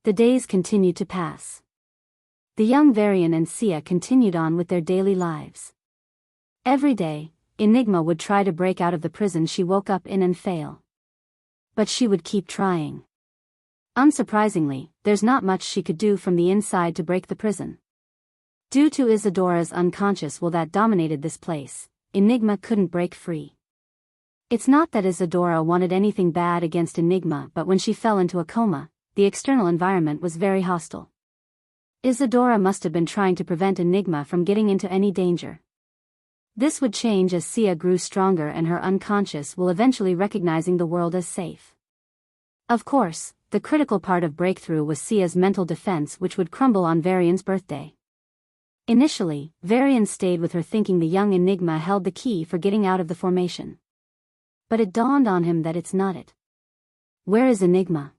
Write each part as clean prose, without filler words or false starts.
The days continued to pass. The young Varian and Sia continued on with their daily lives. Every day, Enigma would try to break out of the prison she woke up in and fail. But she would keep trying. Unsurprisingly, there's not much she could do from the inside to break the prison. Due to Isadora's unconscious will that dominated this place, Enigma couldn't break free. It's not that Isadora wanted anything bad against Enigma, but when she fell into a coma, the external environment was very hostile. Isadora must have been trying to prevent Enigma from getting into any danger. This would change as Sia grew stronger and her unconscious will eventually recognizing the world as safe. Of course, the critical part of breakthrough was Sia's mental defense, which would crumble on Varian's birthday. Initially, Varian stayed with her thinking the young Enigma held the key for getting out of the formation. But it dawned on him that it's not it. Where is Enigma?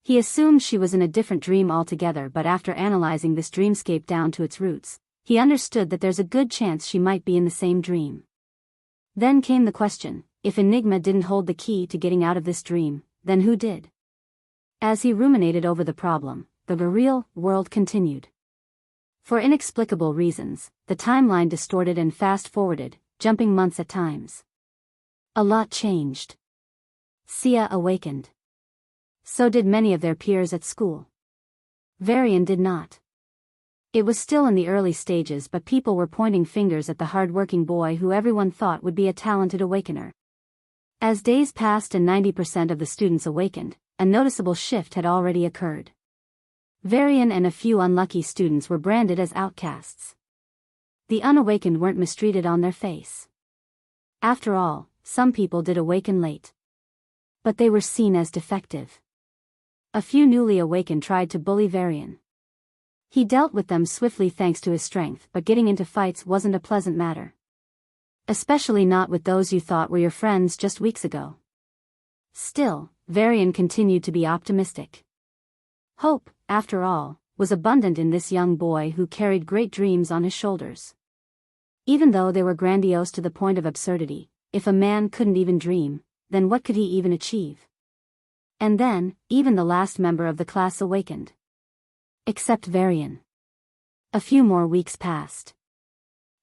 He assumed she was in a different dream altogether, but after analyzing this dreamscape down to its roots, he understood that there's a good chance she might be in the same dream. Then came the question, if Enigma didn't hold the key to getting out of this dream, then who did? As he ruminated over the problem, the real world continued. For inexplicable reasons, the timeline distorted and fast-forwarded, jumping months at times. A lot changed. Sia awakened. So did many of their peers at school. Varian did not. It was still in the early stages, but people were pointing fingers at the hard-working boy who everyone thought would be a talented awakener. As days passed and 90% of the students awakened, a noticeable shift had already occurred. Varian and a few unlucky students were branded as outcasts. The unawakened weren't mistreated on their face. After all, some people did awaken late. But they were seen as defective. A few newly awakened tried to bully Varian. He dealt with them swiftly thanks to his strength, but getting into fights wasn't a pleasant matter. Especially not with those you thought were your friends just weeks ago. Still, Varian continued to be optimistic. Hope, after all, was abundant in this young boy who carried great dreams on his shoulders. Even though they were grandiose to the point of absurdity, if a man couldn't even dream, then what could he even achieve? And then, even the last member of the class awakened. Except Varian. A few more weeks passed.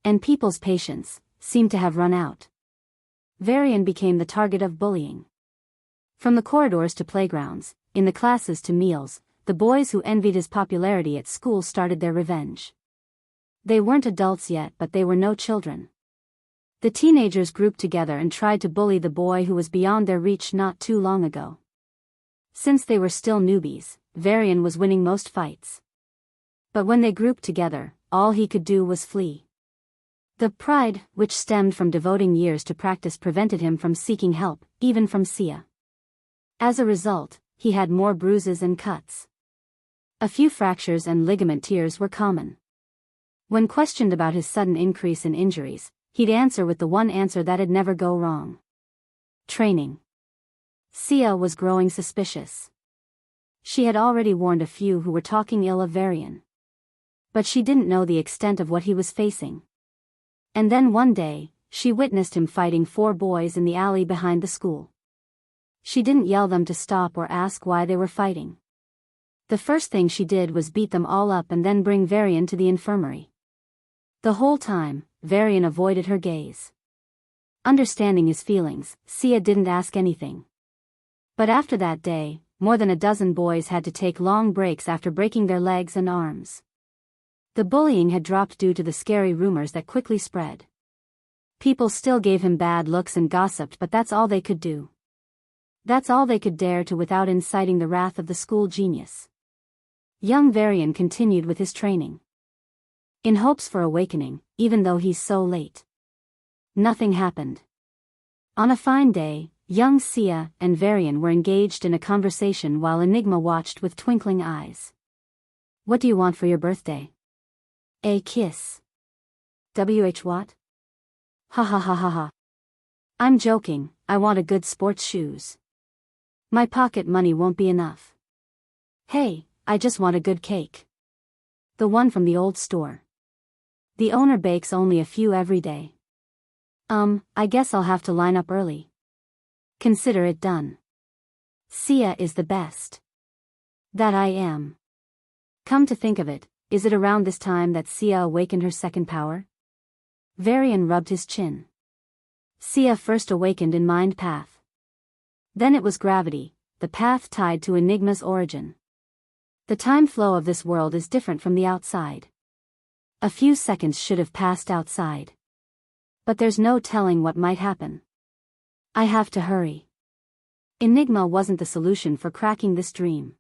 And people's patience seemed to have run out. Varian became the target of bullying. From the corridors to playgrounds, in the classes to meals, the boys who envied his popularity at school started their revenge. They weren't adults yet, but they were no children. The teenagers grouped together and tried to bully the boy who was beyond their reach not too long ago. Since they were still newbies, Varian was winning most fights. But when they grouped together, all he could do was flee. The pride, which stemmed from devoting years to practice, prevented him from seeking help, even from Sia. As a result, he had more bruises and cuts. A few fractures and ligament tears were common. When questioned about his sudden increase in injuries, he'd answer with the one answer that'd never go wrong. Training. Sia was growing suspicious. She had already warned a few who were talking ill of Varian. But she didn't know the extent of what he was facing. And then one day, she witnessed him fighting 4 boys in the alley behind the school. She didn't yell them to stop or ask why they were fighting. The first thing she did was beat them all up and then bring Varian to the infirmary. The whole time, Varian avoided her gaze. Understanding his feelings, Sia didn't ask anything. But after that day, more than a dozen boys had to take long breaks after breaking their legs and arms. The bullying had dropped due to the scary rumors that quickly spread. People still gave him bad looks and gossiped, but that's all they could do. That's all they could dare to without inciting the wrath of the school genius. Young Varian continued with his training. In hopes for awakening, even though he's so late. Nothing happened. On a fine day, young Sia and Varian were engaged in a conversation while Enigma watched with twinkling eyes. What do you want for your birthday? A kiss. What? Ha ha ha ha ha. I'm joking, I want a good sports shoes. My pocket money won't be enough. Hey, I just want a good cake. The one from the old store. The owner bakes only a few every day. I guess I'll have to line up early. Consider it done. Sia is the best. That I am. Come to think of it, is it around this time that Sia awakened her second power? Varian rubbed his chin. Sia first awakened in Mind Path. Then it was gravity, the path tied to Enigma's origin. The time flow of this world is different from the outside. A few seconds should have passed outside. But there's no telling what might happen. I have to hurry. Enigma wasn't the solution for cracking this dream.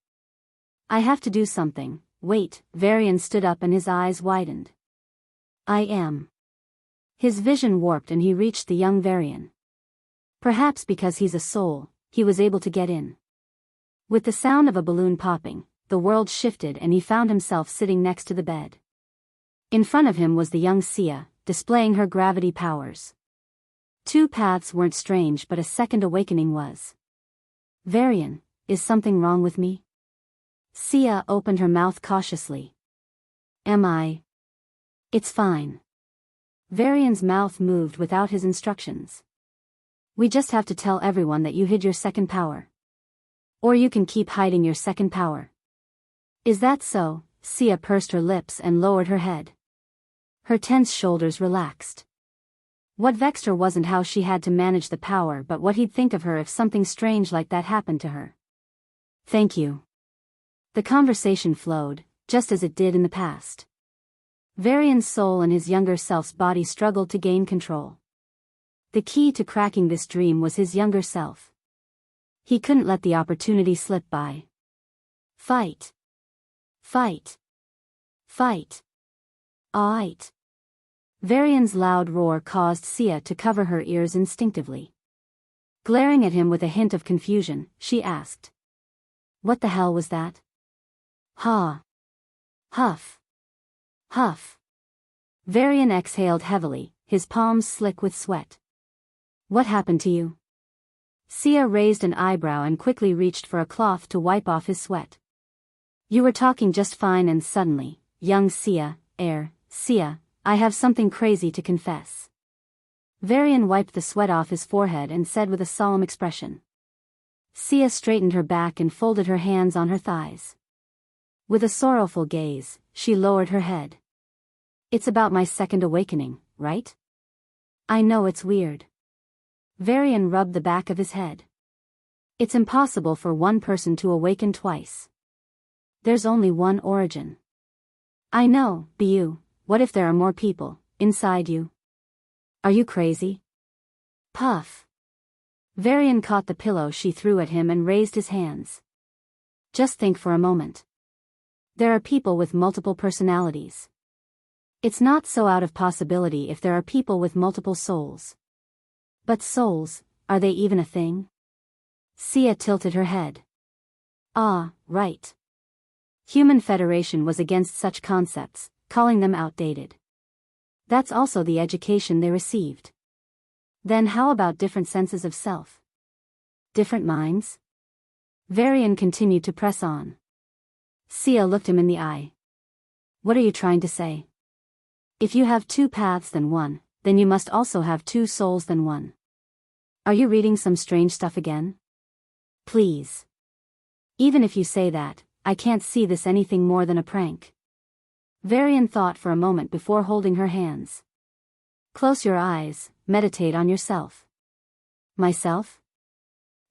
I have to do something. Wait, Varian stood up and his eyes widened. I am. His vision warped and he reached the young Varian. Perhaps because he's a soul, he was able to get in. With the sound of a balloon popping, the world shifted and he found himself sitting next to the bed. In front of him was the young Sia, displaying her gravity powers. Two paths weren't strange, but a second awakening was. Varian, is something wrong with me? Sia opened her mouth cautiously. Am I? It's fine. Varian's mouth moved without his instructions. We just have to tell everyone that you hid your second power. Or you can keep hiding your second power. Is that so? Sia pursed her lips and lowered her head. Her tense shoulders relaxed. What vexed her wasn't how she had to manage the power, but what he'd think of her if something strange like that happened to her. Thank you. The conversation flowed, just as it did in the past. Varian's soul and his younger self's body struggled to gain control. The key to cracking this dream was his younger self. He couldn't let the opportunity slip by. Fight. Fight. Fight. Aight. Varian's loud roar caused Sia to cover her ears instinctively. Glaring at him with a hint of confusion, she asked. What the hell was that? Ha. Huff. Huff. Varian exhaled heavily, his palms slick with sweat. What happened to you? Sia raised an eyebrow and quickly reached for a cloth to wipe off his sweat. You were talking just fine and suddenly, young Sia, Sia, I have something crazy to confess. Varian wiped the sweat off his forehead and said with a solemn expression. Sia straightened her back and folded her hands on her thighs. With a sorrowful gaze, she lowered her head. It's about my second awakening, right? I know it's weird. Varian rubbed the back of his head. It's impossible for one person to awaken twice. There's only one origin. I know, but you, what if there are more people, inside you? Are you crazy? Puff. Varian caught the pillow she threw at him and raised his hands. Just think for a moment. There are people with multiple personalities. It's not so out of possibility if there are people with multiple souls. But souls, are they even a thing? Sia tilted her head. Ah, right. Human Federation was against such concepts, calling them outdated. That's also the education they received. Then how about different senses of self? Different minds? Varian continued to press on. Sia looked him in the eye. What are you trying to say? If you have two paths than one, then you must also have two souls than one. Are you reading some strange stuff again? Please. Even if you say that, I can't see this anything more than a prank. Varian thought for a moment before holding her hands. Close your eyes, meditate on yourself. Myself?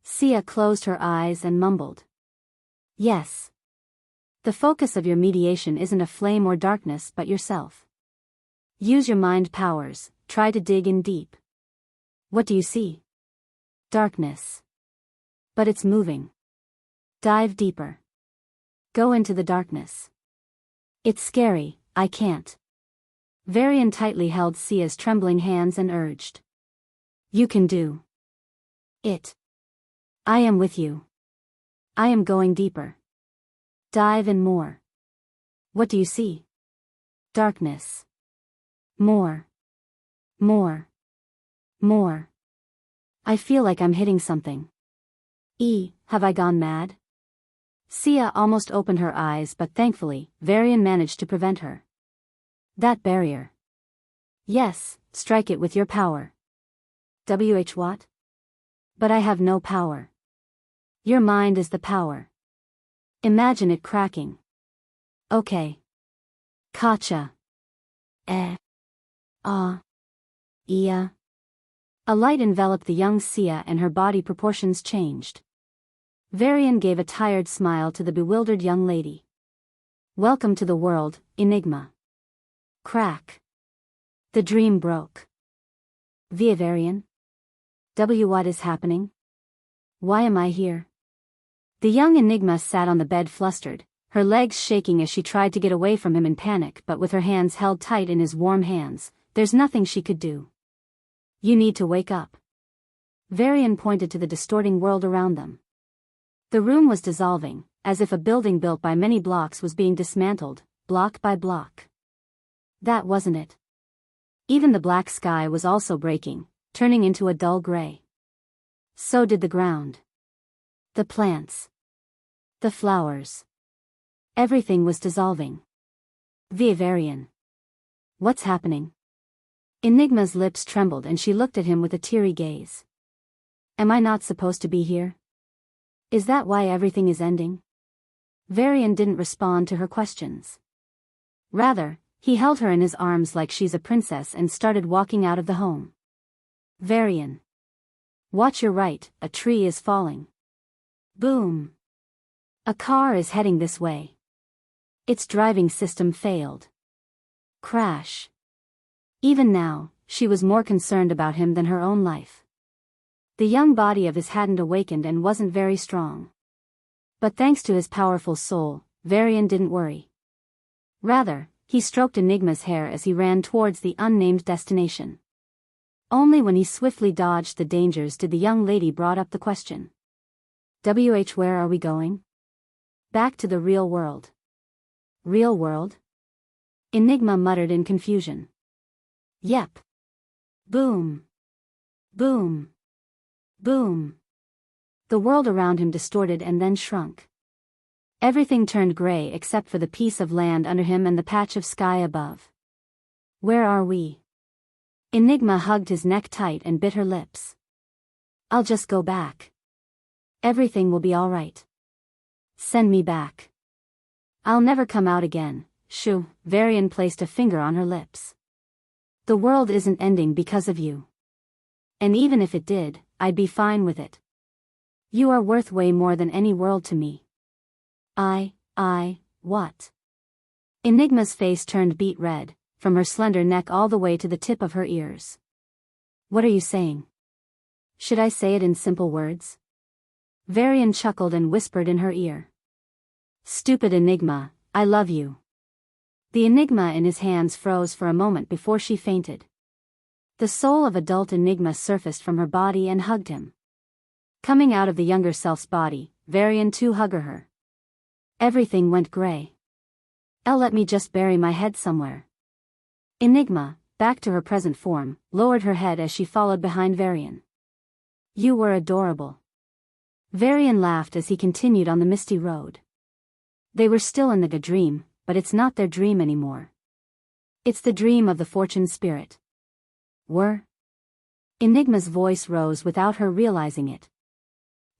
Sia closed her eyes and mumbled. Yes. The focus of your mediation isn't a flame or darkness but yourself. Use your mind powers, try to dig in deep. What do you see? Darkness. But it's moving. Dive deeper. Go into the darkness. It's scary, I can't. Varian tightly held Sia's trembling hands and urged. You can do it. I am with you. I am going deeper. Dive in more. What do you see? Darkness. More. More. More. I feel like I'm hitting something. Have I gone mad? Sia almost opened her eyes, but thankfully, Varian managed to prevent her. That barrier. Yes, strike it with your power. What? But I have no power. Your mind is the power. Imagine it cracking. Okay. Kacha. Iya. A light enveloped the young Sia and her body proportions changed. Varian gave a tired smile to the bewildered young lady. Welcome to the world, Enigma. Crack. The dream broke. Via Varian? What is happening? Why am I here? The young Enigma sat on the bed flustered, her legs shaking as she tried to get away from him in panic, but with her hands held tight in his warm hands, there's nothing she could do. You need to wake up. Varian pointed to the distorting world around them. The room was dissolving, as if a building built by many blocks was being dismantled, block by block. That wasn't it. Even the black sky was also breaking, turning into a dull gray. So did the ground. The plants. The flowers. Everything was dissolving. Via Varian. What's happening? Enigma's lips trembled and she looked at him with a teary gaze. Am I not supposed to be here? Is that why everything is ending? Varian didn't respond to her questions. Rather, he held her in his arms like she's a princess and started walking out of the home. Varian. Watch your right, a tree is falling. Boom. A car is heading this way. Its driving system failed. Crash. Even now, she was more concerned about him than her own life. The young body of his hadn't awakened and wasn't very strong. But thanks to his powerful soul, Varian didn't worry. Rather, he stroked Enigma's hair as he ran towards the unnamed destination. Only when he swiftly dodged the dangers did the young lady brought up the question. Where are we going? Back to the real world. Real world? Enigma muttered in confusion. Yep. Boom. Boom. Boom. The world around him distorted and then shrunk. Everything turned gray except for the piece of land under him and the patch of sky above. Where are we? Enigma hugged his neck tight and bit her lips. I'll just go back. Everything will be all right. Send me back. I'll never come out again. Shoo. Varian placed a finger on her lips. The world isn't ending because of you. And even if it did, I'd be fine with it. You are worth way more than any world to me. What? Enigma's face turned beet red, from her slender neck all the way to the tip of her ears. What are you saying? Should I say it in simple words? Varian chuckled and whispered in her ear. Stupid Enigma, I love you. The enigma in his hands froze for a moment before she fainted. The soul of adult Enigma surfaced from her body and hugged him. Coming out of the younger self's body, Varian too hugged her. Everything went gray. Let me just bury my head somewhere. Enigma, back to her present form, lowered her head as she followed behind Varian. You were adorable. Varian laughed as he continued on the misty road. They were still in the dream, but it's not their dream anymore. It's the dream of the fortune spirit. Were? Enigma's voice rose without her realizing it.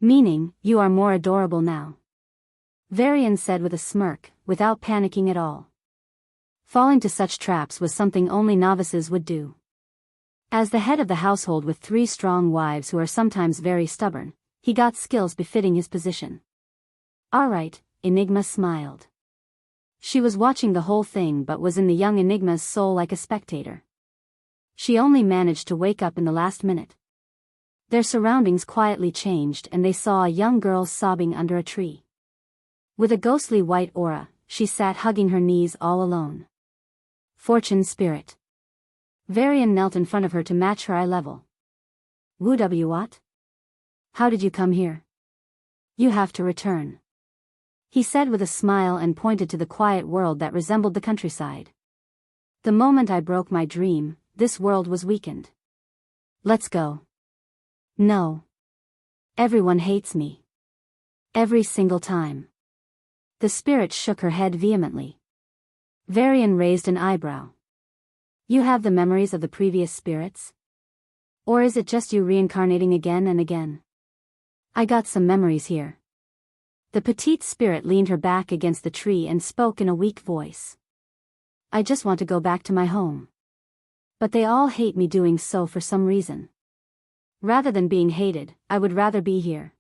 Meaning, you are more adorable now. Varian said with a smirk, without panicking at all. Falling to such traps was something only novices would do. As the head of the household with 3 strong wives who are sometimes very stubborn, he got skills befitting his position. All right, Enigma smiled. She was watching the whole thing but was in the young Enigma's soul like a spectator. She only managed to wake up in the last minute. Their surroundings quietly changed and they saw a young girl sobbing under a tree. With a ghostly white aura, she sat hugging her knees all alone. Fortune spirit. Varian knelt in front of her to match her eye level. What? How did you come here? You have to return. He said with a smile and pointed to the quiet world that resembled the countryside. The moment I broke my dream, this world was weakened. Let's go. No. Everyone hates me. Every single time. The spirit shook her head vehemently. Varian raised an eyebrow. You have the memories of the previous spirits? Or is it just you reincarnating again and again? I got some memories here. The petite spirit leaned her back against the tree and spoke in a weak voice. I just want to go back to my home. But they all hate me doing so for some reason. Rather than being hated, I would rather be here.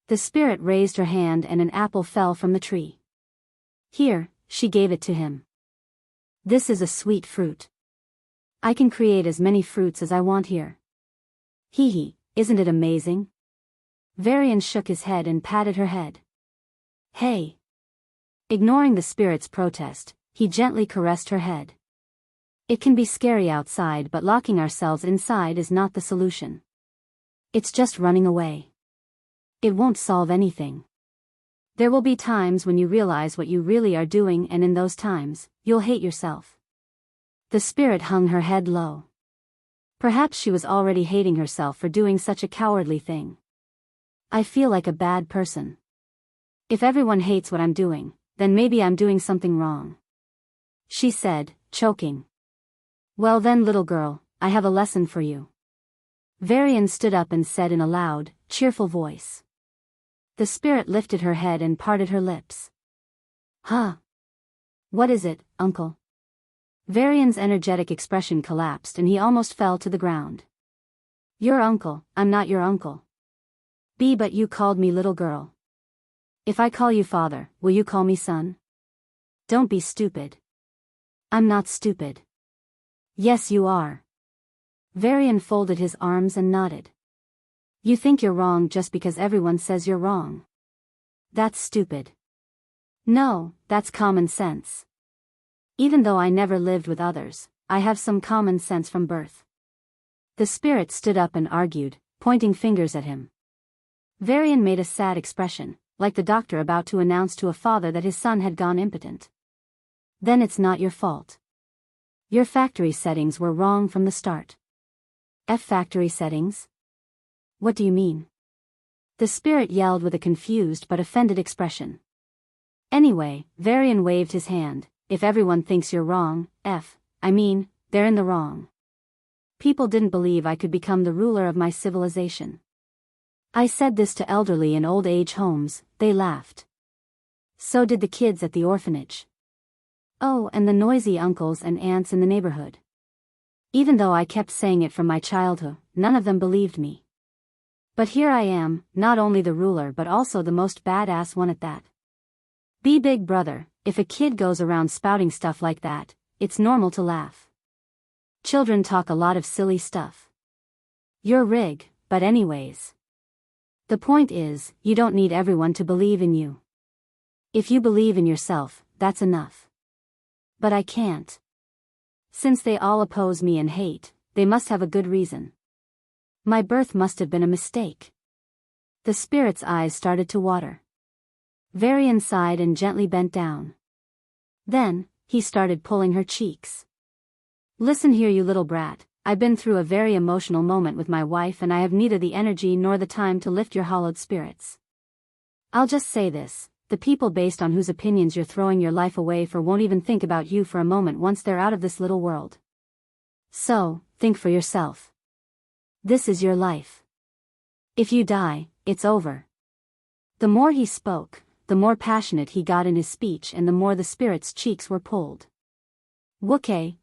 The spirit raised her hand and an apple fell from the tree. Here, she gave it to him. This is a sweet fruit. I can create as many fruits as I want here. Hee hee, isn't it amazing? Varian shook his head and patted her head. Hey! Ignoring the spirit's protest, he gently caressed her head. It can be scary outside, but locking ourselves inside is not the solution. It's just running away. It won't solve anything. There will be times when you realize what you really are doing, and in those times, you'll hate yourself. The spirit hung her head low. Perhaps she was already hating herself for doing such a cowardly thing. I feel like a bad person. If everyone hates what I'm doing, then maybe I'm doing something wrong. She said, choking. Well then, little girl, I have a lesson for you. Varian stood up and said in a loud, cheerful voice. The spirit lifted her head and parted her lips. Huh? What is it, uncle? Varian's energetic expression collapsed and he almost fell to the ground. Your uncle, I'm not your uncle. But you called me little girl. If I call you father, will you call me son? Don't be stupid. I'm not stupid. Yes you are. Varian folded his arms and nodded. You think you're wrong just because everyone says you're wrong. That's stupid. No, that's common sense. Even though I never lived with others, I have some common sense from birth. The spirit stood up and argued, pointing fingers at him. Varian made a sad expression, like the doctor about to announce to a father that his son had gone impotent. Then it's not your fault. Your factory settings were wrong from the start. Factory settings? What do you mean? The spirit yelled with a confused but offended expression. Anyway, Varian waved his hand. If everyone thinks you're wrong, they're in the wrong. People didn't believe I could become the ruler of my civilization. I said this to elderly in old age homes, they laughed. So did the kids at the orphanage. Oh, and the noisy uncles and aunts in the neighborhood. Even though I kept saying it from my childhood, none of them believed me. But here I am, not only the ruler but also the most badass one at that. Be big brother, if a kid goes around spouting stuff like that, it's normal to laugh. Children talk a lot of silly stuff. You're rig, but anyways. The point is, you don't need everyone to believe in you. If you believe in yourself, that's enough. But I can't. Since they all oppose me and hate, they must have a good reason. My birth must have been a mistake. The spirit's eyes started to water. Varian sighed and gently bent down. Then, he started pulling her cheeks. Listen here, you little brat, I've been through a very emotional moment with my wife and I have neither the energy nor the time to lift your hollowed spirits. I'll just say this, the people based on whose opinions you're throwing your life away for won't even think about you for a moment once they're out of this little world. So, think for yourself. This is your life. If you die, it's over. The more he spoke, the more passionate he got in his speech and the more the spirit's cheeks were pulled. Wooke,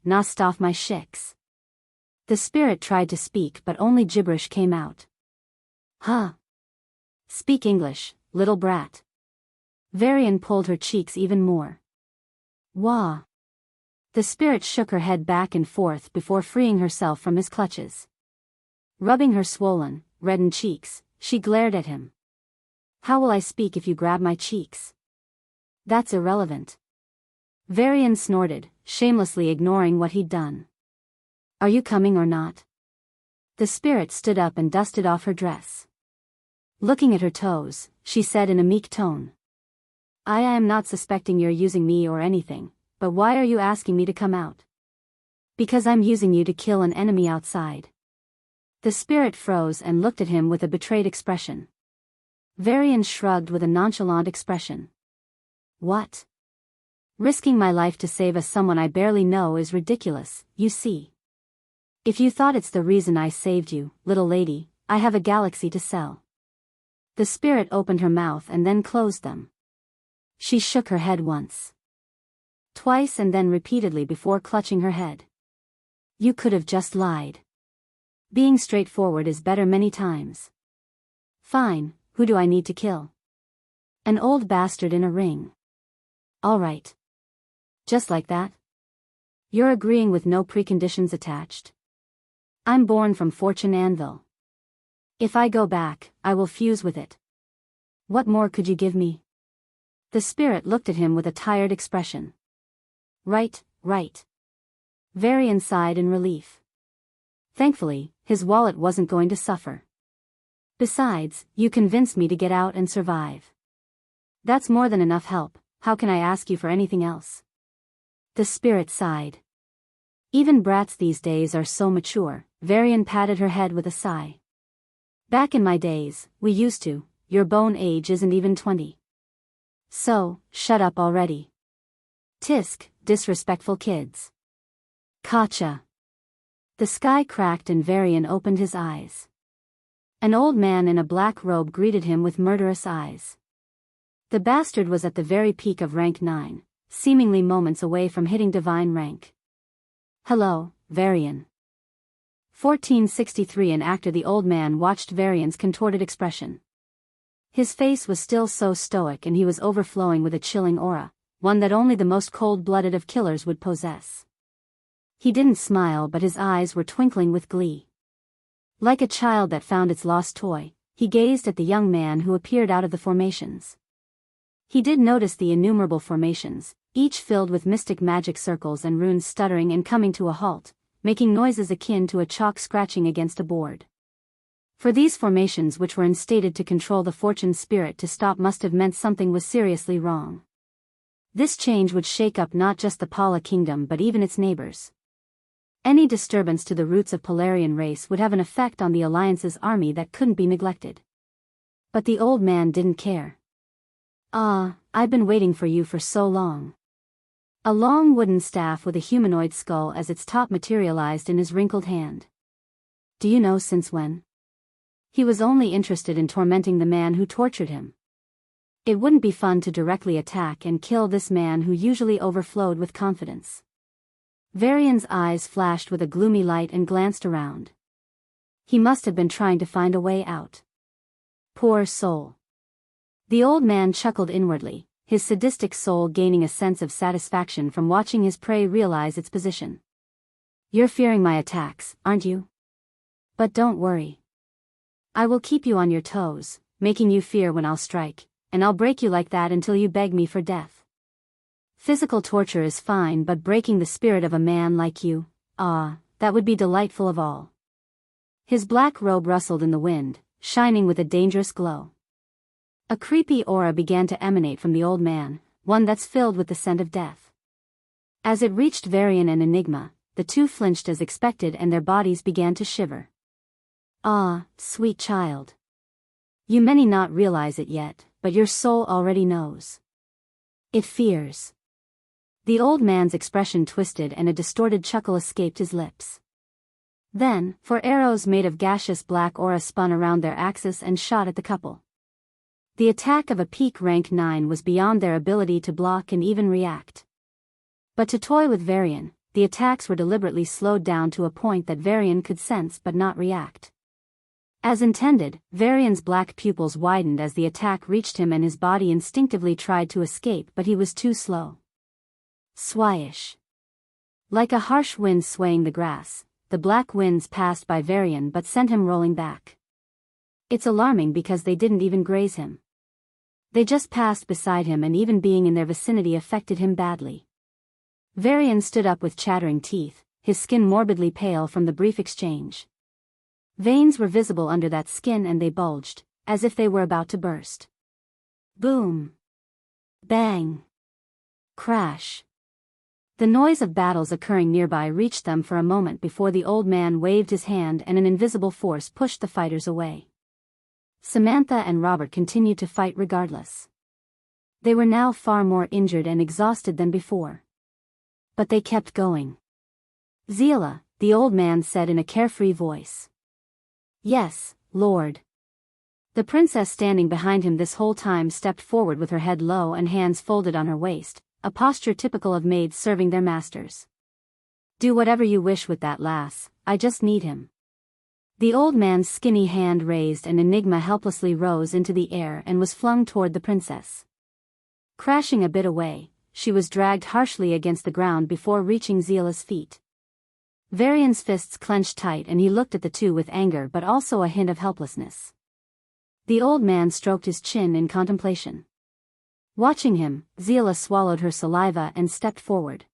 nast off my shicks. The spirit tried to speak but only gibberish came out. Huh? Speak English, little brat. Varian pulled her cheeks even more. Wah. The spirit shook her head back and forth before freeing herself from his clutches. Rubbing her swollen, reddened cheeks, she glared at him. How will I speak if you grab my cheeks? That's irrelevant. Varian snorted, shamelessly ignoring what he'd done. Are you coming or not? The spirit stood up and dusted off her dress. Looking at her toes, she said in a meek tone. I am not suspecting you're using me or anything, but why are you asking me to come out? Because I'm using you to kill an enemy outside. The spirit froze and looked at him with a betrayed expression. Varian shrugged with a nonchalant expression. What? Risking my life to save someone I barely know is ridiculous, you see. If you thought it's the reason I saved you, little lady, I have a galaxy to sell. The spirit opened her mouth and then closed them. She shook her head once, twice, and then repeatedly before clutching her head. You could have just lied. Being straightforward is better many times. Fine, who do I need to kill? An old bastard in a ring. All right. Just like that? You're agreeing with no preconditions attached? I'm born from Fortune Anvil. If I go back, I will fuse with it. What more could you give me? The spirit looked at him with a tired expression. Right. Varian sighed in relief. Thankfully, his wallet wasn't going to suffer. Besides, you convinced me to get out and survive. That's more than enough help. How can I ask you for anything else? The spirit sighed. Even brats these days are so mature. Varian patted her head with a sigh. Back in my days, we used to. Your bone age isn't even 20. So, shut up already. Tisk, disrespectful kids. Gotcha. The sky cracked and Varian opened his eyes. An old man in a black robe greeted him with murderous eyes. The bastard was at the very peak of rank 9, seemingly moments away from hitting divine rank. Hello, Varian. 1463. An actor. The old man watched Varian's contorted expression. His face was still so stoic and he was overflowing with a chilling aura, one that only the most cold-blooded of killers would possess. He didn't smile, but his eyes were twinkling with glee. Like a child that found its lost toy, he gazed at the young man who appeared out of the formations. He did notice the innumerable formations, each filled with mystic magic circles and runes stuttering and coming to a halt, making noises akin to a chalk scratching against a board. For these formations, which were instated to control the fortune spirit to stop, must have meant something was seriously wrong. This change would shake up not just the Pala kingdom but even its neighbors. Any disturbance to the roots of Polarian race would have an effect on the Alliance's army that couldn't be neglected. But the old man didn't care. I've been waiting for you for so long. A long wooden staff with a humanoid skull as its top materialized in his wrinkled hand. Do you know since when? He was only interested in tormenting the man who tortured him. It wouldn't be fun to directly attack and kill this man who usually overflowed with confidence. Varian's eyes flashed with a gloomy light and glanced around. He must have been trying to find a way out. Poor soul. The old man chuckled inwardly, his sadistic soul gaining a sense of satisfaction from watching his prey realize its position. You're fearing my attacks, aren't you? But don't worry. I will keep you on your toes, making you fear when I'll strike, and I'll break you like that until you beg me for death. Physical torture is fine, but breaking the spirit of a man like you, that would be delightful of all. His black robe rustled in the wind, shining with a dangerous glow. A creepy aura began to emanate from the old man, one that's filled with the scent of death. As it reached Varian and Enigma, the two flinched as expected and their bodies began to shiver. Sweet child. You may not realize it yet, but your soul already knows. It fears. The old man's expression twisted and a distorted chuckle escaped his lips. Then, 4 arrows made of gaseous black aura spun around their axis and shot at the couple. The attack of a peak rank 9 was beyond their ability to block and even react. But to toy with Varian, the attacks were deliberately slowed down to a point that Varian could sense but not react. As intended, Varian's black pupils widened as the attack reached him and his body instinctively tried to escape, but he was too slow. Swish. Like a harsh wind swaying the grass, the black winds passed by Varian but sent him rolling back. It's alarming because they didn't even graze him. They just passed beside him, and even being in their vicinity affected him badly. Varian stood up with chattering teeth, his skin morbidly pale from the brief exchange. Veins were visible under that skin and they bulged, as if they were about to burst. Boom. Bang. Crash. The noise of battles occurring nearby reached them for a moment before the old man waved his hand and an invisible force pushed the fighters away. Samantha and Robert continued to fight regardless. They were now far more injured and exhausted than before. But they kept going. Zila, the old man said in a carefree voice. Yes, Lord. The princess standing behind him this whole time stepped forward with her head low and hands folded on her waist, a posture typical of maids serving their masters. "Do whatever you wish with that lass, I just need him." The old man's skinny hand raised and Enigma helplessly rose into the air and was flung toward the princess. Crashing a bit away, she was dragged harshly against the ground before reaching Zila's feet. Varian's fists clenched tight and he looked at the two with anger but also a hint of helplessness. The old man stroked his chin in contemplation. Watching him, Zila swallowed her saliva and stepped forward.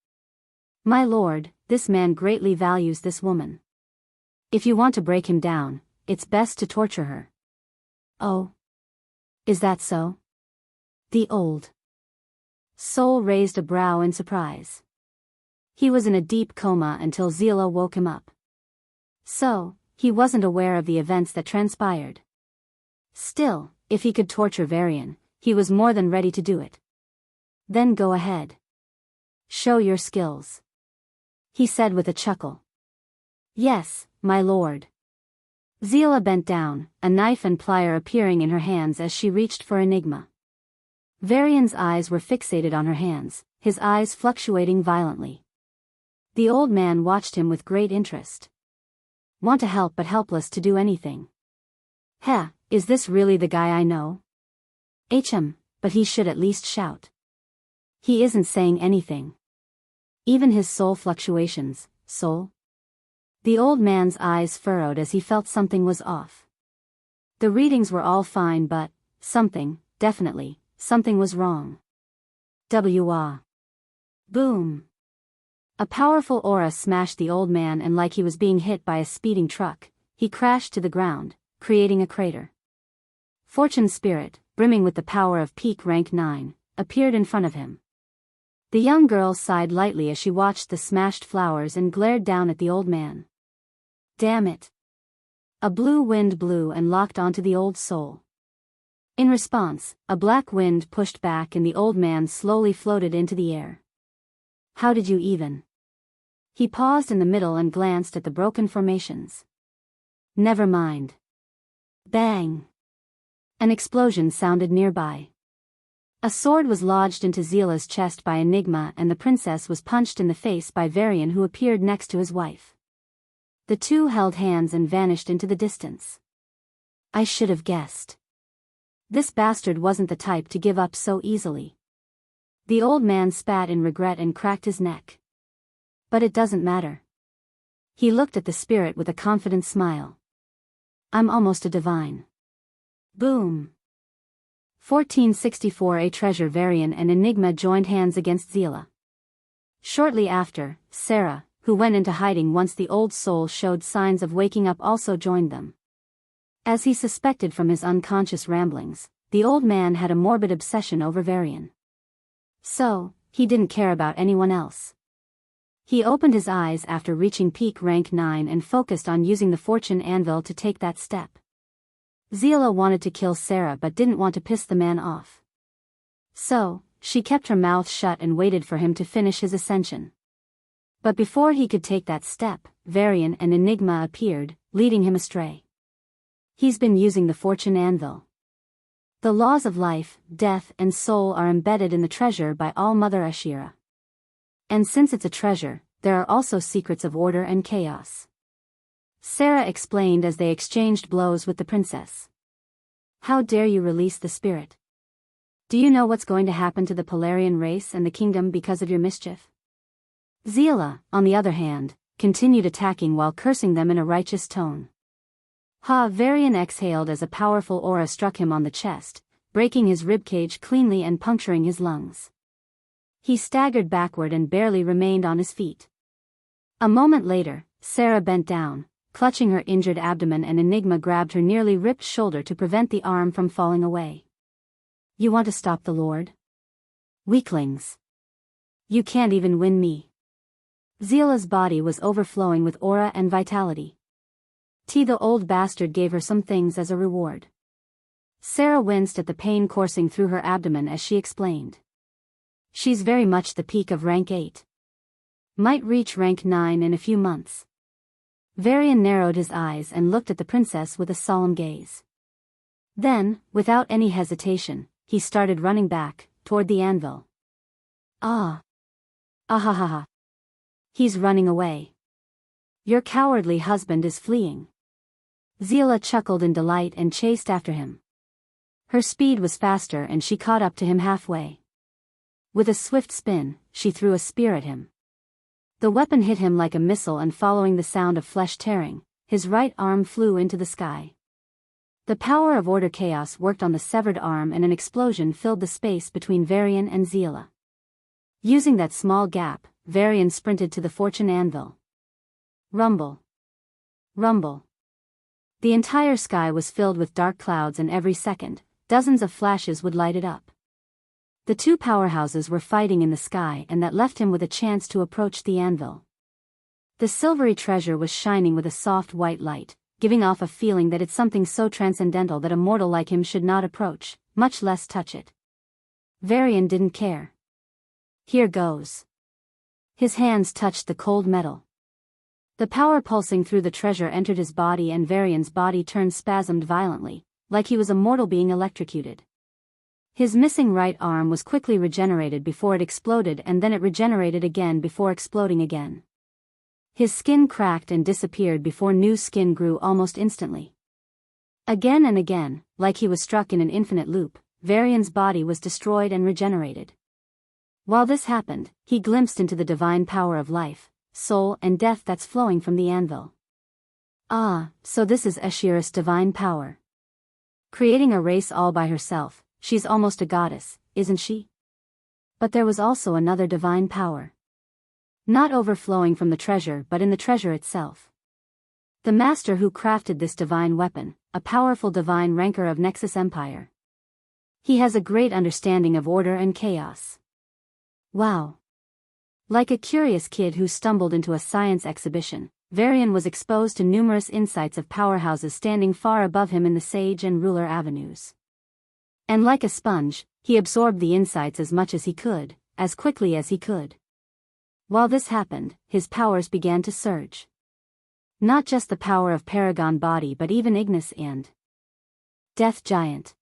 "My lord, this man greatly values this woman. If you want to break him down, it's best to torture her." "Oh? Is that so?" The old soul raised a brow in surprise. He was in a deep coma until Zila woke him up. So, he wasn't aware of the events that transpired. Still, if he could torture Varian, he was more than ready to do it. "Then go ahead. Show your skills," he said with a chuckle. "Yes, my lord." Zila bent down, a knife and plier appearing in her hands as she reached for Enigma. Varian's eyes were fixated on her hands, his eyes fluctuating violently. The old man watched him with great interest. "Want to help but helpless to do anything. Heh, is this really the guy I know? But he should at least shout. He isn't saying anything. Even his soul fluctuations, soul?" The old man's eyes furrowed as he felt something was off. The readings were all fine but, definitely, something was wrong. Boom. A powerful aura smashed the old man and like he was being hit by a speeding truck, he crashed to the ground, creating a crater. Fortune Spirit, brimming with the power of peak rank 9, appeared in front of him. The young girl sighed lightly as she watched the smashed flowers and glared down at the old man. Damn it. A blue wind blew and locked onto the old soul. In response, a black wind pushed back and the old man slowly floated into the air. How did you even? He paused in the middle and glanced at the broken formations. Never mind. Bang. An explosion sounded nearby. A sword was lodged into Zila's chest by Enigma and the princess was punched in the face by Varian who appeared next to his wife. The two held hands and vanished into the distance. I should have guessed. This bastard wasn't the type to give up so easily. The old man spat in regret and cracked his neck. But it doesn't matter. He looked at the spirit with a confident smile. I'm almost a divine. Boom. 1464 A treasure. Varian and Enigma joined hands against Zila. Shortly after, Sarah, who went into hiding once the old soul showed signs of waking up, also joined them. As he suspected from his unconscious ramblings, the old man had a morbid obsession over Varian. So, he didn't care about anyone else. He opened his eyes after reaching peak rank 9 and focused on using the fortune anvil to take that step. Zila wanted to kill Sarah but didn't want to piss the man off. So, she kept her mouth shut and waited for him to finish his ascension. But before he could take that step, Varian and Enigma appeared, leading him astray. He's been using the fortune anvil. The laws of life, death and soul are embedded in the treasure by All-Mother Ashira. And since it's a treasure, there are also secrets of order and chaos. Sarah explained as they exchanged blows with the princess. How dare you release the spirit? Do you know what's going to happen to the Polarian race and the kingdom because of your mischief? Zila, on the other hand, continued attacking while cursing them in a righteous tone. Varian exhaled as a powerful aura struck him on the chest, breaking his ribcage cleanly and puncturing his lungs. He staggered backward and barely remained on his feet. A moment later, Sarah bent down, clutching her injured abdomen, and Enigma grabbed her nearly ripped shoulder to prevent the arm from falling away. You want to stop the Lord? Weaklings. You can't even win me. Zila's body was overflowing with aura and vitality. The old bastard gave her some things as a reward. Sarah winced at the pain coursing through her abdomen as she explained. She's very much the peak of rank 8. Might reach rank 9 in a few months. Varian narrowed his eyes and looked at the princess with a solemn gaze. Then, without any hesitation, he started running back, toward the anvil. Ah! Ahahaha! He's running away. Your cowardly husband is fleeing. Zila chuckled in delight and chased after him. Her speed was faster and she caught up to him halfway. With a swift spin, she threw a spear at him. The weapon hit him like a missile, and following the sound of flesh tearing, his right arm flew into the sky. The power of order chaos worked on the severed arm, and an explosion filled the space between Varian and Zila. Using that small gap, Varian sprinted to the fortune anvil. Rumble. Rumble. The entire sky was filled with dark clouds, and every second, dozens of flashes would light it up. The two powerhouses were fighting in the sky, and that left him with a chance to approach the anvil. The silvery treasure was shining with a soft white light, giving off a feeling that it's something so transcendental that a mortal like him should not approach, much less touch it. Varian didn't care. Here goes. His hands touched the cold metal. The power pulsing through the treasure entered his body, and Varian's body turned spasmed violently, like he was a mortal being electrocuted. His missing right arm was quickly regenerated before it exploded, and then it regenerated again before exploding again. His skin cracked and disappeared before new skin grew almost instantly. Again and again, like he was struck in an infinite loop, Varian's body was destroyed and regenerated. While this happened, he glimpsed into the divine power of life, soul and death that's flowing from the anvil. Ah, so this is Astreas' divine power. Creating a race all by herself, she's almost a goddess, isn't she? But there was also another divine power. Not overflowing from the treasure but in the treasure itself. The master who crafted this divine weapon, a powerful divine ranker of Nexus Empire. He has a great understanding of order and chaos. Wow. Like a curious kid who stumbled into a science exhibition, Varian was exposed to numerous insights of powerhouses standing far above him in the sage and ruler avenues. And like a sponge, he absorbed the insights as much as he could, as quickly as he could. While this happened, his powers began to surge. Not just the power of Paragon Body but even Ignis and Death Giant.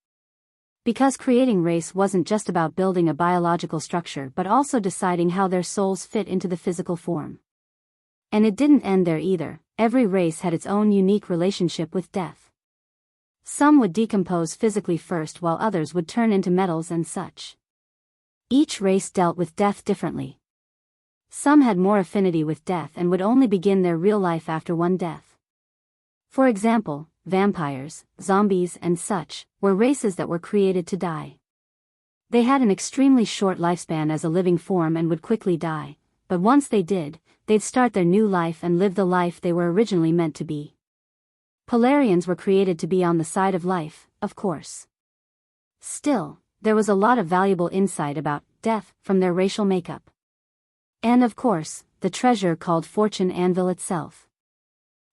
Because creating race wasn't just about building a biological structure but also deciding how their souls fit into the physical form. And it didn't end there either, every race had its own unique relationship with death. Some would decompose physically first while others would turn into metals and such. Each race dealt with death differently. Some had more affinity with death and would only begin their real life after one death. For example, vampires, zombies and such, were races that were created to die. They had an extremely short lifespan as a living form and would quickly die, but once they did, they'd start their new life and live the life they were originally meant to be. Polarians were created to be on the side of life, of course. Still, there was a lot of valuable insight about death from their racial makeup. And of course, the treasure called Fortune Anvil itself.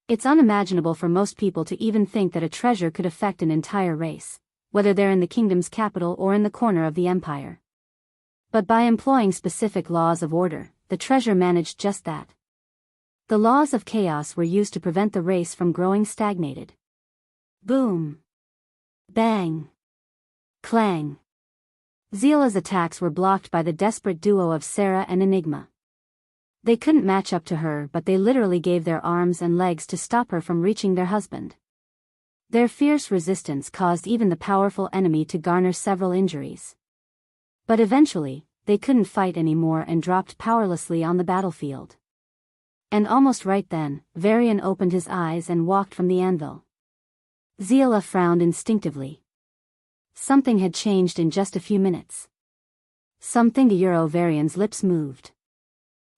It's unimaginable for most people to even think that a treasure could affect an entire race, whether they're in the kingdom's capital or in the corner of the empire. But by employing specific laws of order, the treasure managed just that. The laws of chaos were used to prevent the race from growing stagnated. Boom! Bang! Clang! Zila's attacks were blocked by the desperate duo of Sarah and Enigma. They couldn't match up to her, but they literally gave their arms and legs to stop her from reaching their husband. Their fierce resistance caused even the powerful enemy to garner several injuries. But eventually, they couldn't fight anymore and dropped powerlessly on the battlefield. And almost right then, Varian opened his eyes and walked from the anvil. Zila frowned instinctively. Something had changed in just a few minutes. Something. Varian's lips moved.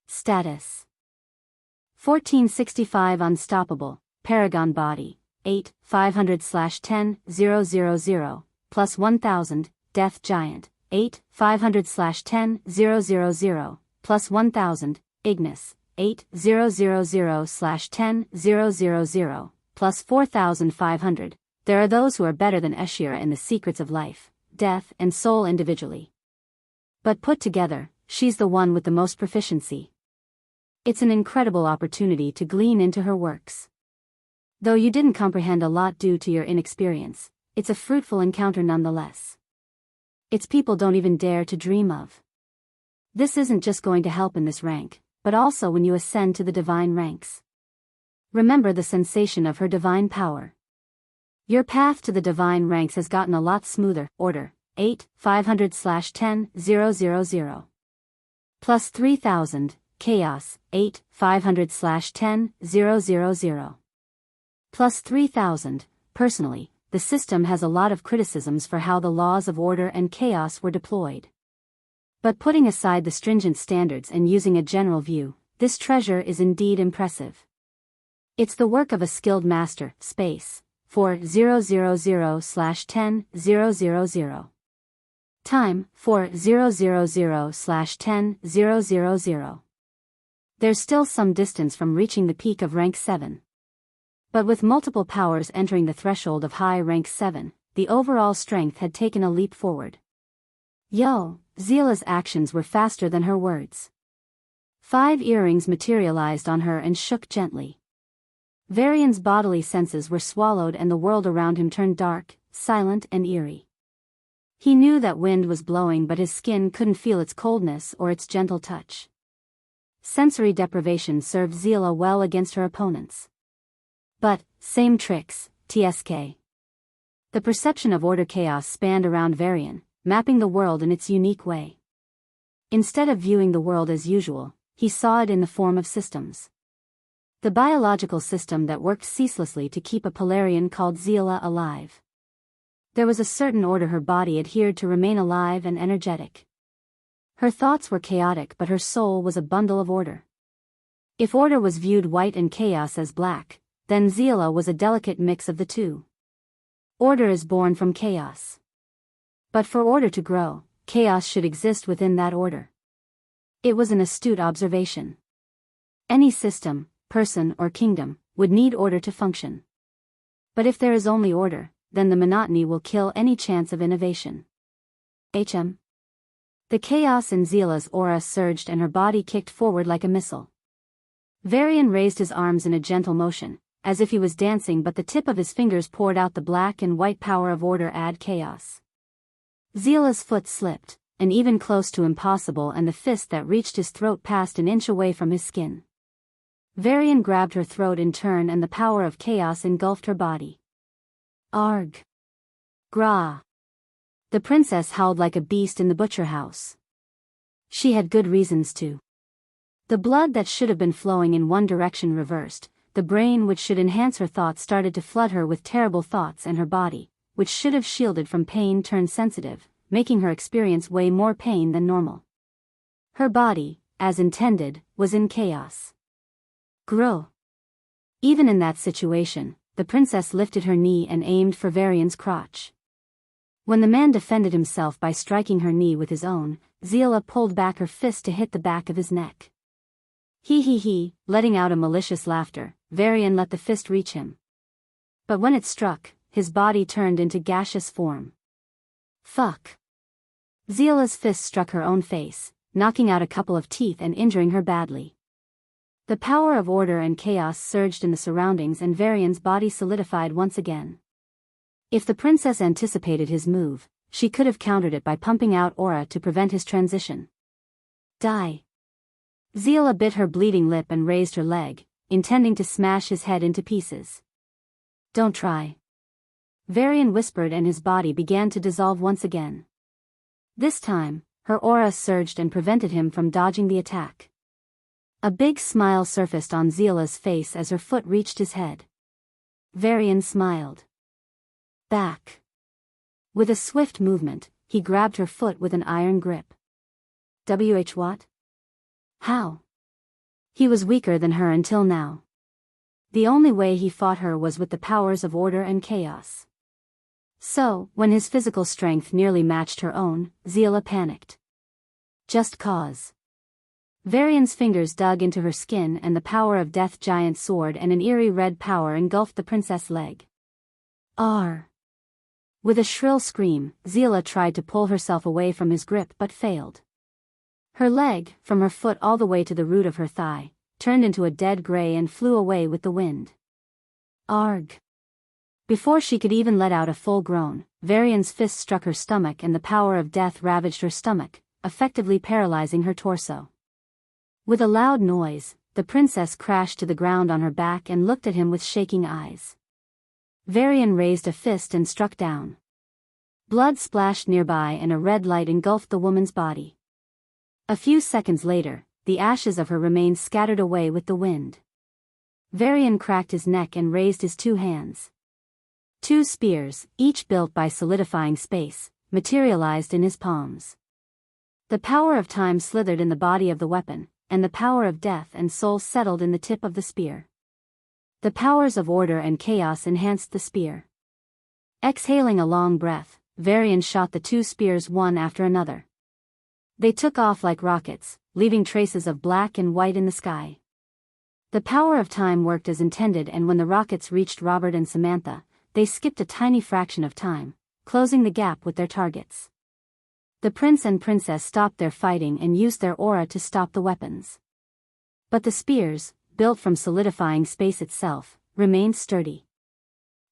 Status 1465 Unstoppable, Paragon Body, 8, 500/10,000, plus 1000, Death Giant, 8, 500/10,000, plus 1000, Ignis, 8,000/10,000, plus 4500. There are those who are better than Ashira in the secrets of life, death and soul individually. But put together, she's the one with the most proficiency. It's an incredible opportunity to glean into her works. Though you didn't comprehend a lot due to your inexperience, it's a fruitful encounter nonetheless. Its people don't even dare to dream of. This isn't just going to help in this rank, but also when you ascend to the divine ranks. Remember the sensation of her divine power. Your path to the divine ranks has gotten a lot smoother. Order 8 500/10 plus 3000. Chaos 8 500/10 plus 3000. Personally, the system has a lot of criticisms for how the laws of order and chaos were deployed. But putting aside the stringent standards and using a general view, this treasure is indeed impressive. It's the work of a skilled master. Space 4000/10 time 4000/10 There's still some distance from reaching the peak of rank 7. But with multiple powers entering the threshold of high rank 7, the overall strength had taken a leap forward. Yo, Ziela's actions were faster than her words. 5 earrings materialized on her and shook gently. Varian's bodily senses were swallowed and the world around him turned dark, silent and eerie. He knew that wind was blowing but his skin couldn't feel its coldness or its gentle touch. Sensory deprivation served Ziela well against her opponents. But, same tricks, TSK. The perception of order chaos spanned around Varian, mapping the world in its unique way. Instead of viewing the world as usual, he saw it in the form of systems. The biological system that worked ceaselessly to keep a Polarian called Ziela alive. There was a certain order her body adhered to remain alive and energetic. Her thoughts were chaotic but her soul was a bundle of order. If order was viewed white and chaos as black, then Ziela was a delicate mix of the two. Order is born from chaos. But for order to grow, chaos should exist within that order. It was an astute observation. Any system, person or kingdom, would need order to function. But if there is only order, then the monotony will kill any chance of innovation. The chaos in Ziela's aura surged and her body kicked forward like a missile. Varian raised his arms in a gentle motion, as if he was dancing but the tip of his fingers poured out the black and white power of order and chaos. Ziela's foot slipped, and even close to impossible and the fist that reached his throat passed an inch away from his skin. Varian grabbed her throat in turn and the power of chaos engulfed her body. Arg! Gra! The princess howled like a beast in the butcher house. She had good reasons to. The blood that should have been flowing in one direction reversed, the brain which should enhance her thoughts started to flood her with terrible thoughts and her body, which should have shielded from pain turned sensitive, making her experience way more pain than normal. Her body, as intended, was in chaos. Grow! Even in that situation, the princess lifted her knee and aimed for Varian's crotch. When the man defended himself by striking her knee with his own, Ziela pulled back her fist to hit the back of his neck. He, letting out a malicious laughter, Varian let the fist reach him. But when it struck, his body turned into gaseous form. Fuck! Ziela's fist struck her own face, knocking out a couple of teeth and injuring her badly. The power of order and chaos surged in the surroundings and Varian's body solidified once again. If the princess anticipated his move, she could have countered it by pumping out aura to prevent his transition. Die! Ziela bit her bleeding lip and raised her leg, intending to smash his head into pieces. Don't try. Varian whispered and his body began to dissolve once again. This time, her aura surged and prevented him from dodging the attack. A big smile surfaced on Ziela's face as her foot reached his head. Varian smiled. Back. With a swift movement, he grabbed her foot with an iron grip. What? How? He was weaker than her until now. The only way he fought her was with the powers of order and chaos. So, when his physical strength nearly matched her own, Ziela panicked. Just cause. Varian's fingers dug into her skin and the power of Death Giant sword and an eerie red power engulfed the princess' leg. Arr! With a shrill scream, Ziela tried to pull herself away from his grip but failed. Her leg, from her foot all the way to the root of her thigh, turned into a dead gray and flew away with the wind. Arg! Before she could even let out a full groan, Varian's fist struck her stomach and the power of death ravaged her stomach, effectively paralyzing her torso. With a loud noise, the princess crashed to the ground on her back and looked at him with shaking eyes. Varian raised a fist and struck down. Blood splashed nearby and a red light engulfed the woman's body. A few seconds later, the ashes of her remains scattered away with the wind. Varian cracked his neck and raised his two hands. Two spears, each built by solidifying space, materialized in his palms. The power of time slithered in the body of the weapon, and the power of death and soul settled in the tip of the spear. The powers of order and chaos enhanced the spear. Exhaling a long breath, Varian shot the two spears one after another. They took off like rockets, leaving traces of black and white in the sky. The power of time worked as intended, and when the rockets reached Robert and Samantha, they skipped a tiny fraction of time, closing the gap with their targets. The prince and princess stopped their fighting and used their aura to stop the weapons. But the spears, built from solidifying space itself, remained sturdy.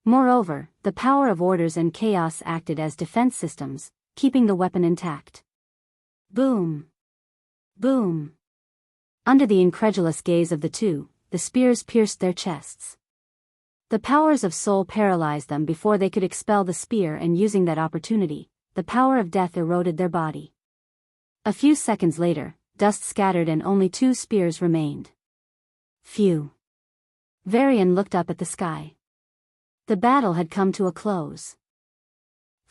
Moreover, the power of orders and chaos acted as defense systems, keeping the weapon intact. Boom! Boom! Under the incredulous gaze of the two, the spears pierced their chests. The powers of soul paralyzed them before they could expel the spear, and using that opportunity, the power of death eroded their body. A few seconds later, dust scattered and only two spears remained. Phew! Varian looked up at the sky. The battle had come to a close.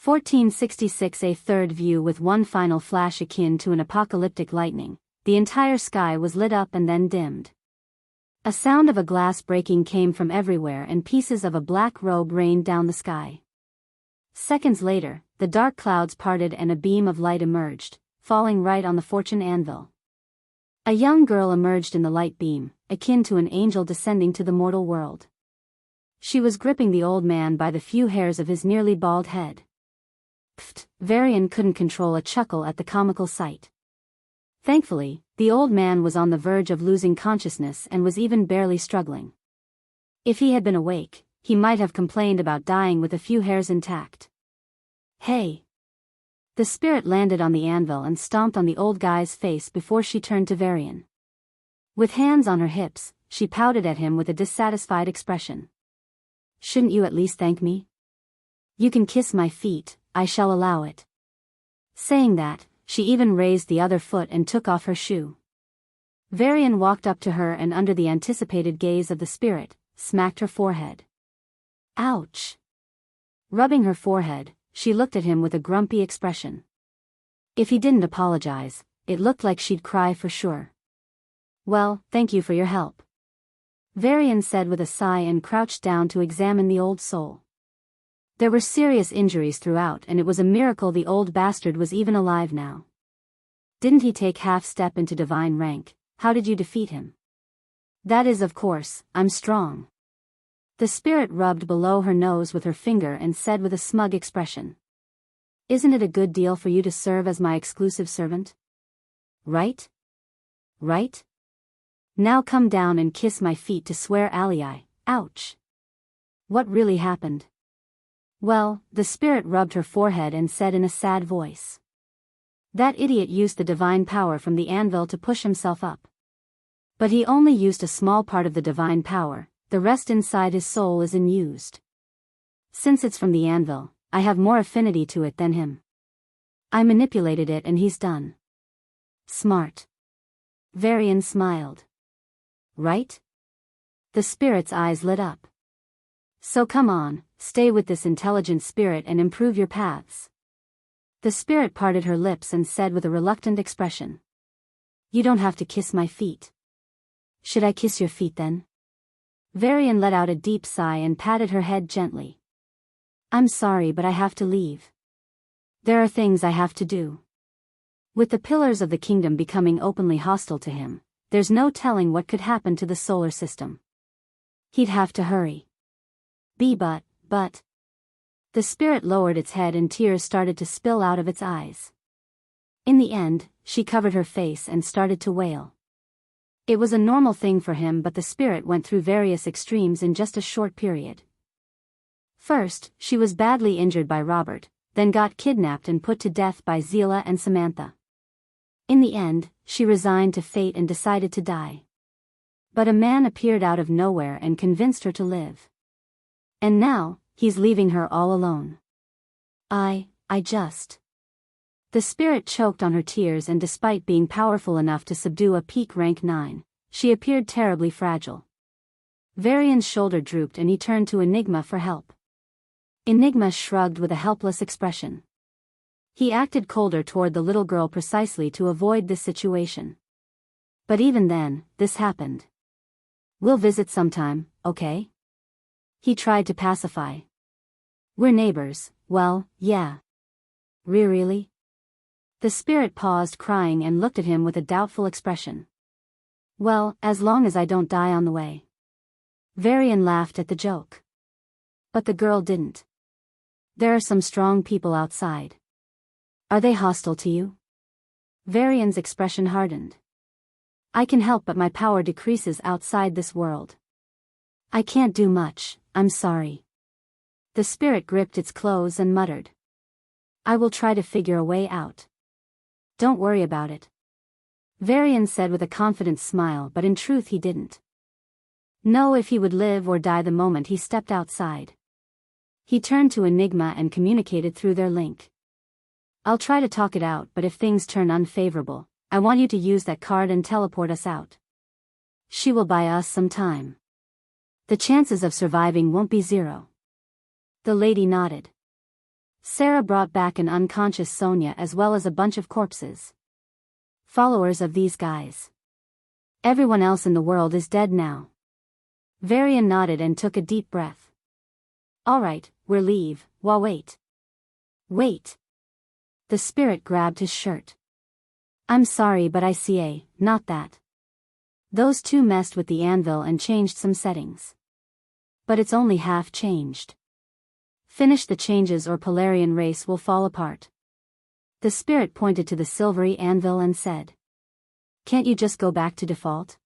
1466. A third view. With one final flash akin to an apocalyptic lightning, the entire sky was lit up and then dimmed. A sound of a glass breaking came from everywhere, and pieces of a black robe rained down the sky. Seconds later, the dark clouds parted and a beam of light emerged, falling right on the fortune anvil. A young girl emerged in the light beam, akin to an angel descending to the mortal world. She was gripping the old man by the few hairs of his nearly bald head. Pfft! Varian couldn't control a chuckle at the comical sight. Thankfully, the old man was on the verge of losing consciousness and was even barely struggling. If he had been awake, he might have complained about dying with a few hairs intact. Hey! The spirit landed on the anvil and stomped on the old guy's face before she turned to Varian. With hands on her hips, she pouted at him with a dissatisfied expression. Shouldn't you at least thank me? You can kiss my feet, I shall allow it. Saying that, she even raised the other foot and took off her shoe. Varian walked up to her and, under the anticipated gaze of the spirit, smacked her forehead. Ouch! Rubbing her forehead, she looked at him with a grumpy expression. If he didn't apologize, it looked like she'd cry for sure. Well, thank you for your help, Varian said with a sigh and crouched down to examine the old soul. There were serious injuries throughout, and it was a miracle the old bastard was even alive now. Didn't he take half step into divine rank? How did you defeat him? That is, of course, I'm strong. The spirit rubbed below her nose with her finger and said with a smug expression. Isn't it a good deal for you to serve as my exclusive servant? Right? Right? Now come down and kiss my feet to swear ally. Ouch! What really happened? Well, the spirit rubbed her forehead and said in a sad voice. That idiot used the divine power from the anvil to push himself up. But he only used a small part of the divine power, the rest inside his soul is unused. Since it's from the anvil, I have more affinity to it than him. I manipulated it and he's done. Smart. Varian smiled. Right? The spirit's eyes lit up. So come on, stay with this intelligent spirit and improve your paths. The spirit parted her lips and said with a reluctant expression. You don't have to kiss my feet. Should I kiss your feet then? Varian let out a deep sigh and patted her head gently. I'm sorry, but I have to leave. There are things I have to do. With the pillars of the kingdom becoming openly hostile to him, there's no telling what could happen to the solar system. He'd have to hurry. But. The spirit lowered its head and tears started to spill out of its eyes. In the end, she covered her face and started to wail. It was a normal thing for him, but the spirit went through various extremes in just a short period. First, she was badly injured by Robert, then got kidnapped and put to death by Zila and Samantha. In the end, she resigned to fate and decided to die. But a man appeared out of nowhere and convinced her to live. And now, he's leaving her all alone. I just... The spirit choked on her tears, and despite being powerful enough to subdue a peak rank 9, she appeared terribly fragile. Varian's shoulder drooped and he turned to Enigma for help. Enigma shrugged with a helpless expression. He acted colder toward the little girl precisely to avoid this situation. But even then, this happened. "We'll visit sometime, okay?" He tried to pacify. "We're neighbors." "Well, yeah." Really? The spirit paused, crying, and looked at him with a doubtful expression. "Well, as long as I don't die on the way." Varian laughed at the joke. But the girl didn't. "There are some strong people outside. Are they hostile to you?" Varian's expression hardened. "I can help, but my power decreases outside this world. I can't do much, I'm sorry." The spirit gripped its clothes and muttered. "I will try to figure a way out. Don't worry about it." Varian said with a confident smile, but in truth he didn't know if he would live or die the moment he stepped outside. He turned to Enigma and communicated through their link. "I'll try to talk it out, but if things turn unfavorable, I want you to use that card and teleport us out. She will buy us some time. The chances of surviving won't be 0. The lady nodded. Sarah brought back an unconscious Sonia as well as a bunch of corpses. Followers of these guys. Everyone else in the world is dead now. Varian nodded and took a deep breath. "All right, we'll leave." Wait. The spirit grabbed his shirt. "I'm sorry, but I see not that. Those two messed with the anvil and changed some settings. But it's only half changed. Finish the changes or Polarian race will fall apart." The spirit pointed to the silvery anvil and said, "Can't you just go back to default?"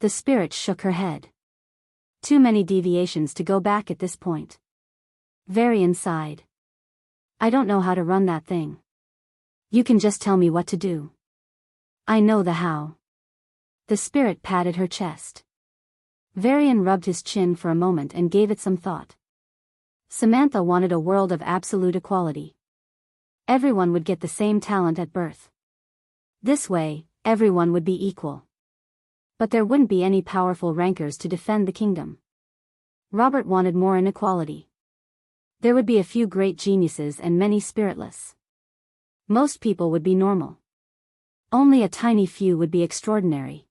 The spirit shook her head. "Too many deviations to go back at this point." Varian sighed. "I don't know how to run that thing. You can just tell me what to do." "I know the how." The spirit patted her chest. Varian rubbed his chin for a moment and gave it some thought. Samantha wanted a world of absolute equality. Everyone would get the same talent at birth. This way, everyone would be equal. But there wouldn't be any powerful rankers to defend the kingdom. Robert wanted more inequality. There would be a few great geniuses and many spiritless. Most people would be normal. Only a tiny few would be extraordinary.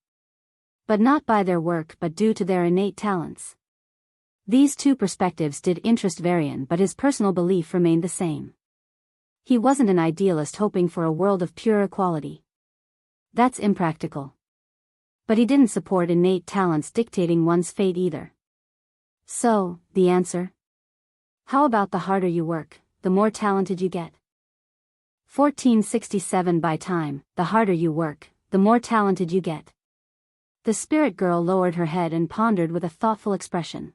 But not by their work but due to their innate talents. These two perspectives did interest Varian, but his personal belief remained the same. He wasn't an idealist hoping for a world of pure equality. That's impractical. But he didn't support innate talents dictating one's fate either. So, the answer? How about the harder you work, the more talented you get? 1467 By time, the harder you work, the more talented you get. The spirit girl lowered her head and pondered with a thoughtful expression.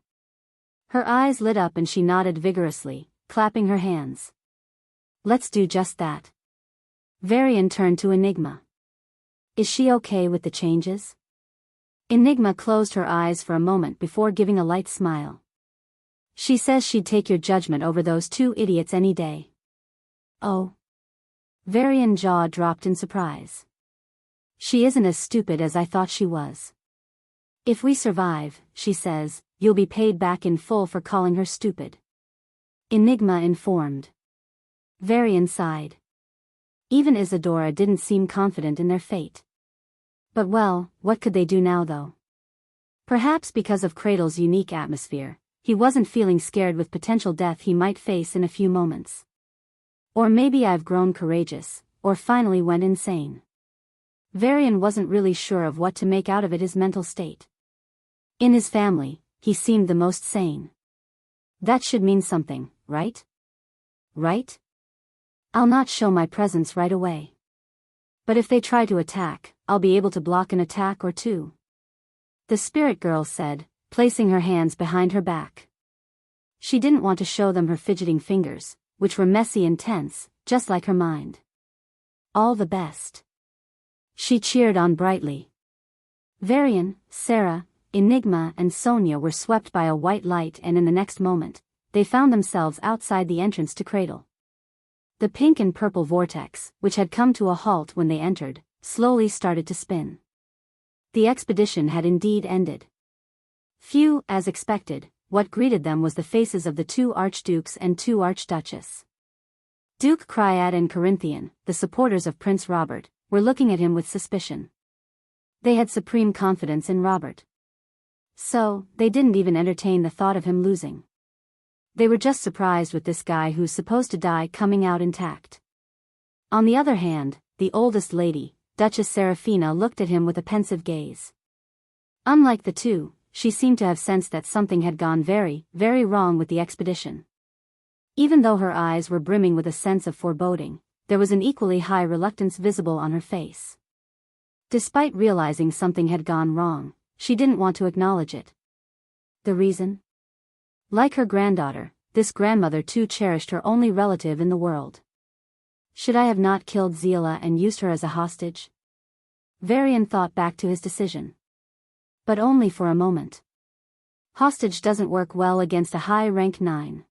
Her eyes lit up and she nodded vigorously, clapping her hands. "Let's do just that." Varian turned to Enigma. "Is she okay with the changes?" Enigma closed her eyes for a moment before giving a light smile. "She says she'd take your judgment over those two idiots any day." "Oh." Varian's jaw dropped in surprise. "She isn't as stupid as I thought she was. If we survive, she says, you'll be paid back in full for calling her stupid." Enigma informed. Varian sighed. Even Isadora didn't seem confident in their fate. But well, what could they do now though? Perhaps because of Cradle's unique atmosphere, he wasn't feeling scared with potential death he might face in a few moments. Or maybe I've grown courageous, or finally went insane. Varian wasn't really sure of what to make out of his mental state. In his family, he seemed the most sane. That should mean something, right? Right? I'll not show my presence right away. But if they try to attack, I'll be able to block an attack or two. The spirit girl said, placing her hands behind her back. she didn't want to show them her fidgeting fingers, which were messy and tense, just like her mind. All the best. She cheered on brightly. Varian, Sarah, Enigma and Sonia were swept by a white light, and in the next moment, they found themselves outside the entrance to Cradle. The pink and purple vortex, which had come to a halt when they entered, slowly started to spin. The expedition had indeed ended. Few, as expected, what greeted them was the faces of the 2 archdukes and 2 archduchesses. Duke Cryad and Corinthian, the supporters of Prince Robert, were looking at him with suspicion. They had supreme confidence in Robert. So, they didn't even entertain the thought of him losing. They were just surprised with this guy who's supposed to die coming out intact. On the other hand, the oldest lady, Duchess Serafina, looked at him with a pensive gaze. Unlike the two, she seemed to have sensed that something had gone very, very wrong with the expedition. Even though her eyes were brimming with a sense of foreboding, there was an equally high reluctance visible on her face. Despite realizing something had gone wrong, she didn't want to acknowledge it. The reason? Like her granddaughter, this grandmother too cherished her only relative in the world. Should I have not killed Zila and used her as a hostage? Varian thought back to his decision. But only for a moment. Hostage doesn't work well against a high rank 9.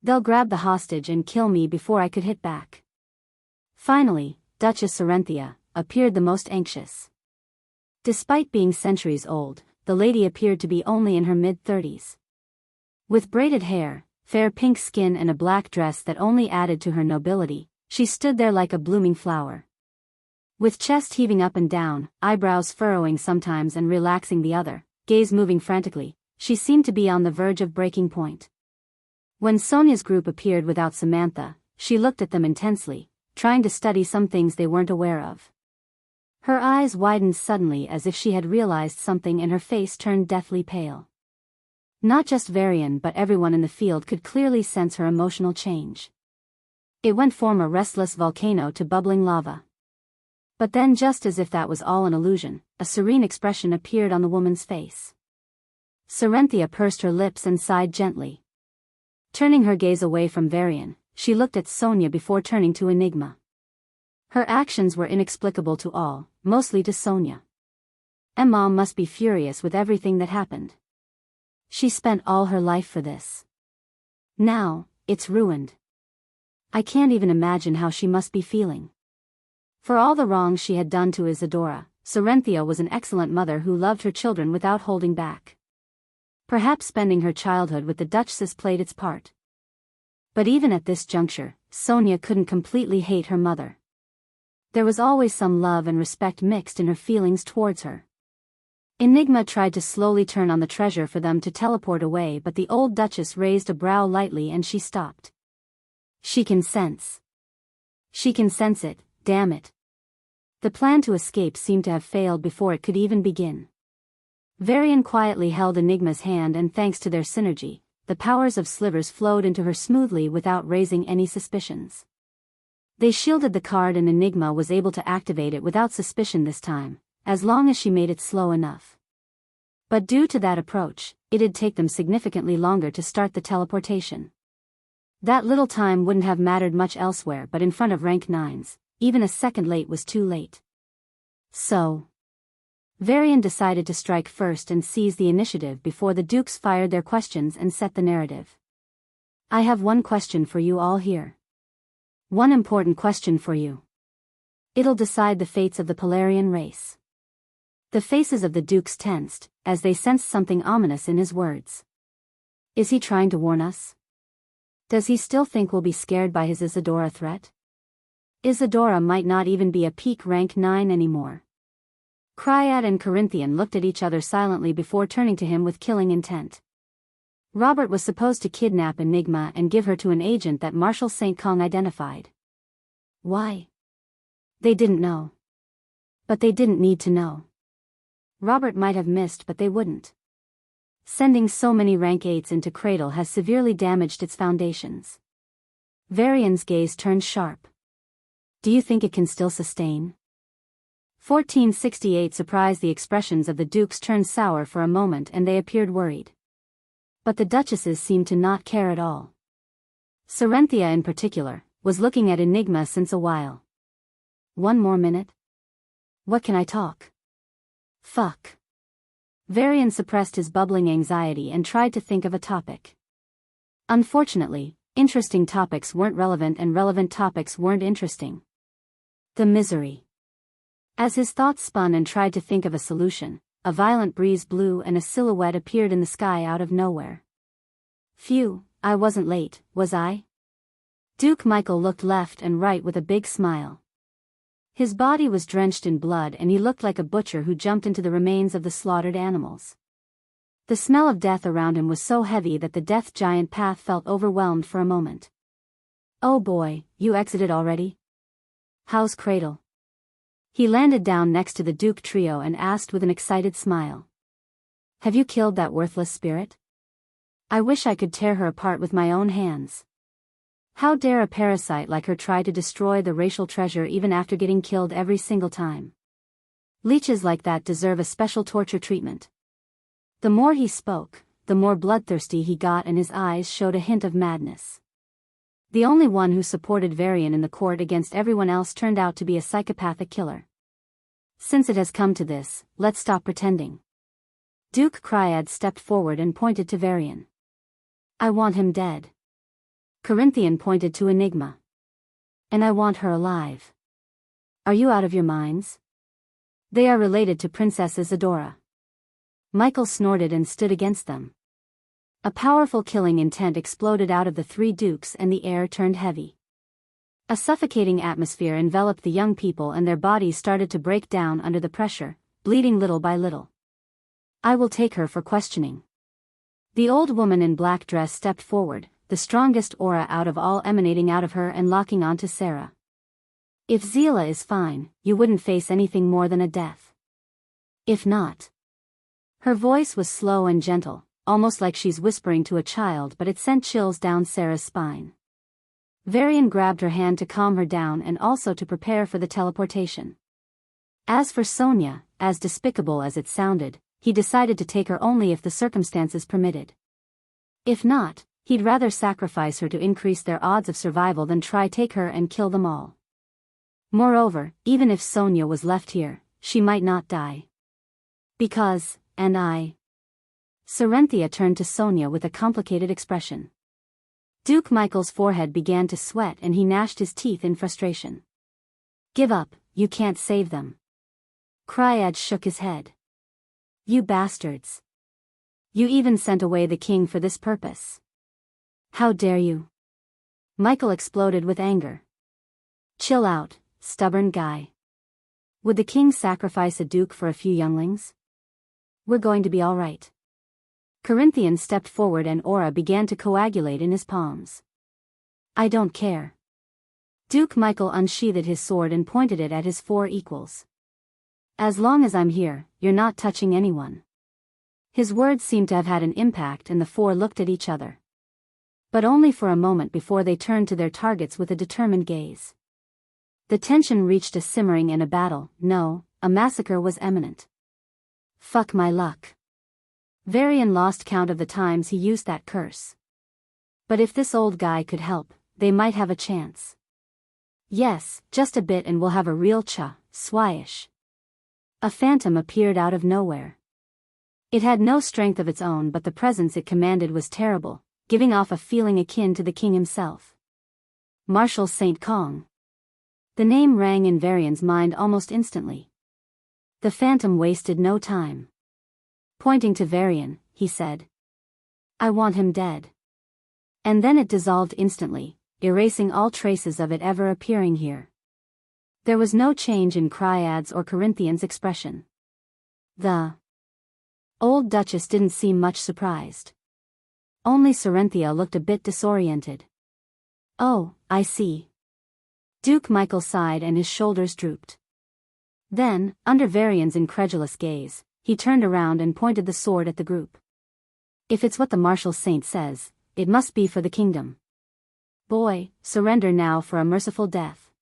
They'll grab the hostage and kill me before I could hit back. Finally, Duchess Sarenthia appeared the most anxious. Despite being centuries old, the lady appeared to be only in her mid-30s. With braided hair, fair pink skin and a black dress that only added to her nobility, she stood there like a blooming flower. With chest heaving up and down, eyebrows furrowing sometimes and relaxing the other, gaze moving frantically, she seemed to be on the verge of breaking point. When Sonia's group appeared without Samantha, she looked at them intensely, trying to study some things they weren't aware of. Her eyes widened suddenly as if she had realized something, and her face turned deathly pale. Not just Varian but everyone in the field could clearly sense her emotional change. It went from a restless volcano to bubbling lava. But then, just as if that was all an illusion, a serene expression appeared on the woman's face. Sarenthia pursed her lips and sighed gently. Turning her gaze away from Varian, she looked at Sonia before turning to Enigma. Her actions were inexplicable to all, mostly to Sonia. Emma must be furious with everything that happened. She spent all her life for this. Now, it's ruined. I can't even imagine how she must be feeling. For all the wrong she had done to Isadora, Sarenthia was an excellent mother who loved her children without holding back. Perhaps spending her childhood with the Duchesses played its part. But even at this juncture, Sonia couldn't completely hate her mother. There was always some love and respect mixed in her feelings towards her. Enigma tried to slowly turn on the treasure for them to teleport away, but the old Duchess raised a brow lightly and she stopped. She can sense. She can sense it, damn it. The plan to escape seemed to have failed before it could even begin. Varian quietly held Enigma's hand, and thanks to their synergy, the powers of Slivers flowed into her smoothly without raising any suspicions. They shielded the card and Enigma was able to activate it without suspicion this time, as long as she made it slow enough. But due to that approach, it'd take them significantly longer to start the teleportation. That little time wouldn't have mattered much elsewhere, but in front of rank 9s, even a second late was too late. So, Varian decided to strike first and seize the initiative before the Dukes fired their questions and set the narrative. I have one question for you all here. One important question for you. It'll decide the fates of the Polarian race. The faces of the Dukes tensed, as they sensed something ominous in his words. Is he trying to warn us? Does he still think we'll be scared by his Isadora threat? Isadora might not even be a peak rank 9 anymore. Cryad and Corinthian looked at each other silently before turning to him with killing intent. Robert was supposed to kidnap Enigma and give her to an agent that Marshal St. Kong identified. Why? They didn't know. But they didn't need to know. Robert might have missed, but they wouldn't. Sending so many rank 8s into Cradle has severely damaged its foundations. Varian's gaze turned sharp. Do you think it can still sustain? 1468 surprised. The expressions of the Dukes turned sour for a moment and they appeared worried. But the duchesses seemed to not care at all. Sarenthia in particular, was looking at Enigma since a while. One more minute? What can I talk? Fuck. Varian suppressed his bubbling anxiety and tried to think of a topic. Unfortunately, interesting topics weren't relevant and relevant topics weren't interesting. The misery. As his thoughts spun and tried to think of a solution, a violent breeze blew and a silhouette appeared in the sky out of nowhere. Phew, I wasn't late, was I? Duke Michael looked left and right with a big smile. His body was drenched in blood and he looked like a butcher who jumped into the remains of the slaughtered animals. The smell of death around him was so heavy that the death giant path felt overwhelmed for a moment. Oh boy, you exited already? How's Cradle? He landed down next to the Duke trio and asked with an excited smile. Have you killed that worthless spirit? I wish I could tear her apart with my own hands. How dare a parasite like her try to destroy the racial treasure even after getting killed every single time? Leeches like that deserve a special torture treatment. The more he spoke, the more bloodthirsty he got and his eyes showed a hint of madness. The only one who supported Varian in the court against everyone else turned out to be a psychopathic killer. Since it has come to this, let's stop pretending. Duke Cryad stepped forward and pointed to Varian. I want him dead. Corinthian pointed to Enigma. And I want her alive. Are you out of your minds? They are related to Princess Isadora. Michael snorted and stood against them. A powerful killing intent exploded out of the three dukes and the air turned heavy. A suffocating atmosphere enveloped the young people and their bodies started to break down under the pressure, bleeding little by little. I will take her for questioning. The old woman in black dress stepped forward, the strongest aura out of all emanating out of her and locking onto Sarah. If Zila is fine, you wouldn't face anything more than a death. If not. Her voice was slow and gentle, almost like she's whispering to a child, but it sent chills down Sarah's spine. Varian grabbed her hand to calm her down and also to prepare for the teleportation. As for Sonia, as despicable as it sounded, he decided to take her only if the circumstances permitted. If not, he'd rather sacrifice her to increase their odds of survival than try take her and kill them all. Moreover, even if Sonia was left here, she might not die. Because, and I. Sarenthia turned to Sonia with a complicated expression. Duke Michael's forehead began to sweat and he gnashed his teeth in frustration. Give up, you can't save them. Cryad shook his head. You bastards. You even sent away the king for this purpose. How dare you? Michael exploded with anger. Chill out, stubborn guy. Would the king sacrifice a duke for a few younglings? We're going to be all right. Corinthian stepped forward and aura began to coagulate in his palms. I don't care. Duke Michael unsheathed his sword and pointed it at his four equals. As long as I'm here, you're not touching anyone. His words seemed to have had an impact and the four looked at each other. But only for a moment before they turned to their targets with a determined gaze. The tension reached a simmering and a battle, no, a massacre was imminent. Fuck my luck. Varian lost count of the times he used that curse. But if this old guy could help, they might have a chance. Yes, just a bit and we'll have a real swish. A phantom appeared out of nowhere. It had no strength of its own but the presence it commanded was terrible, giving off a feeling akin to the king himself. Marshal St. Kong. The name rang in Varian's mind almost instantly. The phantom wasted no time. Pointing to Varian, he said. I want him dead. And then it dissolved instantly, erasing all traces of it ever appearing here. There was no change in Cryad's or Corinthian's expression. The old Duchess didn't seem much surprised. Only Sarenthia looked a bit disoriented. Oh, I see. Duke Michael sighed and his shoulders drooped. Then, under Varian's incredulous gaze, he turned around and pointed the sword at the group. If it's what the Marshal Saint says, it must be for the kingdom. Boy, surrender now for a merciful death.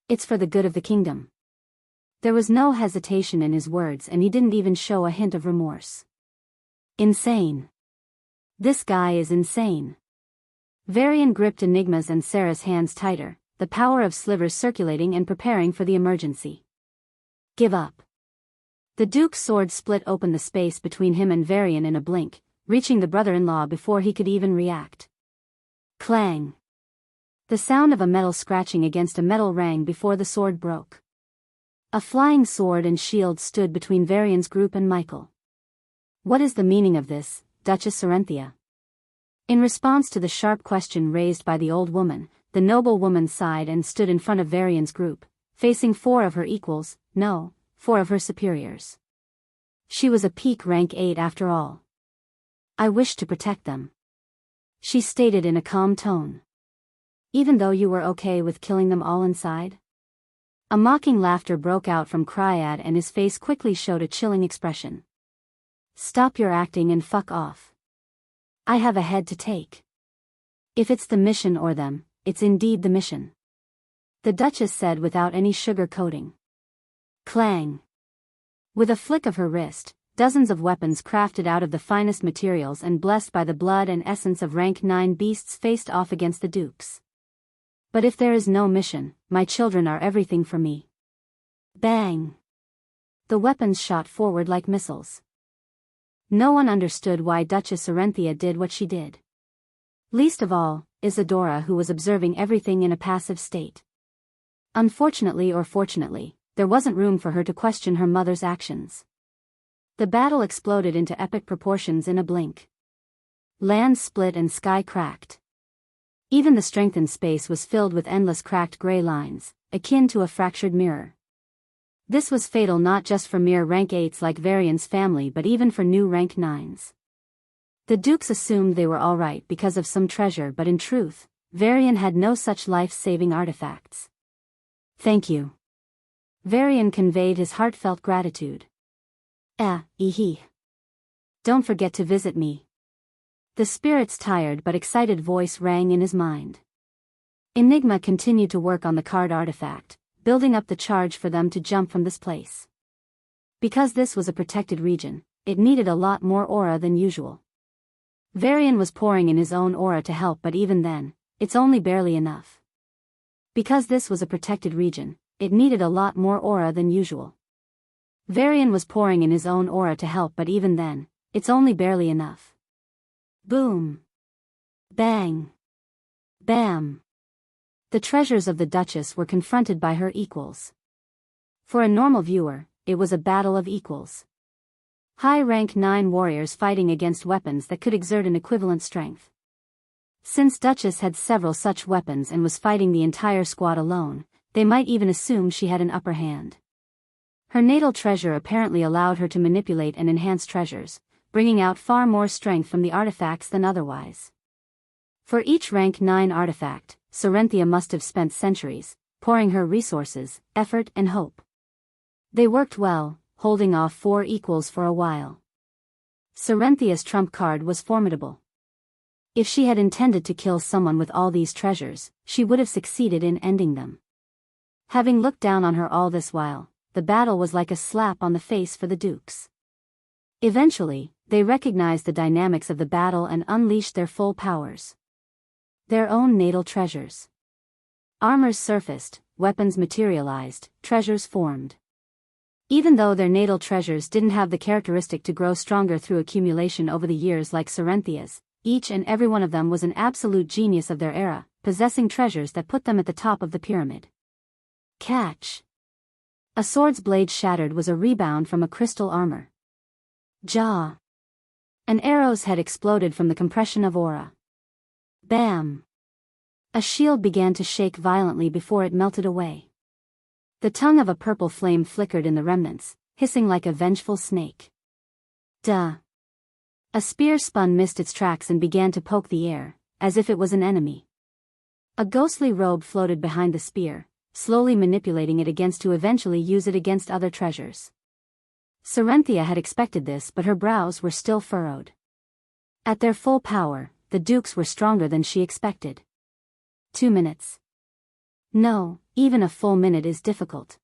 It's for the good of the kingdom. There was no hesitation in his words and he didn't even show a hint of remorse. Insane. This guy is insane. Varian gripped Enigma's and Sarah's hands tighter, the power of slivers circulating and preparing for the emergency. Give up. The Duke's sword split open the space between him and Varian in a blink, reaching the brother-in-law before he could even react. Clang. The sound of a metal scratching against a metal rang before the sword broke. A flying sword and shield stood between Varian's group and Michael. What is the meaning of this, Duchess Sarenthia? In response to the sharp question raised by the old woman, the noble woman sighed and stood in front of Varian's group, facing 4 of her equals, no, 4 of her superiors. She was a peak rank 8 after all. I wish to protect them, she stated in a calm tone. Even though you were okay with killing them all inside? A mocking laughter broke out from Cryad and his face quickly showed a chilling expression. Stop your acting and fuck off. I have a head to take. If it's the mission or them, it's indeed the mission, the Duchess said without any sugar-coating. Clang. With a flick of her wrist, dozens of weapons crafted out of the finest materials and blessed by the blood and essence of rank 9 beasts faced off against the Dukes. But if there is no mission, my children are everything for me. Bang! The weapons shot forward like missiles. No one understood why Duchess Sarenthia did what she did. Least of all, Isadora, who was observing everything in a passive state. Unfortunately or fortunately, there wasn't room for her to question her mother's actions. The battle exploded into epic proportions in a blink. Land split and sky cracked. Even the strengthened space was filled with endless cracked gray lines, akin to a fractured mirror. This was fatal not just for mere rank 8s like Varian's family but even for new rank 9s. The Dukes assumed they were all right because of some treasure, but in truth, Varian had no such life-saving artifacts. Thank you. Varian conveyed his heartfelt gratitude. Don't forget to visit me. The spirit's tired but excited voice rang in his mind. Enigma continued to work on the card artifact, building up the charge for them to jump from this place. Because this was a protected region, it needed a lot more aura than usual. Varian was pouring in his own aura to help, but even then, it's only barely enough. Because this was a protected region, it needed a lot more aura than usual. Varian was pouring in his own aura to help, but even then, it's only barely enough. Boom. Bang. Bam. The treasures of the Duchess were confronted by her equals. For a normal viewer, it was a battle of equals. High-rank 9 warriors fighting against weapons that could exert an equivalent strength. Since Duchess had several such weapons and was fighting the entire squad alone, they might even assume she had an upper hand. Her natal treasure apparently allowed her to manipulate and enhance treasures, bringing out far more strength from the artifacts than otherwise. For each rank 9 artifact, Sarenthia must have spent centuries, pouring her resources, effort and hope. They worked well, holding off 4 equals for a while. Sarenthia's trump card was formidable. If she had intended to kill someone with all these treasures, she would have succeeded in ending them. Having looked down on her all this while, the battle was like a slap on the face for the Dukes. Eventually, they recognized the dynamics of the battle and unleashed their full powers. Their own natal treasures. Armors surfaced, weapons materialized, treasures formed. Even though their natal treasures didn't have the characteristic to grow stronger through accumulation over the years like Sarenthia's, each and every one of them was an absolute genius of their era, possessing treasures that put them at the top of the pyramid. Catch. A sword's blade shattered was a rebound from a crystal armor. Jaw. An arrow's head exploded from the compression of aura. Bam. A shield began to shake violently before it melted away. The tongue of a purple flame flickered in the remnants, hissing like a vengeful snake. Duh. A spear spun missed its tracks and began to poke the air, as if it was an enemy. A ghostly robe floated behind the spear, slowly manipulating it against to eventually use it against other treasures. Sarenthia had expected this, but her brows were still furrowed. At their full power, the Dukes were stronger than she expected. 2 minutes. No, even a full minute is difficult.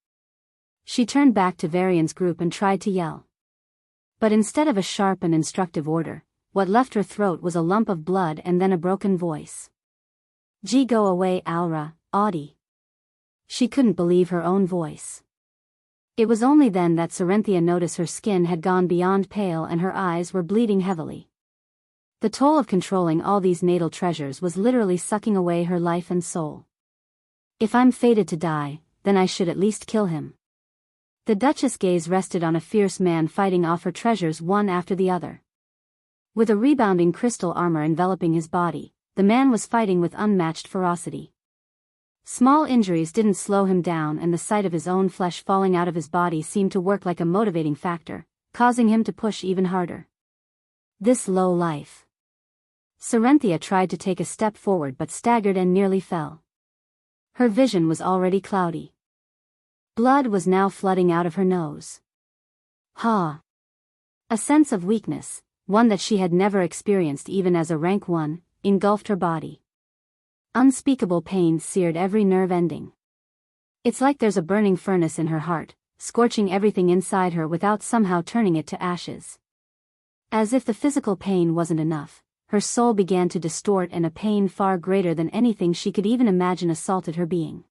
She turned back to Varian's group and tried to yell. But instead of a sharp and instructive order, what left her throat was a lump of blood and then a broken voice. "Gee, go away, Alra, Audie." She couldn't believe her own voice. It was only then that Sarenthia noticed her skin had gone beyond pale and her eyes were bleeding heavily. The toll of controlling all these natal treasures was literally sucking away her life and soul. "If I'm fated to die, then I should at least kill him." The Duchess' gaze rested on a fierce man fighting off her treasures one after the other. With a rebounding crystal armor enveloping his body, the man was fighting with unmatched ferocity. Small injuries didn't slow him down, and the sight of his own flesh falling out of his body seemed to work like a motivating factor, causing him to push even harder. This low life. Sarenthia tried to take a step forward but staggered and nearly fell. Her vision was already cloudy. Blood was now flooding out of her nose. Ha! A sense of weakness, one that she had never experienced even as a rank 1, engulfed her body. Unspeakable pain seared every nerve ending. It's like there's a burning furnace in her heart, scorching everything inside her without somehow turning it to ashes. As if the physical pain wasn't enough, her soul began to distort, and a pain far greater than anything she could even imagine assaulted her being.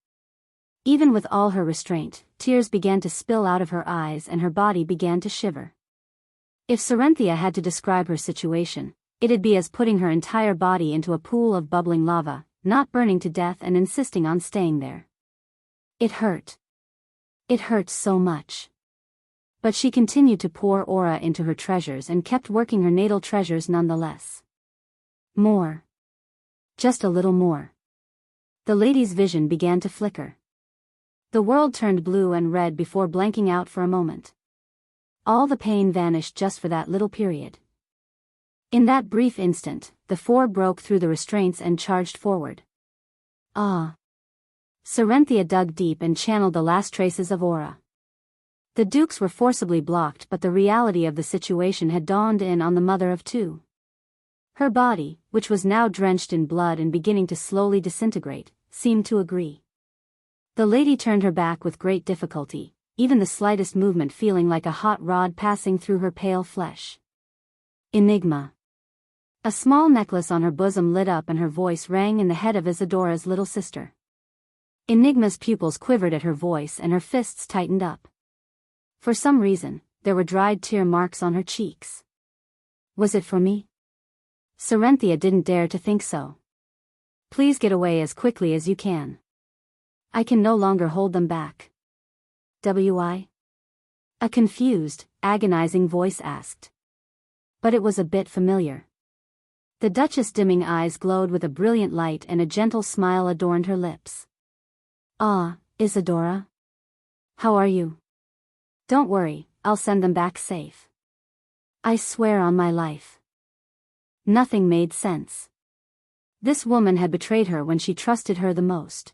Even with all her restraint, tears began to spill out of her eyes and her body began to shiver. If Sarenthia had to describe her situation, it'd be as putting her entire body into a pool of bubbling lava, not burning to death and insisting on staying there. It hurt. It hurt so much. But she continued to pour aura into her treasures and kept working her natal treasures nonetheless. More. Just a little more. The lady's vision began to flicker. The world turned blue and red before blanking out for a moment. All the pain vanished just for that little period. In that brief instant, the four broke through the restraints and charged forward. Ah! Sarenthia dug deep and channeled the last traces of aura. The dukes were forcibly blocked, but the reality of the situation had dawned in on the mother of two. Her body, which was now drenched in blood and beginning to slowly disintegrate, seemed to agree. The lady turned her back with great difficulty, even the slightest movement feeling like a hot rod passing through her pale flesh. Enigma. A small necklace on her bosom lit up and her voice rang in the head of Isadora's little sister. Enigma's pupils quivered at her voice and her fists tightened up. For some reason, there were dried tear marks on her cheeks. Was it for me? Sarenthia didn't dare to think so. Please get away as quickly as you can. I can no longer hold them back. "Why?" A confused, agonizing voice asked. But it was a bit familiar. The Duchess' dimming eyes glowed with a brilliant light and a gentle smile adorned her lips. "Ah, Isadora? How are you? Don't worry, I'll send them back safe. I swear on my life." Nothing made sense. This woman had betrayed her when she trusted her the most.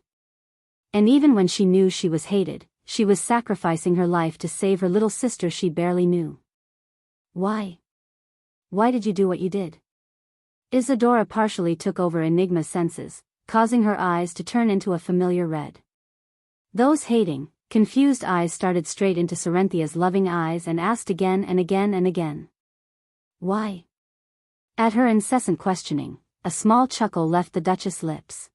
And even when she knew she was hated, she was sacrificing her life to save her little sister she barely knew. Why? Why did you do what you did? Isadora partially took over Enigma's senses, causing her eyes to turn into a familiar red. Those hating, confused eyes started straight into Sarenthia's loving eyes and asked again and again and again. Why? At her incessant questioning, a small chuckle left the Duchess' lips.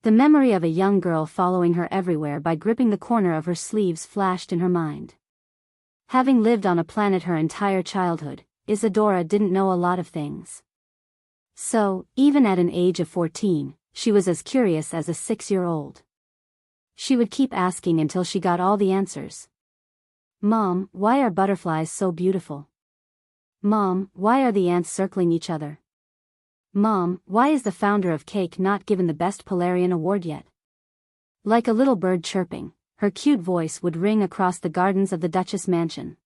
The memory of a young girl following her everywhere by gripping the corner of her sleeves flashed in her mind. Having lived on a planet her entire childhood, Isadora didn't know a lot of things. So, even at an age of 14, she was as curious as a 6-year-old. She would keep asking until she got all the answers. Mom, why are butterflies so beautiful? Mom, why are the ants circling each other? Mom, why is the founder of Cake not given the Best Polarian Award yet? Like a little bird chirping, her cute voice would ring across the gardens of the Duchess' mansion.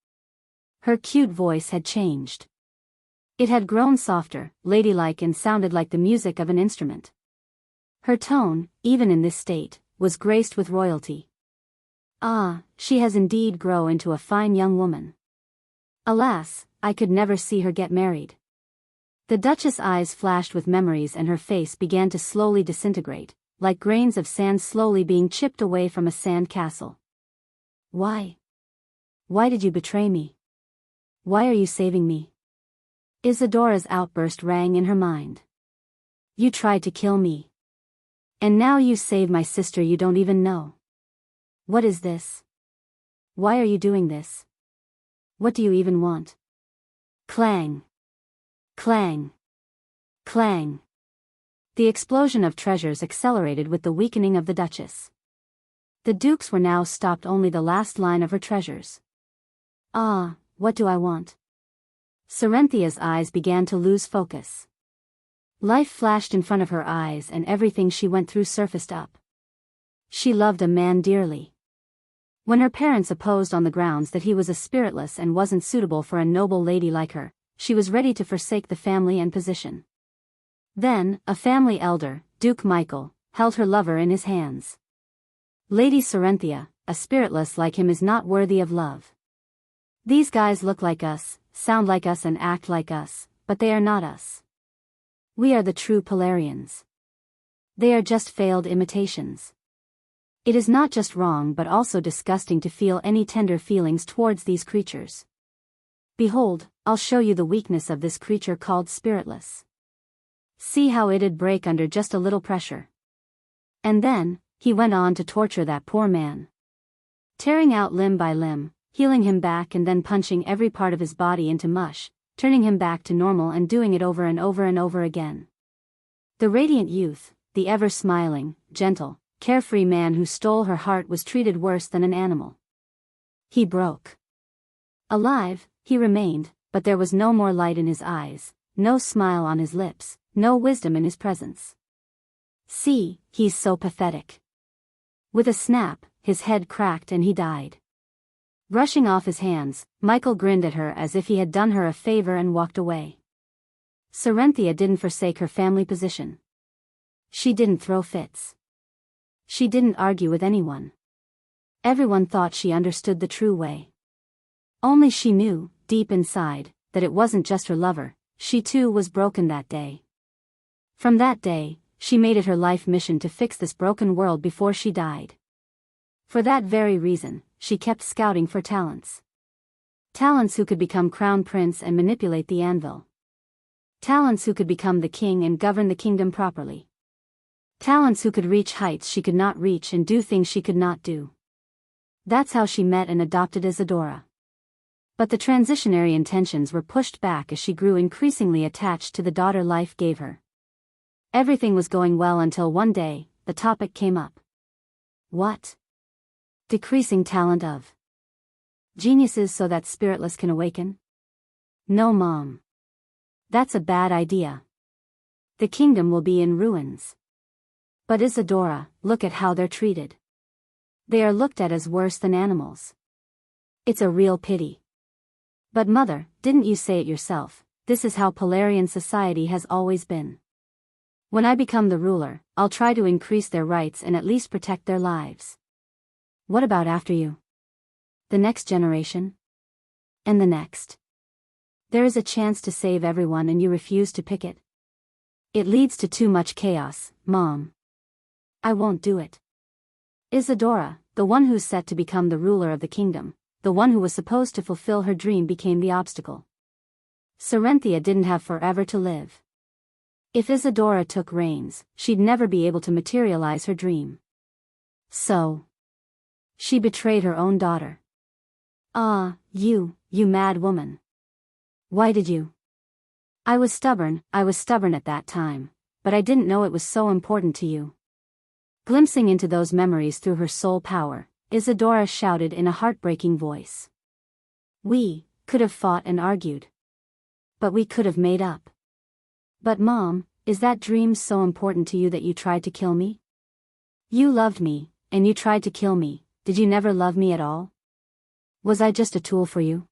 Her cute voice had changed. It had grown softer, ladylike, and sounded like the music of an instrument. Her tone, even in this state, was graced with royalty. Ah, she has indeed grown into a fine young woman. Alas, I could never see her get married. The Duchess' eyes flashed with memories and her face began to slowly disintegrate, like grains of sand slowly being chipped away from a sand castle. Why? Why did you betray me? Why are you saving me? Isadora's outburst rang in her mind. You tried to kill me. And now you save my sister you don't even know. What is this? Why are you doing this? What do you even want? Clang. Clang. Clang. The explosion of treasures accelerated with the weakening of the Duchess. The dukes were now stopped only the last line of her treasures. Ah, what do I want? Cerinthia's eyes began to lose focus. Life flashed in front of her eyes and everything she went through surfaced up. She loved a man dearly. When her parents opposed on the grounds that he was a spiritless and wasn't suitable for a noble lady like her, she was ready to forsake the family and position. Then, a family elder, Duke Michael, held her lover in his hands. Lady Cerynthia, a spiritless like him is not worthy of love. These guys look like us, sound like us and act like us, but they are not us. We are the true Polarians. They are just failed imitations. It is not just wrong but also disgusting to feel any tender feelings towards these creatures. Behold, I'll show you the weakness of this creature called spiritless. See how it'd break under just a little pressure. And then, he went on to torture that poor man. Tearing out limb by limb, healing him back and then punching every part of his body into mush, turning him back to normal and doing it over and over and over again. The radiant youth, the ever-smiling, gentle, carefree man who stole her heart was treated worse than an animal. He broke. Alive, he remained, but there was no more light in his eyes, no smile on his lips, no wisdom in his presence. See, he's so pathetic. With a snap, his head cracked and he died. Rushing off his hands, Michael grinned at her as if he had done her a favor and walked away. Cerynthia didn't forsake her family position. She didn't throw fits. She didn't argue with anyone. Everyone thought she understood the true way. Only she knew, deep inside, that it wasn't just her lover, she too was broken that day. From that day, she made it her life mission to fix this broken world before she died. For that very reason, she kept scouting for talents. Talents who could become crown prince and manipulate the anvil. Talents who could become the king and govern the kingdom properly. Talents who could reach heights she could not reach and do things she could not do. That's how she met and adopted Isadora. But the transitionary intentions were pushed back as she grew increasingly attached to the daughter life gave her. Everything was going well until one day, the topic came up. What? Decreasing talent of geniuses so that spiritless can awaken? No, Mom. That's a bad idea. The kingdom will be in ruins. But Isadora, look at how they're treated. They are looked at as worse than animals. It's a real pity. But Mother, didn't you say it yourself, this is how Polarian society has always been. When I become the ruler, I'll try to increase their rights and at least protect their lives. What about after you? The next generation? And the next? There is a chance to save everyone and you refuse to pick it. It leads to too much chaos, Mom. I won't do it. Isadora, the one who's set to become the ruler of the kingdom, the one who was supposed to fulfill her dream became the obstacle. Cerynthia didn't have forever to live. If Isadora took reins, she'd never be able to materialize her dream. So she betrayed her own daughter. Ah, you mad woman. Why did you? I was stubborn at that time, but I didn't know it was so important to you. Glimpsing into those memories through her soul power, Isadora shouted in a heartbreaking voice. We could have fought and argued. But we could have made up. But Mom, is that dream so important to you that you tried to kill me? You loved me, and you tried to kill me, did you never love me at all? Was I just a tool for you?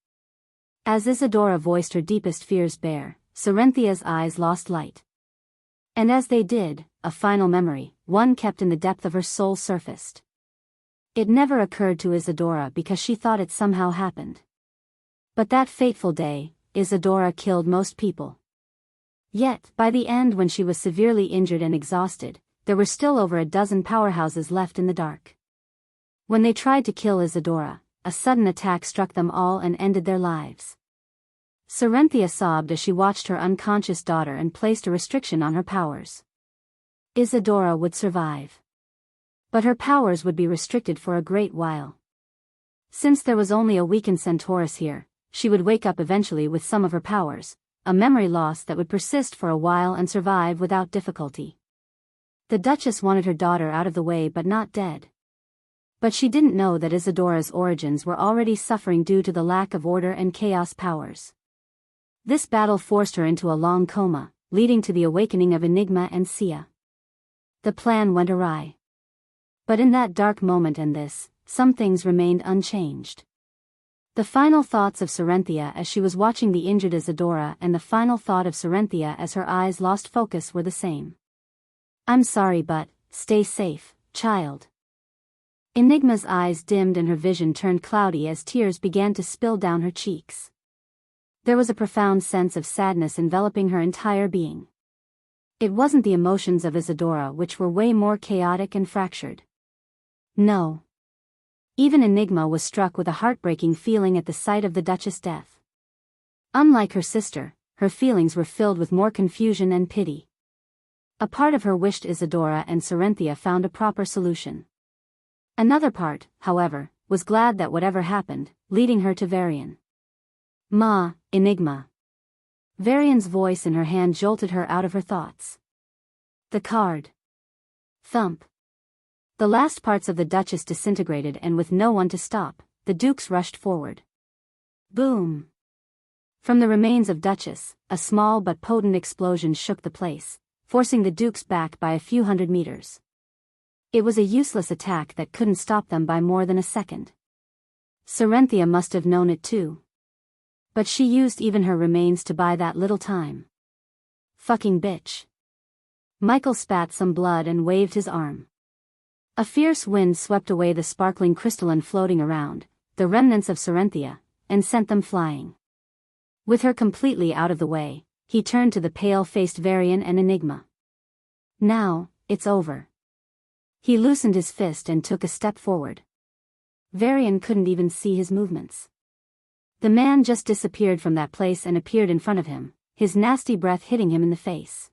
As Isadora voiced her deepest fears bare, Cerynthia's eyes lost light. And as they did, a final memory, one kept in the depth of her soul surfaced. It never occurred to Isadora because she thought it somehow happened. But that fateful day, Isadora killed most people. Yet, by the end when she was severely injured and exhausted, there were still over a dozen powerhouses left in the dark. When they tried to kill Isadora, a sudden attack struck them all and ended their lives. Sarenthia sobbed as she watched her unconscious daughter and placed a restriction on her powers. Isadora would survive. But her powers would be restricted for a great while. Since there was only a weakened Centaurus here, she would wake up eventually with some of her powers, a memory loss that would persist for a while and survive without difficulty. The Duchess wanted her daughter out of the way but not dead. But she didn't know that Isadora's origins were already suffering due to the lack of order and chaos powers. This battle forced her into a long coma, leading to the awakening of Enigma and Sia. The plan went awry. But in that dark moment and some things remained unchanged. The final thoughts of Sarenthia as she was watching the injured Isadora and the final thought of Sarenthia as her eyes lost focus were the same. I'm sorry, but stay safe, child. Enigma's eyes dimmed and her vision turned cloudy as tears began to spill down her cheeks. There was a profound sense of sadness enveloping her entire being. It wasn't the emotions of Isadora which were way more chaotic and fractured. No. Even Enigma was struck with a heartbreaking feeling at the sight of the Duchess' death. Unlike her sister, her feelings were filled with more confusion and pity. A part of her wished Isadora and Sarenthia found a proper solution. Another part, however, was glad that whatever happened, leading her to Varian. Ma, Enigma. Varian's voice in her hand jolted her out of her thoughts. The card. Thump. The last parts of the Duchess disintegrated and with no one to stop, the Dukes rushed forward. Boom. From the remains of Duchess, a small but potent explosion shook the place, forcing the Dukes back by a few hundred meters. It was a useless attack that couldn't stop them by more than a second. Sarenthia must have known it too. But she used even her remains to buy that little time. Fucking bitch. Michael spat some blood and waved his arm. A fierce wind swept away the sparkling crystalline floating around, the remnants of Sarenthia, and sent them flying. With her completely out of the way, he turned to the pale-faced Varian and Enigma. Now, it's over. He loosened his fist and took a step forward. Varian couldn't even see his movements. The man just disappeared from that place and appeared in front of him, his nasty breath hitting him in the face.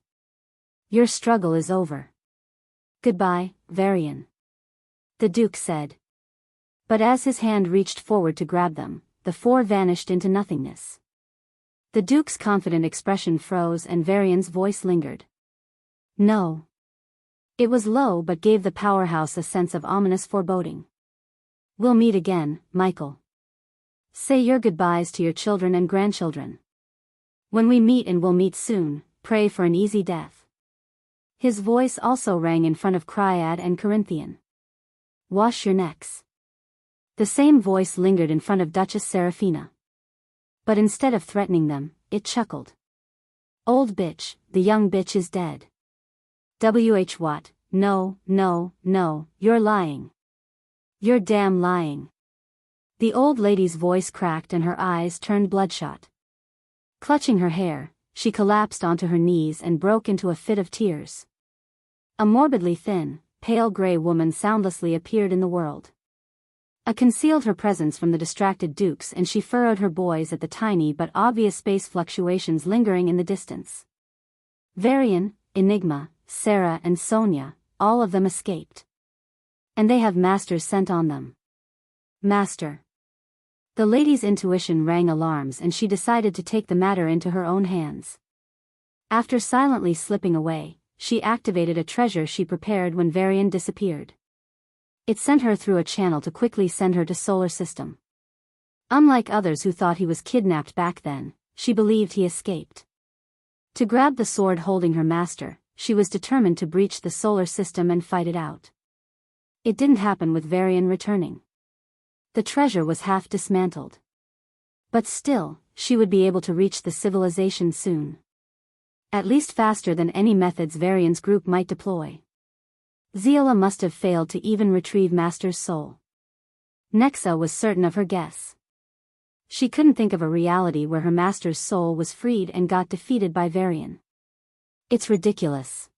Your struggle is over. Goodbye, Varian. The Duke said. But as his hand reached forward to grab them, the four vanished into nothingness. The Duke's confident expression froze and Varian's voice lingered. No. It was low but gave the powerhouse a sense of ominous foreboding. We'll meet again, Michael. Say your goodbyes to your children and grandchildren. When we meet, and we'll meet soon, pray for an easy death. His voice also rang in front of Cryad and Corinthian. Wash your necks. The same voice lingered in front of Duchess Seraphina. But instead of threatening them, it chuckled. Old bitch, the young bitch is dead. What? No, no, no, you're lying. You're damn lying. The old lady's voice cracked and her eyes turned bloodshot. Clutching her hair, she collapsed onto her knees and broke into a fit of tears. A morbidly thin, pale gray woman soundlessly appeared in the world. Concealed her presence from the distracted Dukes, and she furrowed her boys at the tiny but obvious space fluctuations lingering in the distance. Varian, Enigma, Sarah and Sonia, all of them escaped. And they have masters sent on them. Master. The lady's intuition rang alarms and she decided to take the matter into her own hands. After silently slipping away, she activated a treasure she prepared when Varian disappeared. It sent her through a channel to quickly send her to Solar System. Unlike others who thought he was kidnapped back then, she believed he escaped. To grab the sword holding her master, she was determined to breach the Solar System and fight it out. It didn't happen with Varian returning. The treasure was half dismantled. But still, she would be able to reach the civilization soon. At least faster than any methods Varian's group might deploy. Zeola must have failed to even retrieve Master's soul. Nexa was certain of her guess. She couldn't think of a reality where her Master's soul was freed and got defeated by Varian. It's ridiculous.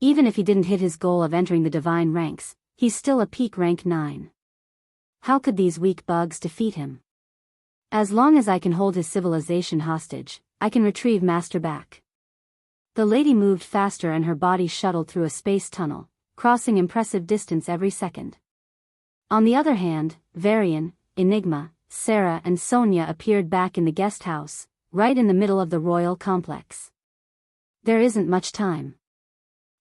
Even if he didn't hit his goal of entering the divine ranks, he's still a peak rank 9. How could these weak bugs defeat him? As long as I can hold his civilization hostage, I can retrieve Master back. The lady moved faster and her body shuttled through a space tunnel, crossing impressive distance every second. On the other hand, Varian, Enigma, Sarah and Sonia appeared back in the guest house, right in the middle of the royal complex. There isn't much time.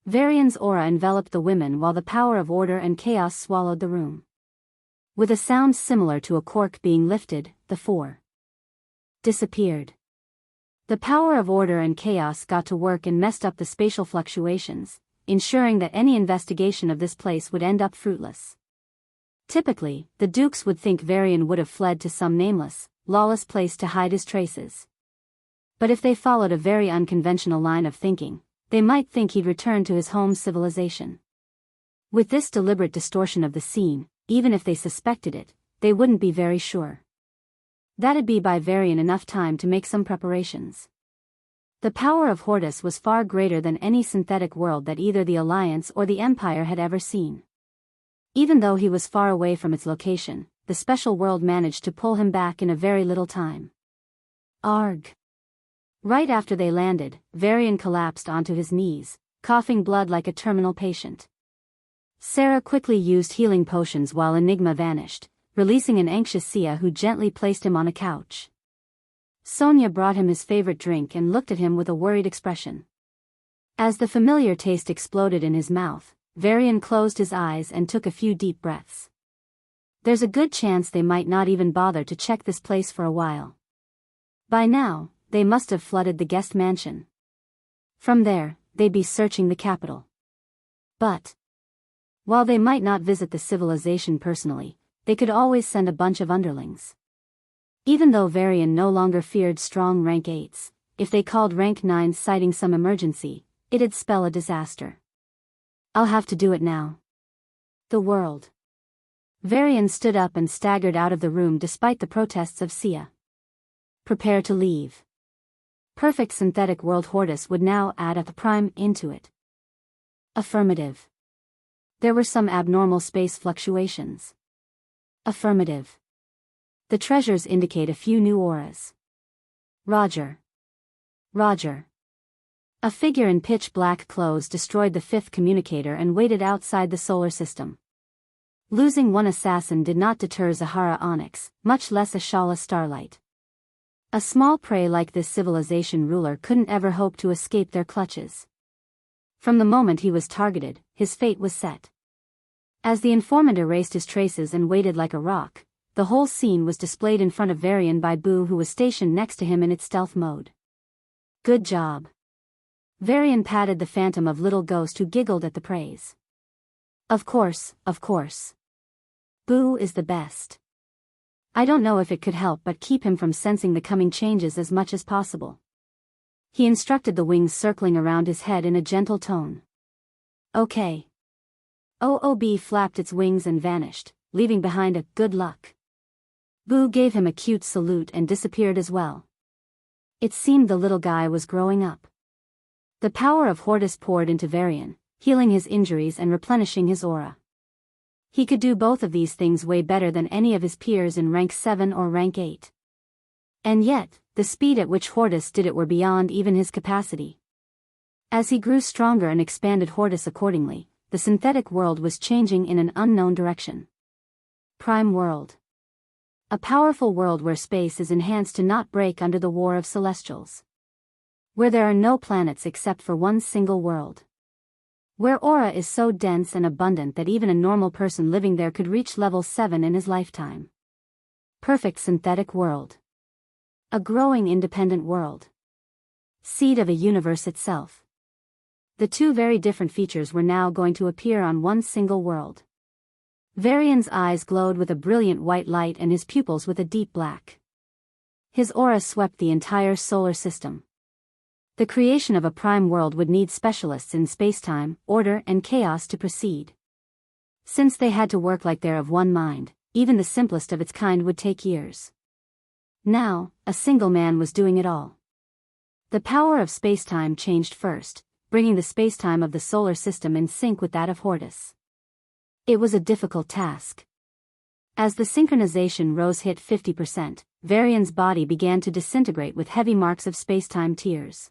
Varian's aura enveloped the women while the power of order and chaos swallowed the room. With a sound similar to a cork being lifted, the four disappeared. The power of order and chaos got to work and messed up the spatial fluctuations, ensuring that any investigation of this place would end up fruitless. Typically, the dukes would think Varian would have fled to some nameless, lawless place to hide his traces. But if they followed a very unconventional line of thinking, they might think he'd returned to his home civilization. With this deliberate distortion of the scene, even if they suspected it, they wouldn't be very sure. That'd be by Varian enough time to make some preparations. The power of Hortus was far greater than any synthetic world that either the Alliance or the Empire had ever seen. Even though he was far away from its location, the special world managed to pull him back in a very little time. Arg! Right after they landed, Varian collapsed onto his knees, coughing blood like a terminal patient. Sarah quickly used healing potions while Enigma vanished, releasing an anxious Sia who gently placed him on a couch. Sonia brought him his favorite drink and looked at him with a worried expression. As the familiar taste exploded in his mouth, Varian closed his eyes and took a few deep breaths. There's a good chance they might not even bother to check this place for a while. By now, they must have flooded the guest mansion. From there, they'd be searching the capital. But while they might not visit the civilization personally, they could always send a bunch of underlings. Even though Varian no longer feared strong rank 8s, if they called rank 9s citing some emergency, it'd spell a disaster. I'll have to do it now. The world. Varian stood up and staggered out of the room despite the protests of Sia. Prepare to leave. Perfect synthetic world Hortus would now add a prime into it. Affirmative. There were some abnormal space fluctuations. Affirmative. The treasures indicate a few new auras. Roger. Roger. A figure in pitch-black clothes destroyed the fifth communicator and waited outside the solar system. Losing one assassin did not deter Zahara Onyx, much less Ashala Starlight. A small prey like this civilization ruler couldn't ever hope to escape their clutches. From the moment he was targeted, his fate was set. As the informant erased his traces and waited like a rock, the whole scene was displayed in front of Varian by Boo, who was stationed next to him in its stealth mode. Good job. Varian patted the phantom of little ghost who giggled at the praise. Of course, of course. Boo is the best. I don't know if it could help but keep him from sensing the coming changes as much as possible. He instructed the wings circling around his head in a gentle tone. Okay. OOB flapped its wings and vanished, leaving behind a good luck. Boo gave him a cute salute and disappeared as well. It seemed the little guy was growing up. The power of Hortus poured into Varian, healing his injuries and replenishing his aura. He could do both of these things way better than any of his peers in rank 7 or rank 8. And yet, the speed at which Hortus did it were beyond even his capacity. As he grew stronger and expanded Hortus accordingly, the synthetic world was changing in an unknown direction. Prime World. A powerful world where space is enhanced to not break under the war of celestials. Where there are no planets except for one single world. Where aura is so dense and abundant that even a normal person living there could reach level 7 in his lifetime. Perfect synthetic world. A growing independent world. Seed of a universe itself. The two very different features were now going to appear on one single world. Varian's eyes glowed with a brilliant white light and his pupils with a deep black. His aura swept the entire solar system. The creation of a prime world would need specialists in spacetime, order and chaos to proceed. Since they had to work like they're of one mind, even the simplest of its kind would take years. Now, a single man was doing it all. The power of spacetime changed first, bringing the spacetime of the solar system in sync with that of Hortus. It was a difficult task. As the synchronization rose hit 50%, Varian's body began to disintegrate with heavy marks of space-time tears.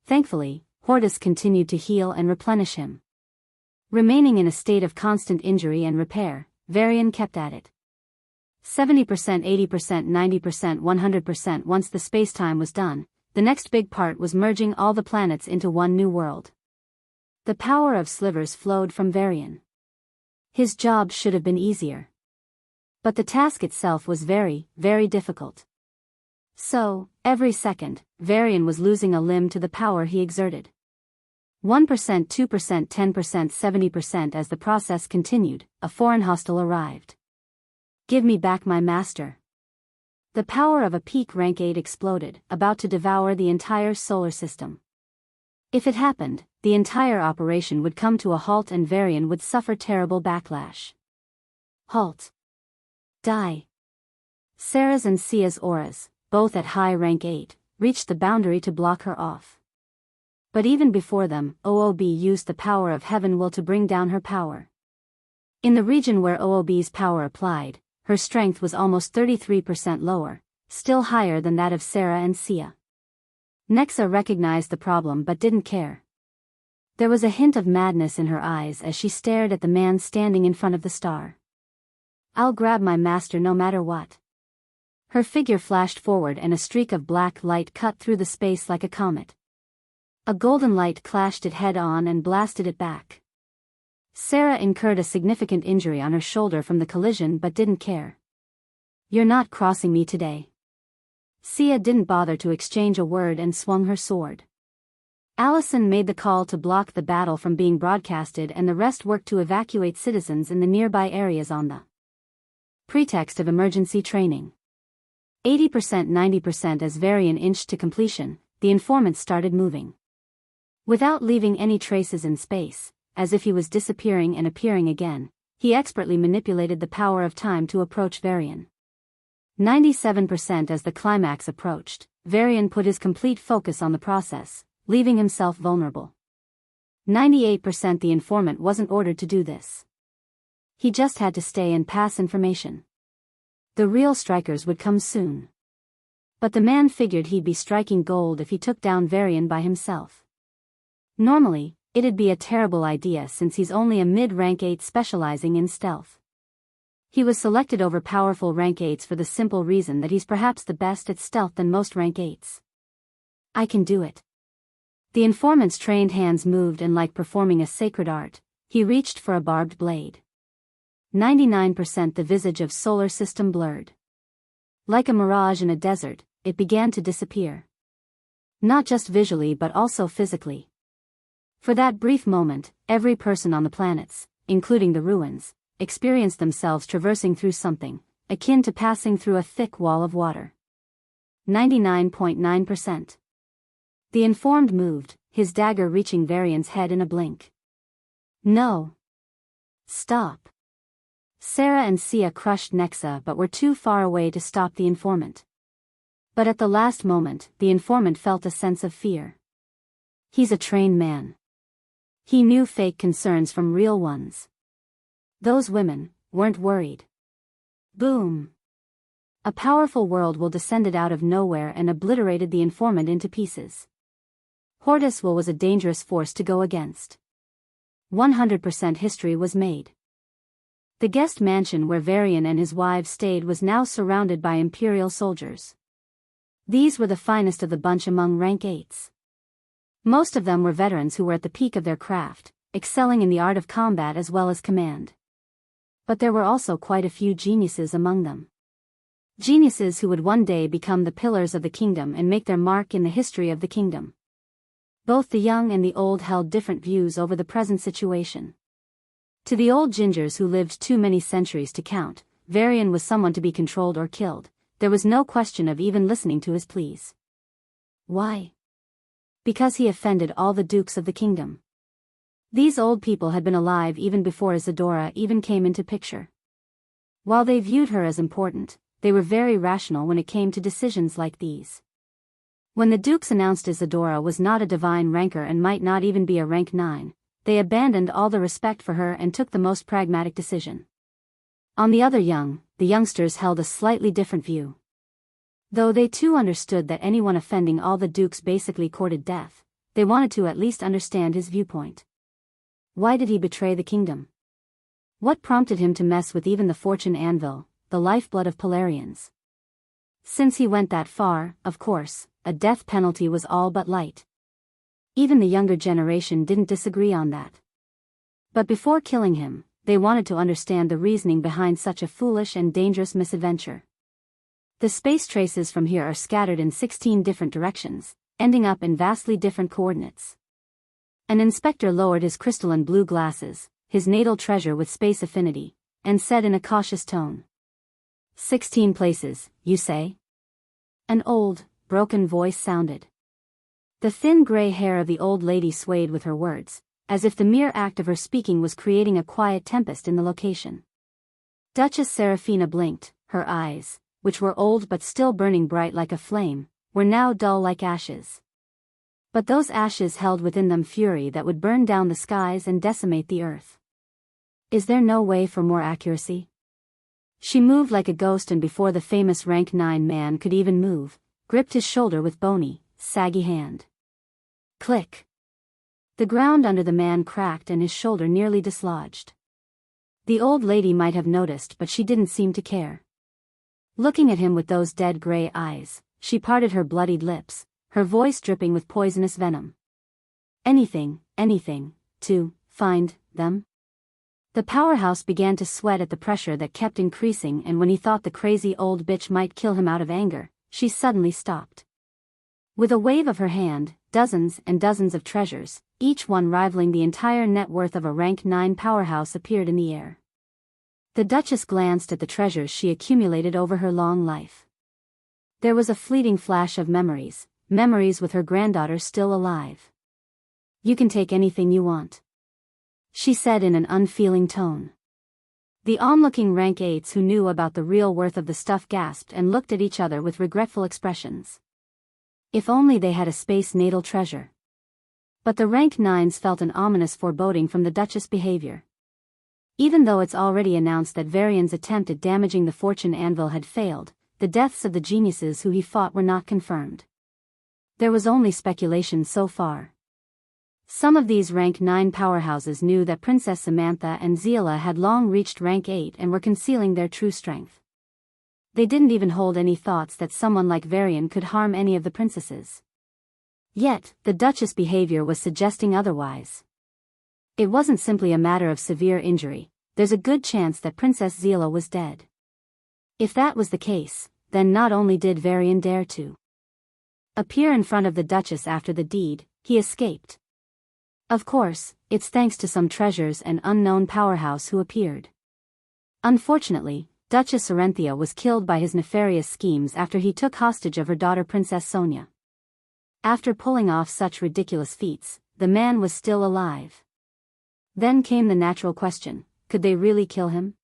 Thankfully, Hortus continued to heal and replenish him. Remaining in a state of constant injury and repair, Varian kept at it. 70%, 80%, 90%, 100%. Once the space-time was done, the next big part was merging all the planets into one new world. The power of slivers flowed from Varian. His job should have been easier. But the task itself was very, very difficult. So, every second, Varian was losing a limb to the power he exerted. 1%, 2%, 10%, 70%. As the process continued, a foreign hostile arrived. Give me back my master. The power of a peak rank 8 exploded, about to devour the entire solar system. If it happened, the entire operation would come to a halt and Varian would suffer terrible backlash. Halt. Die. Sarah's and Sia's auras, both at high rank 8, reached the boundary to block her off. But even before them, OOB used the power of heaven will to bring down her power. In the region where OOB's power applied, her strength was almost 33% lower, still higher than that of Sarah and Sia. Nexa recognized the problem but didn't care. There was a hint of madness in her eyes as she stared at the man standing in front of the star. I'll grab my master no matter what. Her figure flashed forward and a streak of black light cut through the space like a comet. A golden light clashed it head-on and blasted it back. Sarah incurred a significant injury on her shoulder from the collision but didn't care. You're not crossing me today. Sia didn't bother to exchange a word and swung her sword. Allison made the call to block the battle from being broadcasted and the rest worked to evacuate citizens in the nearby areas on the pretext of emergency training. 80%, 90%. As Varian inched to completion, the informant started moving. Without leaving any traces in space, as if he was disappearing and appearing again, he expertly manipulated the power of time to approach Varian. 97%. As the climax approached, Varian put his complete focus on the process, leaving himself vulnerable. 98%. The informant wasn't ordered to do this. He just had to stay and pass information. The real strikers would come soon. But the man figured he'd be striking gold if he took down Varian by himself. Normally, it'd be a terrible idea since he's only a mid-rank 8 specializing in stealth. He was selected over powerful rank 8s for the simple reason that he's perhaps the best at stealth than most rank 8s. I can do it. The informant's trained hands moved and like performing a sacred art, he reached for a barbed blade. 99%. The visage of solar system blurred. Like a mirage in a desert, it began to disappear. Not just visually but also physically. For that brief moment, every person on the planets, including the ruins, experienced themselves traversing through something, akin to passing through a thick wall of water. 99.9%. The informed moved, his dagger reaching Varian's head in a blink. No. Stop. Sarah and Sia crushed Nexa but were too far away to stop the informant. But at the last moment, the informant felt a sense of fear. He's a trained man. He knew fake concerns from real ones. Those women weren't worried. Boom. A powerful whirlwind descended out of nowhere and obliterated the informant into pieces. Hortus will was a dangerous force to go against. 100% history was made. The guest mansion where Varian and his wives stayed was now surrounded by Imperial soldiers. These were the finest of the bunch among rank 8s. Most of them were veterans who were at the peak of their craft, excelling in the art of combat as well as command. But there were also quite a few geniuses among them. Geniuses who would one day become the pillars of the kingdom and make their mark in the history of the kingdom. Both the young and the old held different views over the present situation. To the old gingers who lived too many centuries to count, Varian was someone to be controlled or killed. There was no question of even listening to his pleas. Why? Because he offended all the dukes of the kingdom. These old people had been alive even before Isadora even came into picture. While they viewed her as important, they were very rational when it came to decisions like these. When the dukes announced Isadora was not a divine ranker and might not even be a rank 9, they abandoned all the respect for her and took the most pragmatic decision. On the youngsters held a slightly different view. Though they too understood that anyone offending all the dukes basically courted death, they wanted to at least understand his viewpoint. Why did he betray the kingdom? What prompted him to mess with even the fortune anvil, the lifeblood of Polarians? Since he went that far, of course, a death penalty was all but light. Even the younger generation didn't disagree on that. But before killing him, they wanted to understand the reasoning behind such a foolish and dangerous misadventure. The space traces from here are scattered in 16 different directions, ending up in vastly different coordinates. An inspector lowered his crystalline blue glasses, his natal treasure with space affinity, and said in a cautious tone. 16 places, you say? An old, broken voice sounded. The thin gray hair of the old lady swayed with her words, as if the mere act of her speaking was creating a quiet tempest in the location. Duchess Seraphina blinked, her eyes, which were old but still burning bright like a flame, were now dull like ashes. But those ashes held within them fury that would burn down the skies and decimate the earth. Is there no way for more accuracy? She moved like a ghost, and before the famous rank 9 man could even move, gripped his shoulder with bony, saggy hand. Click. The ground under the man cracked and his shoulder nearly dislodged. The old lady might have noticed, but she didn't seem to care. Looking at him with those dead gray eyes, she parted her bloodied lips, her voice dripping with poisonous venom. Anything, to find them? The powerhouse began to sweat at the pressure that kept increasing, and when he thought the crazy old bitch might kill him out of anger, she suddenly stopped. With a wave of her hand, dozens and dozens of treasures, each one rivaling the entire net worth of a rank 9 powerhouse, appeared in the air. The Duchess glanced at the treasures she accumulated over her long life. There was a fleeting flash of memories with her granddaughter still alive. You can take anything you want, she said in an unfeeling tone. The onlooking rank 8s who knew about the real worth of the stuff gasped and looked at each other with regretful expressions. If only they had a space natal treasure. But the rank 9s felt an ominous foreboding from the Duchess' behavior. Even though it's already announced that Varian's attempt at damaging the fortune anvil had failed, the deaths of the geniuses who he fought were not confirmed. There was only speculation so far. Some of these rank 9 powerhouses knew that Princess Samantha and Zeala had long reached rank 8 and were concealing their true strength. They didn't even hold any thoughts that someone like Varian could harm any of the princesses. Yet, the Duchess' behavior was suggesting otherwise. It wasn't simply a matter of severe injury, there's a good chance that Princess Zeala was dead. If that was the case, then not only did Varian dare to appear in front of the Duchess after the deed, he escaped. Of course, it's thanks to some treasures and unknown powerhouse who appeared. Unfortunately, Duchess Orenthia was killed by his nefarious schemes after he took hostage of her daughter Princess Sonia. After pulling off such ridiculous feats, the man was still alive. Then came the natural question, could they really kill him?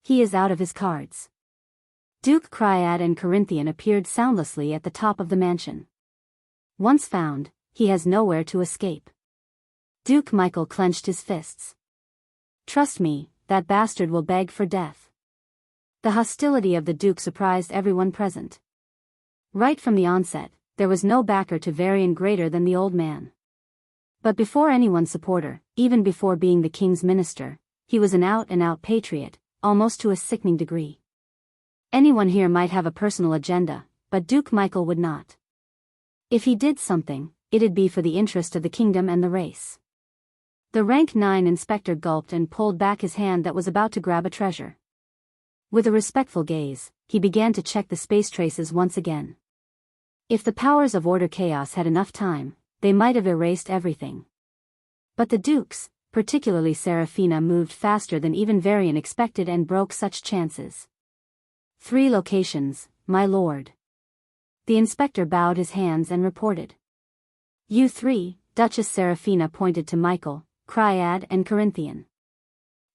He is out of his cards. Duke Cryad and Corinthian appeared soundlessly at the top of the mansion. Once found, he has nowhere to escape. Duke Michael clenched his fists. Trust me, that bastard will beg for death. The hostility of the Duke surprised everyone present. Right from the onset, there was no backer to Varian greater than the old man. But before anyone's supporter, even before being the king's minister, he was an out-and-out patriot, almost to a sickening degree. Anyone here might have a personal agenda, but Duke Michael would not. If he did something, it'd be for the interest of the kingdom and the race. The rank 9 inspector gulped and pulled back his hand that was about to grab a treasure. With a respectful gaze, he began to check the space traces once again. If the powers of Order Chaos had enough time, they might have erased everything. But the dukes, particularly Seraphina, moved faster than even Varian expected and broke such chances. 3 locations, my lord. The inspector bowed his hands and reported. You 3, Duchess Seraphina pointed to Michael, Cryad and Corinthian.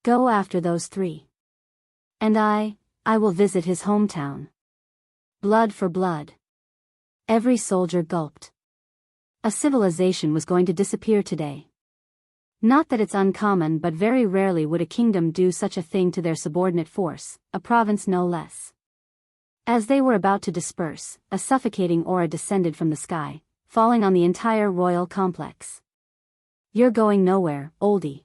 Go after those 3. And I will visit his hometown. Blood for blood. Every soldier gulped. A civilization was going to disappear today. Not that it's uncommon, but very rarely would a kingdom do such a thing to their subordinate force, a province no less. As they were about to disperse, a suffocating aura descended from the sky, falling on the entire royal complex. "You're going nowhere, oldie."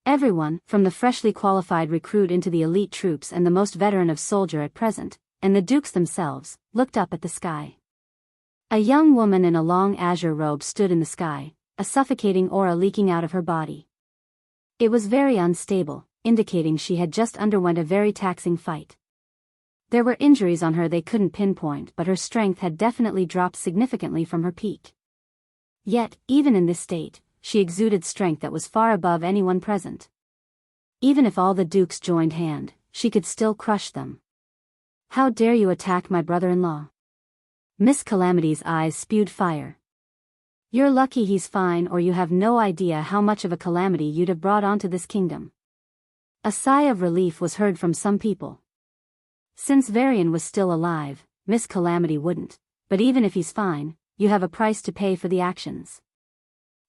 Everyone, from the freshly qualified recruit into the elite troops and the most veteran of soldier at present, and the dukes themselves, looked up at the sky. A young woman in a long azure robe stood in the sky, a suffocating aura leaking out of her body. It was very unstable, indicating she had just underwent a very taxing fight. There were injuries on her they couldn't pinpoint, but her strength had definitely dropped significantly from her peak. Yet, even in this state, she exuded strength that was far above anyone present. Even if all the dukes joined hand, she could still crush them. "How dare you attack my brother-in-law?" Miss Calamity's eyes spewed fire. "You're lucky he's fine, or you have no idea how much of a calamity you'd have brought onto this kingdom." A sigh of relief was heard from some people. Since Varian was still alive, Miss Calamity wouldn't, but even if he's fine, you have a price to pay for the actions.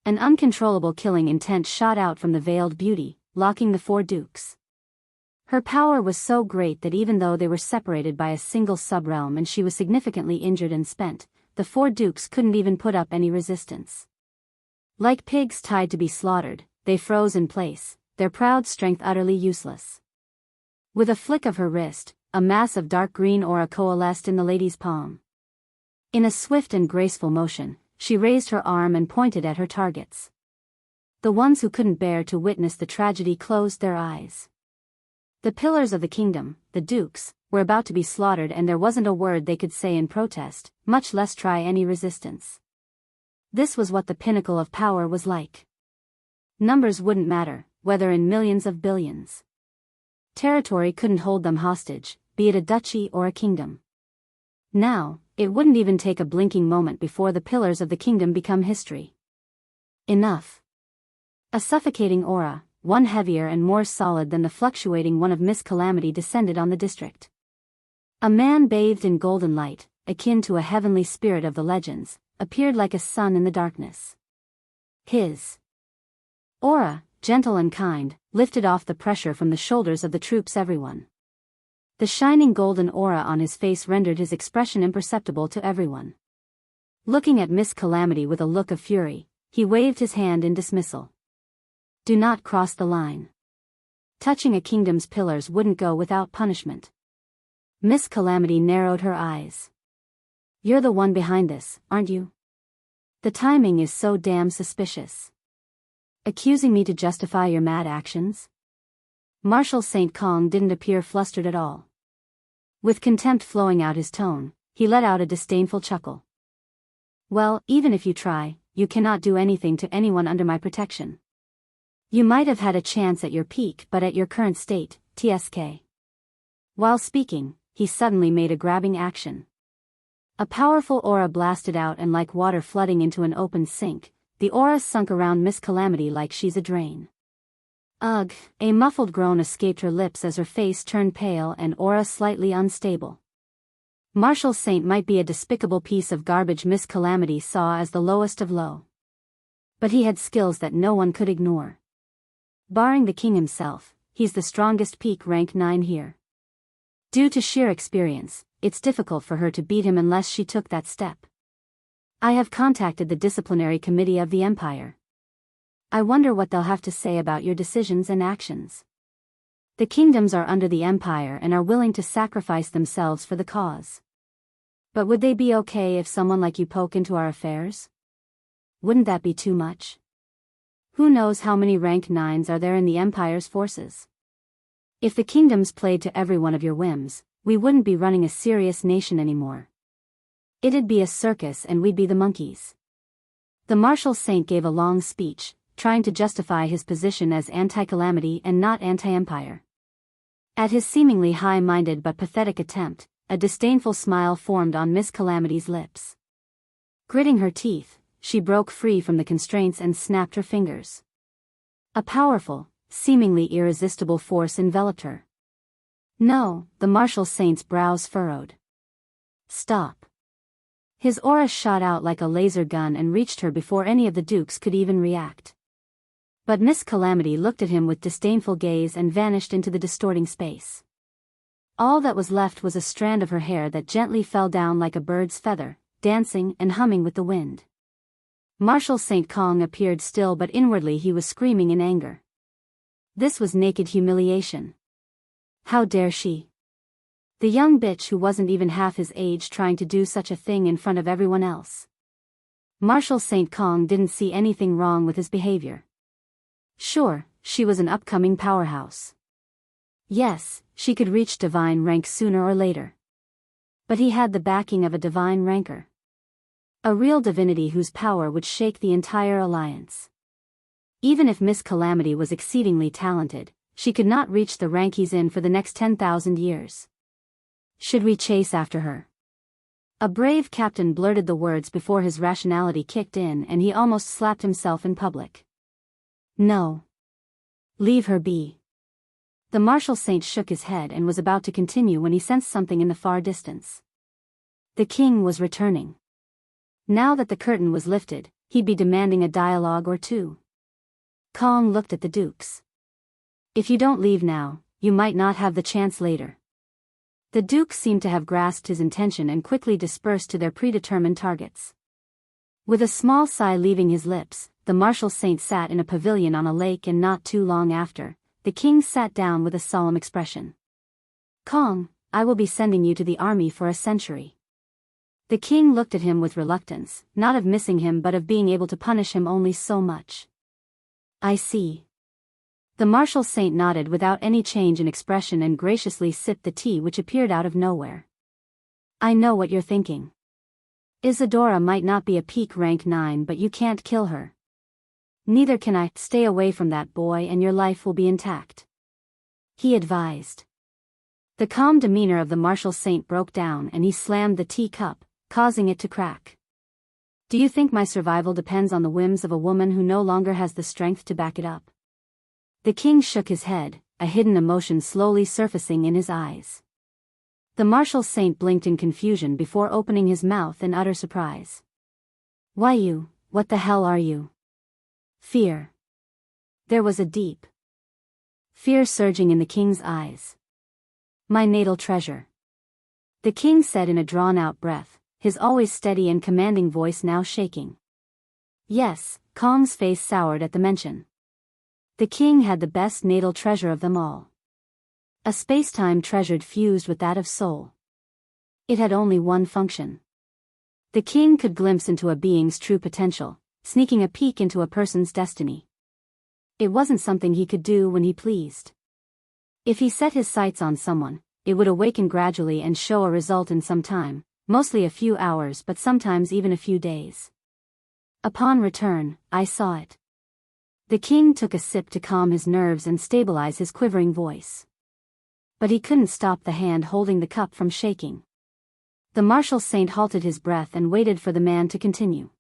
An uncontrollable killing intent shot out from the veiled beauty, locking the four dukes. Her power was so great that even though they were separated by a single sub-realm and she was significantly injured and spent, the four dukes couldn't even put up any resistance. Like pigs tied to be slaughtered, they froze in place, their proud strength utterly useless. With a flick of her wrist, a mass of dark green aura coalesced in the lady's palm. In a swift and graceful motion, she raised her arm and pointed at her targets. The ones who couldn't bear to witness the tragedy closed their eyes. The pillars of the kingdom, the dukes, were about to be slaughtered, and there wasn't a word they could say in protest, much less try any resistance. This was what the pinnacle of power was like. Numbers wouldn't matter, whether in millions of billions. Territory couldn't hold them hostage, be it a duchy or a kingdom. Now, it wouldn't even take a blinking moment before the pillars of the kingdom become history. Enough. A suffocating aura, one heavier and more solid than the fluctuating one of Miss Calamity, descended on the district. A man bathed in golden light, akin to a heavenly spirit of the legends, appeared like a sun in the darkness. His aura, gentle and kind, lifted off the pressure from the shoulders of the troops. Everyone. The shining golden aura on his face rendered his expression imperceptible to everyone. Looking at Miss Calamity with a look of fury, he waved his hand in dismissal. "Do not cross the line. Touching a kingdom's pillars wouldn't go without punishment." Miss Calamity narrowed her eyes. "You're the one behind this, aren't you? The timing is so damn suspicious. Accusing me to justify your mad actions?" Marshal St. Kong didn't appear flustered at all. With contempt flowing out his tone, he let out a disdainful chuckle. "Well, even if you try, you cannot do anything to anyone under my protection. You might have had a chance at your peak, but at your current state, TSK." While speaking, he suddenly made a grabbing action. A powerful aura blasted out, and like water flooding into an open sink, the aura sunk around Miss Calamity like she's a drain. Ugh, a muffled groan escaped her lips as her face turned pale and aura slightly unstable. Marshal Saint might be a despicable piece of garbage Miss Calamity saw as the lowest of low. But he had skills that no one could ignore. Barring the king himself, he's the strongest peak rank 9 here. Due to sheer experience, it's difficult for her to beat him unless she took that step. I have contacted the disciplinary committee of the Empire. I wonder what they'll have to say about your decisions and actions. The kingdoms are under the Empire and are willing to sacrifice themselves for the cause. But would they be okay if someone like you poke into our affairs? Wouldn't that be too much? Who knows how many ranked 9s are there in the Empire's forces? If the kingdoms played to every one of your whims, we wouldn't be running a serious nation anymore. It'd be a circus and we'd be the monkeys." The Marshal Saint gave a long speech, trying to justify his position as anti-calamity and not anti-empire. At his seemingly high-minded but pathetic attempt, a disdainful smile formed on Miss Calamity's lips. Gritting her teeth, she broke free from the constraints and snapped her fingers. A powerful, seemingly irresistible force enveloped her. "No," the Marshal Saint's brows furrowed. "Stop." His aura shot out like a laser gun and reached her before any of the dukes could even react. But Miss Calamity looked at him with disdainful gaze and vanished into the distorting space. All that was left was a strand of her hair that gently fell down like a bird's feather, dancing and humming with the wind. Marshal St. Kong appeared still, but inwardly he was screaming in anger. This was naked humiliation. How dare she? The young bitch who wasn't even half his age trying to do such a thing in front of everyone else. Marshal St. Kong didn't see anything wrong with his behavior. Sure, she was an upcoming powerhouse. Yes, she could reach divine rank sooner or later. But he had the backing of a divine ranker. A real divinity whose power would shake the entire alliance. Even if Miss Calamity was exceedingly talented, she could not reach the rank he's in for the next 10,000 years. Should we chase after her? A brave captain blurted the words before his rationality kicked in and he almost slapped himself in public. No. Leave her be. The Marshal Saint shook his head and was about to continue when he sensed something in the far distance. The king was returning. Now that the curtain was lifted, he'd be demanding a dialogue or two. Kong looked at the dukes. If you don't leave now, you might not have the chance later. The dukes seemed to have grasped his intention and quickly dispersed to their predetermined targets. With a small sigh leaving his lips, the Marshal Saint sat in a pavilion on a lake, and not too long after, the king sat down with a solemn expression. Kong, I will be sending you to the army for a century. The king looked at him with reluctance, not of missing him but of being able to punish him only so much. I see. The Marshal Saint nodded without any change in expression and graciously sipped the tea which appeared out of nowhere. I know what you're thinking. Isadora might not be a peak rank 9, but you can't kill her. Neither can I. Stay away from that boy and your life will be intact. He advised. The calm demeanor of the Marshal Saint broke down and he slammed the teacup, causing it to crack. Do you think my survival depends on the whims of a woman who no longer has the strength to back it up? The king shook his head, a hidden emotion slowly surfacing in his eyes. The Marshal Saint blinked in confusion before opening his mouth in utter surprise. Why you, what the hell are you? Fear. There was a deep fear surging in the king's eyes. My natal treasure. The king said in a drawn-out breath, his always steady and commanding voice now shaking. Yes, Kong's face soured at the mention. The king had the best natal treasure of them all. A space-time treasure fused with that of soul. It had only one function. The king could glimpse into a being's true potential, sneaking a peek into a person's destiny. It wasn't something he could do when he pleased. If he set his sights on someone, it would awaken gradually and show a result in some time, mostly a few hours but sometimes even a few days. Upon return, I saw it. The king took a sip to calm his nerves and stabilize his quivering voice. But he couldn't stop the hand holding the cup from shaking. The Marshal Saint halted his breath and waited for the man to continue.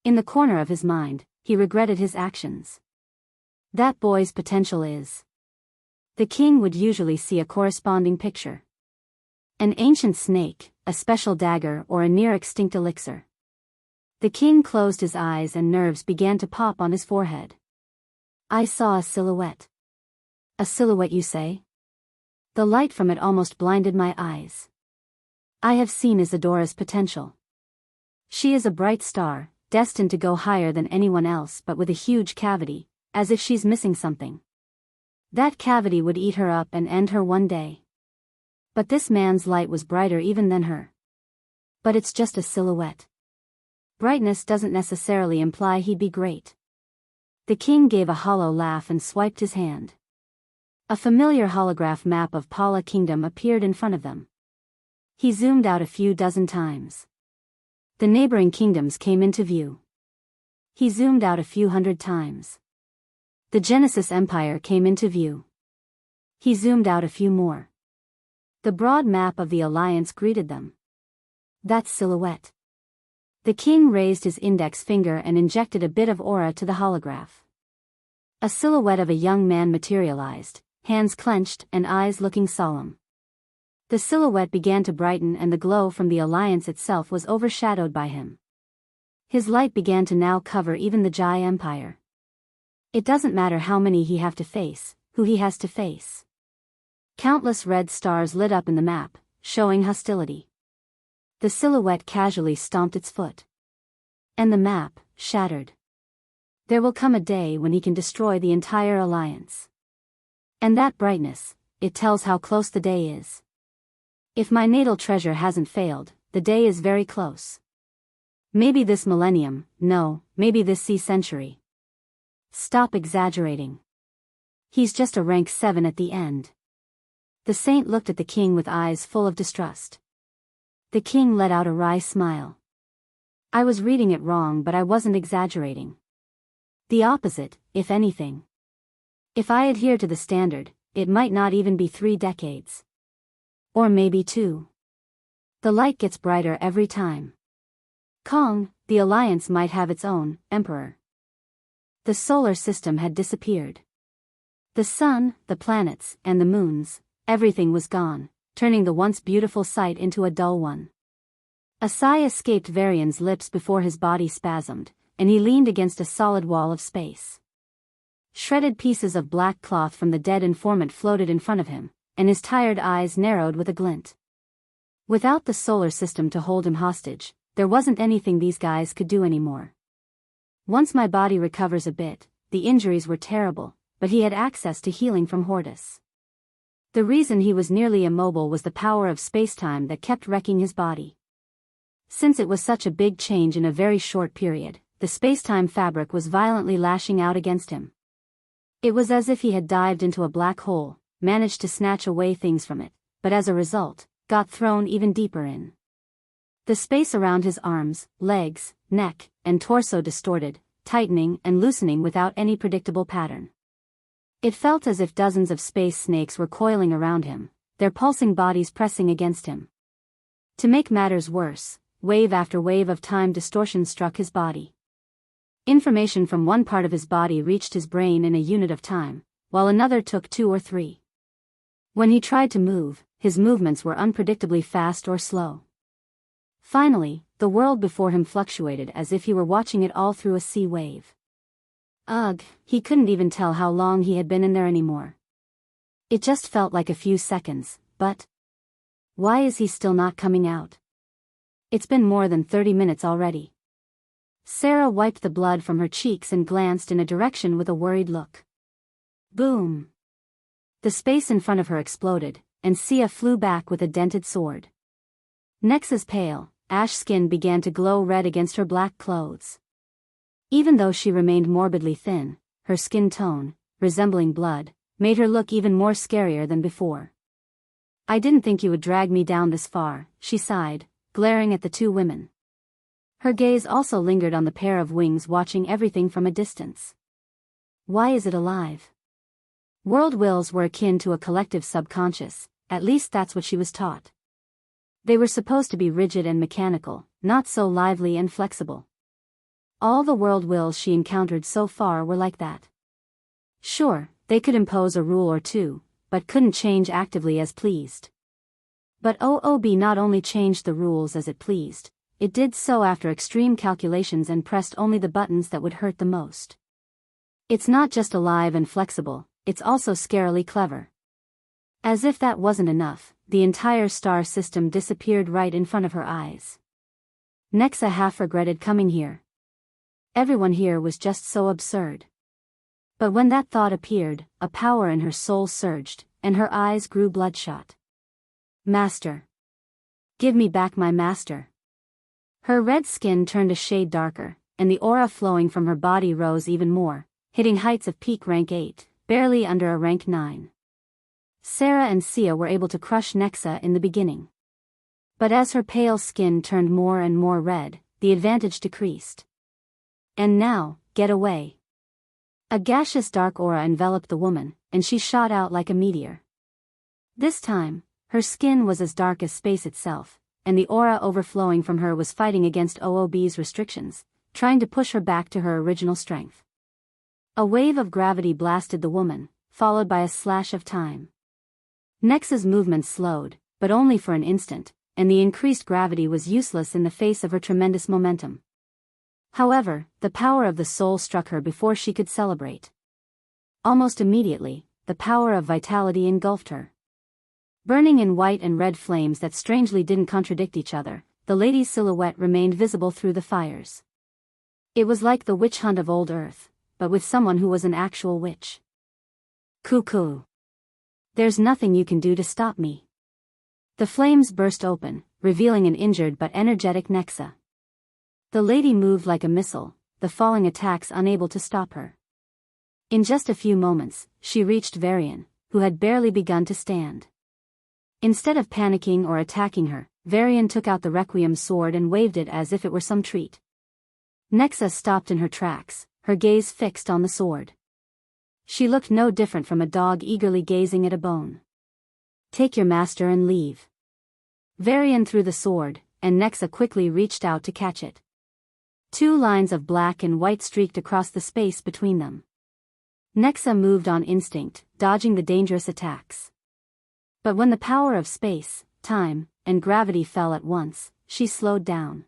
In the corner of his mind, he regretted his actions. That boy's potential is. The king would usually see a corresponding picture. An ancient snake, a special dagger, or a near-extinct elixir. The king closed his eyes and nerves began to pop on his forehead. I saw a silhouette. A silhouette, you say? The light from it almost blinded my eyes. I have seen Isadora's potential. She is a bright star, destined to go higher than anyone else but with a huge cavity, as if she's missing something. That cavity would eat her up and end her one day. But this man's light was brighter even than her. But it's just a silhouette. Brightness doesn't necessarily imply he'd be great. The king gave a hollow laugh and swiped his hand. A familiar holograph map of Pala Kingdom appeared in front of them. He zoomed out a few dozen times. The neighboring kingdoms came into view. He zoomed out a few hundred times. The Genesis Empire came into view. He zoomed out a few more. The broad map of the Alliance greeted them. That silhouette. The king raised his index finger and injected a bit of aura to the holograph. A silhouette of a young man materialized, hands clenched and eyes looking solemn. The silhouette began to brighten and the glow from the Alliance itself was overshadowed by him. His light began to now cover even the Jai Empire. It doesn't matter how many he have to face, who he has to face. Countless red stars lit up in the map, showing hostility. The silhouette casually stomped its foot. And the map, shattered. There will come a day when he can destroy the entire alliance. And that brightness, it tells how close the day is. If my natal treasure hasn't failed, the day is very close. Maybe this millennium, no, maybe this century. Stop exaggerating. He's just a rank 7 at the end. The saint looked at the king with eyes full of distrust. The king let out a wry smile. I was reading it wrong, but I wasn't exaggerating. The opposite, if anything. If I adhere to the standard, it might not even be 3 decades. Or maybe 2. The light gets brighter every time. Kong, the alliance might have its own emperor. The solar system had disappeared. The sun, the planets, and the moons, everything was gone, turning the once beautiful sight into a dull one. A sigh escaped Varian's lips before his body spasmed, and he leaned against a solid wall of space. Shredded pieces of black cloth from the dead informant floated in front of him, and his tired eyes narrowed with a glint. Without the solar system to hold him hostage, there wasn't anything these guys could do anymore. Once my body recovers a bit, the injuries were terrible, but he had access to healing from Hortus. The reason he was nearly immobile was the power of spacetime that kept wrecking his body. Since it was such a big change in a very short period, the spacetime fabric was violently lashing out against him. It was as if he had dived into a black hole, managed to snatch away things from it, but as a result, got thrown even deeper in. The space around his arms, legs, neck, and torso distorted, tightening and loosening without any predictable pattern. It felt as if dozens of space snakes were coiling around him, their pulsing bodies pressing against him. To make matters worse, wave after wave of time distortion struck his body. Information from one part of his body reached his brain in a unit of time, while another took 2 or 3. When he tried to move, his movements were unpredictably fast or slow. Finally, the world before him fluctuated as if he were watching it all through a sea wave. Ugh, he couldn't even tell how long he had been in there anymore. It just felt like a few seconds, but why is he still not coming out? It's been more than 30 minutes already. Sarah wiped the blood from her cheeks and glanced in a direction with a worried look. Boom! The space in front of her exploded, and Sia flew back with a dented sword. Nexa's pale, ash skin began to glow red against her black clothes. Even though she remained morbidly thin, her skin tone, resembling blood, made her look even more scarier than before. I didn't think you would drag me down this far, she sighed, glaring at the 2 women. Her gaze also lingered on the pair of wings watching everything from a distance. Why is it alive? World wills were akin to a collective subconscious, at least that's what she was taught. They were supposed to be rigid and mechanical, not so lively and flexible. All the world wills she encountered so far were like that. Sure, they could impose a rule or 2, but couldn't change actively as pleased. But OOB not only changed the rules as it pleased, it did so after extreme calculations and pressed only the buttons that would hurt the most. It's not just alive and flexible, it's also scarily clever. As if that wasn't enough, the entire star system disappeared right in front of her eyes. Nexa half regretted coming here. Everyone here was just so absurd. But when that thought appeared, a power in her soul surged, and her eyes grew bloodshot. Master. Give me back my master. Her red skin turned a shade darker, and the aura flowing from her body rose even more, hitting heights of peak rank 8, barely under a rank 9. Sarah and Sia were able to crush Nexa in the beginning. But as her pale skin turned more and more red, the advantage decreased. And now, get away. A gaseous dark aura enveloped the woman, and she shot out like a meteor. This time, her skin was as dark as space itself, and the aura overflowing from her was fighting against OOB's restrictions, trying to push her back to her original strength. A wave of gravity blasted the woman, followed by a slash of time. Nexa's movements slowed, but only for an instant, and the increased gravity was useless in the face of her tremendous momentum. However, the power of the soul struck her before she could celebrate. Almost immediately, the power of vitality engulfed her. Burning in white and red flames that strangely didn't contradict each other, the lady's silhouette remained visible through the fires. It was like the witch hunt of old Earth, but with someone who was an actual witch. Cuckoo. There's nothing you can do to stop me. The flames burst open, revealing an injured but energetic Nexa. The lady moved like a missile, the falling attacks unable to stop her. In just a few moments, she reached Varian, who had barely begun to stand. Instead of panicking or attacking her, Varian took out the Requiem sword and waved it as if it were some treat. Nexa stopped in her tracks, her gaze fixed on the sword. She looked no different from a dog eagerly gazing at a bone. Take your master and leave. Varian threw the sword, and Nexa quickly reached out to catch it. Two lines of black and white streaked across the space between them. Nexa moved on instinct, dodging the dangerous attacks. But when the power of space, time, and gravity fell at once, she slowed down.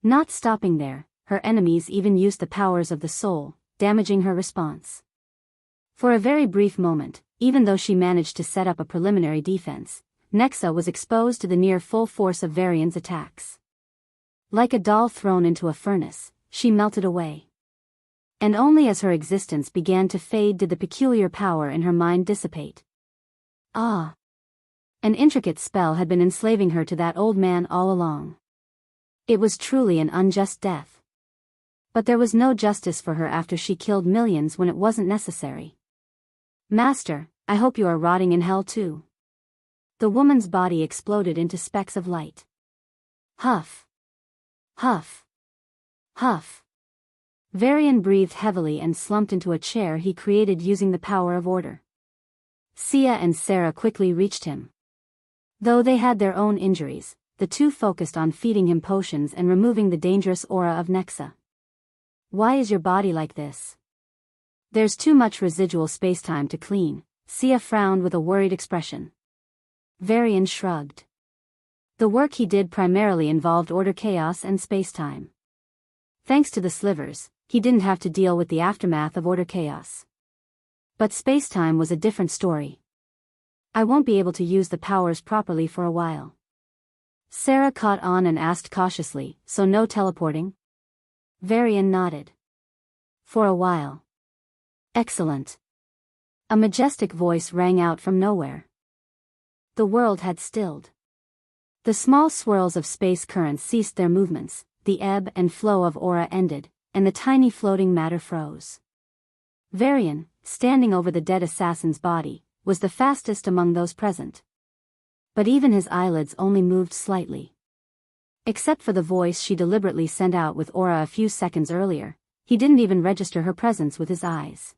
Not stopping there, her enemies even used the powers of the soul, damaging her response. For a very brief moment, even though she managed to set up a preliminary defense, Nexa was exposed to the near full force of Varian's attacks. Like a doll thrown into a furnace, she melted away. And only as her existence began to fade did the peculiar power in her mind dissipate. Ah! An intricate spell had been enslaving her to that old man all along. It was truly an unjust death. But there was no justice for her after she killed millions when it wasn't necessary. Master, I hope you are rotting in hell too. The woman's body exploded into specks of light. Huff. Huff. Huff. Varian breathed heavily and slumped into a chair he created using the power of order. Sia and Sarah quickly reached him. Though they had their own injuries, the two focused on feeding him potions and removing the dangerous aura of Nexa. Why is your body like this? There's too much residual spacetime to clean, Sia frowned with a worried expression. Varian shrugged. The work he did primarily involved order chaos and spacetime. Thanks to the slivers, he didn't have to deal with the aftermath of order chaos. But spacetime was a different story. I won't be able to use the powers properly for a while. Sarah caught on and asked cautiously, so no teleporting? Varian nodded. For a while. Excellent. A majestic voice rang out from nowhere. The world had stilled. The small swirls of space currents ceased their movements, the ebb and flow of aura ended, and the tiny floating matter froze. Varian, standing over the dead assassin's body, was the fastest among those present. But even his eyelids only moved slightly. Except for the voice she deliberately sent out with aura a few seconds earlier, he didn't even register her presence with his eyes.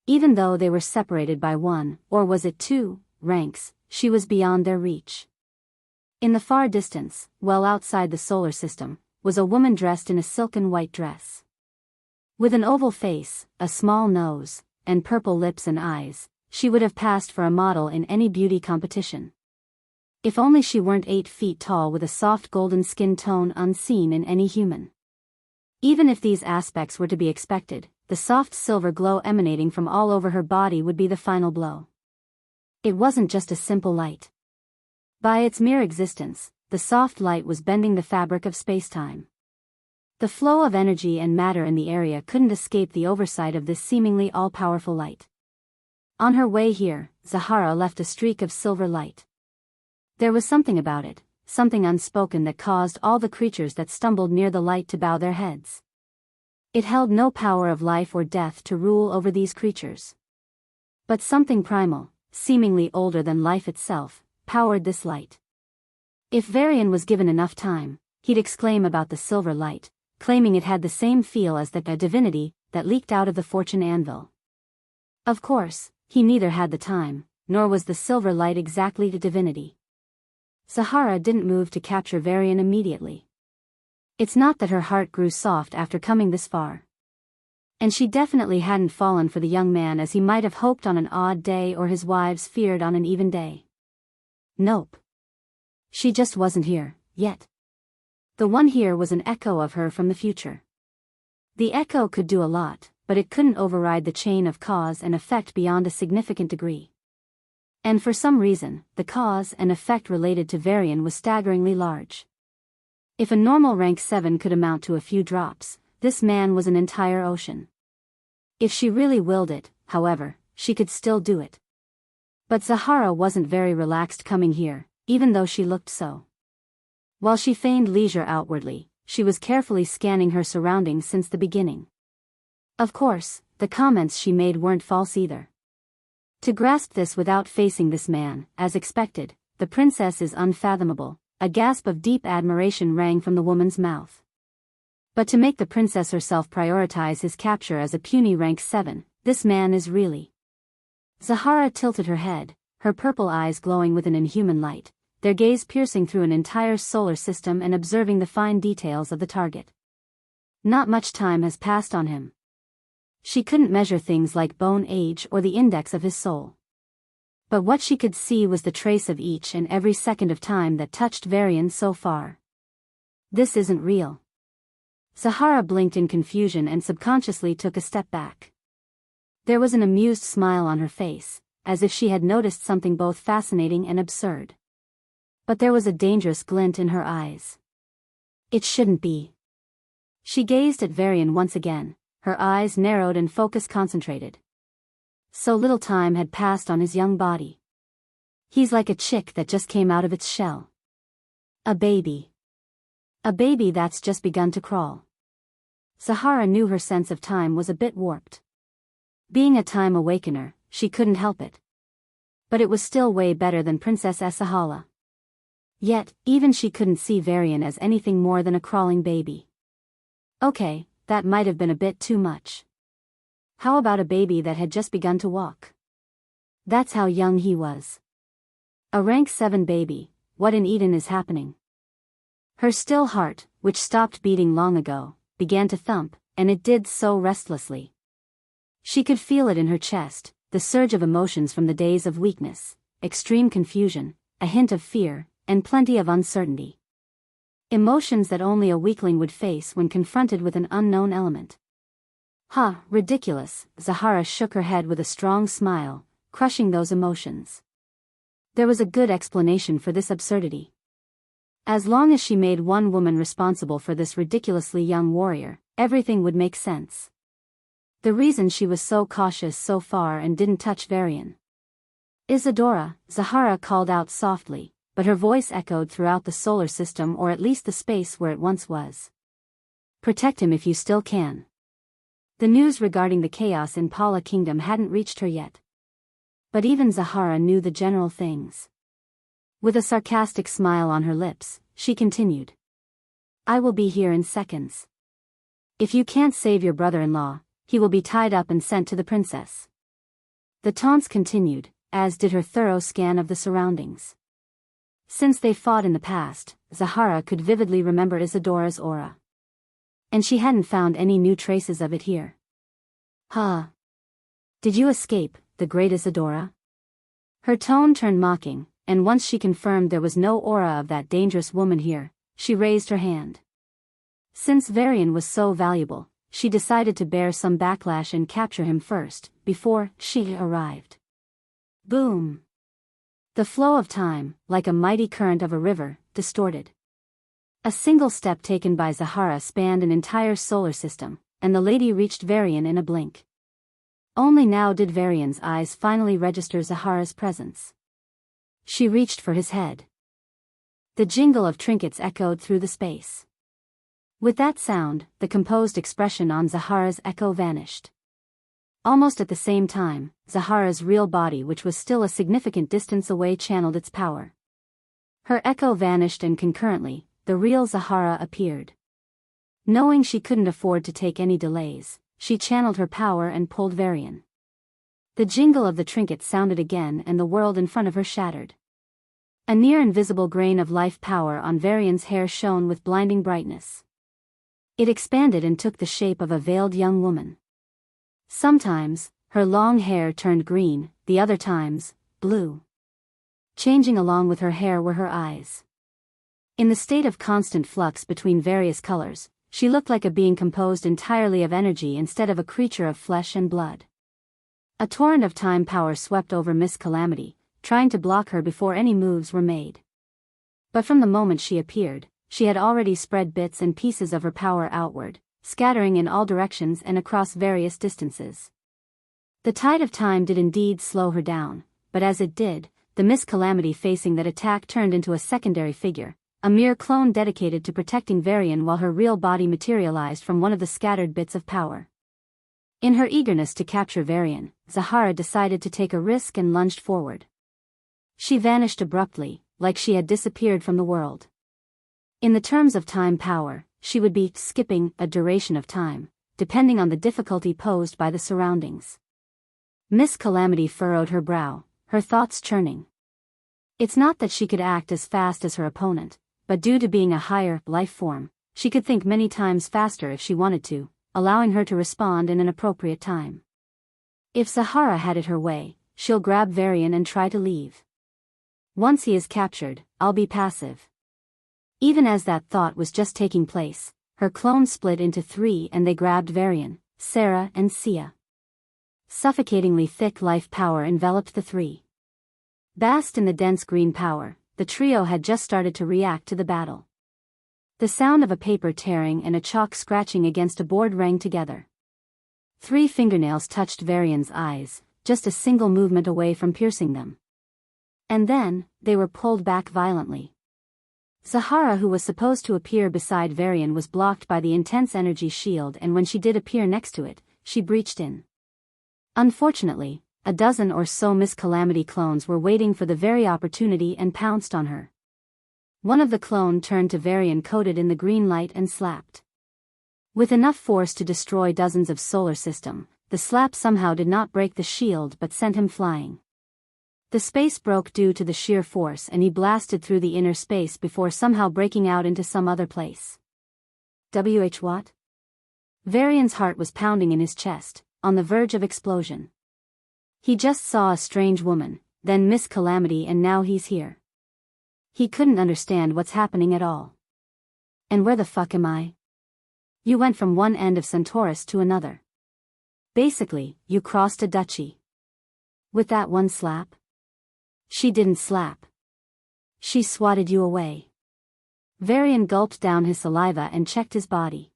Even though they were separated by one, or was it two, ranks, she was beyond their reach. In the far distance, well outside the solar system, was a woman dressed in a silken white dress. With an oval face, a small nose, and purple lips and eyes, she would have passed for a model in any beauty competition. If only she weren't 8 feet tall with a soft golden skin tone unseen in any human. Even if these aspects were to be expected, the soft silver glow emanating from all over her body would be the final blow. It wasn't just a simple light. By its mere existence, the soft light was bending the fabric of spacetime. The flow of energy and matter in the area couldn't escape the oversight of this seemingly all-powerful light. On her way here, Zahara left a streak of silver light. There was something about it, something unspoken that caused all the creatures that stumbled near the light to bow their heads. It held no power of life or death to rule over these creatures. But something primal, seemingly older than life itself, powered this light. If Varian was given enough time, he'd exclaim about the silver light, claiming it had the same feel as the divinity that leaked out of the fortune anvil. Of course, he neither had the time, nor was the silver light exactly the divinity. Zahara didn't move to capture Varian immediately. It's not that her heart grew soft after coming this far. And she definitely hadn't fallen for the young man as he might have hoped on an odd day or his wives feared on an even day. Nope. She just wasn't here, yet. The one here was an echo of her from the future. The echo could do a lot, but it couldn't override the chain of cause and effect beyond a significant degree. And for some reason, the cause and effect related to Varian was staggeringly large. If a normal rank 7 could amount to a few drops, this man was an entire ocean. If she really willed it, however, she could still do it. But Zahara wasn't very relaxed coming here, even though she looked so. While she feigned leisure outwardly, she was carefully scanning her surroundings since the beginning. Of course, the comments she made weren't false either. To grasp this without facing this man, as expected, the princess is unfathomable. A gasp of deep admiration rang from the woman's mouth. But to make the princess herself prioritize his capture as a puny rank 7, this man is really. Zahara tilted her head, her purple eyes glowing with an inhuman light, their gaze piercing through an entire solar system and observing the fine details of the target. Not much time has passed on him. She couldn't measure things like bone age or the index of his soul. But what she could see was the trace of each and every second of time that touched Varian so far. This isn't real. Zahara blinked in confusion and subconsciously took a step back. There was an amused smile on her face, as if she had noticed something both fascinating and absurd. But there was a dangerous glint in her eyes. It shouldn't be. She gazed at Varian once again, her eyes narrowed and focus concentrated. So little time had passed on his young body. He's like a chick that just came out of its shell. A baby. A baby that's just begun to crawl. Zahara knew her sense of time was a bit warped. Being a time awakener, she couldn't help it. But it was still way better than Princess Esahala. Yet, even she couldn't see Varian as anything more than a crawling baby. Okay, that might have been a bit too much. How about a baby that had just begun to walk? That's how young he was. A rank 7 baby, what in Eden is happening? Her still heart, which stopped beating long ago, began to thump, and it did so restlessly. She could feel it in her chest, the surge of emotions from the days of weakness, extreme confusion, a hint of fear, and plenty of uncertainty. Emotions that only a weakling would face when confronted with an unknown element. Ridiculous, Zahara shook her head with a strong smile, crushing those emotions. There was a good explanation for this absurdity. As long as she made one woman responsible for this ridiculously young warrior, everything would make sense. The reason she was so cautious so far and didn't touch Varian. Isadora, Zahara called out softly, but her voice echoed throughout the solar system, or at least the space where it once was. Protect him if you still can. The news regarding the chaos in Pala Kingdom hadn't reached her yet. But even Zahara knew the general things. With a sarcastic smile on her lips, she continued. I will be here in seconds. If you can't save your brother-in-law, he will be tied up and sent to the princess. The taunts continued, as did her thorough scan of the surroundings. Since they fought in the past, Zahara could vividly remember Isadora's aura. And she hadn't found any new traces of it here. Did you escape, the great Isadora? Her tone turned mocking, and once she confirmed there was no aura of that dangerous woman here, she raised her hand. Since Varian was so valuable, she decided to bear some backlash and capture him first, before she arrived. Boom! The flow of time, like a mighty current of a river, distorted. A single step taken by Zahara spanned an entire solar system, and the lady reached Varian in a blink. Only now did Varian's eyes finally register Zahara's presence. She reached for his head. The jingle of trinkets echoed through the space. With that sound, the composed expression on Zahara's echo vanished. Almost at the same time, Zahara's real body, which was still a significant distance away, channeled its power. Her echo vanished, and concurrently, the real Zahara appeared. Knowing she couldn't afford to take any delays, she channeled her power and pulled Varian. The jingle of the trinket sounded again, and the world in front of her shattered. A near-invisible grain of life power on Varian's hair shone with blinding brightness. It expanded and took the shape of a veiled young woman. Sometimes, her long hair turned green, the other times, blue. Changing along with her hair were her eyes. In the state of constant flux between various colors, she looked like a being composed entirely of energy instead of a creature of flesh and blood. A torrent of time power swept over Miss Calamity, trying to block her before any moves were made. But from the moment she appeared, she had already spread bits and pieces of her power outward, scattering in all directions and across various distances. The tide of time did indeed slow her down, but as it did, the Miss Calamity facing that attack turned into a secondary figure, a mere clone dedicated to protecting Varian while her real body materialized from one of the scattered bits of power. In her eagerness to capture Varian, Zahara decided to take a risk and lunged forward. She vanished abruptly, like she had disappeared from the world. In the terms of time power, she would be skipping a duration of time, depending on the difficulty posed by the surroundings. Miss Calamity furrowed her brow, her thoughts churning. It's not that she could act as fast as her opponent, but due to being a higher life form, she could think many times faster if she wanted to, allowing her to respond in an appropriate time. If Zahara had it her way, she'll grab Varian and try to leave. Once he is captured, I'll be passive. Even as that thought was just taking place, her clones split into three and they grabbed Varian, Sarah and Sia. Suffocatingly thick life power enveloped the three. Bathed in the dense green power, the trio had just started to react to the battle. The sound of a paper tearing and a chalk scratching against a board rang together. 3 fingernails touched Varian's eyes, just a single movement away from piercing them. And then, they were pulled back violently. Zahara, who was supposed to appear beside Varian, was blocked by the intense energy shield, and when she did appear next to it, she breached in. Unfortunately, a dozen or so Miss Calamity clones were waiting for the very opportunity and pounced on her. One of the clone turned to Varian coated in the green light and slapped. With enough force to destroy dozens of solar system, the slap somehow did not break the shield but sent him flying. The space broke due to the sheer force and he blasted through the inner space before somehow breaking out into some other place. What? Varian's heart was pounding in his chest, on the verge of explosion. He just saw a strange woman, then Miss Calamity, and now he's here. He couldn't understand what's happening at all. And where the fuck am I? You went from one end of Centaurus to another. Basically, you crossed a duchy. With that one slap? She didn't slap. She swatted you away. Varian gulped down his saliva and checked his body.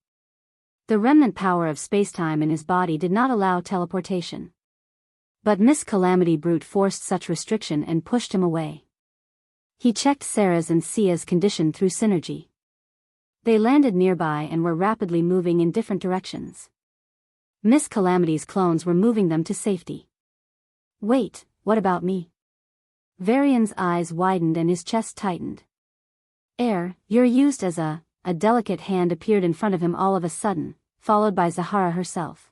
The remnant power of spacetime in his body did not allow teleportation. But Miss Calamity brute forced such restriction and pushed him away. He checked Sarah's and Sia's condition through synergy. They landed nearby and were rapidly moving in different directions. Miss Calamity's clones were moving them to safety. Wait, what about me? Varian's eyes widened and his chest tightened. You're used as a delicate hand appeared in front of him all of a sudden, followed by Zahara herself.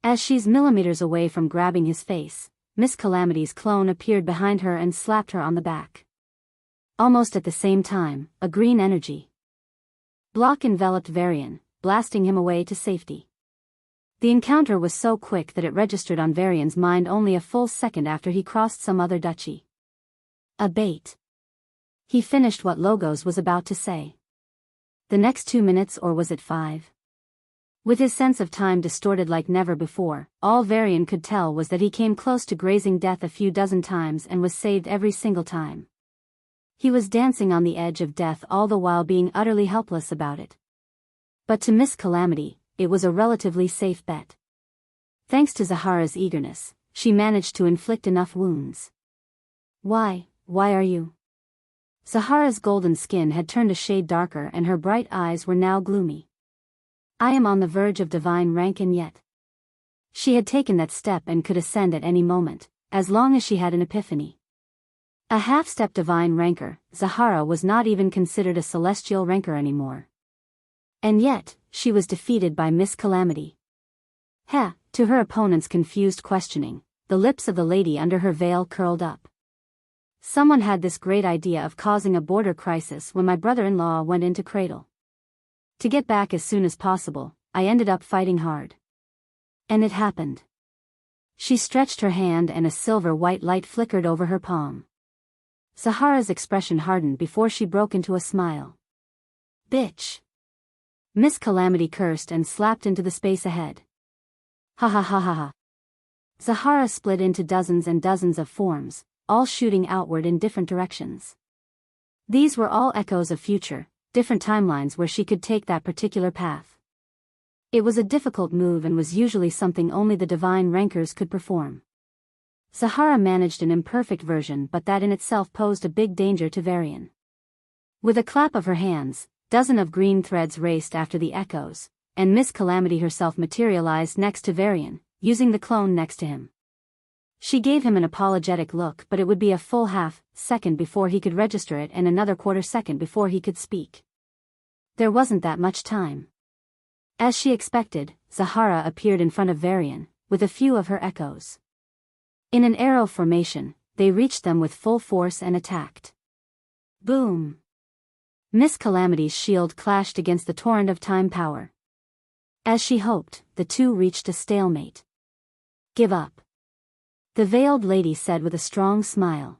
As she's millimeters away from grabbing his face, Miss Calamity's clone appeared behind her and slapped her on the back. Almost at the same time, a green energy block enveloped Varian, blasting him away to safety. The encounter was so quick that it registered on Varian's mind only a full second after he crossed some other duchy. A bait. He finished what Logos was about to say. The next 2 minutes, or was it 5? With his sense of time distorted like never before, all Varian could tell was that he came close to grazing death a few dozen times and was saved every single time. He was dancing on the edge of death all the while being utterly helpless about it. But to Miss Calamity, it was a relatively safe bet. Thanks to Zahara's eagerness, she managed to inflict enough wounds. Why are you? Zahara's golden skin had turned a shade darker and her bright eyes were now gloomy. I am on the verge of divine rank, and yet. She had taken that step and could ascend at any moment, as long as she had an epiphany. A half-step divine ranker, Zahara was not even considered a celestial ranker anymore. And yet, she was defeated by Miss Calamity. To her opponent's confused questioning, the lips of the lady under her veil curled up. Someone had this great idea of causing a border crisis when my brother-in-law went into cradle. To get back as soon as possible, I ended up fighting hard. And it happened. She stretched her hand and a silver-white light flickered over her palm. Zahara's expression hardened before she broke into a smile. Bitch! Miss Calamity cursed and slapped into the space ahead. Ha ha ha ha ha. Zahara split into dozens and dozens of forms, all shooting outward in different directions. These were all echoes of future, different timelines where she could take that particular path. It was a difficult move and was usually something only the divine rankers could perform. Zahara managed an imperfect version, but that in itself posed a big danger to Varian. With a clap of her hands, dozens of green threads raced after the echoes, and Miss Calamity herself materialized next to Varian, using the clone next to him. She gave him an apologetic look, but it would be a full half-second before he could register it and another quarter-second before he could speak. There wasn't that much time. As she expected, Zahara appeared in front of Varian, with a few of her echoes. In an arrow formation, they reached them with full force and attacked. Boom! Miss Calamity's shield clashed against the torrent of time power. As she hoped, the two reached a stalemate. Give up. The veiled lady said with a strong smile.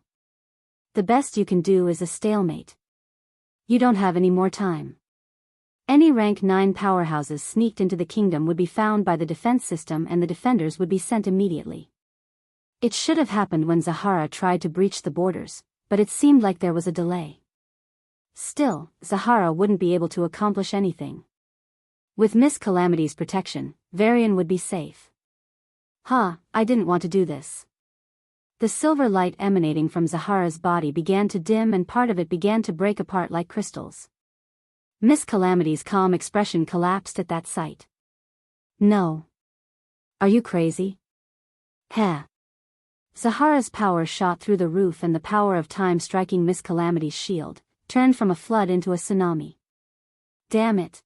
The best you can do is a stalemate. You don't have any more time. Any rank 9 powerhouses sneaked into the kingdom would be found by the defense system and the defenders would be sent immediately. It should have happened when Zahara tried to breach the borders, but it seemed like there was a delay. Still, Zahara wouldn't be able to accomplish anything. With Miss Calamity's protection, Varian would be safe. I didn't want to do this. The silver light emanating from Zahara's body began to dim and part of it began to break apart like crystals. Miss Calamity's calm expression collapsed at that sight. No. Are you crazy? Heh. Zahara's power shot through the roof and the power of time striking Miss Calamity's shield, turned from a flood into a tsunami. Damn it.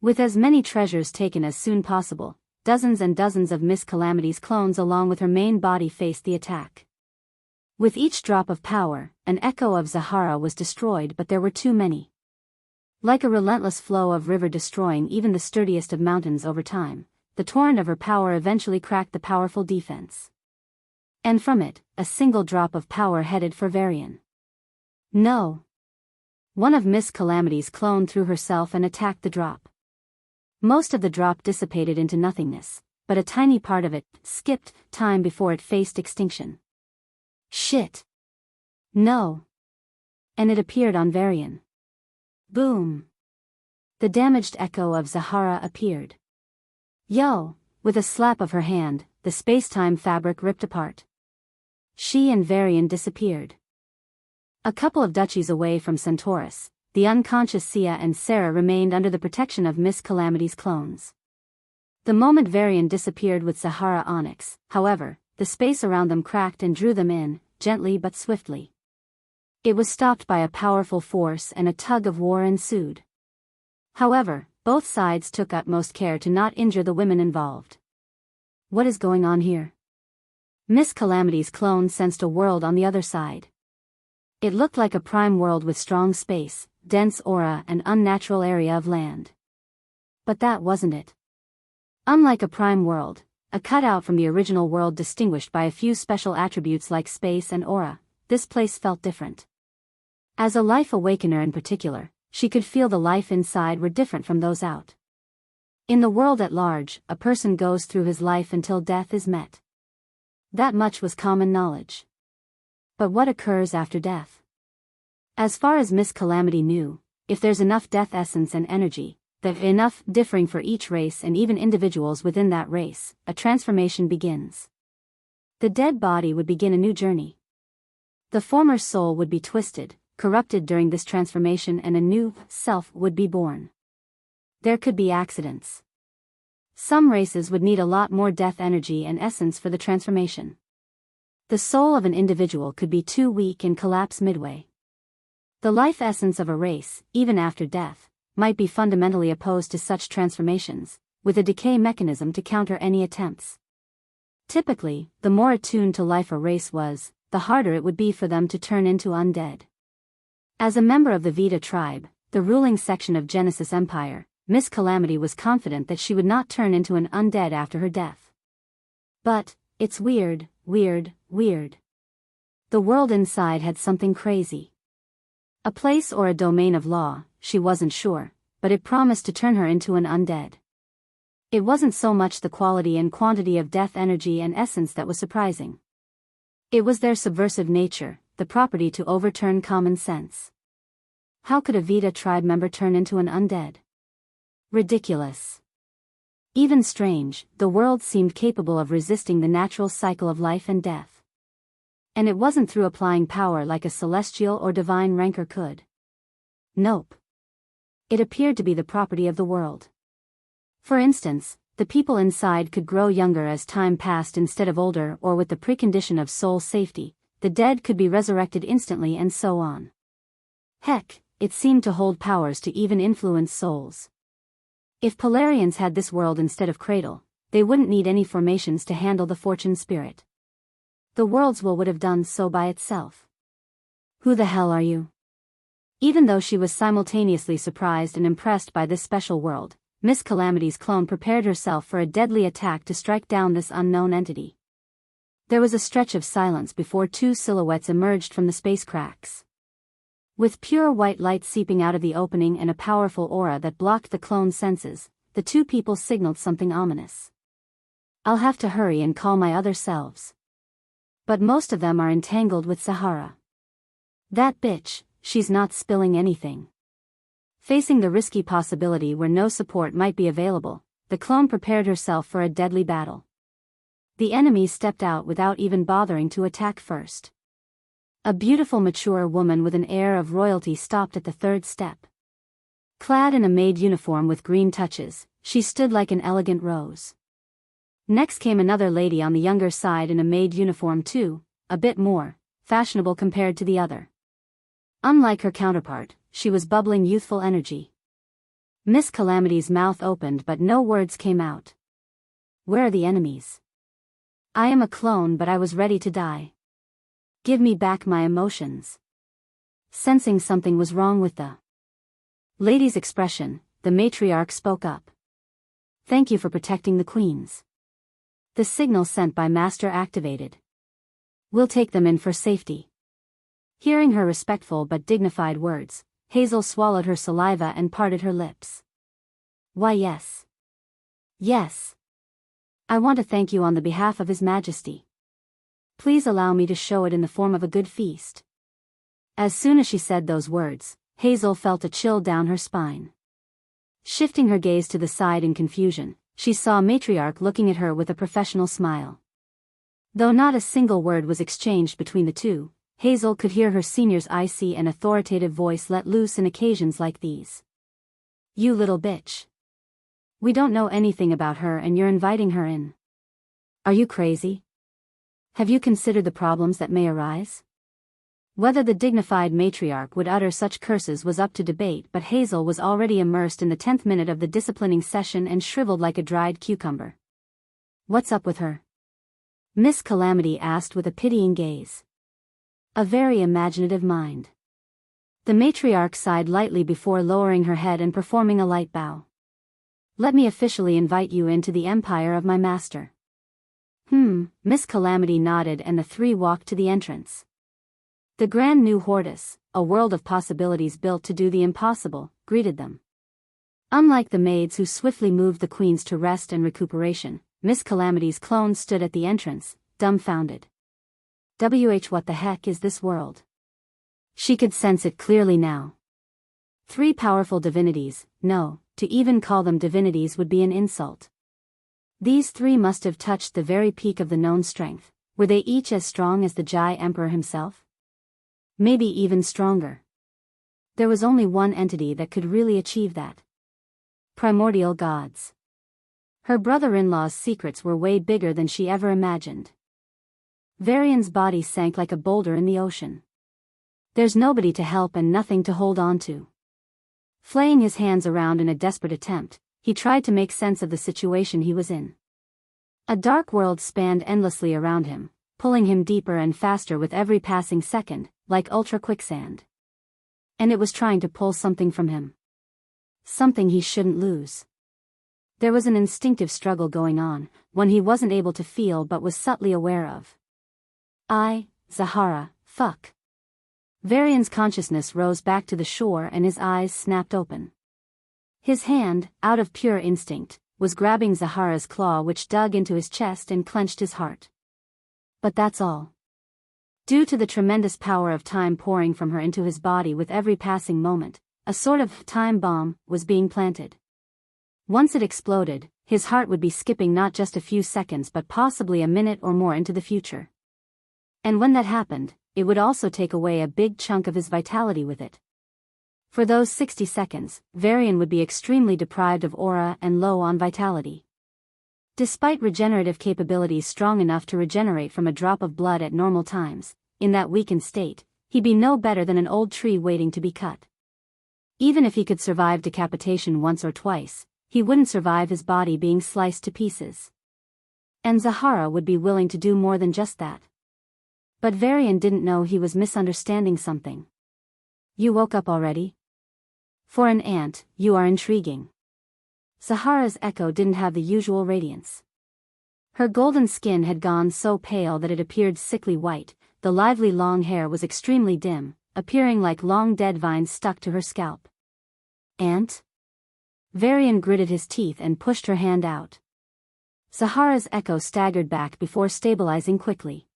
With as many treasures taken as soon possible, dozens and dozens of Miss Calamity's clones along with her main body faced the attack. With each drop of power, an echo of Zahara was destroyed, but there were too many. Like a relentless flow of river destroying even the sturdiest of mountains over time, the torrent of her power eventually cracked the powerful defense. And from it, a single drop of power headed for Varian. No. One of Miss Calamity's clone threw herself and attacked the drop. Most of the drop dissipated into nothingness, but a tiny part of it skipped time before it faced extinction. Shit. No. And it appeared on Varian. Boom. The damaged echo of Zahara appeared. Yo! With a slap of her hand, the space-time fabric ripped apart. She and Varian disappeared. A couple of duchies away from Centaurus, the unconscious Sia and Sarah remained under the protection of Miss Calamity's clones. The moment Varian disappeared with Zahara Onyx, however, the space around them cracked and drew them in, gently but swiftly. It was stopped by a powerful force and a tug of war ensued. However, both sides took utmost care to not injure the women involved. What is going on here? Miss Calamity's clone sensed a world on the other side. It looked like a prime world with strong space, dense aura and unnatural area of land. But that wasn't it. Unlike a prime world, a cutout from the original world distinguished by a few special attributes like space and aura, this place felt different. As a life awakener in particular, she could feel the life inside were different from those out. In the world at large, a person goes through his life until death is met. That much was common knowledge. But what occurs after death? As far as Miss Calamity knew, if there's enough death essence and energy, there's enough differing for each race and even individuals within that race, a transformation begins. The dead body would begin a new journey. The former soul would be twisted, corrupted during this transformation, and a new self would be born. There could be accidents. Some races would need a lot more death energy and essence for the transformation. The soul of an individual could be too weak and collapse midway. The life essence of a race, even after death, might be fundamentally opposed to such transformations, with a decay mechanism to counter any attempts. Typically, the more attuned to life a race was, the harder it would be for them to turn into undead. As a member of the Vita tribe, the ruling section of Genesis Empire, Miss Calamity was confident that she would not turn into an undead after her death. But, it's weird. The world inside had something crazy. A place or a domain of law, she wasn't sure, but it promised to turn her into an undead. It wasn't so much the quality and quantity of death energy and essence that was surprising. It was their subversive nature, the property to overturn common sense. How could a Vita tribe member turn into an undead? Ridiculous. Even strange, the world seemed capable of resisting the natural cycle of life and death. And it wasn't through applying power like a celestial or divine rancor could. Nope. It appeared to be the property of the world. For instance, the people inside could grow younger as time passed instead of older, or with the precondition of soul safety, the dead could be resurrected instantly, and so on. Heck, it seemed to hold powers to even influence souls. If Polarians had this world instead of Cradle, they wouldn't need any formations to handle the fortune spirit. The world's will would have done so by itself. Who the hell are you? Even though she was simultaneously surprised and impressed by this special world, Miss Calamity's clone prepared herself for a deadly attack to strike down this unknown entity. There was a stretch of silence before two silhouettes emerged from the space cracks. With pure white light seeping out of the opening and a powerful aura that blocked the clone's senses, the two people signaled something ominous. I'll have to hurry and call my other selves. But most of them are entangled with Sahara. That bitch, she's not spilling anything. Facing the risky possibility where no support might be available, the clone prepared herself for a deadly battle. The enemy stepped out without even bothering to attack first. A beautiful mature woman with an air of royalty stopped at the third step. Clad in a maid uniform with green touches, she stood like an elegant rose. Next came another lady on the younger side in a maid uniform too, a bit more fashionable compared to the other. Unlike her counterpart, she was bubbling youthful energy. Miss Calamity's mouth opened but no words came out. Where are the enemies? I am a clone, but I was ready to die. Give me back my emotions. Sensing something was wrong with the lady's expression, the matriarch spoke up. Thank you for protecting the queens. The signal sent by Master activated. We'll take them in for safety. Hearing her respectful but dignified words, Hazel swallowed her saliva and parted her lips. Why yes. Yes. I want to thank you on the behalf of His Majesty. Please allow me to show it in the form of a good feast. As soon as she said those words, Hazel felt a chill down her spine. Shifting her gaze to the side in confusion, she saw Matriarch looking at her with a professional smile. Though not a single word was exchanged between the two, Hazel could hear her senior's icy and authoritative voice let loose in occasions like these. You little bitch. We don't know anything about her and you're inviting her in. Are you crazy? Have you considered the problems that may arise? Whether the dignified matriarch would utter such curses was up to debate, but Hazel was already immersed in the 10th minute of the disciplining session and shriveled like a dried cucumber. What's up with her? Miss Calamity asked with a pitying gaze. A very imaginative mind. The matriarch sighed lightly before lowering her head and performing a light bow. Let me officially invite you into the empire of my master. Miss Calamity nodded and the three walked to the entrance. The grand new Hortus, a world of possibilities built to do the impossible, greeted them. Unlike the maids who swiftly moved the queens to rest and recuperation, Miss Calamity's clone stood at the entrance, dumbfounded. What the heck is this world? She could sense it clearly now. Three powerful divinities, no, to even call them divinities would be an insult. These three must have touched the very peak of the known strength. Were they each as strong as the Jai Emperor himself? Maybe even stronger. There was only one entity that could really achieve that. Primordial gods. Her brother-in-law's secrets were way bigger than she ever imagined. Varian's body sank like a boulder in the ocean. There's nobody to help and nothing to hold on to. Flaying his hands around in a desperate attempt, he tried to make sense of the situation he was in. A dark world spanned endlessly around him, pulling him deeper and faster with every passing second, like ultra-quicksand. And it was trying to pull something from him. Something he shouldn't lose. There was an instinctive struggle going on, one he wasn't able to feel but was subtly aware of. Zahara, fuck. Varian's consciousness rose back to the shore and his eyes snapped open. His hand, out of pure instinct, was grabbing Zahara's claw, which dug into his chest and clenched his heart. But that's all. Due to the tremendous power of time pouring from her into his body with every passing moment, a sort of time bomb was being planted. Once it exploded, his heart would be skipping not just a few seconds but possibly a minute or more into the future. And when that happened, it would also take away a big chunk of his vitality with it. For those 60 seconds, Varian would be extremely deprived of aura and low on vitality. Despite regenerative capabilities strong enough to regenerate from a drop of blood at normal times, in that weakened state, he'd be no better than an old tree waiting to be cut. Even if he could survive decapitation once or twice, he wouldn't survive his body being sliced to pieces. And Zahara would be willing to do more than just that. But Varian didn't know he was misunderstanding something. You woke up already? For an ant, you are intriguing. Zahara's echo didn't have the usual radiance. Her golden skin had gone so pale that it appeared sickly white, the lively long hair was extremely dim, appearing like long dead vines stuck to her scalp. Ant? Varian gritted his teeth and pushed her hand out. Zahara's echo staggered back before stabilizing quickly.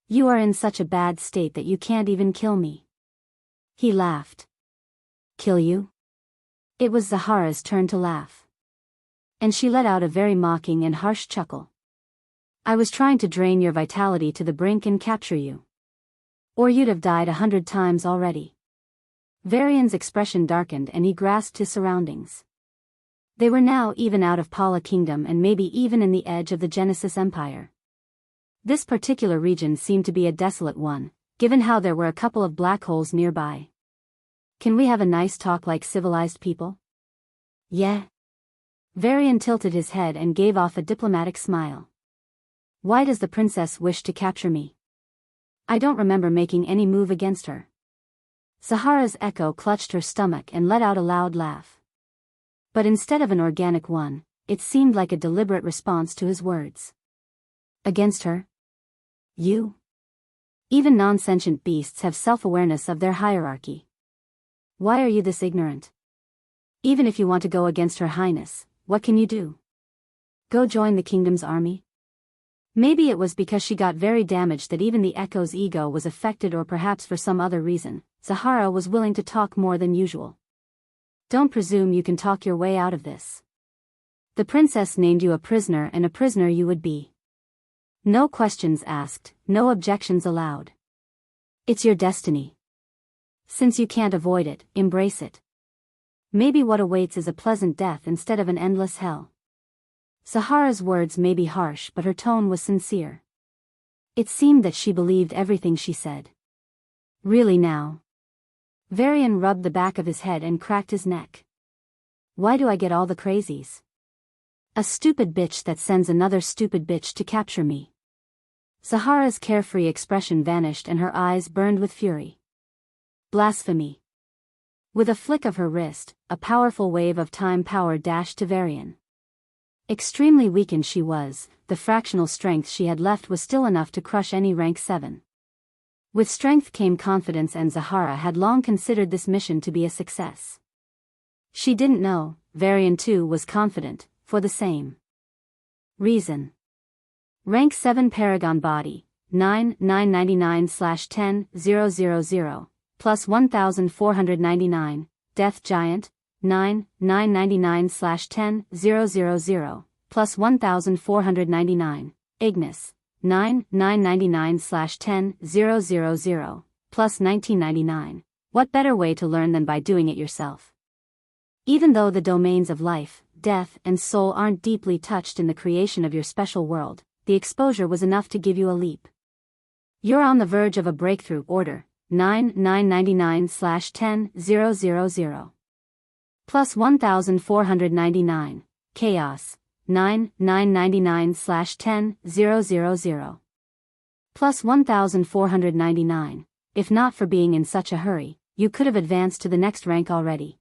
You are in such a bad state that you can't even kill me. He laughed. Kill you? It was Zahara's turn to laugh. And she let out a very mocking and harsh chuckle. I was trying to drain your vitality to the brink and capture you. Or you'd have died 100 times already. Varian's expression darkened and he grasped his surroundings. They were now even out of Pala Kingdom and maybe even in the edge of the Genesis Empire. This particular region seemed to be a desolate one, given how there were a couple of black holes nearby. Can we have a nice talk like civilized people? Yeah. Varian tilted his head and gave off a diplomatic smile. Why does the princess wish to capture me? I don't remember making any move against her. Zahara's echo clutched her stomach and let out a loud laugh. But instead of an organic one, it seemed like a deliberate response to his words. Against her? You? Even non-sentient beasts have self-awareness of their hierarchy. Why are you this ignorant? Even if you want to go against Her Highness, what can you do? Go join the kingdom's army? Maybe it was because she got very damaged that even the echo's ego was affected, or perhaps for some other reason, Zahara was willing to talk more than usual. Don't presume you can talk your way out of this. The princess named you a prisoner, and a prisoner you would be. No questions asked, no objections allowed. It's your destiny. Since you can't avoid it, embrace it. Maybe what awaits is a pleasant death instead of an endless hell. Zahara's words may be harsh, but her tone was sincere. It seemed that she believed everything she said. Really now? Varian rubbed the back of his head and cracked his neck. Why do I get all the crazies? A stupid bitch that sends another stupid bitch to capture me. Zahara's carefree expression vanished and her eyes burned with fury. Blasphemy. With a flick of her wrist, a powerful wave of time power dashed to Varian. Extremely weakened she was, the fractional strength she had left was still enough to crush any rank 7. With strength came confidence, and Zahara had long considered this mission to be a success. She didn't know, Varian too was confident, for the same reason. Rank 7 Paragon Body, 9,999/10,000, plus 1,499, Death Giant, 9,999/10,000, plus 1,499, Ignis, 9,999/10,000, plus 1999. What better way to learn than by doing it yourself? Even though the domains of life, death, and soul aren't deeply touched in the creation of your special world, the exposure was enough to give you a leap. You're on the verge of a breakthrough. Order, 9,999/10,000. Plus 1,499, Chaos, 9,999/10,000. Plus 1,499, if not for being in such a hurry, you could have advanced to the next rank already.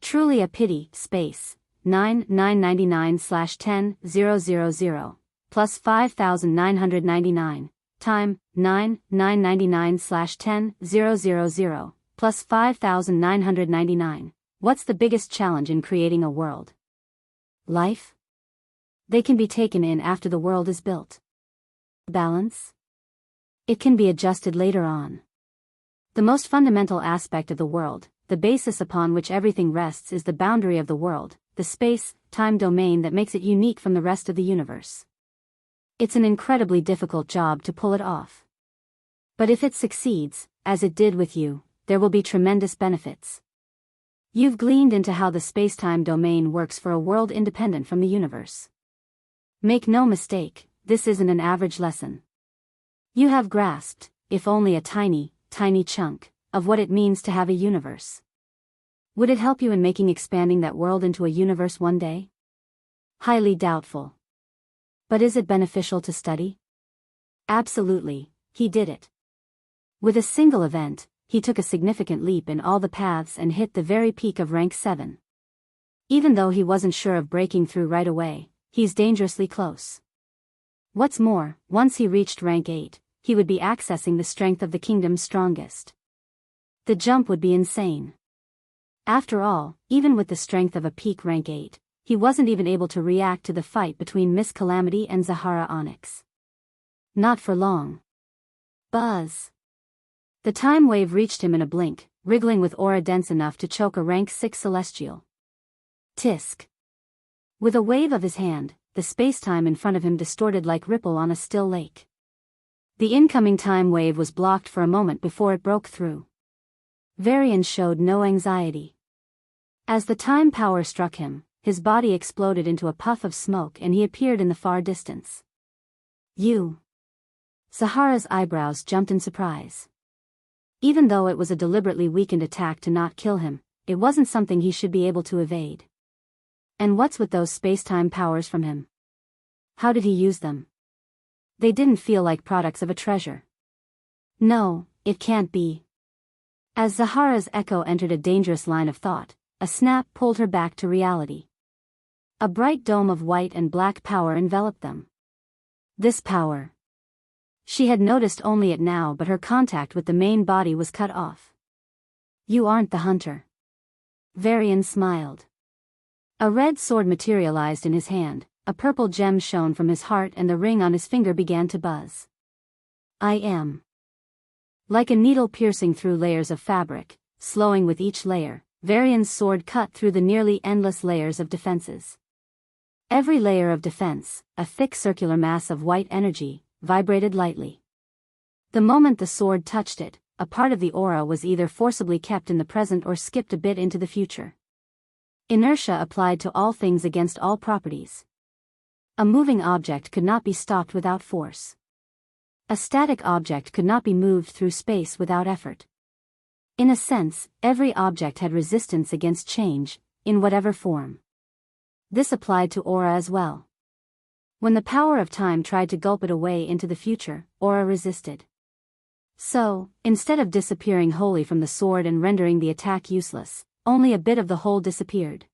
Truly a pity. Space, 9,999/10,000, plus 5,999, Time, 9,999/10,000, plus 5,999. What's the biggest challenge in creating a world? Life? They can be taken in after the world is built. Balance? It can be adjusted later on. The most fundamental aspect of the world, the basis upon which everything rests, is the boundary of the world, the space-time domain that makes it unique from the rest of the universe. It's an incredibly difficult job to pull it off. But if it succeeds, as it did with you, there will be tremendous benefits. You've gleaned into how the space-time domain works for a world independent from the universe. Make no mistake, this isn't an average lesson. You have grasped, if only a tiny, tiny chunk, of what it means to have a universe. Would it help you in making expanding that world into a universe one day? Highly doubtful. But is it beneficial to study? Absolutely, he did it. With a single event, he took a significant leap in all the paths and hit the very peak of rank 7. Even though he wasn't sure of breaking through right away, he's dangerously close. What's more, once he reached rank 8, he would be accessing the strength of the kingdom's strongest. The jump would be insane. After all, even with the strength of a peak rank 8, he wasn't even able to react to the fight between Miss Calamity and Zahara Onyx. Not for long. Buzz. The time wave reached him in a blink, wriggling with aura dense enough to choke a rank 6 celestial. Tisk. With a wave of his hand, the spacetime in front of him distorted like ripple on a still lake. The incoming time wave was blocked for a moment before it broke through. Varian showed no anxiety. As the time power struck him, his body exploded into a puff of smoke and he appeared in the far distance. You. Zahara's eyebrows jumped in surprise. Even though it was a deliberately weakened attack to not kill him, it wasn't something he should be able to evade. And what's with those space-time powers from him? How did he use them? They didn't feel like products of a treasure. No, it can't be. As Zahara's echo entered a dangerous line of thought, a snap pulled her back to reality. A bright dome of white and black power enveloped them. This power. She had noticed only it now, but her contact with the main body was cut off. You aren't the hunter. Varian smiled. A red sword materialized in his hand, a purple gem shone from his heart and the ring on his finger began to buzz. I am. Like a needle piercing through layers of fabric, slowing with each layer, Varian's sword cut through the nearly endless layers of defenses. Every layer of defense, a thick circular mass of white energy, vibrated lightly. The moment the sword touched it, a part of the aura was either forcibly kept in the present or skipped a bit into the future. Inertia applied to all things against all properties. A moving object could not be stopped without force. A static object could not be moved through space without effort. In a sense, every object had resistance against change, in whatever form. This applied to aura as well. When the power of time tried to gulp it away into the future, aura resisted. So, instead of disappearing wholly from the sword and rendering the attack useless, only a bit of the whole disappeared.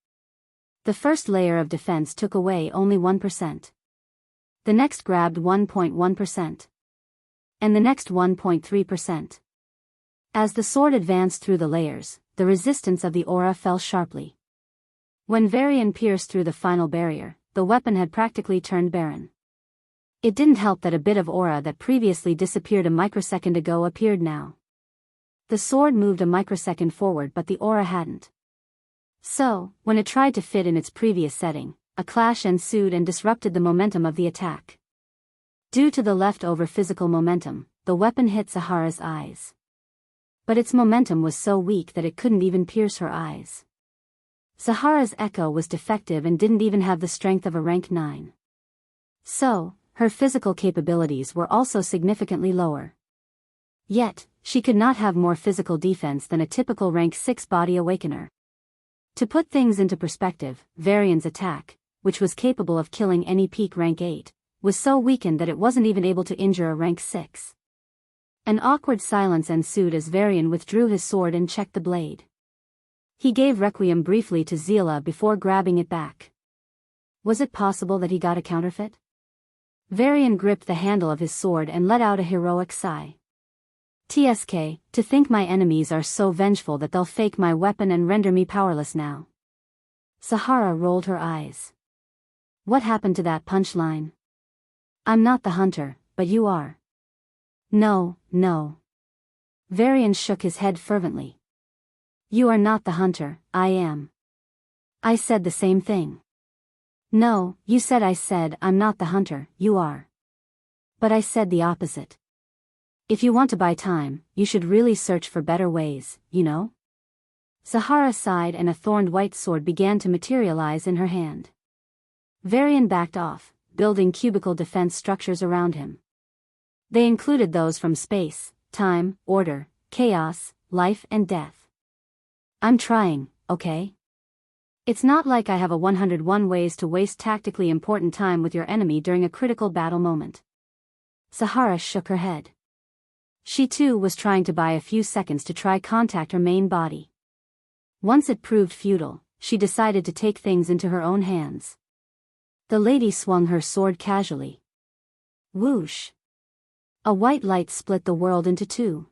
The first layer of defense took away only 1%. The next grabbed 1.1%. And the next 1.3%. As the sword advanced through the layers, the resistance of the aura fell sharply. When Varian pierced through the final barrier, the weapon had practically turned barren. It didn't help that a bit of aura that previously disappeared a microsecond ago appeared now. The sword moved a microsecond forward but the aura hadn't. So, when it tried to fit in its previous setting, a clash ensued and disrupted the momentum of the attack. Due to the leftover physical momentum, the weapon hit Zahara's eyes. But its momentum was so weak that it couldn't even pierce her eyes. Zahara's echo was defective and didn't even have the strength of a rank 9. So, her physical capabilities were also significantly lower. Yet, she could not have more physical defense than a typical rank 6 body awakener. To put things into perspective, Varian's attack, which was capable of killing any peak rank 8, was so weakened that it wasn't even able to injure a rank 6. An awkward silence ensued as Varian withdrew his sword and checked the blade. He gave Requiem briefly to Zila before grabbing it back. Was it possible that he got a counterfeit? Varian gripped the handle of his sword and let out a heroic sigh. TSK, to think my enemies are so vengeful that they'll fake my weapon and render me powerless now. Zahara rolled her eyes. What happened to that punchline? I'm not the hunter, but you are. No, no. Varian shook his head fervently. You are not the hunter, I am. I said the same thing. No, you said I said I'm not the hunter, you are. But I said the opposite. If you want to buy time, you should really search for better ways, you know? Sahara sighed and a thorned white sword began to materialize in her hand. Varian backed off, building cubicle defense structures around him. They included those from space, time, order, chaos, life and death. I'm trying, okay? It's not like I have a 101 ways to waste tactically important time with your enemy during a critical battle moment. Sahara shook her head. She too was trying to buy a few seconds to try contact her main body. Once it proved futile, she decided to take things into her own hands. The lady swung her sword casually. Whoosh! A white light split the world into two.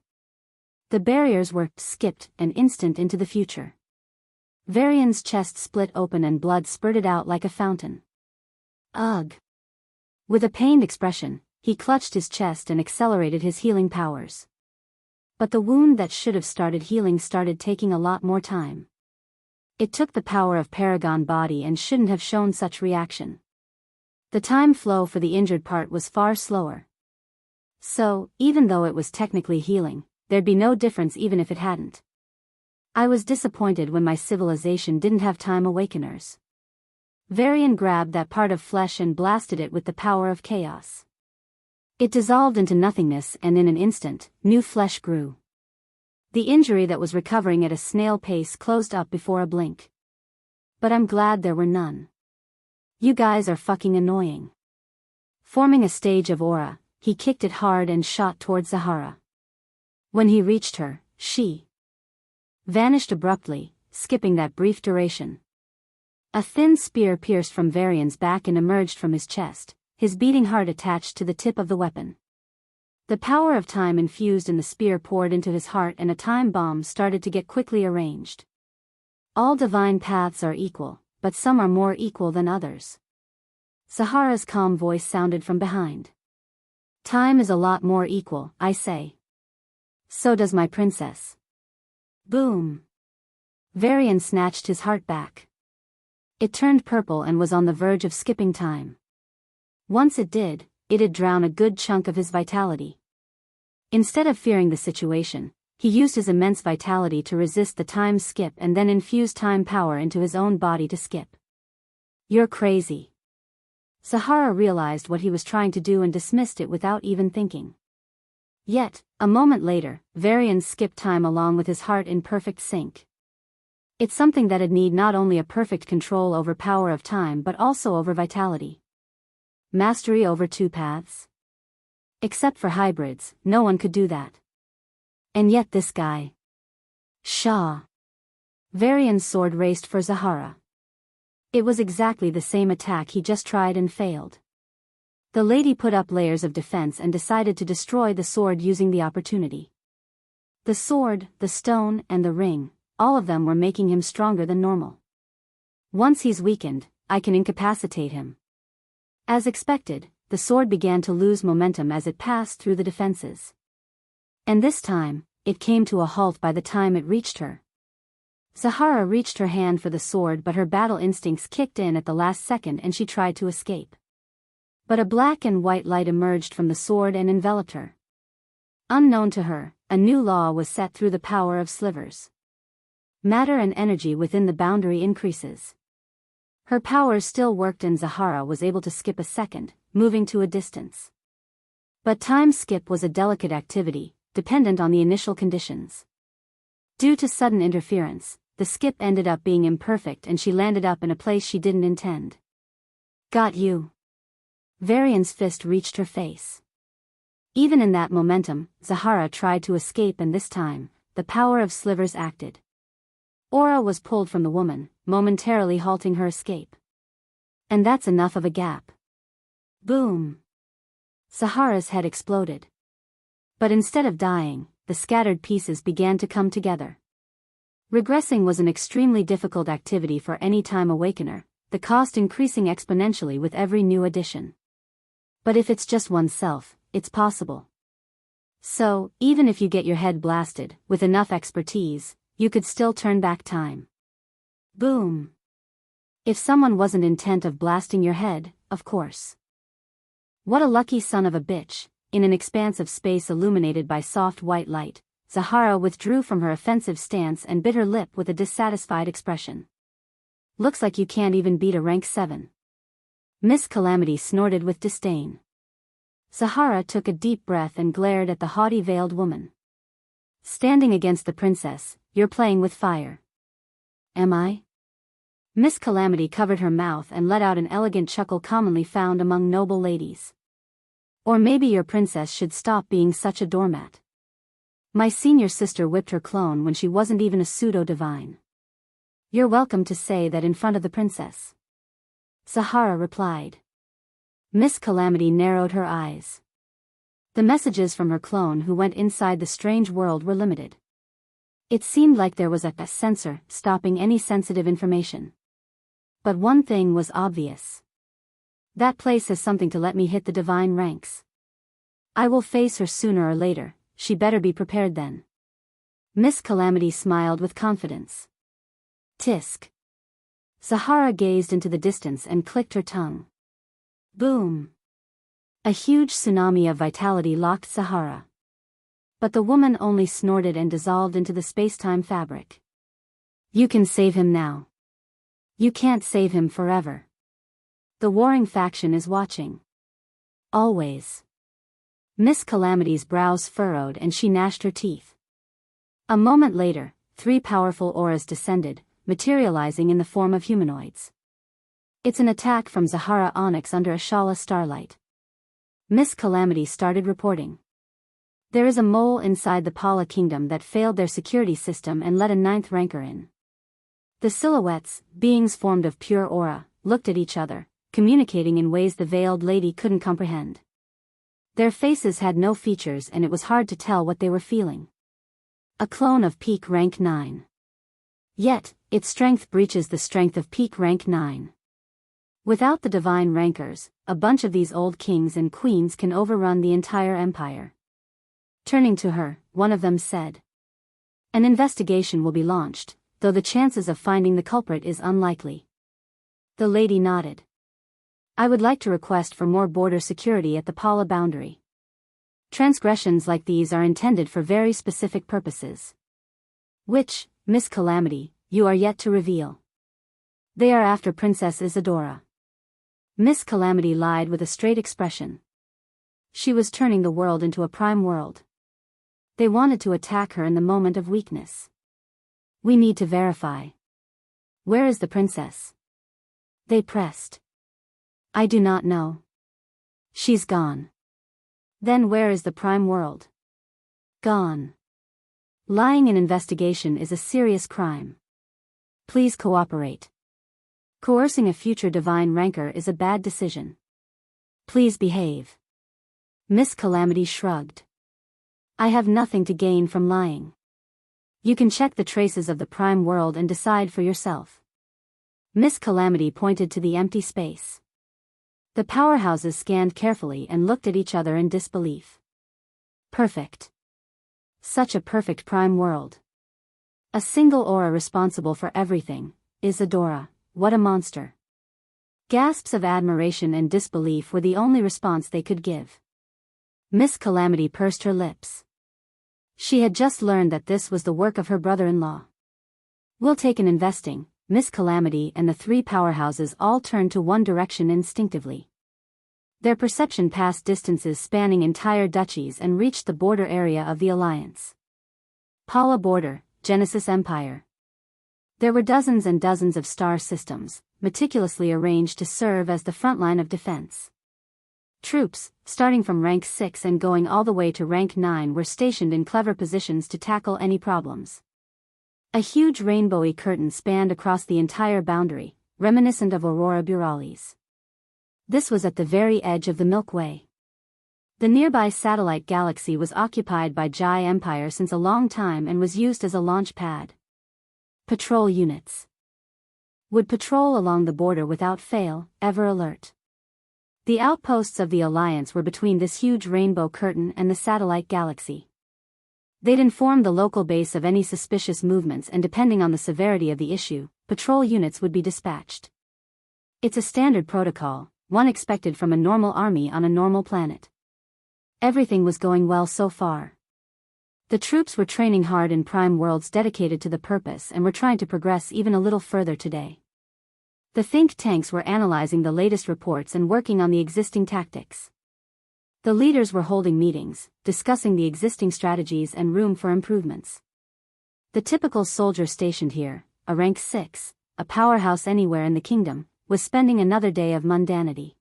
The barriers were skipped an instant into the future. Varian's chest split open and blood spurted out like a fountain. Ugh! With a pained expression, he clutched his chest and accelerated his healing powers. But the wound that should have started healing started taking a lot more time. It took the power of Paragon body and shouldn't have shown such reaction. The time flow for the injured part was far slower. So, even though it was technically healing, there'd be no difference even if it hadn't. I was disappointed when my civilization didn't have time awakeners. Varian grabbed that part of flesh and blasted it with the power of chaos. It dissolved into nothingness and in an instant, new flesh grew. The injury that was recovering at a snail pace closed up before a blink. But I'm glad there were none. You guys are fucking annoying. Forming a stage of aura, he kicked it hard and shot towards Sahara. When he reached her, she vanished abruptly, skipping that brief duration. A thin spear pierced from Varian's back and emerged from his chest, his beating heart attached to the tip of the weapon. The power of time infused in the spear poured into his heart and a time bomb started to get quickly arranged. All divine paths are equal, but some are more equal than others. Sahara's calm voice sounded from behind. Time is a lot more equal, I say. So does my princess. Boom! Varian snatched his heart back. It turned purple and was on the verge of skipping time. Once it did, it'd drown a good chunk of his vitality. Instead of fearing the situation, he used his immense vitality to resist the time skip and then infuse time power into his own body to skip. You're crazy. Sahara realized what he was trying to do and dismissed it without even thinking. Yet, a moment later, Varian skipped time along with his heart in perfect sync. It's something that'd need not only a perfect control over power of time but also over vitality. Mastery over two paths? Except for hybrids, no one could do that. And yet this guy. Shah. Varian's sword raced for Sahara. It was exactly the same attack he just tried and failed. The lady put up layers of defense and decided to destroy the sword using the opportunity. The sword, the stone, and the ring, all of them were making him stronger than normal. Once he's weakened, I can incapacitate him. As expected, the sword began to lose momentum as it passed through the defenses. And this time, it came to a halt by the time it reached her. Sahara reached her hand for the sword but her battle instincts kicked in at the last second and she tried to escape. But a black and white light emerged from the sword and enveloped her. Unknown to her, a new law was set through the power of slivers. Matter and energy within the boundary increases. Her powers still worked and Sahara was able to skip a second, moving to a distance. But time skip was a delicate activity, dependent on the initial conditions. Due to sudden interference, the skip ended up being imperfect and she landed up in a place she didn't intend. Got you. Varian's fist reached her face. Even in that momentum, Sahara tried to escape and this time, the power of slivers acted. Aura was pulled from the woman, momentarily halting her escape. And that's enough of a gap. Boom! Sahara's head exploded. But instead of dying, the scattered pieces began to come together. Regressing was an extremely difficult activity for any time awakener, the cost increasing exponentially with every new addition. But if it's just oneself, it's possible. So, even if you get your head blasted, with enough expertise, you could still turn back time. Boom. If someone wasn't intent of blasting your head, of course. What a lucky son of a bitch. In an expanse of space illuminated by soft white light, Zahara withdrew from her offensive stance and bit her lip with a dissatisfied expression. Looks like you can't even beat a rank 7. Miss Calamity snorted with disdain. Zahara took a deep breath and glared at the haughty veiled woman. Standing against the princess, you're playing with fire. Am I? Miss Calamity covered her mouth and let out an elegant chuckle commonly found among noble ladies. Or maybe your princess should stop being such a doormat. My senior sister whipped her clone when she wasn't even a pseudo-divine. You're welcome to say that in front of the princess. Zahara replied. Miss Calamity narrowed her eyes. The messages from her clone who went inside the strange world were limited. It seemed like there was a censor stopping any sensitive information. But one thing was obvious. That place has something to let me hit the divine ranks. I will face her sooner or later, she better be prepared then. Miss Calamity smiled with confidence. Tisk. Zahara gazed into the distance and clicked her tongue. Boom. A huge tsunami of vitality locked Zahara. But the woman only snorted and dissolved into the space-time fabric. You can save him now. You can't save him forever. The warring faction is watching. Always. Miss Calamity's brows furrowed and she gnashed her teeth. A moment later, 3 powerful auras descended, materializing in the form of humanoids. It's an attack from Zahara Onyx under Ashala starlight. Miss Calamity started reporting. There is a mole inside the Pala kingdom that failed their security system and let a 9th ranker in. The silhouettes, beings formed of pure aura, looked at each other, communicating in ways the veiled lady couldn't comprehend. Their faces had no features and it was hard to tell what they were feeling. A clone of peak rank 9. Yet, its strength breaches the strength of peak rank 9. Without the divine rankers, a bunch of these old kings and queens can overrun the entire empire. Turning to her, one of them said. An investigation will be launched, though the chances of finding the culprit is unlikely. The lady nodded. I would like to request for more border security at the Pala boundary. Transgressions like these are intended for very specific purposes. Which, Miss Calamity, you are yet to reveal. They are after Princess Isadora. Miss Calamity lied with a straight expression. She was turning the world into a prime world. They wanted to attack her in the moment of weakness. We need to verify. Where is the princess? They pressed. I do not know. She's gone. Then where is the prime world? Gone. Lying in investigation is a serious crime. Please cooperate. Coercing a future divine ranker is a bad decision. Please behave. Miss Calamity shrugged. I have nothing to gain from lying. You can check the traces of the prime world and decide for yourself. Miss Calamity pointed to the empty space. The powerhouses scanned carefully and looked at each other in disbelief. Perfect. Such a perfect prime world. A single aura responsible for everything. Isadora, what a monster. Gasps of admiration and disbelief were the only response they could give. Miss Calamity pursed her lips. She had just learned that this was the work of her brother-in-law. We'll take an investing. Miss Calamity and the 3 powerhouses all turned to one direction instinctively. Their perception passed distances spanning entire duchies and reached the border area of the Alliance. Pala border, Genesis Empire. There were dozens and dozens of star systems, meticulously arranged to serve as the front line of defense. Troops, starting from rank 6 and going all the way to rank 9, were stationed in clever positions to tackle any problems. A huge rainbowy curtain spanned across the entire boundary, reminiscent of Aurora Borealis. This was at the very edge of the Milky Way. The nearby satellite galaxy was occupied by Jai Empire since a long time and was used as a launch pad. Patrol units would patrol along the border without fail, ever alert. The outposts of the Alliance were between this huge rainbow curtain and the satellite galaxy. They'd inform the local base of any suspicious movements, and depending on the severity of the issue, patrol units would be dispatched. It's a standard protocol, one expected from a normal army on a normal planet. Everything was going well so far. The troops were training hard in prime worlds dedicated to the purpose and were trying to progress even a little further today. The think tanks were analyzing the latest reports and working on the existing tactics. The leaders were holding meetings, discussing the existing strategies and room for improvements. The typical soldier stationed here, a rank 6, a powerhouse anywhere in the kingdom, was spending another day of mundanity.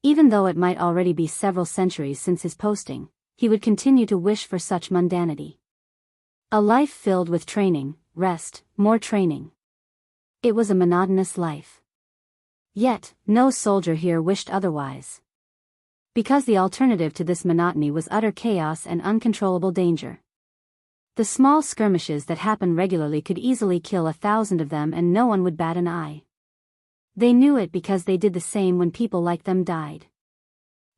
Even though it might already be several centuries since his posting, he would continue to wish for such mundanity. A life filled with training, rest, more training. It was a monotonous life. Yet, no soldier here wished otherwise. Because the alternative to this monotony was utter chaos and uncontrollable danger. The small skirmishes that happened regularly could easily kill 1,000 of them and no one would bat an eye. They knew it because they did the same when people like them died.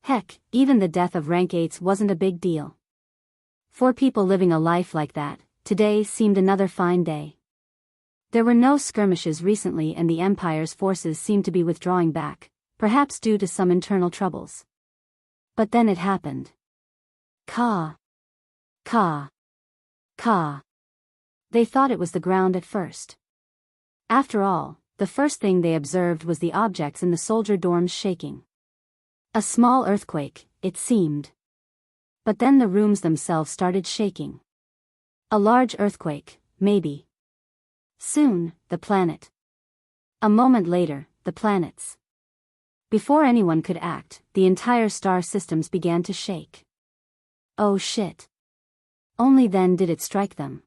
Heck, even the death of rank 8s wasn't a big deal. For people living a life like that, today seemed another fine day. There were no skirmishes recently and the Empire's forces seemed to be withdrawing back, perhaps due to some internal troubles. But then it happened. Caw. Caw. Caw. They thought it was the ground at first. After all, the first thing they observed was the objects in the soldier dorms shaking. A small earthquake, it seemed. But then the rooms themselves started shaking. A large earthquake, maybe. Soon, the planet. A moment later, the planets. Before anyone could act, the entire star systems began to shake. Oh shit. Only then did it strike them.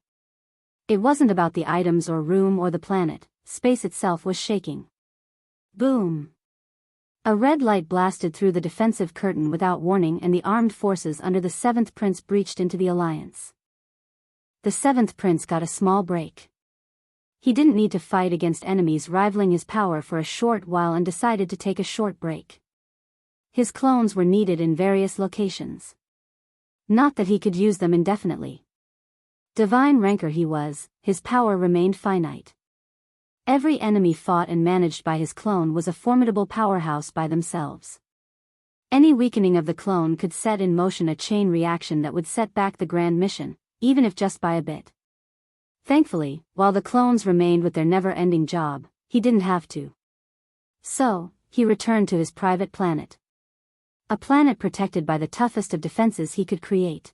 It wasn't about the items or room or the planet, space itself was shaking. Boom. A red light blasted through the defensive curtain without warning and the armed forces under the 7th Prince breached into the Alliance. The 7th Prince got a small break. He didn't need to fight against enemies rivaling his power for a short while and decided to take a short break. His clones were needed in various locations. Not that he could use them indefinitely. Divine ranker he was, his power remained finite. Every enemy fought and managed by his clone was a formidable powerhouse by themselves. Any weakening of the clone could set in motion a chain reaction that would set back the grand mission, even if just by a bit. Thankfully, while the clones remained with their never-ending job, he didn't have to. So, he returned to his private planet. A planet protected by the toughest of defenses he could create.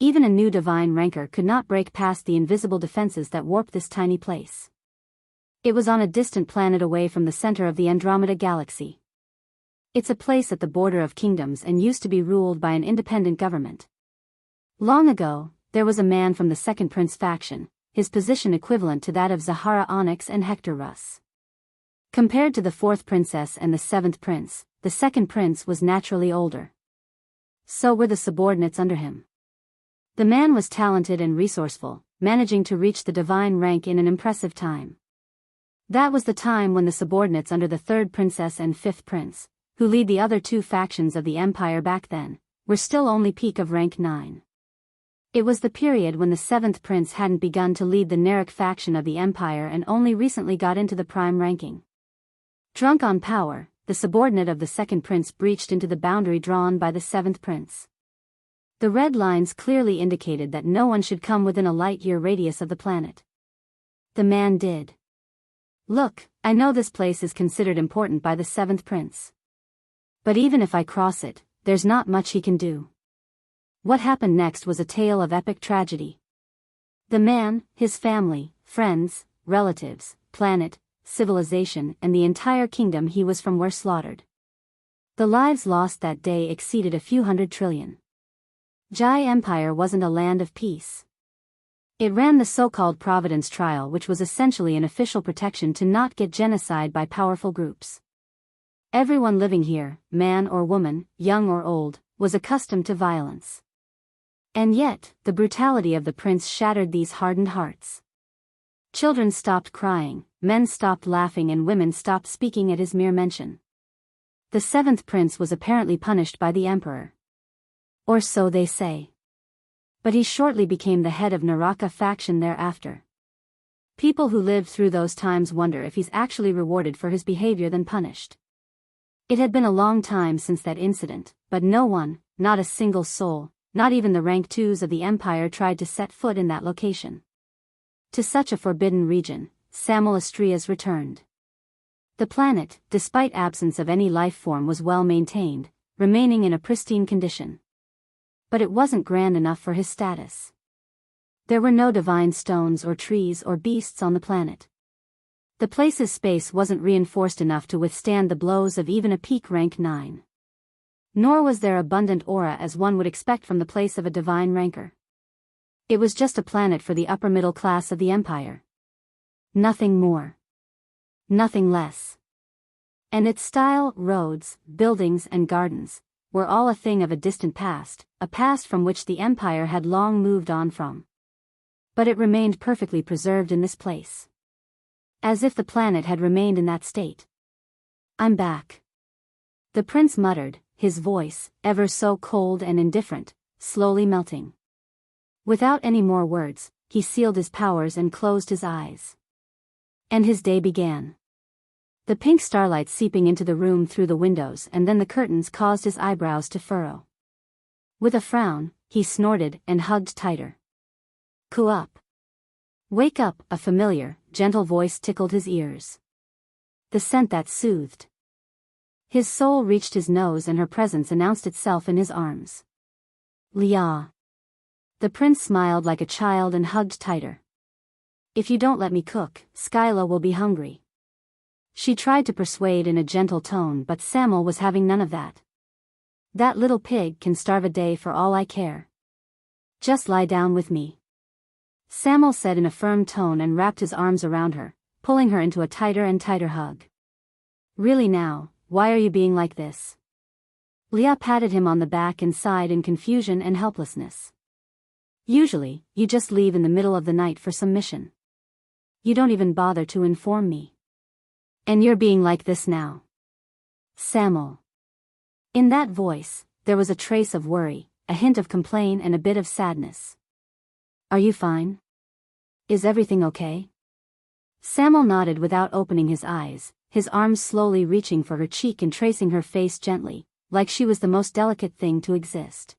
Even a new divine ranker could not break past the invisible defenses that warped this tiny place. It was on a distant planet away from the center of the Andromeda galaxy. It's a place at the border of kingdoms and used to be ruled by an independent government. Long ago, there was a man from the 2nd Prince faction, his position equivalent to that of Zahara Onyx and Hector Russ. Compared to the 4th Princess and the 7th Prince, the 2nd Prince was naturally older. So were the subordinates under him. The man was talented and resourceful, managing to reach the divine rank in an impressive time. That was the time when the subordinates under the 3rd Princess and 5th Prince, who lead the other two factions of the Empire back then, were still only peak of rank 9. It was the period when the 7th Prince hadn't begun to lead the Narek faction of the Empire and only recently got into the prime ranking. Drunk on power, the subordinate of the 2nd Prince breached into the boundary drawn by the 7th Prince. The red lines clearly indicated that no one should come within a light-year radius of the planet. The man did. Look, I know this place is considered important by the 7th Prince. But even if I cross it, there's not much he can do. What happened next was a tale of epic tragedy. The man, his family, friends, relatives, planet, civilization, and the entire kingdom he was from were slaughtered. The lives lost that day exceeded a few hundred trillion. Jai Empire wasn't a land of peace. It ran the so-called Providence Trial, which was essentially an official protection to not get genocide by powerful groups. Everyone living here, man or woman, young or old, was accustomed to violence. And yet, the brutality of the prince shattered these hardened hearts. Children stopped crying, men stopped laughing and women stopped speaking at his mere mention. The seventh prince was apparently punished by the emperor. Or so they say. But he shortly became the head of Naraka faction thereafter. People who lived through those times wonder if he's actually rewarded for his behavior than punished. It had been a long time since that incident, but no one, not a single soul, not even the rank 2s of the empire tried to set foot in that location. To such a forbidden region, Samael Astreas returned. The planet, despite absence of any life form, was well maintained, remaining in a pristine condition. But it wasn't grand enough for his status. There were no divine stones or trees or beasts on the planet. The place's space wasn't reinforced enough to withstand the blows of even a peak rank 9. Nor was there abundant aura as one would expect from the place of a divine ranker. It was just a planet for the upper middle class of the empire. Nothing more. Nothing less. And its style, roads, buildings and gardens, were all a thing of a distant past, a past from which the empire had long moved on from. But it remained perfectly preserved in this place. As if the planet had remained in that state. "I'm back," the prince muttered, his voice, ever so cold and indifferent, slowly melting. Without any more words, he sealed his powers and closed his eyes. And his day began. The pink starlight seeping into the room through the windows and then the curtains caused his eyebrows to furrow. With a frown, he snorted and hugged tighter. "Cool up. Wake up," a familiar, gentle voice tickled his ears. The scent that soothed. His soul reached his nose and her presence announced itself in his arms. "Lia." The prince smiled like a child and hugged tighter. "If you don't let me cook, Skyla will be hungry." She tried to persuade in a gentle tone, but Samael was having none of that. "That little pig can starve a day for all I care. Just lie down with me," Samael said in a firm tone and wrapped his arms around her, pulling her into a tighter and tighter hug. "Really now, why are you being like this?" Leah patted him on the back and sighed in confusion and helplessness. "Usually, you just leave in the middle of the night for some mission. You don't even bother to inform me. And you're being like this now." "Samael." In that voice, there was a trace of worry, a hint of complaint and a bit of sadness. "Are you fine? Is everything okay?" Samael nodded without opening his eyes, his arms slowly reaching for her cheek and tracing her face gently, like she was the most delicate thing to exist.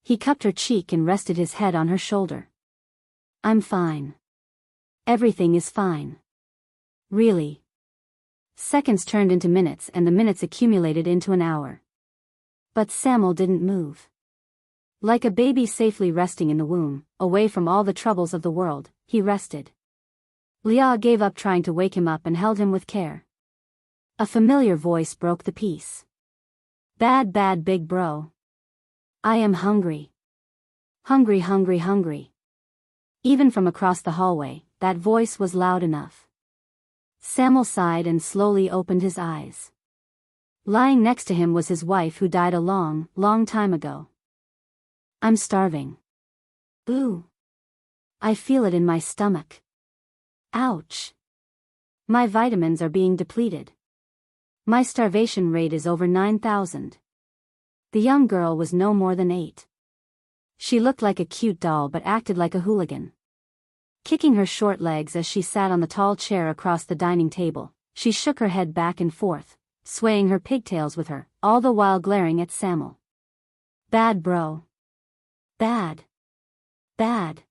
He cupped her cheek and rested his head on her shoulder. "I'm fine. Everything is fine. Really." Seconds turned into minutes and the minutes accumulated into an hour. But Samael didn't move. Like a baby safely resting in the womb, away from all the troubles of the world, he rested. Leah gave up trying to wake him up and held him with care. A familiar voice broke the peace. "Bad big bro. I am hungry. Hungry hungry hungry." Even from across the hallway, that voice was loud enough. Samael sighed and slowly opened his eyes. Lying next to him was his wife who died a long, long time ago. "I'm starving. Ooh. I feel it in my stomach. Ouch. My vitamins are being depleted. My starvation rate is over 9,000. The young girl was no more than 8. She looked like a cute doll but acted like a hooligan. Kicking her short legs as she sat on the tall chair across the dining table, she shook her head back and forth, swaying her pigtails with her, all the while glaring at Samael. "Bad bro. Bad. Bad."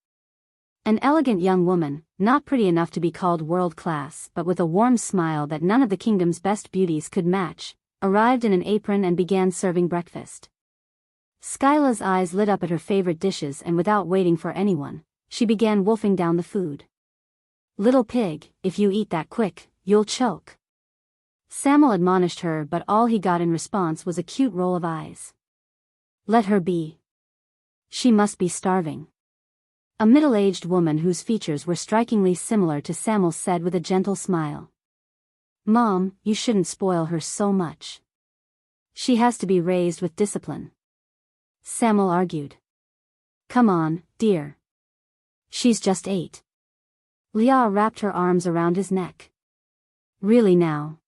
An elegant young woman, not pretty enough to be called world-class but with a warm smile that none of the kingdom's best beauties could match, arrived in an apron and began serving breakfast. Skyla's eyes lit up at her favorite dishes and without waiting for anyone, she began wolfing down the food. "Little pig, if you eat that quick, you'll choke." Samael admonished her, but all he got in response was a cute roll of eyes. "Let her be. She must be starving." A middle-aged woman whose features were strikingly similar to Samael's said with a gentle smile. "Mom, you shouldn't spoil her so much. She has to be raised with discipline." Samael argued. "Come on, dear. She's just 8. Leah wrapped her arms around his neck. "Really now.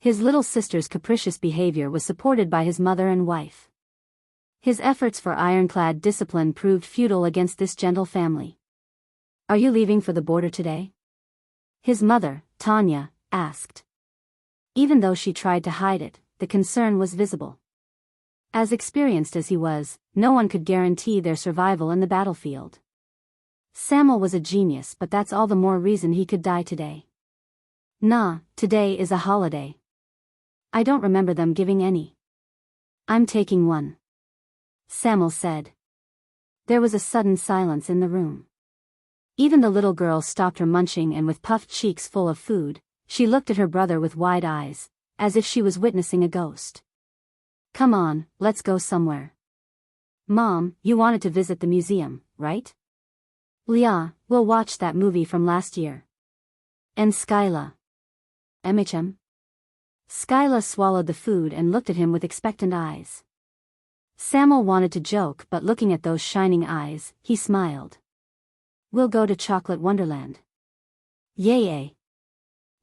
His little sister's capricious behavior was supported by his mother and wife. His efforts for ironclad discipline proved futile against this gentle family. "Are you leaving for the border today?" his mother, Tanya, asked. Even though she tried to hide it, the concern was visible. As experienced as he was, no one could guarantee their survival in the battlefield. Samael was a genius, but that's all the more reason he could die today. "Nah, today is a holiday. I don't remember them giving any. I'm taking one," Samael said. There was a sudden silence in the room. Even the little girl stopped her munching, and with puffed cheeks full of food, she looked at her brother with wide eyes, as if she was witnessing a ghost. "Come on, let's go somewhere." "Mom, you wanted to visit the museum, right?" "Yeah, we'll watch that movie from last year." "And Skyla?" "MHM?" Skyla swallowed the food and looked at him with expectant eyes. Samael wanted to joke, but looking at those shining eyes, he smiled. "We'll go to Chocolate Wonderland." "Yay!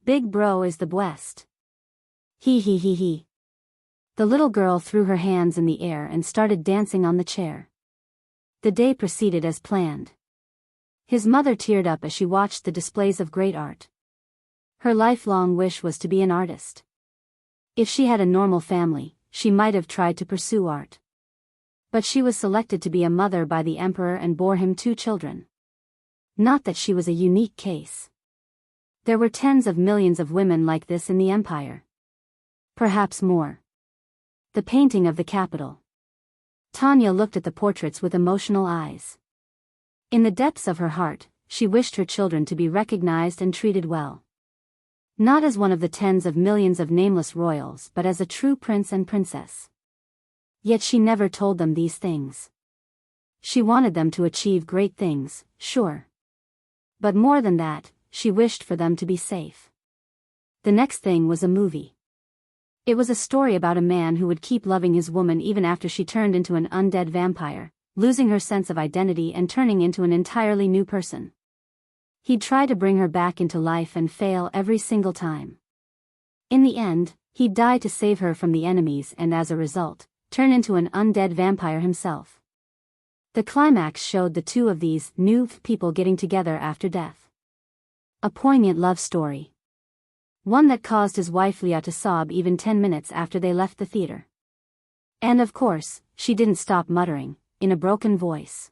Big bro is the best." He. The little girl threw her hands in the air and started dancing on the chair. The day proceeded as planned. His mother teared up as she watched the displays of great art. Her lifelong wish was to be an artist. If she had a normal family, she might have tried to pursue art. But she was selected to be a mother by the emperor and bore him 2 children. Not that she was a unique case. There were tens of millions of women like this in the empire. Perhaps more. The painting of the capital. Tanya looked at the portraits with emotional eyes. In the depths of her heart, she wished her children to be recognized and treated well. Not as one of the tens of millions of nameless royals, but as a true prince and princess. Yet she never told them these things. She wanted them to achieve great things, sure. But more than that, she wished for them to be safe. The next thing was a movie. It was a story about a man who would keep loving his woman even after she turned into an undead vampire, losing her sense of identity and turning into an entirely new person. He'd try to bring her back into life and fail every single time. In the end, he'd die to save her from the enemies and as a result, turn into an undead vampire himself. The climax showed the two of these new people getting together after death. A poignant love story. One that caused his wife Leah to sob even 10 minutes after they left the theater. And of course, she didn't stop muttering, in a broken voice.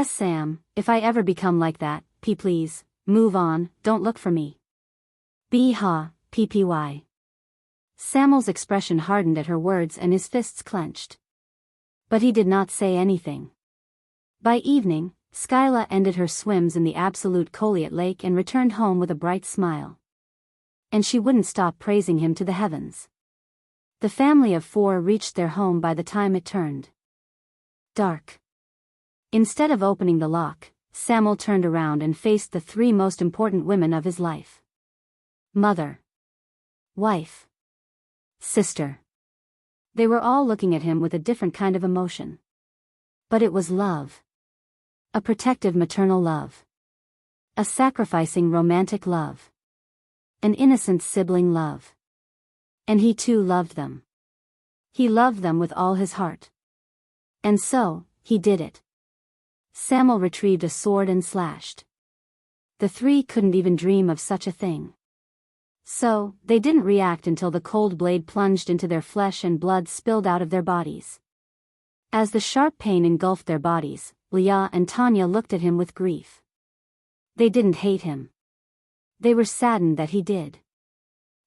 Sam, if I ever become like that, please, move on, don't look for me. Ppy. Samael's expression hardened at her words and his fists clenched. But he did not say anything. By evening, Skyla ended her swims in the absolute Coleat Lake and returned home with a bright smile. And she wouldn't stop praising him to the heavens. The family of 4 reached their home by the time it turned dark. Instead of opening the lock, Samael turned around and faced the 3 most important women of his life. Mother. Wife. Sister. They were all looking at him with a different kind of emotion. But it was love. A protective maternal love. A sacrificing romantic love. An innocent sibling love. And he too loved them. He loved them with all his heart. And so, he did it. Samael retrieved a sword and slashed. The 3 couldn't even dream of such a thing. So, they didn't react until the cold blade plunged into their flesh and blood spilled out of their bodies. As the sharp pain engulfed their bodies, Leah and Tanya looked at him with grief. They didn't hate him. They were saddened that he did.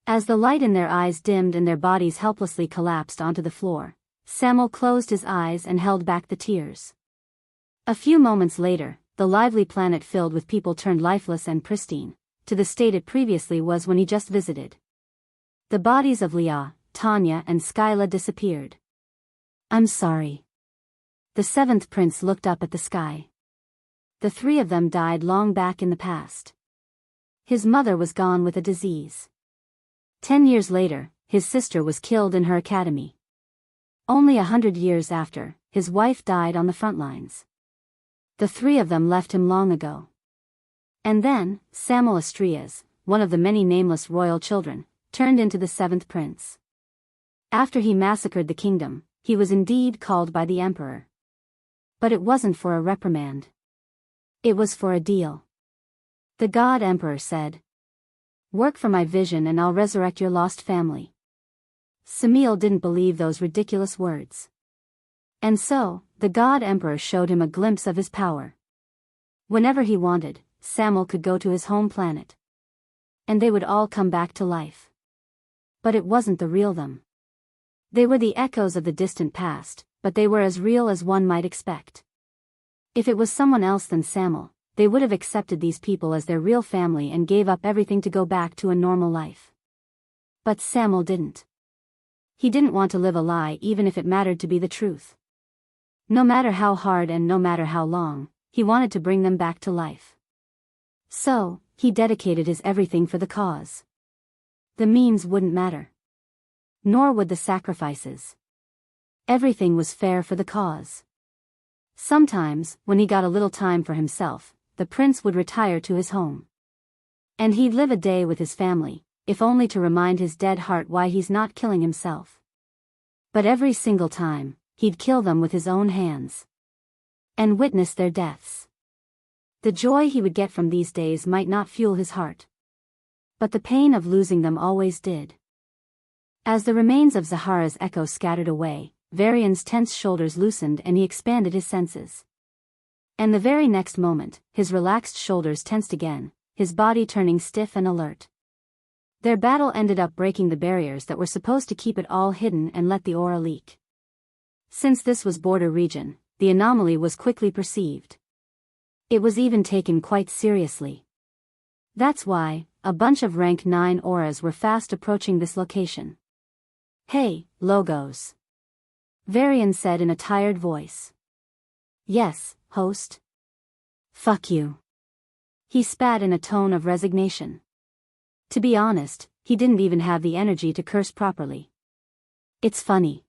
As the light in their eyes dimmed and their bodies helplessly collapsed onto the floor, Samael closed his eyes and held back the tears. A few moments later, the lively planet filled with people turned lifeless and pristine, to the state it previously was when he just visited. The bodies of Leah, Tanya and Skyla disappeared. "I'm sorry." The 7th prince looked up at the sky. The 3 of them died long back in the past. His mother was gone with a disease. 10 years later, his sister was killed in her academy. Only 100 years after, his wife died on the front lines. The 3 of them left him long ago. And then, Samael Astreas, one of the many nameless royal children, turned into the seventh prince. After he massacred the kingdom, he was indeed called by the emperor. But it wasn't for a reprimand. It was for a deal. The god emperor said, "Work for my vision and I'll resurrect your lost family." Samael didn't believe those ridiculous words. And so, the god emperor showed him a glimpse of his power. Whenever he wanted, Samael could go to his home planet. And they would all come back to life. But it wasn't the real them. They were the echoes of the distant past, but they were as real as one might expect. If it was someone else than Samael, they would have accepted these people as their real family and gave up everything to go back to a normal life. But Samael didn't. He didn't want to live a lie even if it mattered to be the truth. No matter how hard and no matter how long, he wanted to bring them back to life. So, he dedicated his everything for the cause. The means wouldn't matter. Nor would the sacrifices. Everything was fair for the cause. Sometimes, when he got a little time for himself, the prince would retire to his home. And he'd live a day with his family, if only to remind his dead heart why he's not killing himself. But every single time, he'd kill them with his own hands. And witness their deaths. The joy he would get from these days might not fuel his heart. But the pain of losing them always did. As the remains of Zahara's echo scattered away, Varian's tense shoulders loosened and he expanded his senses. And the very next moment, his relaxed shoulders tensed again, his body turning stiff and alert. Their battle ended up breaking the barriers that were supposed to keep it all hidden and let the aura leak. Since this was border region, the anomaly was quickly perceived. It was even taken quite seriously. That's why, a bunch of rank 9 auras were fast approaching this location. "Hey, Logos," Varian said in a tired voice. "Yes, host." "Fuck you." He spat in a tone of resignation. To be honest, he didn't even have the energy to curse properly. "It's funny."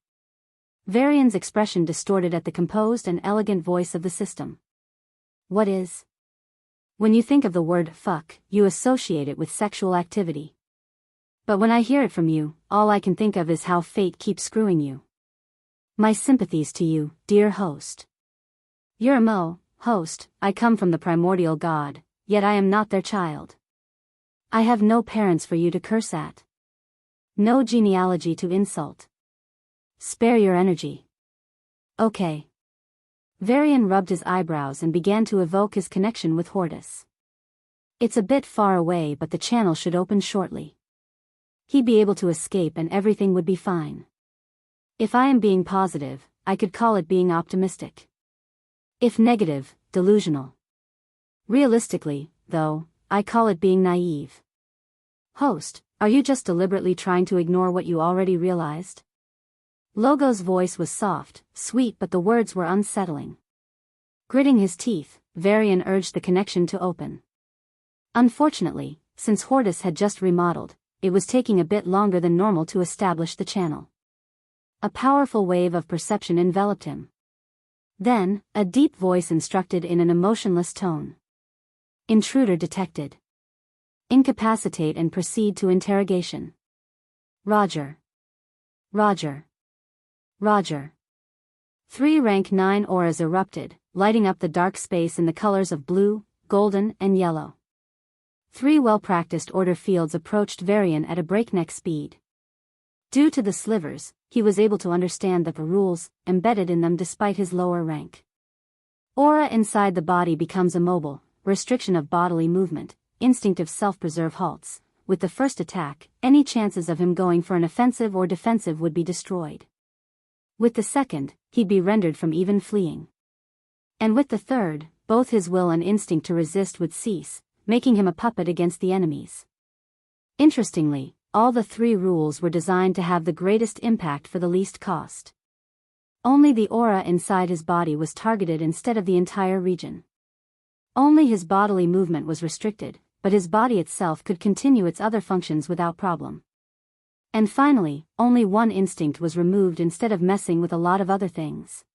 Varian's expression distorted at the composed and elegant voice of the system. "What is?" "When you think of the word fuck, you associate it with sexual activity. But when I hear it from you, all I can think of is how fate keeps screwing you. My sympathies to you, dear host. You're a Mo, host, I come from the primordial god, yet I am not their child. I have no parents for you to curse at. No genealogy to insult. Spare your energy. Okay." Varian rubbed his eyebrows and began to evoke his connection with Hortus. It's a bit far away but the channel should open shortly. He'd be able to escape and everything would be fine. If I am being positive, I could call it being optimistic. If negative, delusional. Realistically, though, I call it being naive. Host, are you just deliberately trying to ignore what you already realized? Logo's voice was soft, sweet, but the words were unsettling. Gritting his teeth, Varian urged the connection to open. Unfortunately, since Hortus had just remodeled, it was taking a bit longer than normal to establish the channel. A powerful wave of perception enveloped him. Then, a deep voice instructed in an emotionless tone. "Intruder detected. Incapacitate and proceed to interrogation." "Roger. Roger. Roger." 3 rank 9 auras erupted, lighting up the dark space in the colors of blue, golden, and yellow. 3 well-practiced order fields approached Varian at a breakneck speed. Due to the slivers, he was able to understand the rules embedded in them despite his lower rank. Aura inside the body becomes immobile, restriction of bodily movement, instinctive self-preserve halts. With the first attack, any chances of him going for an offensive or defensive would be destroyed. With the second, he'd be rendered from even fleeing. And with the third, both his will and instinct to resist would cease, making him a puppet against the enemies. Interestingly, all the 3 rules were designed to have the greatest impact for the least cost. Only the aura inside his body was targeted instead of the entire region. Only his bodily movement was restricted, but his body itself could continue its other functions without problem. And finally, only one instinct was removed instead of messing with a lot of other things.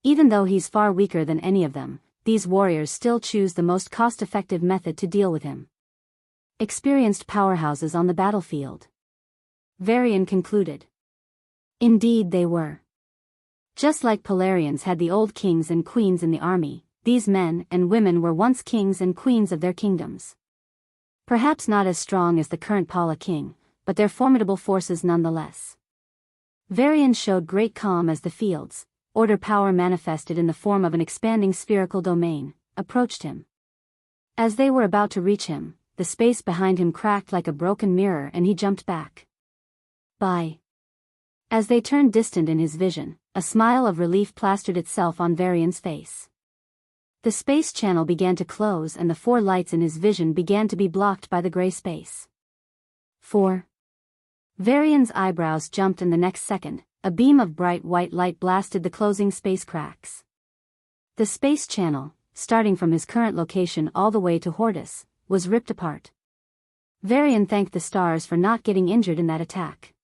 Even though he's far weaker than any of them, these warriors still choose the most cost-effective method to deal with him. Experienced powerhouses on the battlefield. Varian concluded. Indeed they were. Just like Polarians had the old kings and queens in the army, these men and women were once kings and queens of their kingdoms. Perhaps not as strong as the current Pala king, but they're formidable forces nonetheless. Varian showed great calm as the fields, order power manifested in the form of an expanding spherical domain, approached him. As they were about to reach him, the space behind him cracked like a broken mirror and he jumped back. Bye. As they turned distant in his vision, a smile of relief plastered itself on Varian's face. The space channel began to close and the 4 lights in his vision began to be blocked by the gray space. 4. Varian's eyebrows jumped and the next second, a beam of bright white light blasted the closing space cracks. The space channel, starting from his current location all the way to Hortus, was ripped apart. Varian thanked the stars for not getting injured in that attack.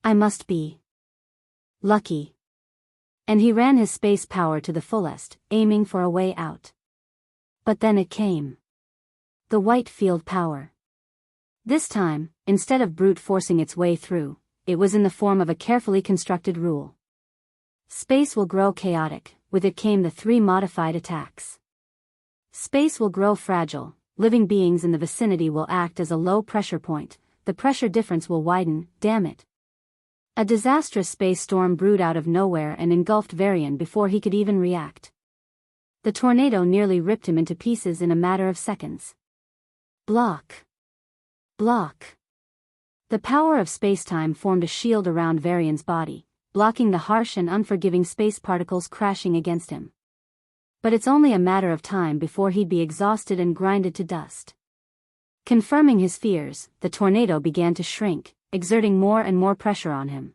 I must be lucky. And he ran his space power to the fullest, aiming for a way out. But then it came. The white field power. This time, instead of brute forcing its way through, it was in the form of a carefully constructed rule. Space will grow chaotic, with it came the 3 modified attacks. Space will grow fragile, living beings in the vicinity will act as a low pressure point, the pressure difference will widen, damn it. A disastrous space storm brewed out of nowhere and engulfed Varian before he could even react. The tornado nearly ripped him into pieces in a matter of seconds. Block. Block. The power of space-time formed a shield around Varian's body, blocking the harsh and unforgiving space particles crashing against him. But it's only a matter of time before he'd be exhausted and grinded to dust. Confirming his fears, the tornado began to shrink, exerting more and more pressure on him.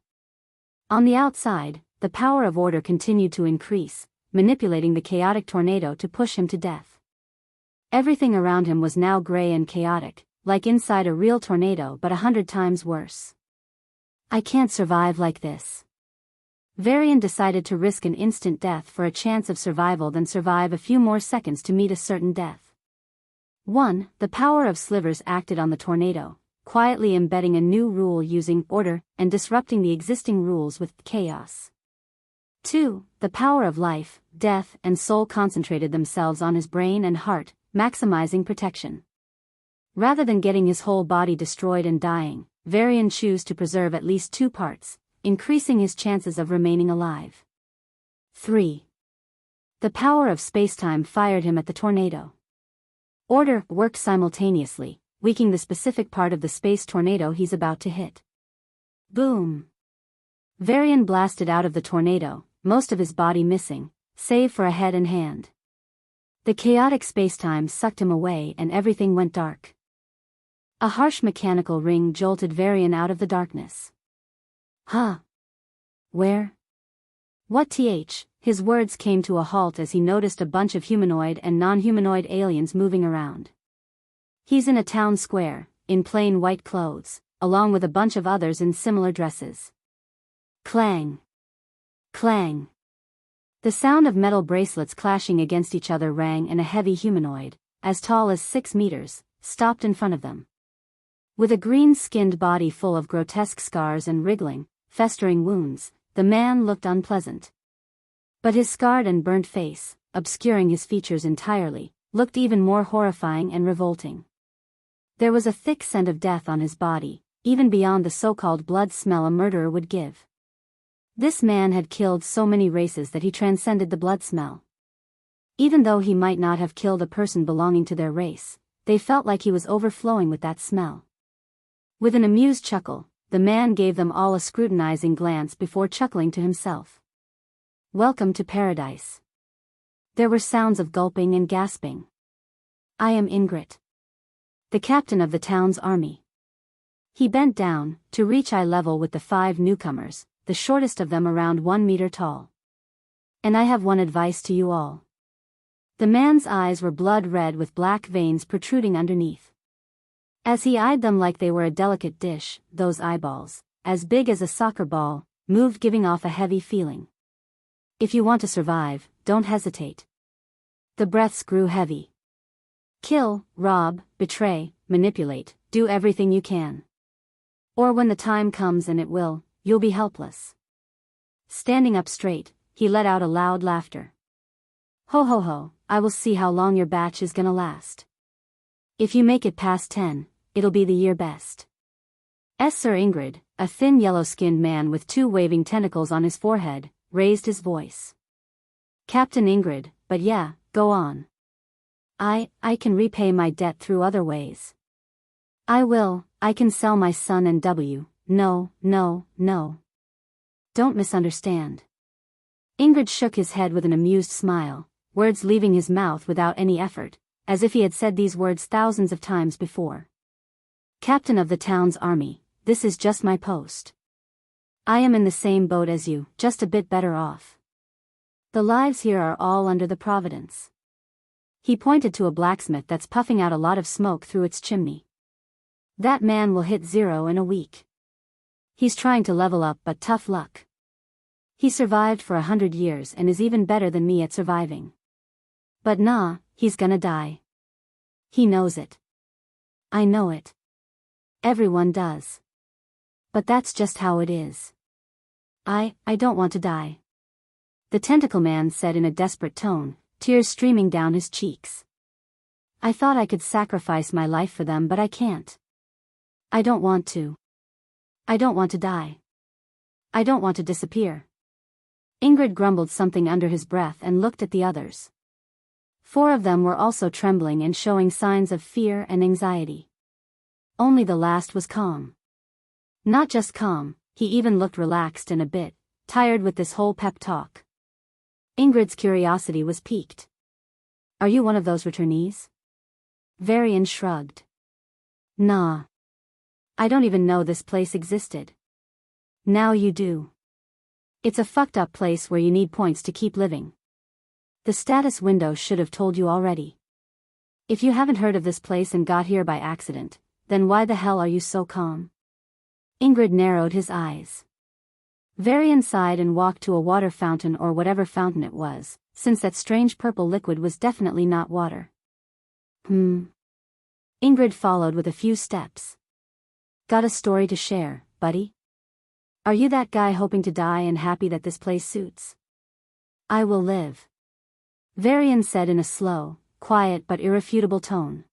On the outside, the power of order continued to increase, manipulating the chaotic tornado to push him to death. Everything around him was now gray and chaotic, like inside a real tornado but 100 times worse. I can't survive like this. Varian decided to risk an instant death for a chance of survival than survive a few more seconds to meet a certain death. 1. The power of slivers acted on the tornado, quietly embedding a new rule using order and disrupting the existing rules with chaos. 2. The power of life, death and soul concentrated themselves on his brain and heart, maximizing protection. Rather than getting his whole body destroyed and dying, Varian chose to preserve at least 2 parts, increasing his chances of remaining alive. 3. The power of spacetime fired him at the tornado. Order worked simultaneously, weakening the specific part of the space tornado he's about to hit. Boom! Varian blasted out of the tornado, most of his body missing, save for a head and hand. The chaotic spacetime sucked him away and everything went dark. A harsh mechanical ring jolted Varian out of the darkness. Huh? Where? What th? His words came to a halt as he noticed a bunch of humanoid and non-humanoid aliens moving around. He's in a town square, in plain white clothes, along with a bunch of others in similar dresses. Clang. Clang. The sound of metal bracelets clashing against each other rang and a heavy humanoid, as tall as 6 meters, stopped in front of them. With a green-skinned body full of grotesque scars and wriggling, festering wounds, the man looked unpleasant. But his scarred and burnt face, obscuring his features entirely, looked even more horrifying and revolting. There was a thick scent of death on his body, even beyond the so-called blood smell a murderer would give. This man had killed so many races that he transcended the blood smell. Even though he might not have killed a person belonging to their race, they felt like he was overflowing with that smell. With an amused chuckle, the man gave them all a scrutinizing glance before chuckling to himself. Welcome to paradise. There were sounds of gulping and gasping. I am Ingrid, the captain of the town's army. He bent down, to reach eye level with the 5 newcomers, the shortest of them around 1 meter tall. And I have one advice to you all. The man's eyes were blood red with black veins protruding underneath. As he eyed them like they were a delicate dish, those eyeballs, as big as a soccer ball, moved, giving off a heavy feeling. If you want to survive, don't hesitate. The breaths grew heavy. Kill, rob, betray, manipulate, do everything you can. Or when the time comes, and it will, you'll be helpless. Standing up straight, he let out a loud laughter. Ho ho ho, I will see how long your batch is gonna last. If you make it past 10, it'll be the year best. Sir Ingrid, a thin yellow-skinned man with 2 waving tentacles on his forehead, raised his voice. Captain Ingrid, but yeah, go on. I can repay my debt through other ways. I can sell my son and no. Don't misunderstand. Ingrid shook his head with an amused smile, words leaving his mouth without any effort, as if he had said these words thousands of times before. Captain of the town's army, this is just my post. I am in the same boat as you, just a bit better off. The lives here are all under the providence. He pointed to a blacksmith that's puffing out a lot of smoke through its chimney. That man will hit 0 in a week. He's trying to level up, but tough luck. He survived for 100 years and is even better than me at surviving. But nah, he's gonna die. He knows it. I know it. Everyone does. But that's just how it is. I don't want to die. The tentacle man said in a desperate tone, tears streaming down his cheeks. I thought I could sacrifice my life for them, but I can't. I don't want to. I don't want to die. I don't want to disappear. Ingrid grumbled something under his breath and looked at the others. 4 of them were also trembling and showing signs of fear and anxiety. Only the last was calm. Not just calm, he even looked relaxed and a bit tired with this whole pep talk. Ingrid's curiosity was piqued. Are you one of those returnees? Varian shrugged. Nah. I don't even know this place existed. Now you do. It's a fucked up place where you need points to keep living. The status window should have told you already. If you haven't heard of this place and got here by accident, then why the hell are you so calm? Ingrid narrowed his eyes. Varian sighed and walked to a water fountain, or whatever fountain it was, since that strange purple liquid was definitely not water. Ingrid followed with a few steps. Got a story to share, buddy? Are you that guy hoping to die and happy that this place suits? I will live. Varian said in a slow, quiet but irrefutable tone.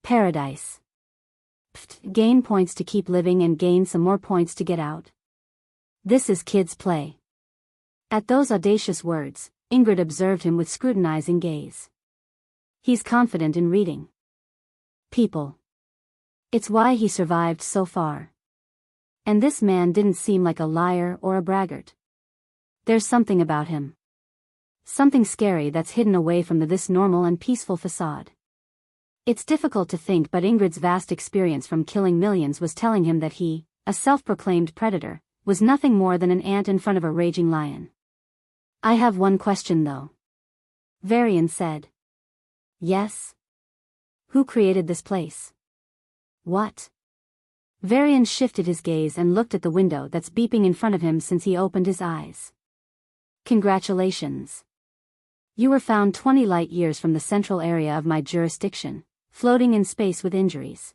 Paradise. Gain points to keep living and gain some more points to get out. This is kid's play. At those audacious words, Ingrid observed him with scrutinizing gaze. He's confident in reading people. It's why he survived so far. And this man didn't seem like a liar or a braggart. There's something about him. Something scary that's hidden away from this normal and peaceful facade. It's difficult to think, but Ingrid's vast experience from killing millions was telling him that he, a self-proclaimed predator, was nothing more than an ant in front of a raging lion. I have one question though. Varian said. Yes? Who created this place? What? Varian shifted his gaze and looked at the window that's beeping in front of him since he opened his eyes. Congratulations. You were found 20 light years from the central area of my jurisdiction, floating in space with injuries.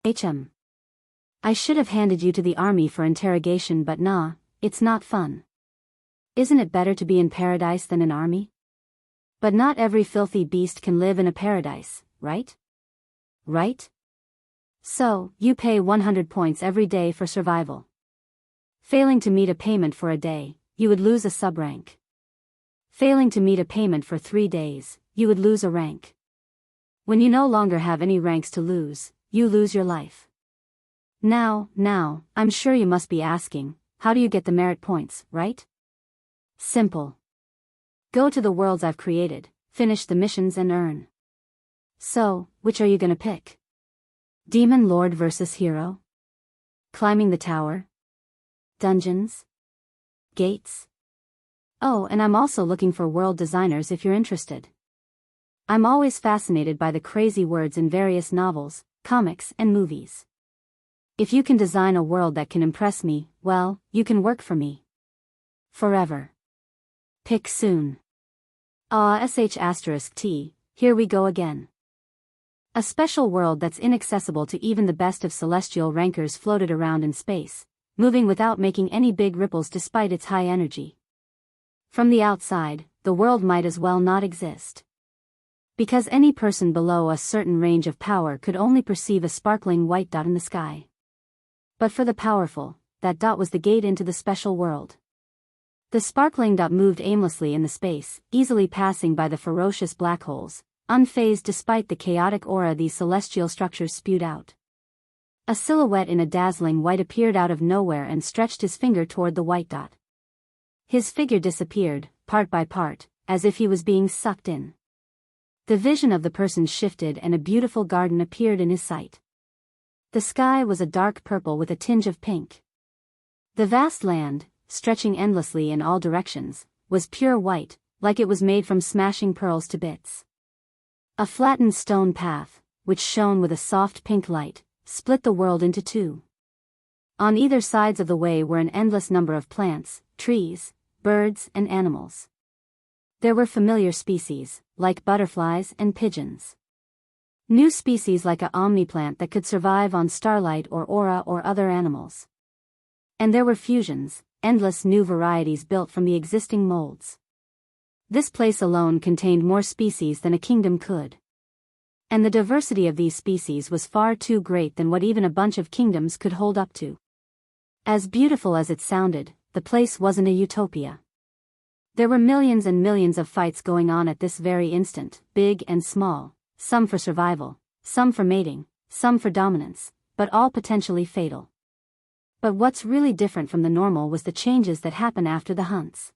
I should have handed you to the army for interrogation, but nah, it's not fun. Isn't it better to be in paradise than an army? But not every filthy beast can live in a paradise, right? Right? So, you pay 100 points every day for survival. Failing to meet a payment for a day, you would lose a sub-rank. Failing to meet a payment for 3 days, you would lose a rank. When you no longer have any ranks to lose, you lose your life. Now, I'm sure you must be asking, how do you get the merit points, right? Simple. Go to the worlds I've created, finish the missions and earn. So, which are you gonna pick? Demon Lord versus Hero? Climbing the tower? Dungeons? Gates? Oh, and I'm also looking for world designers if you're interested. I'm always fascinated by the crazy words in various novels, comics, and movies. If you can design a world that can impress me, well, you can work for me. Forever. Pick soon. Astreas, here we go again. A special world that's inaccessible to even the best of celestial rankers floated around in space, moving without making any big ripples despite its high energy. From the outside, the world might as well not exist. Because any person below a certain range of power could only perceive a sparkling white dot in the sky. But for the powerful, that dot was the gate into the special world. The sparkling dot moved aimlessly in the space, easily passing by the ferocious black holes, unfazed despite the chaotic aura these celestial structures spewed out. A silhouette in a dazzling white appeared out of nowhere and stretched his finger toward the white dot. His figure disappeared, part by part, as if he was being sucked in. The vision of the person shifted and a beautiful garden appeared in his sight. The sky was a dark purple with a tinge of pink. The vast land, stretching endlessly in all directions, was pure white, like it was made from smashing pearls to bits. A flattened stone path, which shone with a soft pink light, split the world into two. On either sides of the way were an endless number of plants, trees, birds, and animals. There were familiar species, like butterflies and pigeons. New species like a omniplant that could survive on starlight or aura or other animals. And there were fusions, endless new varieties built from the existing molds. This place alone contained more species than a kingdom could. And the diversity of these species was far too great than what even a bunch of kingdoms could hold up to. As beautiful as it sounded, the place wasn't a utopia. There were millions and millions of fights going on at this very instant, big and small, some for survival, some for mating, some for dominance, but all potentially fatal. But what's really different from the normal was the changes that happen after the hunts.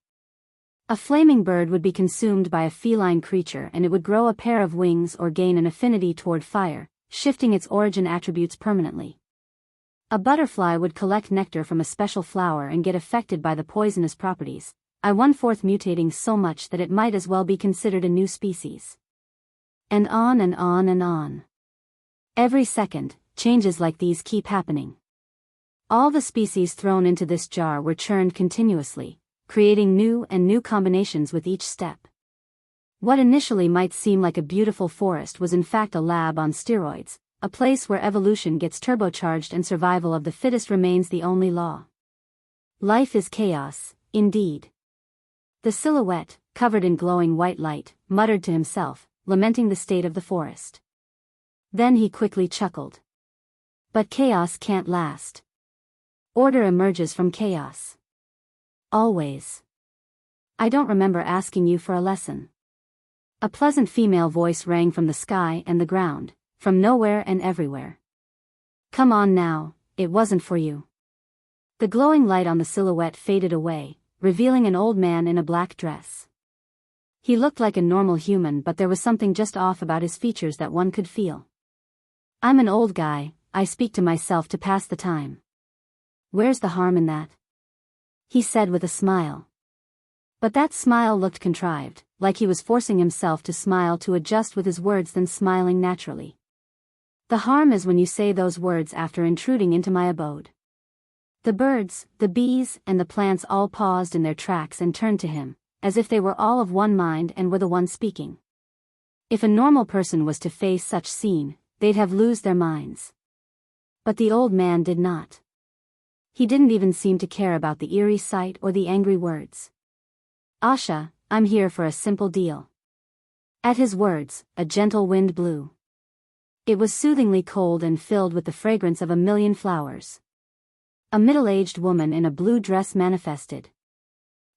A flaming bird would be consumed by a feline creature and it would grow a pair of wings or gain an affinity toward fire, shifting its origin attributes permanently. A butterfly would collect nectar from a special flower and get affected by the poisonous properties, I-1/4 mutating so much that it might as well be considered a new species. And on and on and on. Every second, changes like these keep happening. All the species thrown into this jar were churned continuously, creating new and new combinations with each step. What initially might seem like a beautiful forest was in fact a lab on steroids, a place where evolution gets turbocharged and survival of the fittest remains the only law. Life is chaos, indeed. The silhouette, covered in glowing white light, muttered to himself, lamenting the state of the forest. Then he quickly chuckled. But chaos can't last. Order emerges from chaos. Always. I don't remember asking you for a lesson. A pleasant female voice rang from the sky and the ground, from nowhere and everywhere. Come on now, it wasn't for you. The glowing light on the silhouette faded away, revealing an old man in a black dress. He looked like a normal human, but there was something just off about his features that one could feel. I'm an old guy, I speak to myself to pass the time. Where's the harm in that? He said with a smile. But that smile looked contrived, like he was forcing himself to smile to adjust with his words than smiling naturally. The harm is when you say those words after intruding into my abode. The birds, the bees, and the plants all paused in their tracks and turned to him, as if they were all of one mind and were the one speaking. If a normal person was to face such scene, they'd have lose their minds. But the old man did not. He didn't even seem to care about the eerie sight or the angry words. Asha, I'm here for a simple deal. At his words, a gentle wind blew. It was soothingly cold and filled with the fragrance of a million flowers. A middle-aged woman in a blue dress manifested.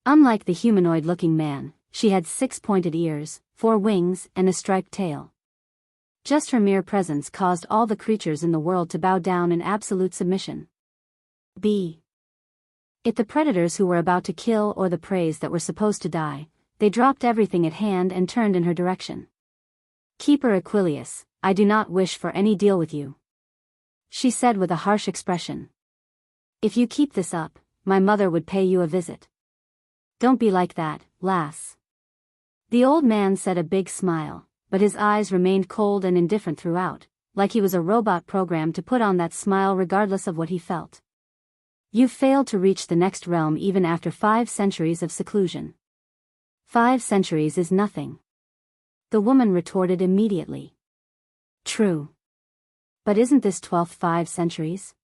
Unlike the humanoid-looking man, she had 6 pointed ears, 4 wings, and a striped tail. Just her mere presence caused all the creatures in the world to bow down in absolute submission. Be it the predators who were about to kill or the preys that were supposed to die, they dropped everything at hand and turned in her direction. Keeper Aquilius, I do not wish for any deal with you, she said with a harsh expression. If you keep this up, my mother would pay you a visit. Don't be like that, lass. The old man said a big smile, but his eyes remained cold and indifferent throughout, like he was a robot programmed to put on that smile regardless of what he felt. You failed to reach the next realm even after 5 centuries of seclusion. 5 centuries is nothing. The woman retorted immediately. True. But isn't this 12th 5 centuries?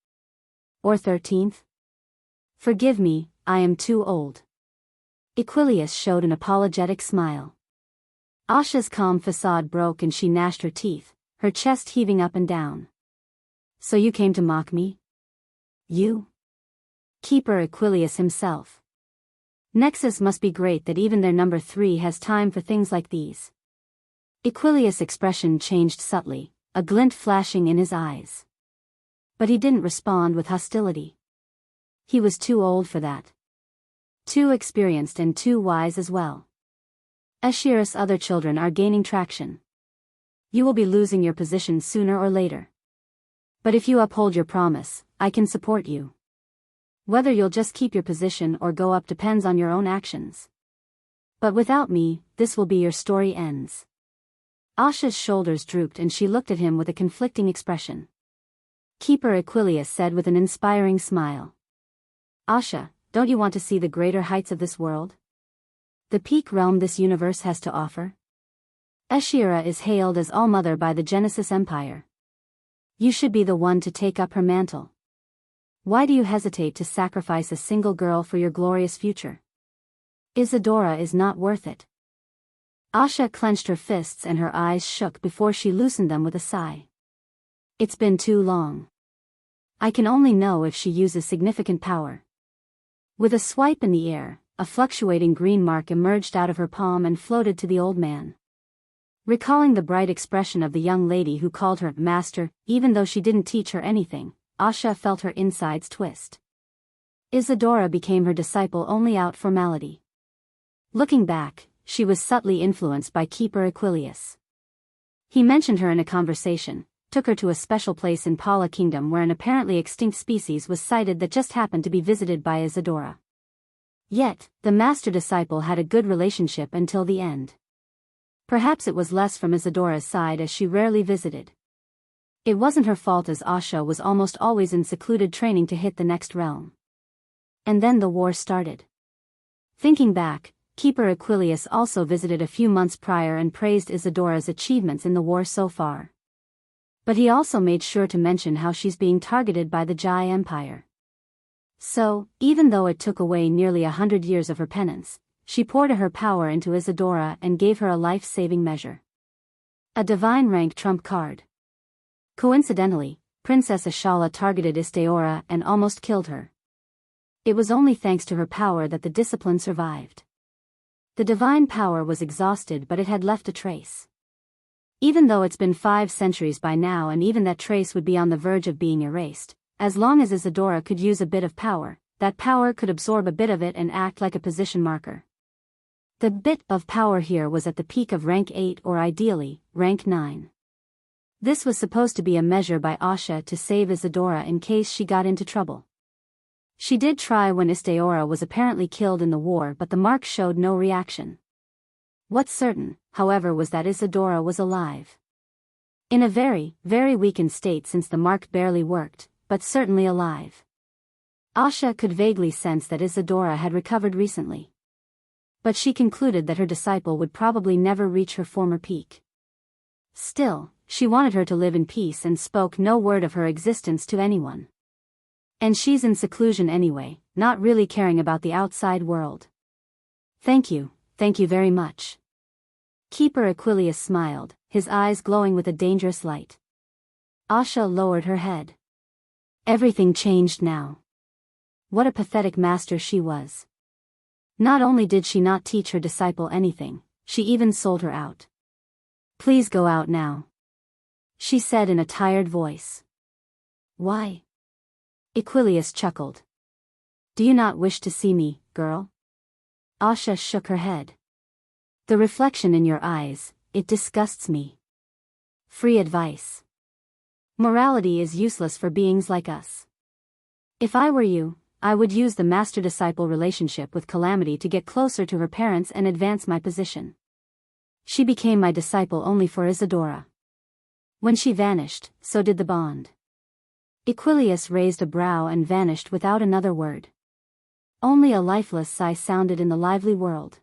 Or 13th? Forgive me, I am too old. Equilius showed an apologetic smile. Asha's calm facade broke and she gnashed her teeth, her chest heaving up and down. So you came to mock me? You? Keeper Equilius himself. Nexus must be great that even their number 3 has time for things like these. Equilius' expression changed subtly, a glint flashing in his eyes. But he didn't respond with hostility. He was too old for that. Too experienced and too wise as well. Astreas' other children are gaining traction. You will be losing your position sooner or later. But if you uphold your promise, I can support you. Whether you'll just keep your position or go up depends on your own actions. But without me, this will be your story ends. Asha's shoulders drooped and she looked at him with a conflicting expression. Keeper Equilius said with an inspiring smile. Asha, don't you want to see the greater heights of this world? The peak realm this universe has to offer? Astrea is hailed as All-Mother by the Genesis Empire. You should be the one to take up her mantle. Why do you hesitate to sacrifice a single girl for your glorious future? Isadora is not worth it. Asha clenched her fists and her eyes shook before she loosened them with a sigh. It's been too long. I can only know if she uses significant power. With a swipe in the air, a fluctuating green mark emerged out of her palm and floated to the old man. Recalling the bright expression of the young lady who called her master, even though she didn't teach her anything, Asha felt her insides twist. Isadora became her disciple only out formality. Looking back, she was subtly influenced by Keeper Equilius. He mentioned her in a conversation, took her to a special place in Pala Kingdom where an apparently extinct species was sighted that just happened to be visited by Isadora. Yet, the master-disciple had a good relationship until the end. Perhaps it was less from Isadora's side as she rarely visited. It wasn't her fault as Asha was almost always in secluded training to hit the next realm. And then the war started. Thinking back, Keeper Equilius also visited a few months prior and praised Isadora's achievements in the war so far. But he also made sure to mention how she's being targeted by the Jai Empire. So, even though it took away nearly 100 years of her penance, she poured her power into Isadora and gave her a life-saving measure. A divine rank trump card. Coincidentally, Princess Ashala targeted Isteora and almost killed her. It was only thanks to her power that the discipline survived. The divine power was exhausted but it had left a trace. Even though it's been 5 centuries by now and even that trace would be on the verge of being erased, as long as Isadora could use a bit of power, that power could absorb a bit of it and act like a position marker. The bit of power here was at the peak of rank 8 or ideally, rank 9. This was supposed to be a measure by Asha to save Isadora in case she got into trouble. She did try when Isteora was apparently killed in the war but the mark showed no reaction. What's certain, however, was that Isadora was alive. In a very, very weakened state since the mark barely worked, but certainly alive. Asha could vaguely sense that Isadora had recovered recently. But she concluded that her disciple would probably never reach her former peak. Still, she wanted her to live in peace and spoke no word of her existence to anyone. And she's in seclusion anyway, not really caring about the outside world. Thank you very much. Keeper Equilius smiled, his eyes glowing with a dangerous light. Asha lowered her head. Everything changed now. What a pathetic master she was. Not only did she not teach her disciple anything, she even sold her out. Please go out now, she said in a tired voice. Why? Equilius chuckled. Do you not wish to see me, girl? Asha shook her head. The reflection in your eyes, it disgusts me. Free advice. Morality is useless for beings like us. If I were you, I would use the master-disciple relationship with Calamity to get closer to her parents and advance my position. She became my disciple only for Isadora. When she vanished, so did the bond. Equilius raised a brow and vanished without another word. Only a lifeless sigh sounded in the lively world.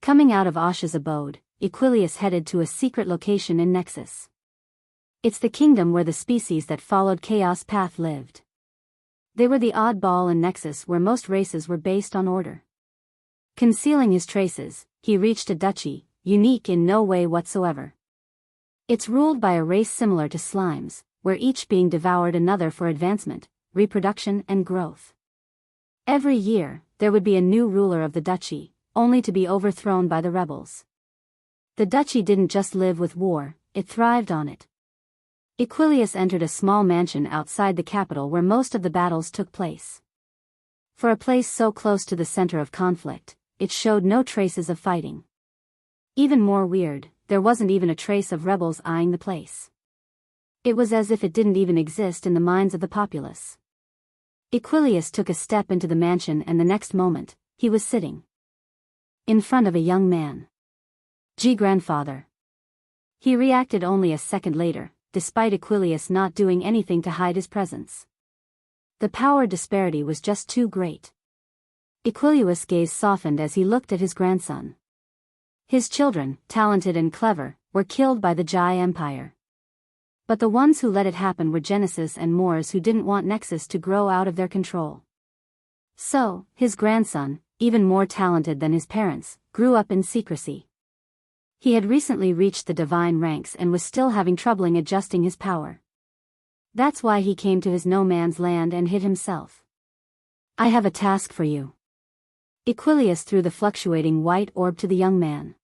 Coming out of Asha's abode, Equilius headed to a secret location in Nexus. It's the kingdom where the species that followed Chaos Path lived. They were the oddball and nexus where most races were based on order. Concealing his traces, he reached a duchy, unique in no way whatsoever. It's ruled by a race similar to slimes, where each being devoured another for advancement, reproduction and growth. Every year, there would be a new ruler of the duchy, only to be overthrown by the rebels. The duchy didn't just live with war, it thrived on it. Equilius entered a small mansion outside the capital where most of the battles took place. For a place so close to the center of conflict, it showed no traces of fighting. Even more weird, there wasn't even a trace of rebels eyeing the place. It was as if it didn't even exist in the minds of the populace. Equilius took a step into the mansion and the next moment, he was sitting in front of a young man. Grandfather. He reacted only a second later, despite Equilius not doing anything to hide his presence. The power disparity was just too great. Equilius' gaze softened as he looked at his grandson. His children, talented and clever, were killed by the Jai Empire. But the ones who let it happen were Genesis and Moors who didn't want Nexus to grow out of their control. So, his grandson, even more talented than his parents, grew up in secrecy. He had recently reached the divine ranks and was still having trouble adjusting his power. That's why he came to his no man's land and hid himself. I have a task for you. Equilius threw the fluctuating white orb to the young man.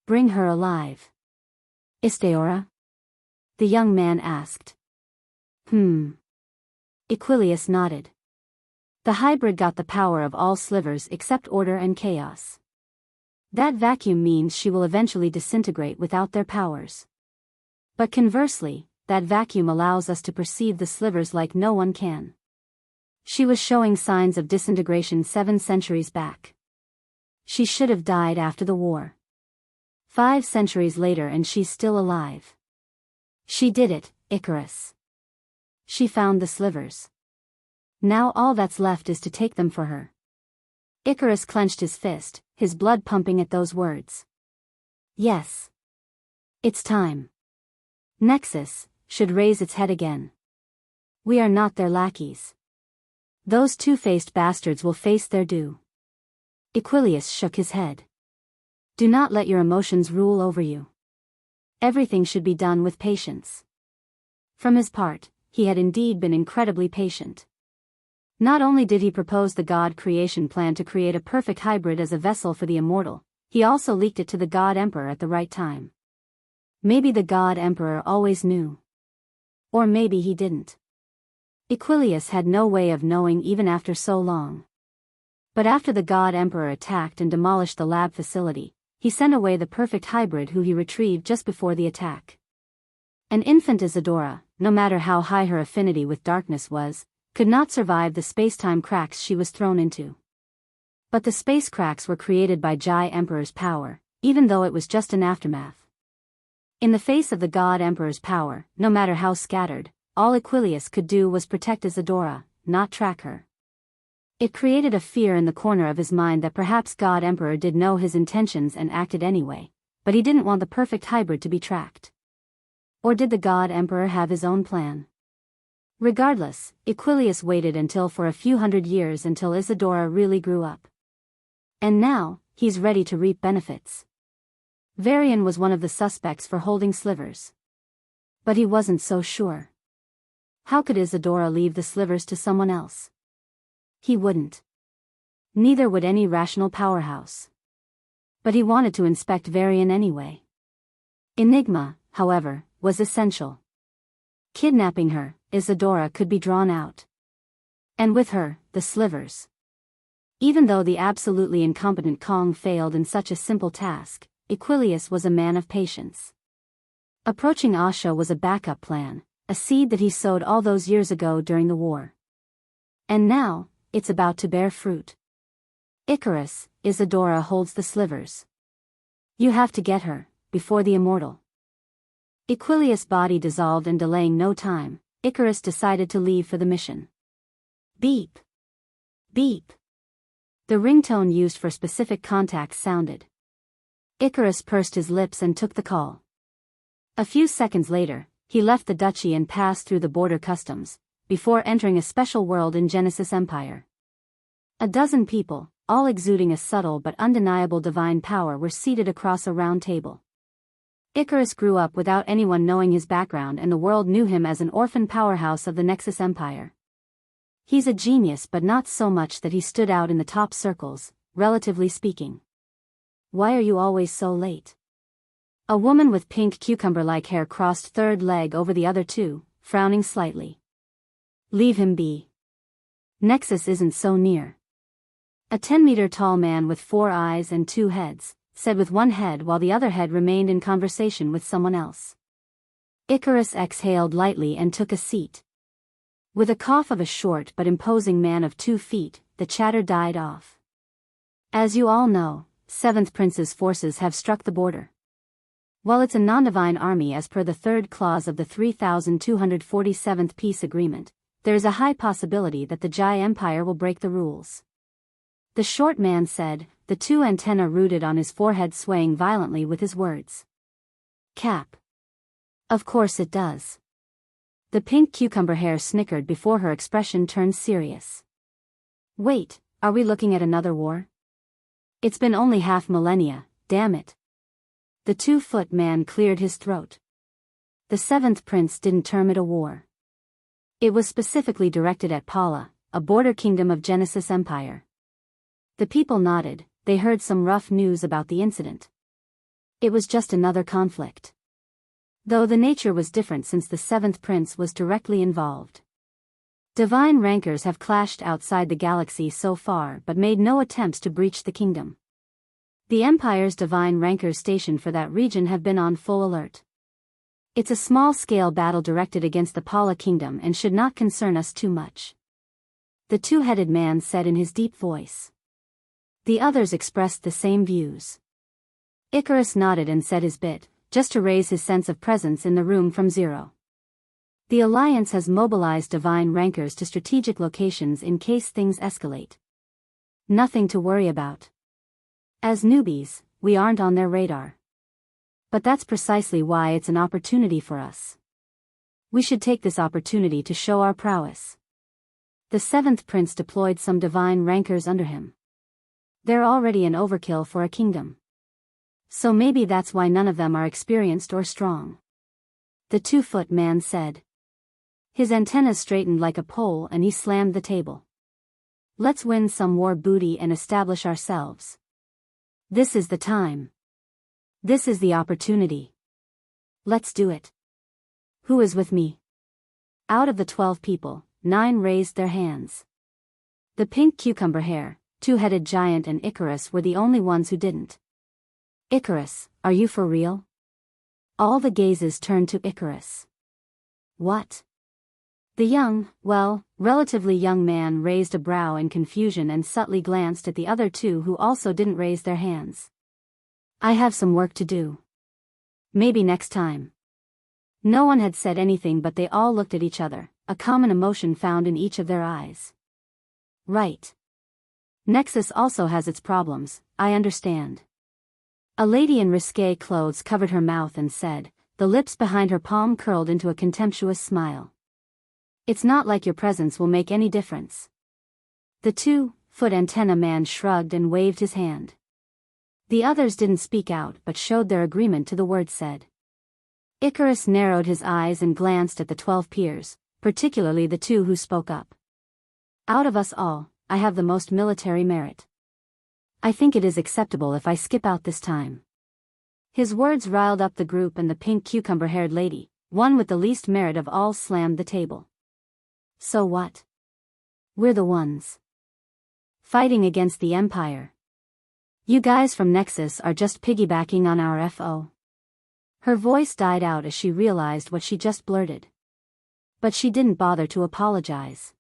Bring her alive. Isteora? The young man asked. Equilius nodded. The hybrid got the power of all slivers except order and chaos. That vacuum means she will eventually disintegrate without their powers. But conversely, that vacuum allows us to perceive the slivers like no one can. She was showing signs of disintegration 7 centuries back. She should have died after the war. 5 centuries later and she's still alive. She did it, Icarus. She found the slivers. Now all that's left is to take them for her. Icarus clenched his fist, his blood pumping at those words. Yes. It's time. Nexus should raise its head again. We are not their lackeys. Those two-faced bastards will face their due. Equilius shook his head. Do not let your emotions rule over you. Everything should be done with patience. From his part, he had indeed been incredibly patient. Not only did he propose the God creation plan to create a perfect hybrid as a vessel for the immortal, he also leaked it to the God Emperor at the right time. Maybe the God Emperor always knew. Or maybe he didn't. Equilius had no way of knowing even after so long. But after the God Emperor attacked and demolished the lab facility, he sent away the perfect hybrid who he retrieved just before the attack. An infant Isadora, no matter how high her affinity with darkness was, could not survive the space-time cracks she was thrown into. But the space cracks were created by Jai Emperor's power, even though it was just an aftermath. In the face of the God Emperor's power, no matter how scattered, all Equilius could do was protect Isadora, not track her. It created a fear in the corner of his mind that perhaps God Emperor did know his intentions and acted anyway, but he didn't want the perfect hybrid to be tracked. Or did the God Emperor have his own plan? Regardless, Equilius waited until for a few hundred years until Isadora really grew up. And now, he's ready to reap benefits. Varian was one of the suspects for holding slivers. But he wasn't so sure. How could Isadora leave the slivers to someone else? He wouldn't. Neither would any rational powerhouse. But he wanted to inspect Varian anyway. Enigma, however, was essential. Kidnapping her, Isadora could be drawn out. And with her, the slivers. Even though the absolutely incompetent Kong failed in such a simple task, Equilius was a man of patience. Approaching Asha was a backup plan, a seed that he sowed all those years ago during the war. And now, it's about to bear fruit. Icarus, Isadora holds the slivers. You have to get her, before the immortal. Equilius' body dissolved and delaying no time, Icarus decided to leave for the mission. Beep. Beep. The ringtone used for specific contacts sounded. Icarus pursed his lips and took the call. A few seconds later, he left the duchy and passed through the border customs, before entering a special world in Genesis Empire. A dozen people, all exuding a subtle but undeniable divine power, were seated across a round table. Icarus grew up without anyone knowing his background, and the world knew him as an orphan powerhouse of the Nexus Empire. He's a genius, but not so much that he stood out in the top circles, relatively speaking. Why are you always so late? A woman with pink cucumber-like hair crossed third leg over the other two, frowning slightly. Leave him be. Nexus isn't so near. A 10-meter-tall man with 4 eyes and 2 heads, said with one head while the other head remained in conversation with someone else. Icarus exhaled lightly and took a seat. With a cough of a short but imposing man of 2 feet, the chatter died off. As you all know, 7th Prince's forces have struck the border. While it's a non-divine army as per the 3rd clause of the 3247th peace agreement, there is a high possibility that the Jai Empire will break the rules. The short man said, the 2 antennae rooted on his forehead swaying violently with his words. Cap. Of course it does. The pink cucumber hair snickered before her expression turned serious. Wait, are we looking at another war? It's been only half millennia, damn it. The 2-foot man cleared his throat. The 7th Prince didn't term it a war. It was specifically directed at Paula, a border kingdom of Genesis Empire. The people nodded. They heard some rough news about the incident. It was just another conflict. Though the nature was different since the 7th Prince was directly involved. Divine rankers have clashed outside the galaxy so far but made no attempts to breach the kingdom. The Empire's divine rankers stationed for that region have been on full alert. It's a small-scale battle directed against the Paula kingdom and should not concern us too much. The 2-headed man said in his deep voice. The others expressed the same views. Icarus nodded and said his bit, just to raise his sense of presence in the room from 0. The Alliance has mobilized divine rankers to strategic locations in case things escalate. Nothing to worry about. As newbies, we aren't on their radar. But that's precisely why it's an opportunity for us. We should take this opportunity to show our prowess. The 7th Prince deployed some divine rankers under him. They're already an overkill for a kingdom. So maybe that's why none of them are experienced or strong. The 2-foot man said. His antennas straightened like a pole and he slammed the table. Let's win some war booty and establish ourselves. This is the time. This is the opportunity. Let's do it. Who is with me? Out of the 12 people, 9 raised their hands. The pink cucumber hair, 2-headed giant and Icarus were the only ones who didn't. Icarus, are you for real? All the gazes turned to Icarus. What? The young, relatively young man raised a brow in confusion and subtly glanced at the other 2 who also didn't raise their hands. I have some work to do. Maybe next time. No one had said anything but they all looked at each other, a common emotion found in each of their eyes. Right. Nexus also has its problems, I understand. A lady in risque clothes covered her mouth and said, the lips behind her palm curled into a contemptuous smile. It's not like your presence will make any difference. The 2-foot antenna man shrugged and waved his hand. The others didn't speak out but showed their agreement to the words said. Icarus narrowed his eyes and glanced at the 12 peers, particularly the 2 who spoke up. Out of us all, I have the most military merit. I think it is acceptable if I skip out this time. His words riled up the group and the pink cucumber-haired lady, one with the least merit of all, slammed the table. So what? We're the ones fighting against the Empire. You guys from Nexus are just piggybacking on our FO. Her voice died out as she realized what she just blurted. But she didn't bother to apologize.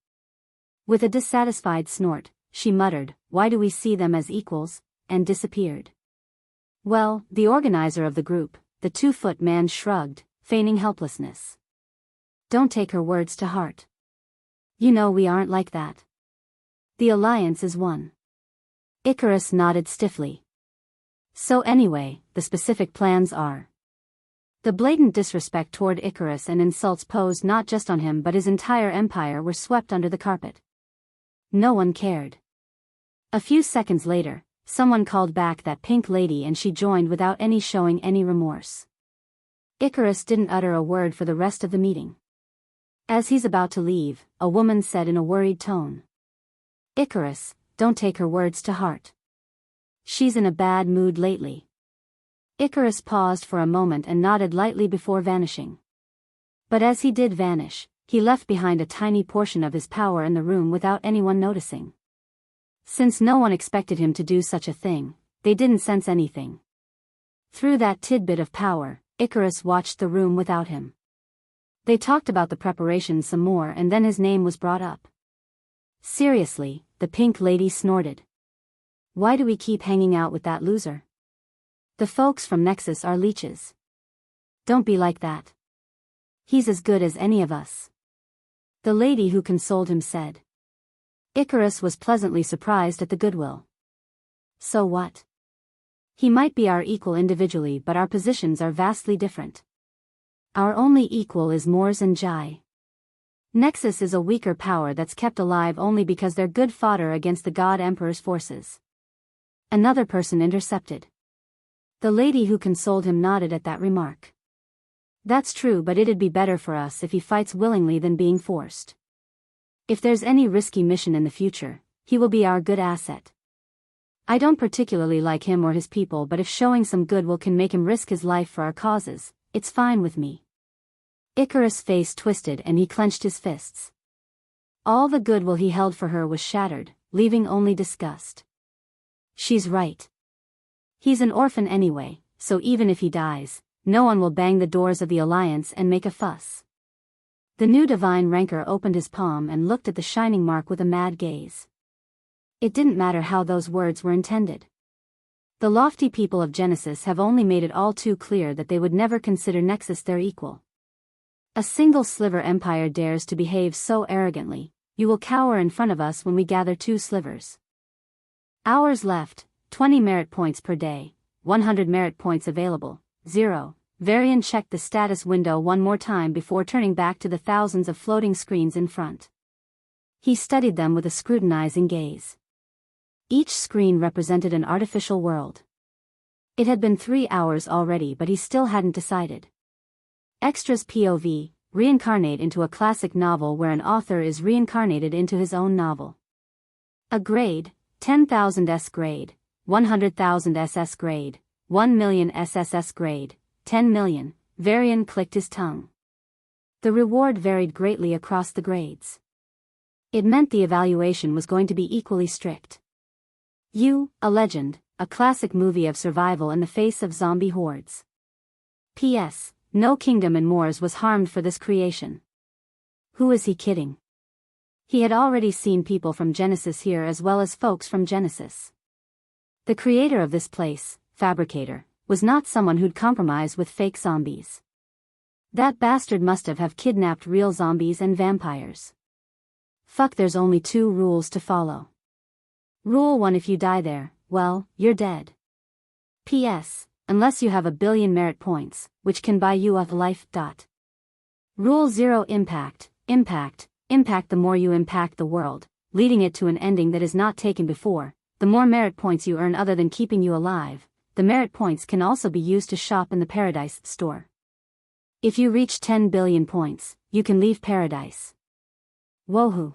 With a dissatisfied snort, she muttered, "Why do we see them as equals?" and disappeared. Well, the organizer of the group, the 2-foot man shrugged, feigning helplessness. Don't take her words to heart. You know we aren't like that. The Alliance is one. Icarus nodded stiffly. So anyway, the specific plans are. The blatant disrespect toward Icarus and insults posed not just on him but his entire empire were swept under the carpet. No one cared. A few seconds later, someone called back that pink lady and she joined without any showing any remorse. Icarus didn't utter a word for the rest of the meeting. As he's about to leave, a woman said in a worried tone. Icarus, don't take her words to heart. She's in a bad mood lately. Icarus paused for a moment and nodded lightly before vanishing. But as he did vanish, he left behind a tiny portion of his power in the room without anyone noticing. Since no one expected him to do such a thing, they didn't sense anything. Through that tidbit of power, Icarus watched the room without him. They talked about the preparations some more and then his name was brought up. Seriously, the pink lady snorted. Why do we keep hanging out with that loser? The folks from Nexus are leeches. Don't be like that. He's as good as any of us. The lady who consoled him said. Icarus was pleasantly surprised at the goodwill. So what? He might be our equal individually but our positions are vastly different. Our only equal is Mors and Jai. Nexus is a weaker power that's kept alive only because they're good fodder against the God Emperor's forces. Another person intercepted. The lady who consoled him nodded at that remark. That's true, but it'd be better for us if he fights willingly than being forced. If there's any risky mission in the future, he will be our good asset. I don't particularly like him or his people, but if showing some goodwill can make him risk his life for our causes, it's fine with me. Icarus' face twisted and he clenched his fists. All the goodwill he held for her was shattered, leaving only disgust. She's right. He's an orphan anyway, so even if he dies, no one will bang the doors of the Alliance and make a fuss. The new divine ranker opened his palm and looked at the shining mark with a mad gaze. It didn't matter how those words were intended. The lofty people of Genesis have only made it all too clear that they would never consider Nexus their equal. A single sliver empire dares to behave so arrogantly, you will cower in front of us when we gather 2 slivers. Hours left, 20 merit points per day, 100 merit points available, 0. Varian checked the status window one more time before turning back to the thousands of floating screens in front. He studied them with a scrutinizing gaze. Each screen represented an artificial world. It had been 3 hours already but he still hadn't decided. Extras POV, reincarnate into a classic novel where an author is reincarnated into his own novel. A grade, 10,000 S grade, 100,000 SS grade, 1 million SSS grade, 10 million, Varian clicked his tongue. The reward varied greatly across the grades. It meant the evaluation was going to be equally strict. A Legend, a classic movie of survival in the face of zombie hordes. P.S. No kingdom in Mors was harmed for this creation. Who is he kidding? He had already seen people from Genesis here as well as folks from Genesis. The creator of this place, Fabricator, was not someone who'd compromise with fake zombies. That bastard must have kidnapped real zombies and vampires. Fuck, there's only 2 rules to follow. Rule 1: if you die there, well, you're dead. P.S. Unless you have 1 billion merit points, which can buy you a life. Rule 0: impact. The more you impact the world, leading it to an ending that is not taken before, the more merit points you earn other than keeping you alive. The merit points can also be used to shop in the Paradise store. If you reach 10 billion points, you can leave Paradise. Wohoo.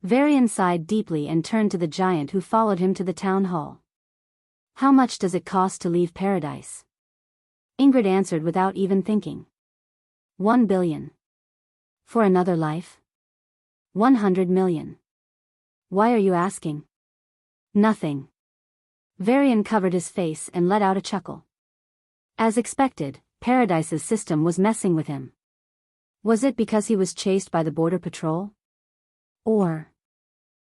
Varian sighed deeply and turned to the giant who followed him to the town hall. How much does it cost to leave Paradise? Ingrid answered without even thinking. 1 billion. For another life? 100 million. Why are you asking? Nothing. Varian covered his face and let out a chuckle. As expected, Paradise's system was messing with him. Was it because he was chased by the border patrol? Or...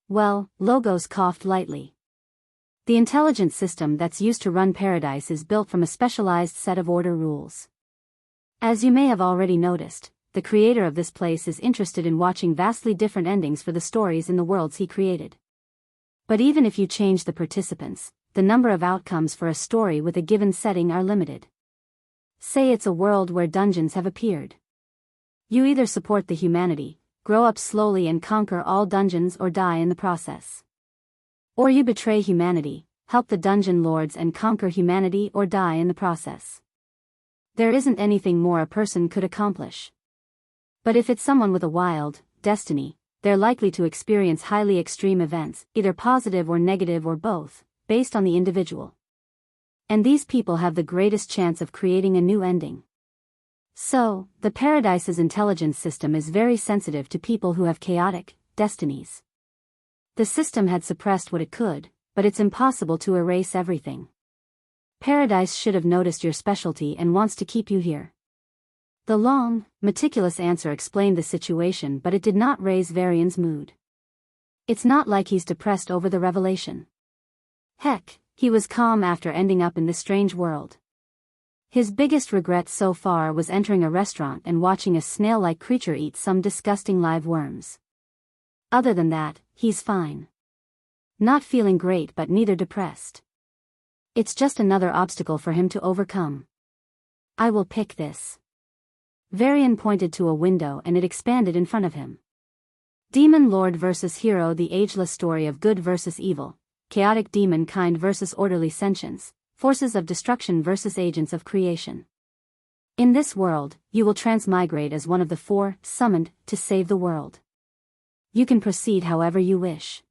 Well, Logos coughed lightly. The intelligent system that's used to run Paradise is built from a specialized set of order rules. As you may have already noticed, the creator of this place is interested in watching vastly different endings for the stories in the worlds he created. But even if you change the participants, the number of outcomes for a story with a given setting are limited. Say it's a world where dungeons have appeared. You either support the humanity, grow up slowly and conquer all dungeons or die in the process. Or you betray humanity, help the dungeon lords and conquer humanity or die in the process. There isn't anything more a person could accomplish. But if it's someone with a wild destiny, they're likely to experience highly extreme events, either positive or negative or both, based on the individual. And these people have the greatest chance of creating a new ending. So, the Paradise's intelligence system is very sensitive to people who have chaotic destinies. The system had suppressed what it could, but it's impossible to erase everything. Paradise should have noticed your specialty and wants to keep you here. The long, meticulous answer explained the situation, but it did not raise Varian's mood. It's not like he's depressed over the revelation. Heck, he was calm after ending up in this strange world. His biggest regret so far was entering a restaurant and watching a snail-like creature eat some disgusting live worms. Other than that, he's fine. Not feeling great but neither depressed. It's just another obstacle for him to overcome. I will pick this. Varian pointed to a window and it expanded in front of him. Demon Lord versus Hero: The Ageless Story of Good versus Evil, Chaotic Demon Kind versus Orderly Sentience, Forces of Destruction versus Agents of Creation. In this world, you will transmigrate as one of the 4 summoned to save the world. You can proceed however you wish.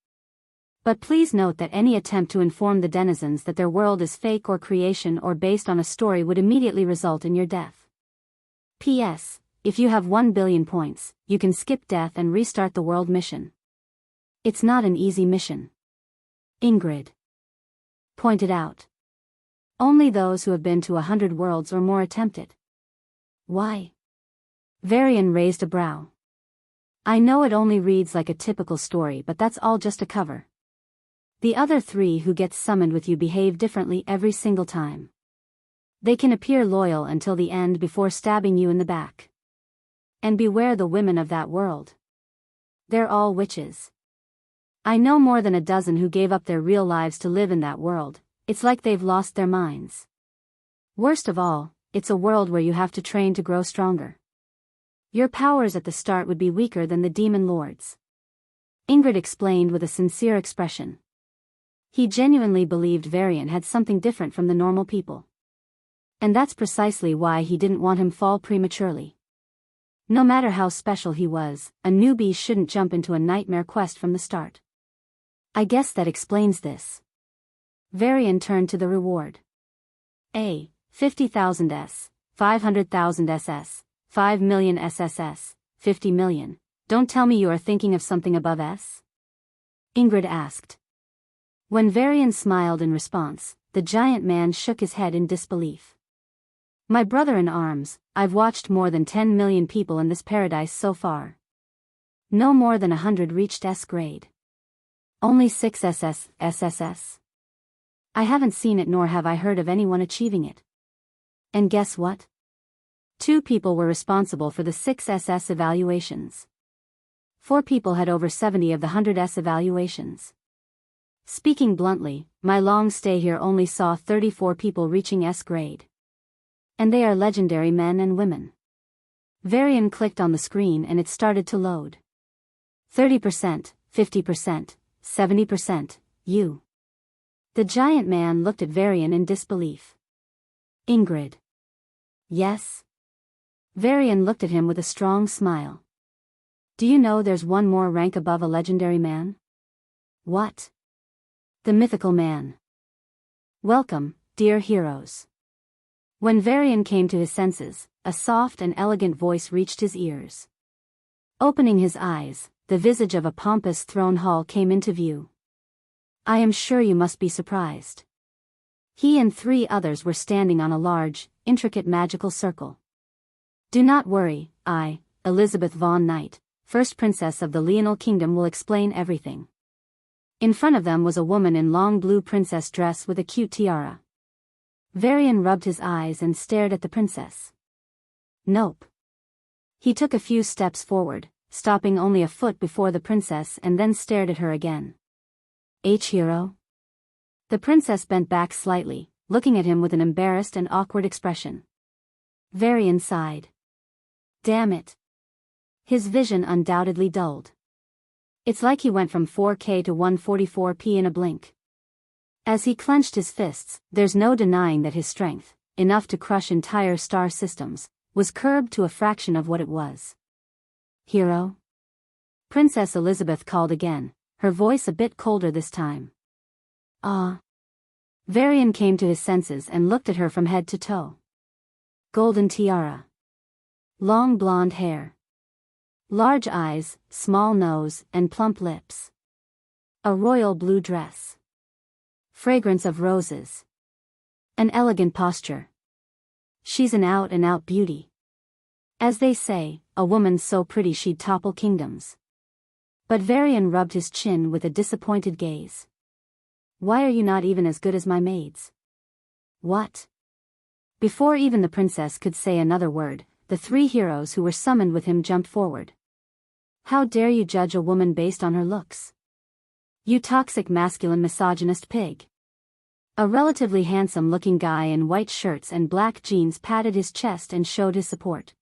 But please note that any attempt to inform the denizens that their world is fake or creation or based on a story would immediately result in your death. P.S. If you have 1 billion points, you can skip death and restart the world mission. It's not an easy mission. Ingrid pointed out. Only those who have been to 100 worlds or more attempt it. Why? Varian raised a brow. I know it only reads like a typical story, but that's all just a cover. The other 3 who get summoned with you behave differently every single time. They can appear loyal until the end before stabbing you in the back. And beware the women of that world. They're all witches. I know more than a dozen who gave up their real lives to live in that world. It's like they've lost their minds. Worst of all, it's a world where you have to train to grow stronger. Your powers at the start would be weaker than the demon lords. Ingrid explained with a sincere expression. He genuinely believed Varian had something different from the normal people. And that's precisely why he didn't want him fall prematurely. No matter how special he was, a newbie shouldn't jump into a nightmare quest from the start. I guess that explains this. Varian turned to the reward. 50,000 S, 500,000 SS, 5 million SSS, 50 million. Don't tell me you are thinking of something above S? Ingrid asked. When Varian smiled in response, the giant man shook his head in disbelief. My brother in arms, I've watched more than 10 million people in this paradise so far. No more than 100 reached S grade. Only 6 SSS. I haven't seen it nor have I heard of anyone achieving it. And guess what? 2 people were responsible for the 6 SS evaluations. 4 people had over 70 of the 100 S evaluations. Speaking bluntly, my long stay here only saw 34 people reaching S grade. And they are legendary men and women. Varian clicked on the screen and it started to load. 30%, 50%, 70%, you. The giant man looked at Varian in disbelief. Ingrid. Yes? Varian looked at him with a strong smile. Do you know there's one more rank above a legendary man? What? The mythical man. Welcome, dear heroes. When Varian came to his senses, a soft and elegant voice reached his ears. Opening his eyes, the visage of a pompous throne hall came into view. I am sure you must be surprised. He and 3 others were standing on a large, intricate magical circle. Do not worry, I, Elizabeth von Knight, first princess of the Leonal Kingdom, will explain everything. In front of them was a woman in long blue princess dress with a cute tiara. Varian rubbed his eyes and stared at the princess. Nope. He took a few steps forward, stopping only a foot before the princess and then stared at her again. Hero? The princess bent back slightly, looking at him with an embarrassed and awkward expression. Varian sighed. Damn it. His vision undoubtedly dulled. It's like he went from 4K to 144p in a blink. As he clenched his fists, there's no denying that his strength, enough to crush entire star systems, was curbed to a fraction of what it was. Hero? Princess Elizabeth called again, her voice a bit colder this time. Ah. Varian came to his senses and looked at her from head to toe. Golden tiara. Long blonde hair. Large eyes, small nose, and plump lips. A royal blue dress. Fragrance of roses. An elegant posture. She's an out-and-out beauty. As they say, a woman so pretty she'd topple kingdoms. But Varian rubbed his chin with a disappointed gaze. Why are you not even as good as my maids? What? Before even the princess could say another word, the three heroes who were summoned with him jumped forward. How dare you judge a woman based on her looks? You toxic masculine misogynist pig. A relatively handsome-looking guy in white shirts and black jeans patted his chest and showed his support.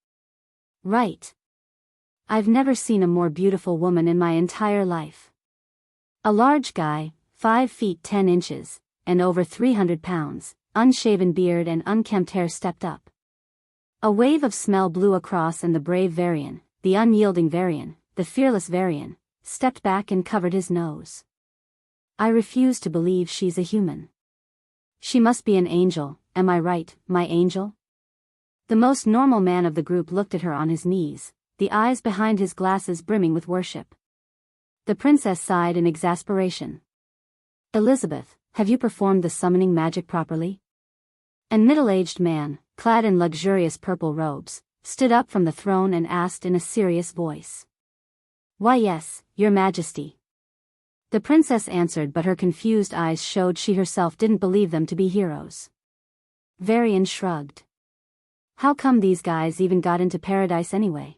Right. I've never seen a more beautiful woman in my entire life. A large guy, 5 feet 10 inches, and over 300 pounds, unshaven beard and unkempt hair stepped up. A wave of smell blew across and the brave Varian, the unyielding Varian, the fearless Varian, stepped back and covered his nose. I refuse to believe she's a human. She must be an angel, am I right, my angel? The most normal man of the group looked at her on his knees, the eyes behind his glasses brimming with worship. The princess sighed in exasperation. Elizabeth, have you performed the summoning magic properly? A middle-aged man, clad in luxurious purple robes, stood up from the throne and asked in a serious voice. Why yes, your majesty. The princess answered, but her confused eyes showed she herself didn't believe them to be heroes. Varian shrugged. How come these guys even got into paradise anyway?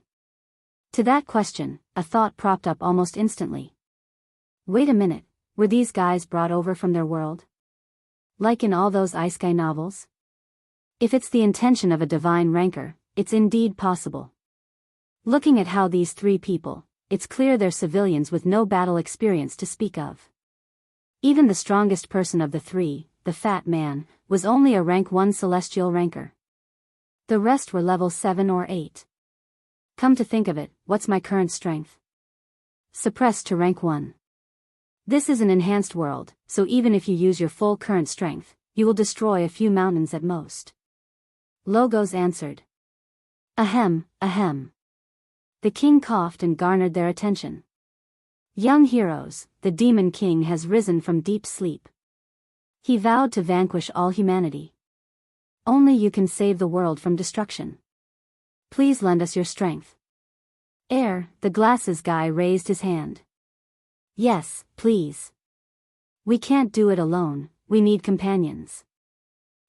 To that question, a thought propped up almost instantly. Wait a minute, were these guys brought over from their world? Like in all those Ice Guy novels? If it's the intention of a divine rancor, it's indeed possible. Looking at how these three people, it's clear they're civilians with no battle experience to speak of. Even the strongest person of the three, the fat man, was only a rank 1 celestial rancor. The rest were level 7 or 8. Come to think of it, what's my current strength? Suppressed to rank 1. This is an enhanced world, so even if you use your full current strength, you will destroy a few mountains at most. Logos answered. Ahem, ahem. The king coughed and garnered their attention. Young heroes, the demon king has risen from deep sleep. He vowed to vanquish all humanity. Only you can save the world from destruction. Please lend us your strength. The glasses guy raised his hand. Yes, please. We can't do it alone, we need companions.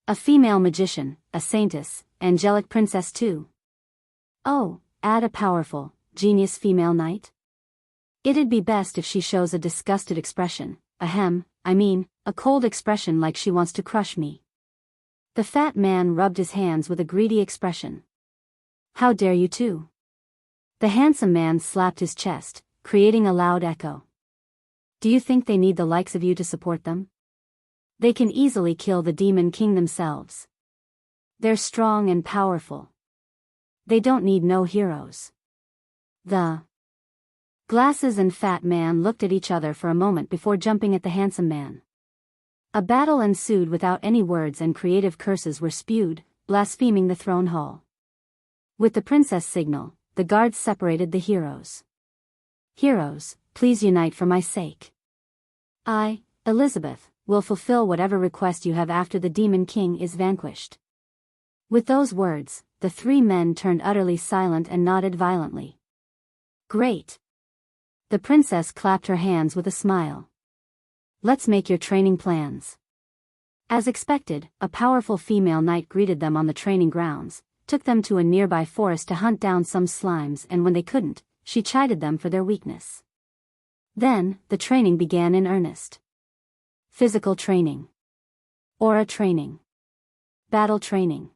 A female magician, a saintess, angelic princess too. Oh, add a powerful, genius female knight? It'd be best if she shows a disgusted expression, a cold expression like she wants to crush me. The fat man rubbed his hands with a greedy expression. How dare you too? The handsome man slapped his chest, creating a loud echo. Do you think they need the likes of you to support them? They can easily kill the demon king themselves. They're strong and powerful. They don't need no heroes. The glasses and fat man looked at each other for a moment before jumping at the handsome man. A battle ensued without any words and creative curses were spewed, blaspheming the throne hall. With the princess signal, the guards separated the heroes. Heroes, please unite for my sake. I, Elizabeth, will fulfill whatever request you have after the demon king is vanquished. With those words, the three men turned utterly silent and nodded violently. Great. The princess clapped her hands with a smile. Let's make your training plans. As expected, a powerful female knight greeted them on the training grounds, took them to a nearby forest to hunt down some slimes, and when they couldn't, she chided them for their weakness. Then, the training began in earnest. Physical training. Aura training. Battle training.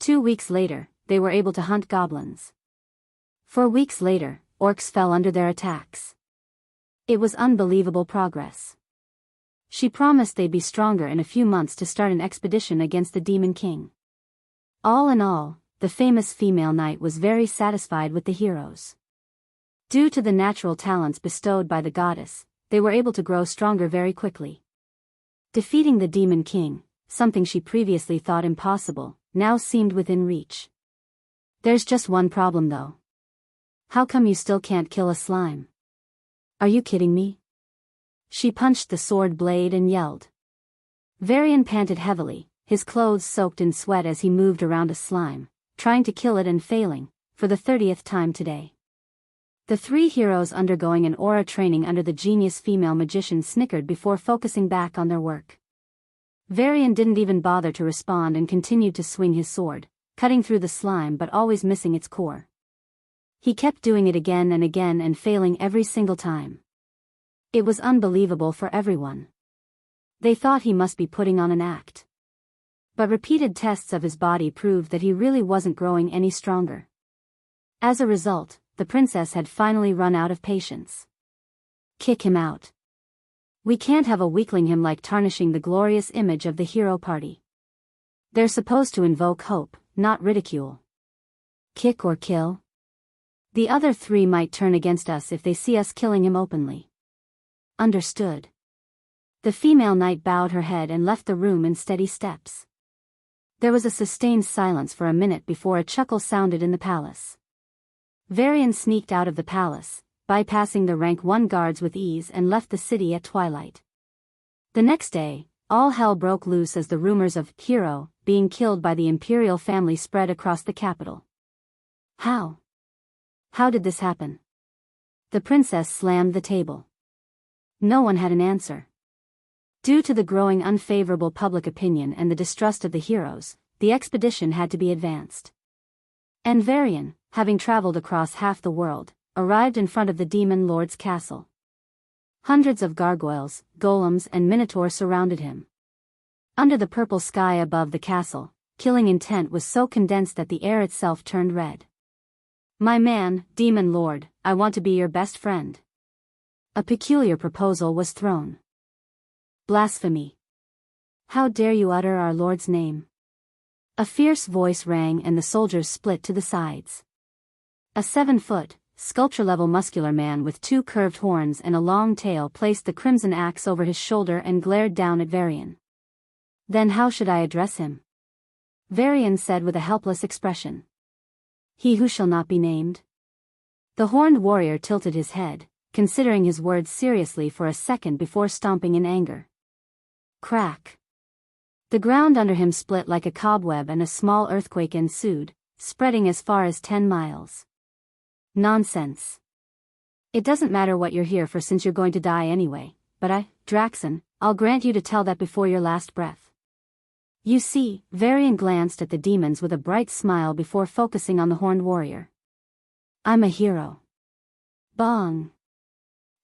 2 weeks later, they were able to hunt goblins. 4 weeks later, orcs fell under their attacks. It was unbelievable progress. She promised they'd be stronger in a few months to start an expedition against the Demon King. All in all, the famous female knight was very satisfied with the heroes. Due to the natural talents bestowed by the goddess, they were able to grow stronger very quickly. Defeating the Demon King, something she previously thought impossible, now seemed within reach. There's just one problem though. How come you still can't kill a slime? Are you kidding me? She punched the sword blade and yelled. Varian panted heavily, his clothes soaked in sweat as he moved around a slime, trying to kill it and failing, for the 30th time today. The three heroes undergoing an aura training under the genius female magician snickered before focusing back on their work. Varian didn't even bother to respond and continued to swing his sword, cutting through the slime but always missing its core. He kept doing it again and failing every single time. It was unbelievable for everyone. They thought he must be putting on an act. But repeated tests of his body proved that he really wasn't growing any stronger. As a result, the princess had finally run out of patience. Kick him out. We can't have a weakling him like tarnishing the glorious image of the hero party. They're supposed to invoke hope, not ridicule. Kick or kill? The other three might turn against us if they see us killing him openly. Understood. The female knight bowed her head and left the room in steady steps. There was a sustained silence for a minute before a chuckle sounded in the palace. Varian sneaked out of the palace, bypassing the rank 1 guards with ease and left the city at twilight. The next day, all hell broke loose as the rumors of Hero being killed by the imperial family spread across the capital. How? How did this happen? The princess slammed the table. No one had an answer. Due to the growing unfavorable public opinion and the distrust of the heroes, the expedition had to be advanced. And Varian, having traveled across half the world, arrived in front of the demon lord's castle. Hundreds of gargoyles, golems and minotaurs surrounded him. Under the purple sky above the castle, killing intent was so condensed that the air itself turned red. My man, demon lord, I want to be your best friend. A peculiar proposal was thrown. Blasphemy. How dare you utter our lord's name? A fierce voice rang and the soldiers split to the sides. A 7-foot, sculpture-level muscular man with 2 curved horns and a long tail placed the crimson axe over his shoulder and glared down at Varian. Then how should I address him? Varian said with a helpless expression. He who shall not be named. The horned warrior tilted his head, considering his words seriously for a second before stomping in anger. Crack. The ground under him split like a cobweb and a small earthquake ensued, spreading as far as 10 miles. Nonsense. It doesn't matter what you're here for since you're going to die anyway, but Draxon, I'll grant you to tell that before your last breath. You see, Varian glanced at the demons with a bright smile before focusing on the horned warrior. I'm a hero. Bong.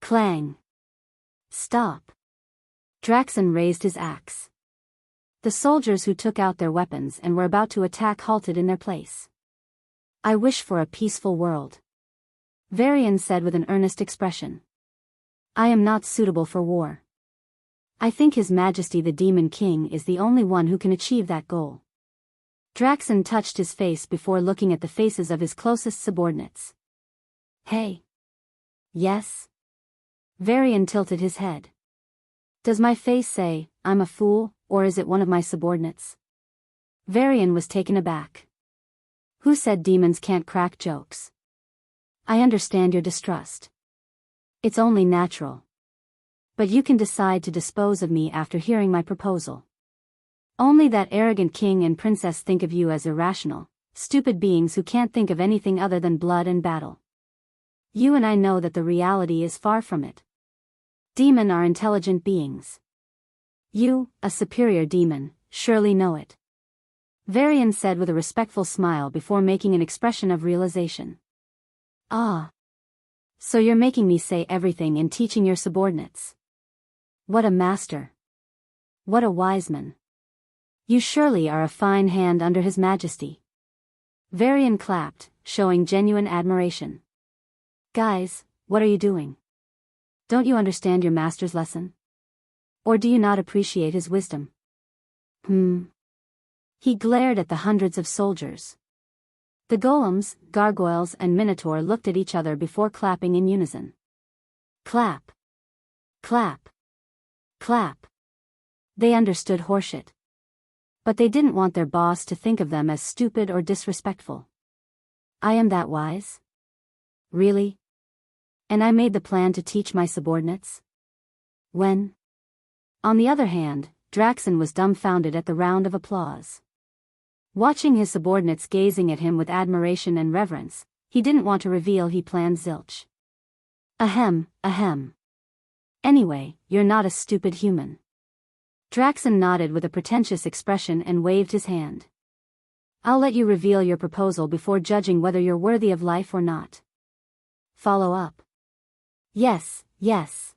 Clang. Stop. Draxon raised his axe. The soldiers who took out their weapons and were about to attack halted in their place. I wish for a peaceful world. Varian said with an earnest expression. I am not suitable for war. I think His Majesty the Demon King is the only one who can achieve that goal. Draxon touched his face before looking at the faces of his closest subordinates. Hey. Yes? Varian tilted his head. Does my face say, I'm a fool, or is it one of my subordinates? Varian was taken aback. Who said demons can't crack jokes? I understand your distrust. It's only natural. But you can decide to dispose of me after hearing my proposal. Only that arrogant king and princess think of you as irrational, stupid beings who can't think of anything other than blood and battle. You and I know that the reality is far from it. Demon are intelligent beings. You, a superior demon, surely know it. Varian said with a respectful smile before making an expression of realization. Ah. So you're making me say everything and teaching your subordinates. What a master. What a wise man. You surely are a fine hand under His Majesty. Varian clapped, showing genuine admiration. Guys, what are you doing? Don't you understand your master's lesson? Or do you not appreciate his wisdom? He glared at the hundreds of soldiers. The golems, gargoyles and minotaur looked at each other before clapping in unison. Clap. Clap. Clap. They understood horseshit. But they didn't want their boss to think of them as stupid or disrespectful. I am that wise? Really? And I made the plan to teach my subordinates? When? On the other hand, Draxen was dumbfounded at the round of applause. Watching his subordinates gazing at him with admiration and reverence, he didn't want to reveal he planned zilch. Ahem, ahem. Anyway, you're not a stupid human. Draxen nodded with a pretentious expression and waved his hand. I'll let you reveal your proposal before judging whether you're worthy of life or not. Follow up. Yes, yes.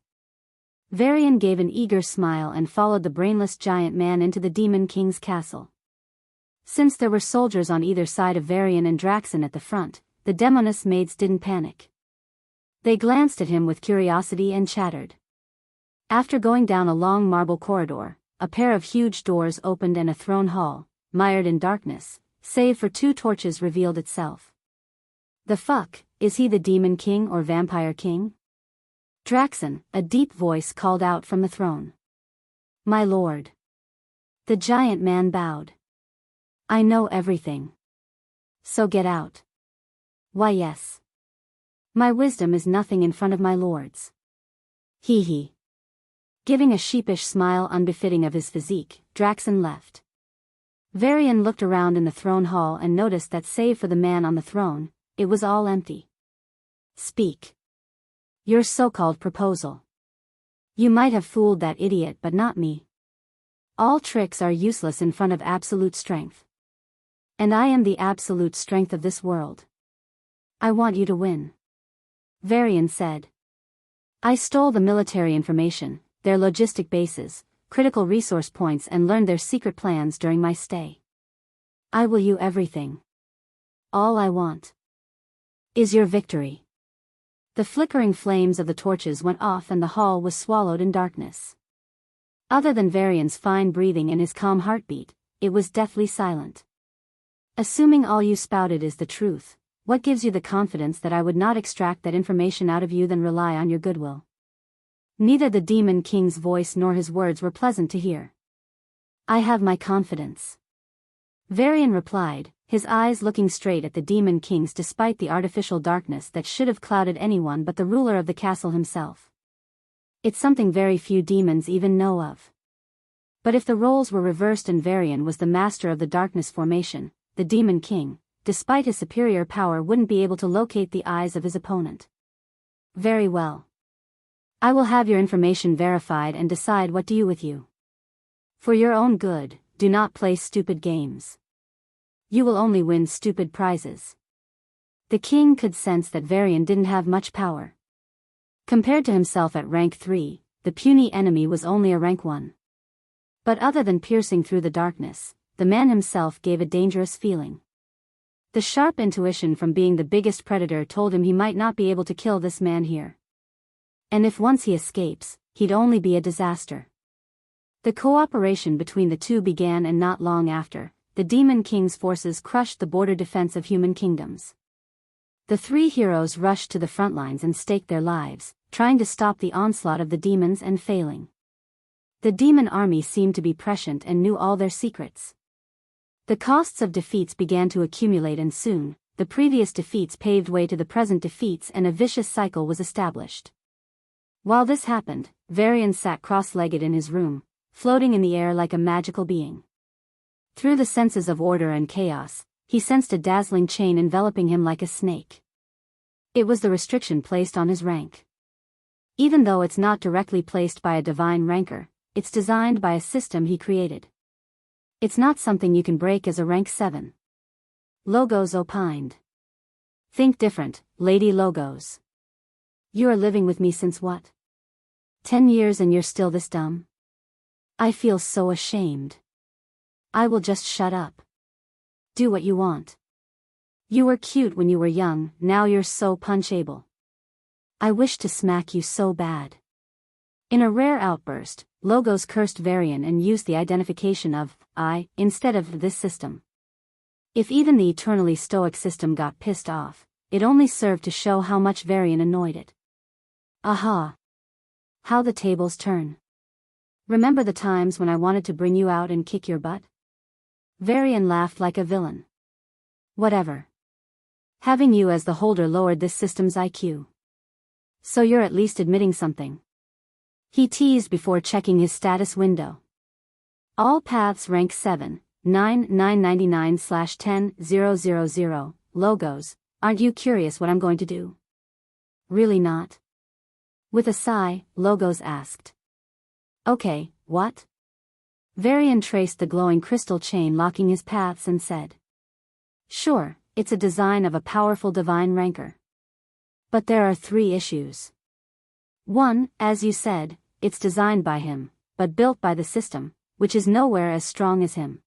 Varian gave an eager smile and followed the brainless giant man into the Demon King's castle. Since there were soldiers on either side of Varian and Draxen at the front, the Demoness maids didn't panic. They glanced at him with curiosity and chattered. After going down a long marble corridor, a pair of huge doors opened and a throne hall, mired in darkness, save for 2 torches, revealed itself. The fuck, is he the Demon King or Vampire King? Draxen, a deep voice called out from the throne. My lord. The giant man bowed. I know everything. So get out. Why yes. My wisdom is nothing in front of my lord's. Hee hee. Giving a sheepish smile unbefitting of his physique, Draxen left. Varian looked around in the throne hall and noticed that save for the man on the throne, it was all empty. Speak. Your so-called proposal. You might have fooled that idiot but not me. All tricks are useless in front of absolute strength. And I am the absolute strength of this world. I want you to win. Varian said. I stole the military information, their logistic bases, critical resource points and learned their secret plans during my stay. I will you everything. All I want is your victory. The flickering flames of the torches went off and the hall was swallowed in darkness. Other than Varian's fine breathing and his calm heartbeat, it was deathly silent. Assuming all you spouted is the truth, what gives you the confidence that I would not extract that information out of you than rely on your goodwill? Neither the Demon King's voice nor his words were pleasant to hear. I have my confidence. Varian replied, his eyes looking straight at the Demon King's despite the artificial darkness that should have clouded anyone but the ruler of the castle himself. It's something very few demons even know of. But if the roles were reversed and Varian was the master of the darkness formation, the Demon King, despite his superior power, wouldn't be able to locate the eyes of his opponent. Very well. I will have your information verified and decide what to do with you. For your own good, do not play stupid games. You will only win stupid prizes. The king could sense that Varian didn't have much power. Compared to himself at rank 3, the puny enemy was only a rank 1. But other than piercing through the darkness, the man himself gave a dangerous feeling. The sharp intuition from being the biggest predator told him he might not be able to kill this man here. And if once he escapes, he'd only be a disaster. The cooperation between the two began and not long after, the Demon King's forces crushed the border defense of human kingdoms. The 3 heroes rushed to the front lines and staked their lives, trying to stop the onslaught of the demons and failing. The demon army seemed to be prescient and knew all their secrets. The costs of defeats began to accumulate and soon, the previous defeats paved way to the present defeats and a vicious cycle was established. While this happened, Varian sat cross-legged in his room, floating in the air like a magical being. Through the senses of order and chaos, he sensed a dazzling chain enveloping him like a snake. It was the restriction placed on his rank. Even though it's not directly placed by a divine ranker, it's designed by a system he created. It's not something you can break as a rank 7. Logos opined. Think different, Lady Logos. You are living with me since what? 10 years and you're still this dumb? I feel so ashamed. I will just shut up. Do what you want. You were cute when you were young, now you're so punchable. I wish to smack you so bad. In a rare outburst, Logos cursed Varian and used the identification of I instead of this system. If even the eternally stoic system got pissed off, it only served to show how much Varian annoyed it. Aha! How the tables turn. Remember the times when I wanted to bring you out and kick your butt? Varian laughed like a villain. Whatever. Having you as the holder lowered this system's IQ. So you're at least admitting something. He teased before checking his status window. All paths rank 7, 9, 999/10,000. Logos, aren't you curious what I'm going to do? Really not. With a sigh, Logos asked. Okay, what? Varian traced the glowing crystal chain locking his paths and said. Sure, it's a design of a powerful divine ranker. But there are 3 issues. 1, as you said, it's designed by him, but built by the system, which is nowhere as strong as him.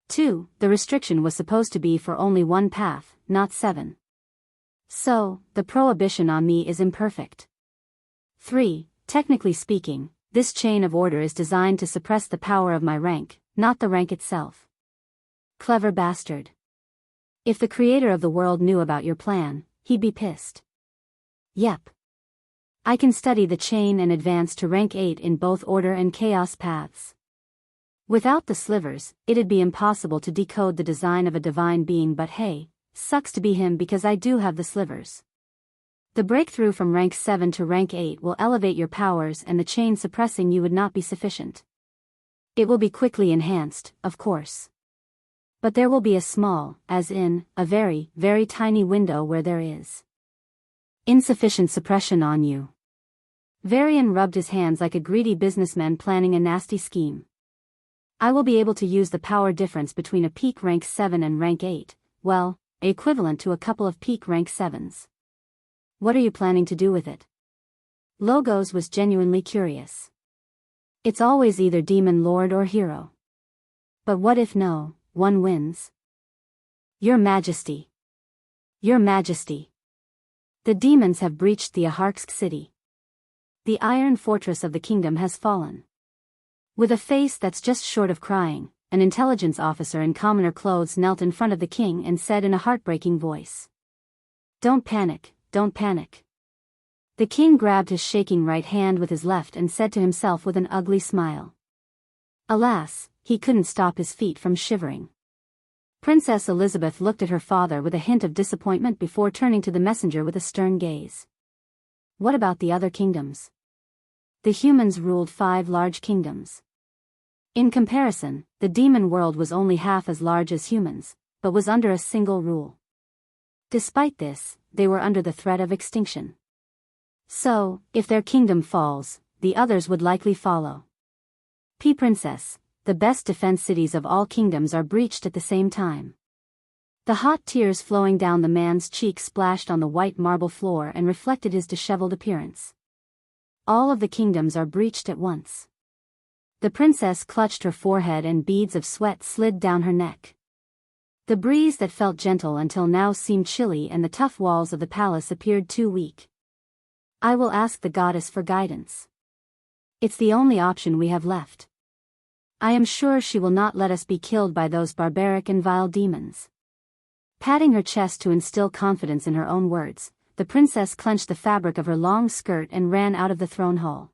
2, the restriction was supposed to be for only 1 path, not 7. So, the prohibition on me is imperfect. 3, technically speaking, this chain of order is designed to suppress the power of my rank, not the rank itself. Clever bastard. If the creator of the world knew about your plan, he'd be pissed. Yep. I can study the chain and advance to rank 8 in both order and chaos paths. Without the slivers, it'd be impossible to decode the design of a divine being, but hey, sucks to be him because I do have the slivers. The breakthrough from rank 7 to rank 8 will elevate your powers, and the chain suppressing you would not be sufficient. It will be quickly enhanced, of course. But there will be a small, as in, a very, very tiny window where there is insufficient suppression on you. Varian rubbed his hands like a greedy businessman planning a nasty scheme. I will be able to use the power difference between a peak rank 7 and rank 8, well, equivalent to a couple of peak rank 7s. What are you planning to do with it? Logos was genuinely curious. It's always either demon lord or hero. But what if no, one wins? Your Majesty. Your Majesty. The demons have breached the Aharksk city. The iron fortress of the kingdom has fallen. With a face that's just short of crying, an intelligence officer in commoner clothes knelt in front of the king and said in a heartbreaking voice. Don't panic, don't panic. The king grabbed his shaking right hand with his left and said to himself with an ugly smile. Alas, he couldn't stop his feet from shivering. Princess Elizabeth looked at her father with a hint of disappointment before turning to the messenger with a stern gaze. What about the other kingdoms? The humans ruled 5 large kingdoms. In comparison, the demon world was only half as large as humans, but was under a single rule. Despite this, they were under the threat of extinction. So, if their kingdom falls, the others would likely follow. Princess, the best defense cities of all kingdoms are breached at the same time. The hot tears flowing down the man's cheeks splashed on the white marble floor and reflected his disheveled appearance. All of the kingdoms are breached at once. The princess clutched her forehead and beads of sweat slid down her neck. The breeze that felt gentle until now seemed chilly, and the tough walls of the palace appeared too weak. I will ask the goddess for guidance. It's the only option we have left. I am sure she will not let us be killed by those barbaric and vile demons. Patting her chest to instill confidence in her own words, the princess clenched the fabric of her long skirt and ran out of the throne hall.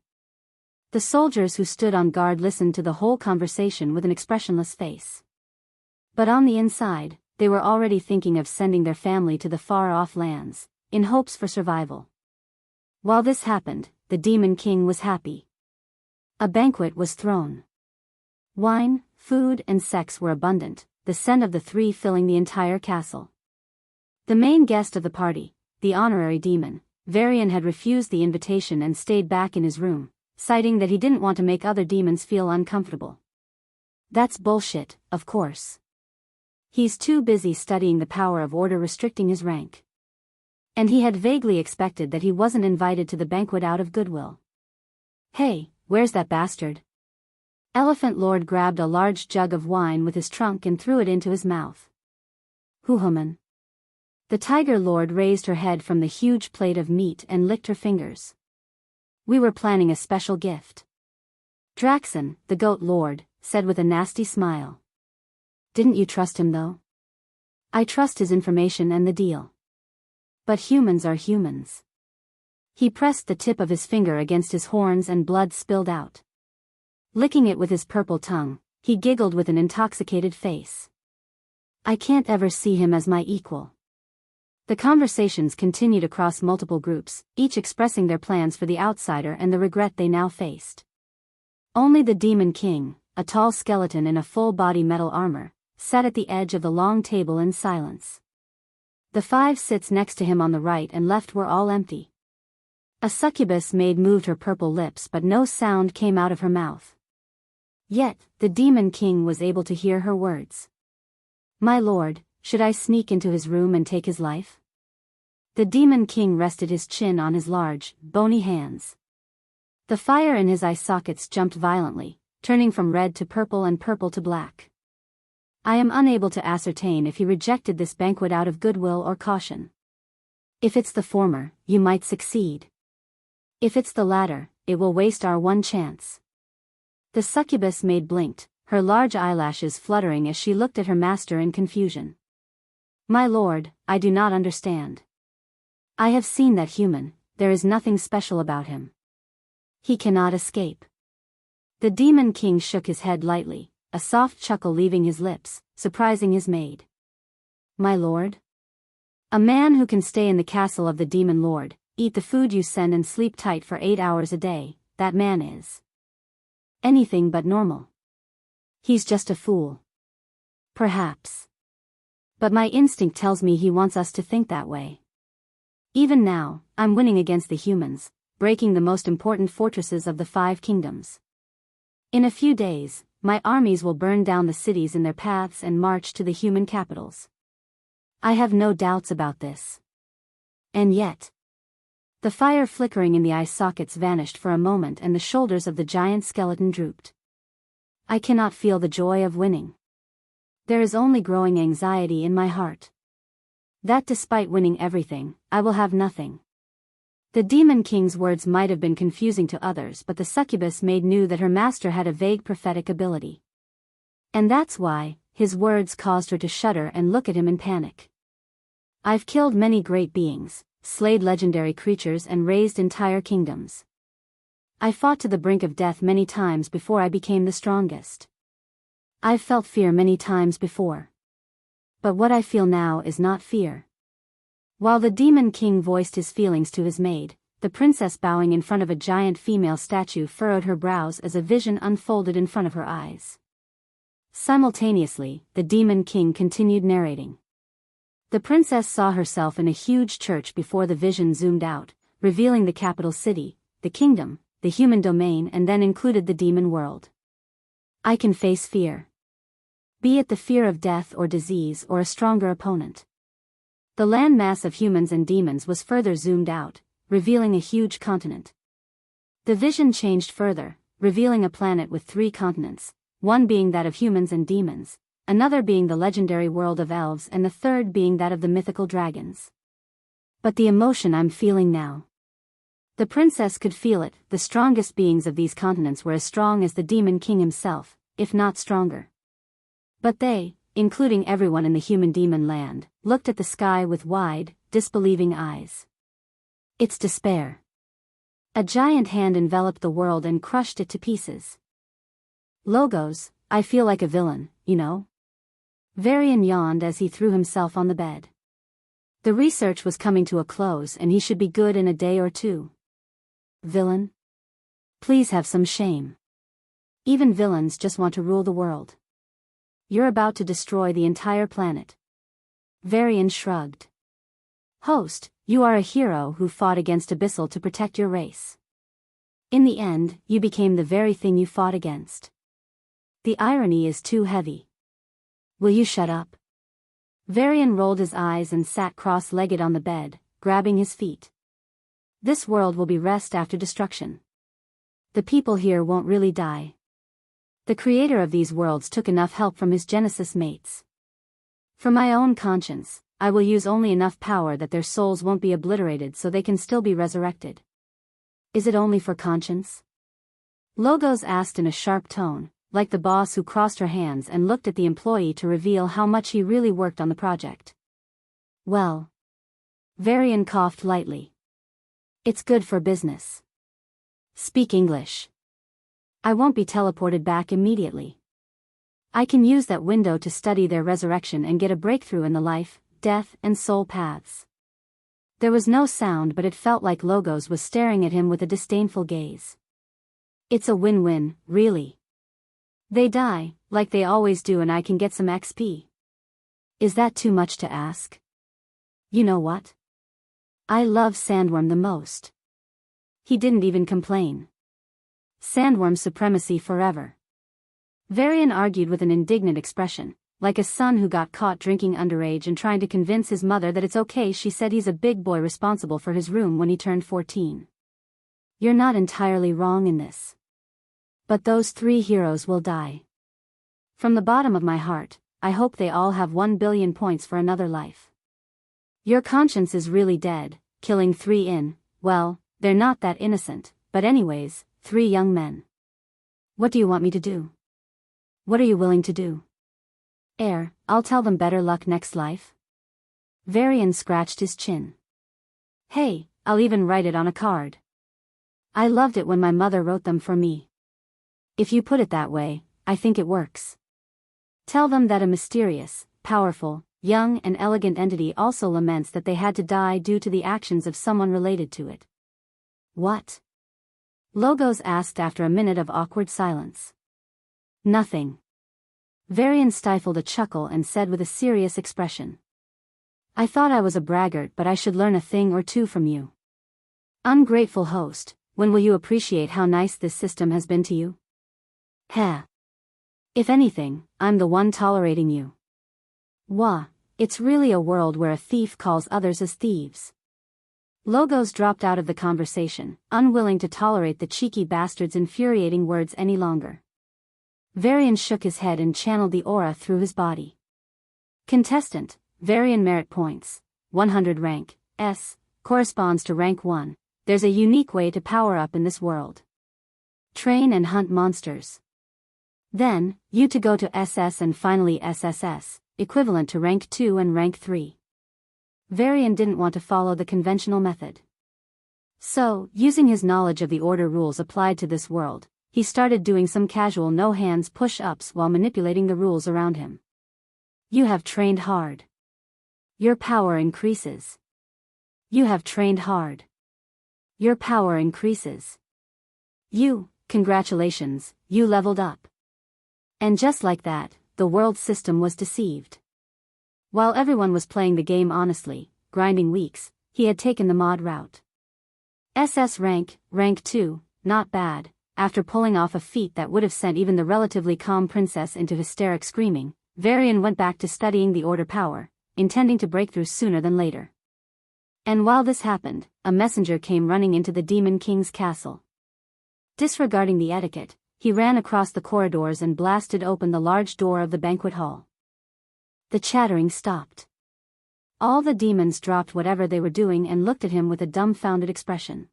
The soldiers who stood on guard listened to the whole conversation with an expressionless face. But on the inside, they were already thinking of sending their family to the far-off lands, in hopes for survival. While this happened, the demon king was happy. A banquet was thrown. Wine, food and sex were abundant, the scent of the 3 filling the entire castle. The main guest of the party, the honorary demon, Varian, had refused the invitation and stayed back in his room, citing that he didn't want to make other demons feel uncomfortable. That's bullshit, of course. He's too busy studying the power of order restricting his rank. And he had vaguely expected that he wasn't invited to the banquet out of goodwill. Hey, where's that bastard? Elephant Lord grabbed a large jug of wine with his trunk and threw it into his mouth. Huhuman. The Tiger Lord raised her head from the huge plate of meat and licked her fingers. We were planning a special gift. Draxon, the Goat Lord, said with a nasty smile. Didn't you trust him though? I trust his information and the deal. But humans are humans. He pressed the tip of his finger against his horns and blood spilled out. Licking it with his purple tongue, he giggled with an intoxicated face. I can't ever see him as my equal. The conversations continued across multiple groups, each expressing their plans for the outsider and the regret they now faced. Only the Demon King, a tall skeleton in a full-body metal armor, sat at the edge of the long table in silence. The 5 seats next to him on the right and left were all empty. A succubus maid moved her purple lips but no sound came out of her mouth. Yet, the Demon King was able to hear her words. My lord, should I sneak into his room and take his life? The Demon King rested his chin on his large, bony hands. The fire in his eye sockets jumped violently, turning from red to purple and purple to black. I am unable to ascertain if he rejected this banquet out of goodwill or caution. If it's the former, you might succeed. If it's the latter, it will waste our one chance. The succubus maid blinked, her large eyelashes fluttering as she looked at her master in confusion. My lord, I do not understand. I have seen that human, there is nothing special about him. He cannot escape. The Demon King shook his head lightly, a soft chuckle leaving his lips, surprising his maid. My lord? A man who can stay in the castle of the Demon Lord, eat the food you send and sleep tight for 8 hours a day, that man is anything but normal. He's just a fool. Perhaps. But my instinct tells me he wants us to think that way. Even now, I'm winning against the humans, breaking the most important fortresses of the 5 kingdoms. In a few days, my armies will burn down the cities in their paths and march to the human capitals. I have no doubts about this. And yet, the fire flickering in the eye sockets vanished for a moment and the shoulders of the giant skeleton drooped. I cannot feel the joy of winning. There is only growing anxiety in my heart. That despite winning everything, I will have nothing. The Demon King's words might have been confusing to others, but the succubus maid knew that her master had a vague prophetic ability. And that's why, his words caused her to shudder and look at him in panic. I've killed many great beings, slayed legendary creatures and raised entire kingdoms. I fought to the brink of death many times before I became the strongest. I've felt fear many times before. But what I feel now is not fear. While the Demon King voiced his feelings to his maid, the princess bowing in front of a giant female statue furrowed her brows as a vision unfolded in front of her eyes. Simultaneously, the Demon King continued narrating. The princess saw herself in a huge church before the vision zoomed out, revealing the capital city, the kingdom, the human domain, and then included the demon world. I can face fear. Be it the fear of death or disease or a stronger opponent. The landmass of humans and demons was further zoomed out, revealing a huge continent. The vision changed further, revealing a planet with 3 continents, one being that of humans and demons, another being the legendary world of elves, and the third being that of the mythical dragons. But the emotion I'm feeling now. The princess could feel it. The strongest beings of these continents were as strong as the Demon King himself, if not stronger. But they, including everyone in the human demon land, looked at the sky with wide, disbelieving eyes. It's despair. A giant hand enveloped the world and crushed it to pieces. Logos, I feel like a villain, you know? Varian yawned as he threw himself on the bed. The research was coming to a close and he should be good in a day or 2. Villain? Please have some shame. Even villains just want to rule the world. You're about to destroy the entire planet. Varian shrugged. Host, you are a hero who fought against Abyssal to protect your race. In the end, you became the very thing you fought against. The irony is too heavy. Will you shut up? Varian rolled his eyes and sat cross-legged on the bed, grabbing his feet. This world will be rest after destruction. The people here won't really die. The creator of these worlds took enough help from his Genesis mates. For my own conscience, I will use only enough power that their souls won't be obliterated so they can still be resurrected. Is it only for conscience? Logos asked in a sharp tone, like the boss who crossed her hands and looked at the employee to reveal how much he really worked on the project. Well. Varian coughed lightly. It's good for business. Speak English. I won't be teleported back immediately. I can use that window to study their resurrection and get a breakthrough in the life, death, and soul paths. There was no sound, but it felt like Logos was staring at him with a disdainful gaze. It's a win-win, really. They die, like they always do, and I can get some XP. Is that too much to ask? You know what? I love Sandworm the most. He didn't even complain. Sandworm supremacy forever. Varian argued with an indignant expression, like a son who got caught drinking underage and trying to convince his mother that it's okay. She said he's a big boy responsible for his room when he turned 14. You're not entirely wrong in this. But those 3 heroes will die. From the bottom of my heart, I hope they all have 1 billion points for another life. Your conscience is really dead, killing 3 well, they're not that innocent, but anyways, 3 young men. What do you want me to do? What are you willing to do? I'll tell them better luck next life. Varian scratched his chin. Hey, I'll even write it on a card. I loved it when my mother wrote them for me. If you put it that way, I think it works. Tell them that a mysterious, powerful, young and elegant entity also laments that they had to die due to the actions of someone related to it. What? Logos asked after a minute of awkward silence. Nothing. Varian stifled a chuckle and said with a serious expression. I thought I was a braggart, but I should learn a thing or two from you. Ungrateful host, when will you appreciate how nice this system has been to you? Heh. If anything, I'm the one tolerating you. Wah, it's really a world where a thief calls others as thieves. Logos dropped out of the conversation, unwilling to tolerate the cheeky bastard's infuriating words any longer. Varian shook his head and channeled the aura through his body. Contestant, Varian merit points, 100 rank, S, corresponds to rank 1. There's a unique way to power up in this world. Train and hunt monsters. Then, you to go to SS and finally SSS, equivalent to rank 2 and rank 3. Varian didn't want to follow the conventional method. So, using his knowledge of the order rules applied to this world, he started doing some casual no-hands push-ups while manipulating the rules around him. You have trained hard. Your power increases. You have trained hard. Your power increases. Congratulations, you leveled up. And just like that, the world system was deceived. While everyone was playing the game honestly, grinding weeks, he had taken the mod route. SS rank 2, not bad. After pulling off a feat that would have sent even the relatively calm princess into hysteric screaming, Varian went back to studying the order power, intending to break through sooner than later. And while this happened, a messenger came running into the Demon King's castle. Disregarding the etiquette, he ran across the corridors and blasted open the large door of the banquet hall. The chattering stopped. All the demons dropped whatever they were doing and looked at him with a dumbfounded expression.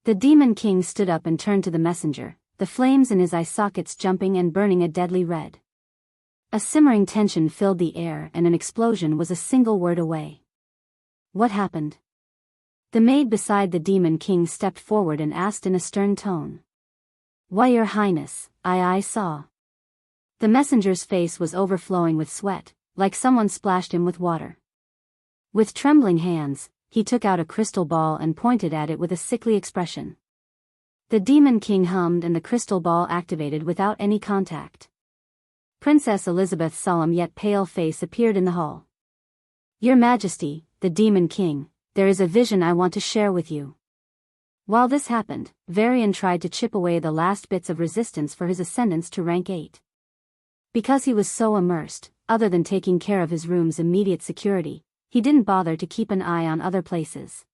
The Demon King stood up and turned to the messenger, the flames in his eye sockets jumping and burning a deadly red. A simmering tension filled the air and an explosion was a single word away. What happened? The maid beside the Demon King stepped forward and asked in a stern tone. Why, Your Highness, I saw. The messenger's face was overflowing with sweat, like someone splashed him with water. With trembling hands, he took out a crystal ball and pointed at it with a sickly expression. The Demon King hummed and the crystal ball activated without any contact. Princess Elizabeth's solemn yet pale face appeared in the hall. Your Majesty, the Demon King, there is a vision I want to share with you. While this happened, Varian tried to chip away the last bits of resistance for his ascendance to rank 8. Because he was so immersed, other than taking care of his room's immediate security, he didn't bother to keep an eye on other places.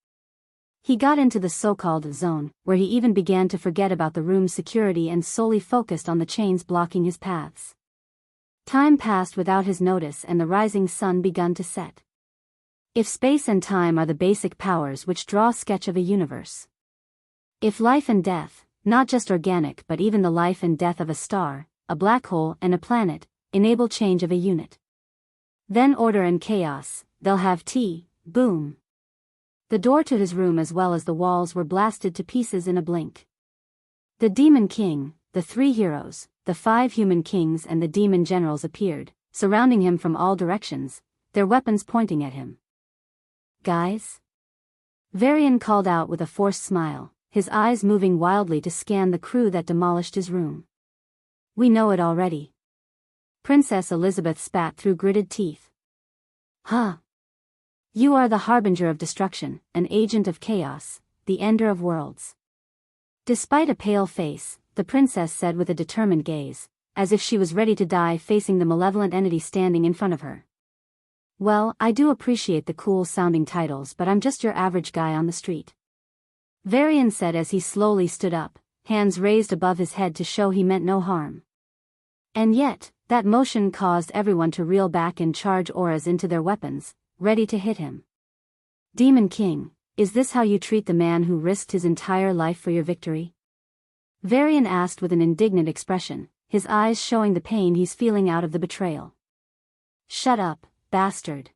He got into the so-called zone, where he even began to forget about the room's security and solely focused on the chains blocking his paths. Time passed without his notice and the rising sun begun to set. If space and time are the basic powers which draw a sketch of a universe. If life and death, not just organic but even the life and death of a star, a black hole and a planet, enable change of a unit. Then order and chaos, they'll have tea, boom. The door to his room as well as the walls were blasted to pieces in a blink. The Demon King, the 3 heroes, the 5 human kings and the demon generals appeared, surrounding him from all directions, their weapons pointing at him. Guys? Varian called out with a forced smile, his eyes moving wildly to scan the crew that demolished his room. We know it already. Princess Elizabeth spat through gritted teeth. Huh. You are the harbinger of destruction, an agent of chaos, the ender of worlds. Despite a pale face, the princess said with a determined gaze, as if she was ready to die facing the malevolent entity standing in front of her. Well, I do appreciate the cool-sounding titles but I'm just your average guy on the street. Varian said as he slowly stood up, hands raised above his head to show he meant no harm. And yet, that motion caused everyone to reel back and charge auras into their weapons, ready to hit him. Demon King, is this how you treat the man who risked his entire life for your victory? Varian asked with an indignant expression, his eyes showing the pain he's feeling out of the betrayal. Shut up, bastard.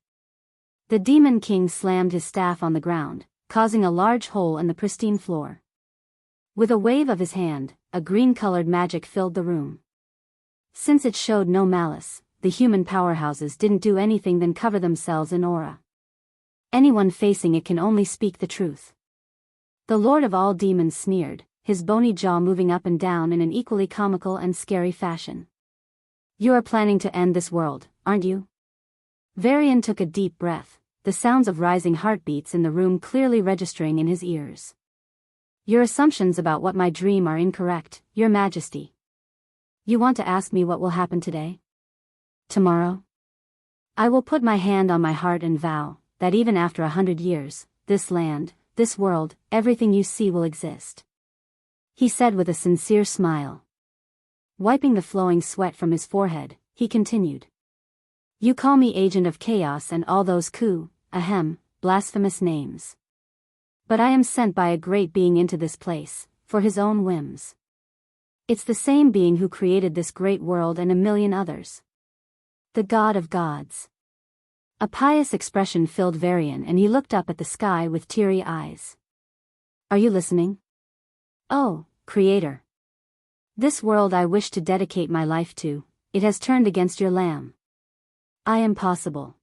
The Demon King slammed his staff on the ground, causing a large hole in the pristine floor. With a wave of his hand, a green-colored magic filled the room. Since it showed no malice, the human powerhouses didn't do anything than cover themselves in aura. Anyone facing it can only speak the truth. The Lord of all demons sneered, his bony jaw moving up and down in an equally comical and scary fashion. You are planning to end this world, aren't you? Varian took a deep breath, the sounds of rising heartbeats in the room clearly registering in his ears. Your assumptions about what my dream are incorrect, Your Majesty. You want to ask me what will happen today? Tomorrow? I will put my hand on my heart and vow that even after 100 years, this land, this world, everything you see will exist. He said with a sincere smile. Wiping the flowing sweat from his forehead, he continued. You call me agent of chaos and all those blasphemous names. But I am sent by a great being into this place, for his own whims. It's the same being who created this great world and a million others. The God of gods. A pious expression filled Varian and he looked up at the sky with teary eyes. Are you listening? Oh, Creator. This world I wish to dedicate my life to, it has turned against your Lamb. I am possible.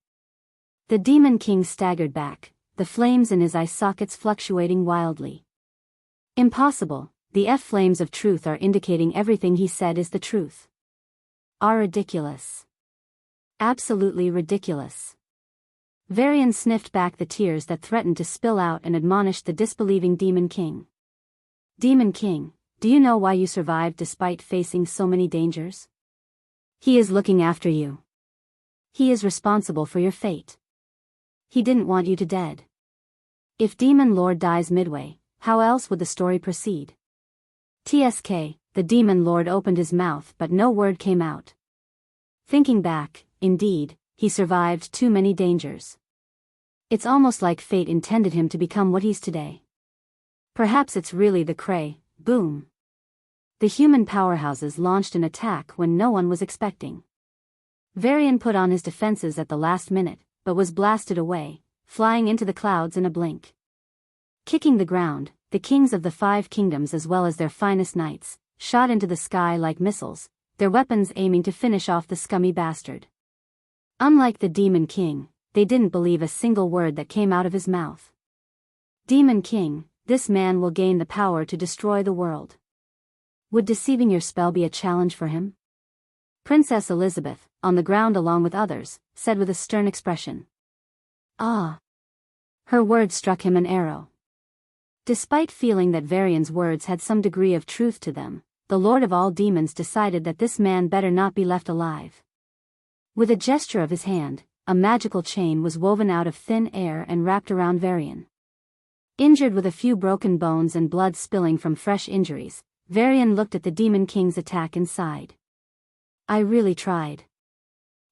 The Demon King staggered back, the flames in his eye sockets fluctuating wildly. Impossible, the flames of truth are indicating everything he said is the truth. Are ridiculous. Absolutely ridiculous. Varian sniffed back the tears that threatened to spill out and admonished the disbelieving Demon King. Demon King, do you know why you survived despite facing so many dangers? He is looking after you. He is responsible for your fate. He didn't want you to dead. If Demon Lord dies midway, how else would the story proceed? TSK, the Demon Lord opened his mouth but no word came out. Thinking back, indeed, he survived too many dangers. It's almost like fate intended him to become what he's today. Perhaps it's really the cray, boom. The human powerhouses launched an attack when no one was expecting. Varian put on his defenses at the last minute, but was blasted away, flying into the clouds in a blink. Kicking the ground, the kings of the 5 kingdoms as well as their finest knights, shot into the sky like missiles, their weapons aiming to finish off the scummy bastard. Unlike the Demon King, they didn't believe a single word that came out of his mouth. Demon King, this man will gain the power to destroy the world. Would deceiving your spell be a challenge for him? Princess Elizabeth, on the ground along with others, said with a stern expression. Ah! Her words struck him an arrow. Despite feeling that Varian's words had some degree of truth to them, the Lord of all demons decided that this man better not be left alive. With a gesture of his hand, a magical chain was woven out of thin air and wrapped around Varian. Injured with a few broken bones and blood spilling from fresh injuries, Varian looked at the Demon King's attack and sighed. I really tried.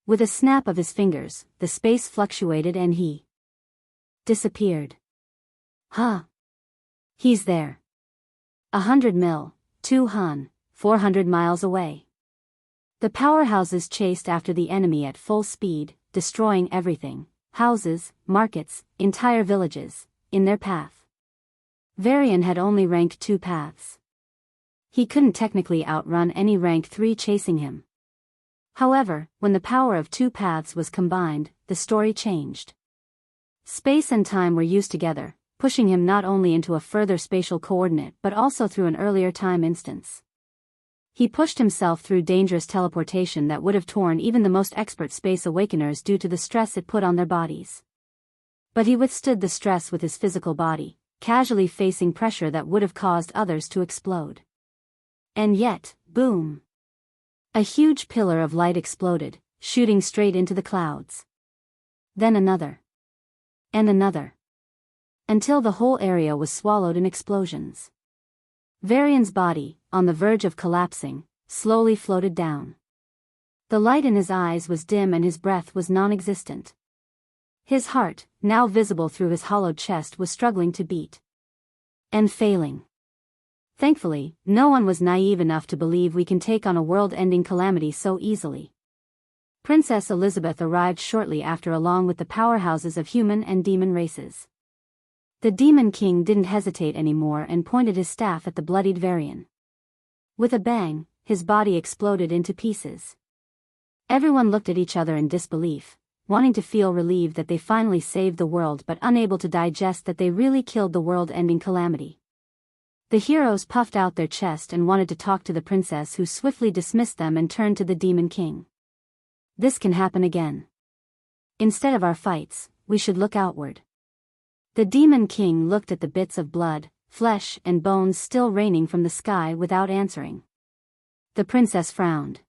With a snap of his fingers, the space fluctuated and he disappeared. Huh. He's there. 100 mil, 400 miles away. The powerhouses chased after the enemy at full speed, destroying everything, houses, markets, entire villages, in their path. Varian had only rank 2 paths. He couldn't technically outrun any rank 3 chasing him. However, when the power of 2 paths was combined, the story changed. Space and time were used together, pushing him not only into a further spatial coordinate but also through an earlier time instance. He pushed himself through dangerous teleportation that would have torn even the most expert space awakeners due to the stress it put on their bodies. But he withstood the stress with his physical body, casually facing pressure that would have caused others to explode. And yet, boom! A huge pillar of light exploded, shooting straight into the clouds. Then another. And another. Until the whole area was swallowed in explosions. Varian's body, on the verge of collapsing, slowly floated down. The light in his eyes was dim and his breath was non-existent. His heart, now visible through his hollowed chest, was struggling to beat. And failing. Thankfully, no one was naive enough to believe we can take on a world-ending calamity so easily. Princess Elizabeth arrived shortly after along with the powerhouses of human and demon races. The Demon King didn't hesitate anymore and pointed his staff at the bloodied Varian. With a bang, his body exploded into pieces. Everyone looked at each other in disbelief, wanting to feel relieved that they finally saved the world but unable to digest that they really killed the world-ending calamity. The heroes puffed out their chest and wanted to talk to the princess, who swiftly dismissed them and turned to the Demon King. This can happen again. Instead of our fights, we should look outward. The Demon King looked at the bits of blood, flesh and bones still raining from the sky without answering. The princess frowned.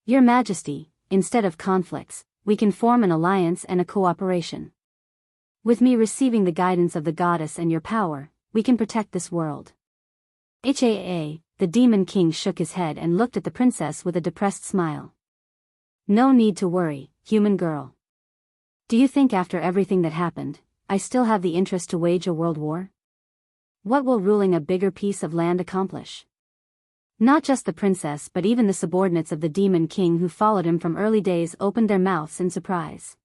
Your Majesty, instead of conflicts, we can form an alliance and a cooperation. With me receiving the guidance of the goddess and your power, we can protect this world. The Demon King shook his head and looked at the princess with a depressed smile. No need to worry, human girl. Do you think after everything that happened, I still have the interest to wage a world war? What will ruling a bigger piece of land accomplish? Not just the princess but even the subordinates of the Demon King who followed him from early days opened their mouths in surprise.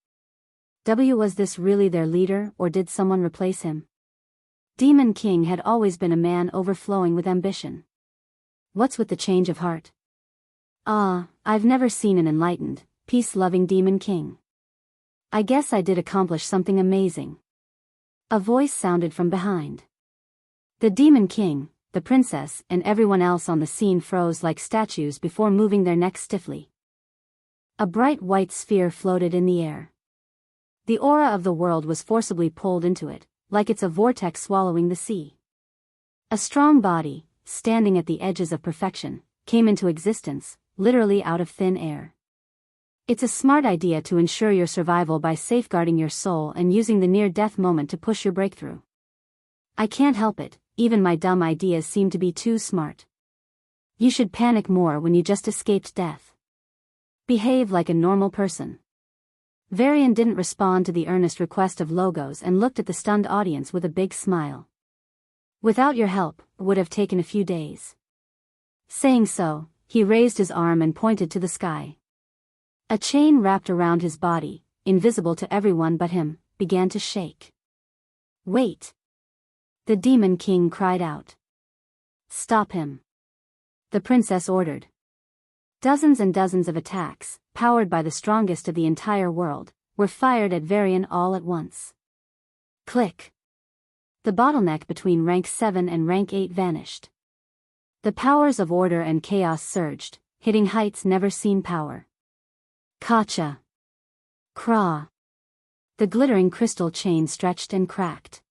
Was this really their leader, or did someone replace him? Demon King had always been a man overflowing with ambition. What's with the change of heart? I've never seen an enlightened, peace-loving Demon King. I guess I did accomplish something amazing. A voice sounded from behind. The Demon King, the princess, and everyone else on the scene froze like statues before moving their necks stiffly. A bright white sphere floated in the air. The aura of the world was forcibly pulled into it, like it's a vortex swallowing the sea. A strong body, standing at the edges of perfection, came into existence, literally out of thin air. It's a smart idea to ensure your survival by safeguarding your soul and using the near-death moment to push your breakthrough. I can't help it, even my dumb ideas seem to be too smart. You should panic more when you just escaped death. Behave like a normal person. Varian didn't respond to the earnest request of Logos and looked at the stunned audience with a big smile. Without your help, it would have taken a few days. Saying so, he raised his arm and pointed to the sky. A chain wrapped around his body, invisible to everyone but him, began to shake. Wait! The Demon King cried out. Stop him! The princess ordered. Dozens and dozens of attacks, powered by the strongest of the entire world, were fired at Varian all at once. Click! The bottleneck between rank 7 and rank 8 vanished. The powers of order and chaos surged, hitting heights never seen power. Kacha! Kra! The glittering crystal chain stretched and cracked.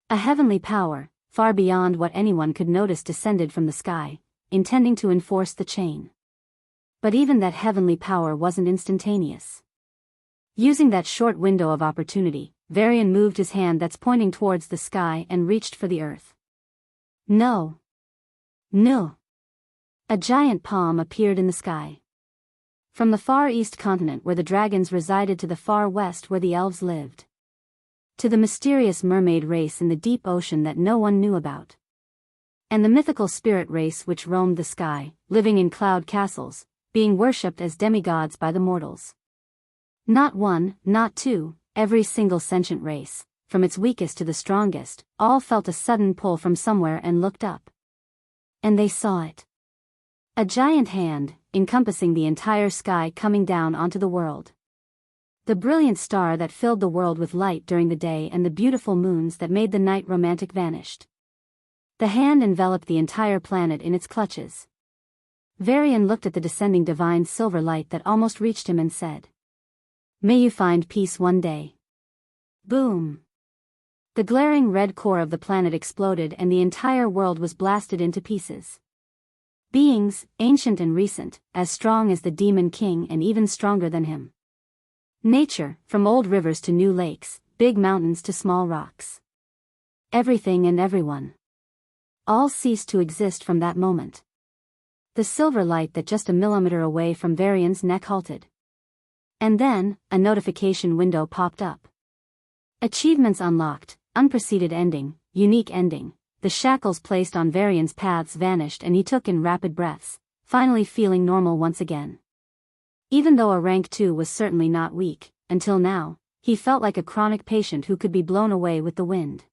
A heavenly power, far beyond what anyone could notice, descended from the sky, intending to enforce the chain. But even that heavenly power wasn't instantaneous. Using that short window of opportunity, Varian moved his hand that's pointing towards the sky and reached for the earth. No! No! A giant palm appeared in the sky. From the far east continent where the dragons resided to the far west where the elves lived. to the mysterious mermaid race in the deep ocean that no one knew about, and the mythical spirit race which roamed the sky, living in cloud castles, being worshipped as demigods by the mortals. Not one, not two, every single sentient race, from its weakest to the strongest, all felt a sudden pull from somewhere and looked up. And they saw it. A giant hand, encompassing the entire sky, coming down onto the world. The brilliant star that filled the world with light during the day and the beautiful moons that made the night romantic vanished. The hand enveloped the entire planet in its clutches. Varian looked at the descending divine silver light that almost reached him and said, "May you find peace one day." Boom! The glaring red core of the planet exploded and the entire world was blasted into pieces. Beings, ancient and recent, as strong as the Demon King and even stronger than him. Nature, from old rivers to new lakes, big mountains to small rocks. Everything and everyone. All ceased to exist from that moment. The silver light that just a millimeter away from Varian's neck halted. And then, a notification window popped up. Achievements unlocked, unpreceded ending, unique ending. The shackles placed on Varian's paths vanished and he took in rapid breaths, finally feeling normal once again. Even though a rank 2 was certainly not weak, until now, he felt like a chronic patient who could be blown away with the wind.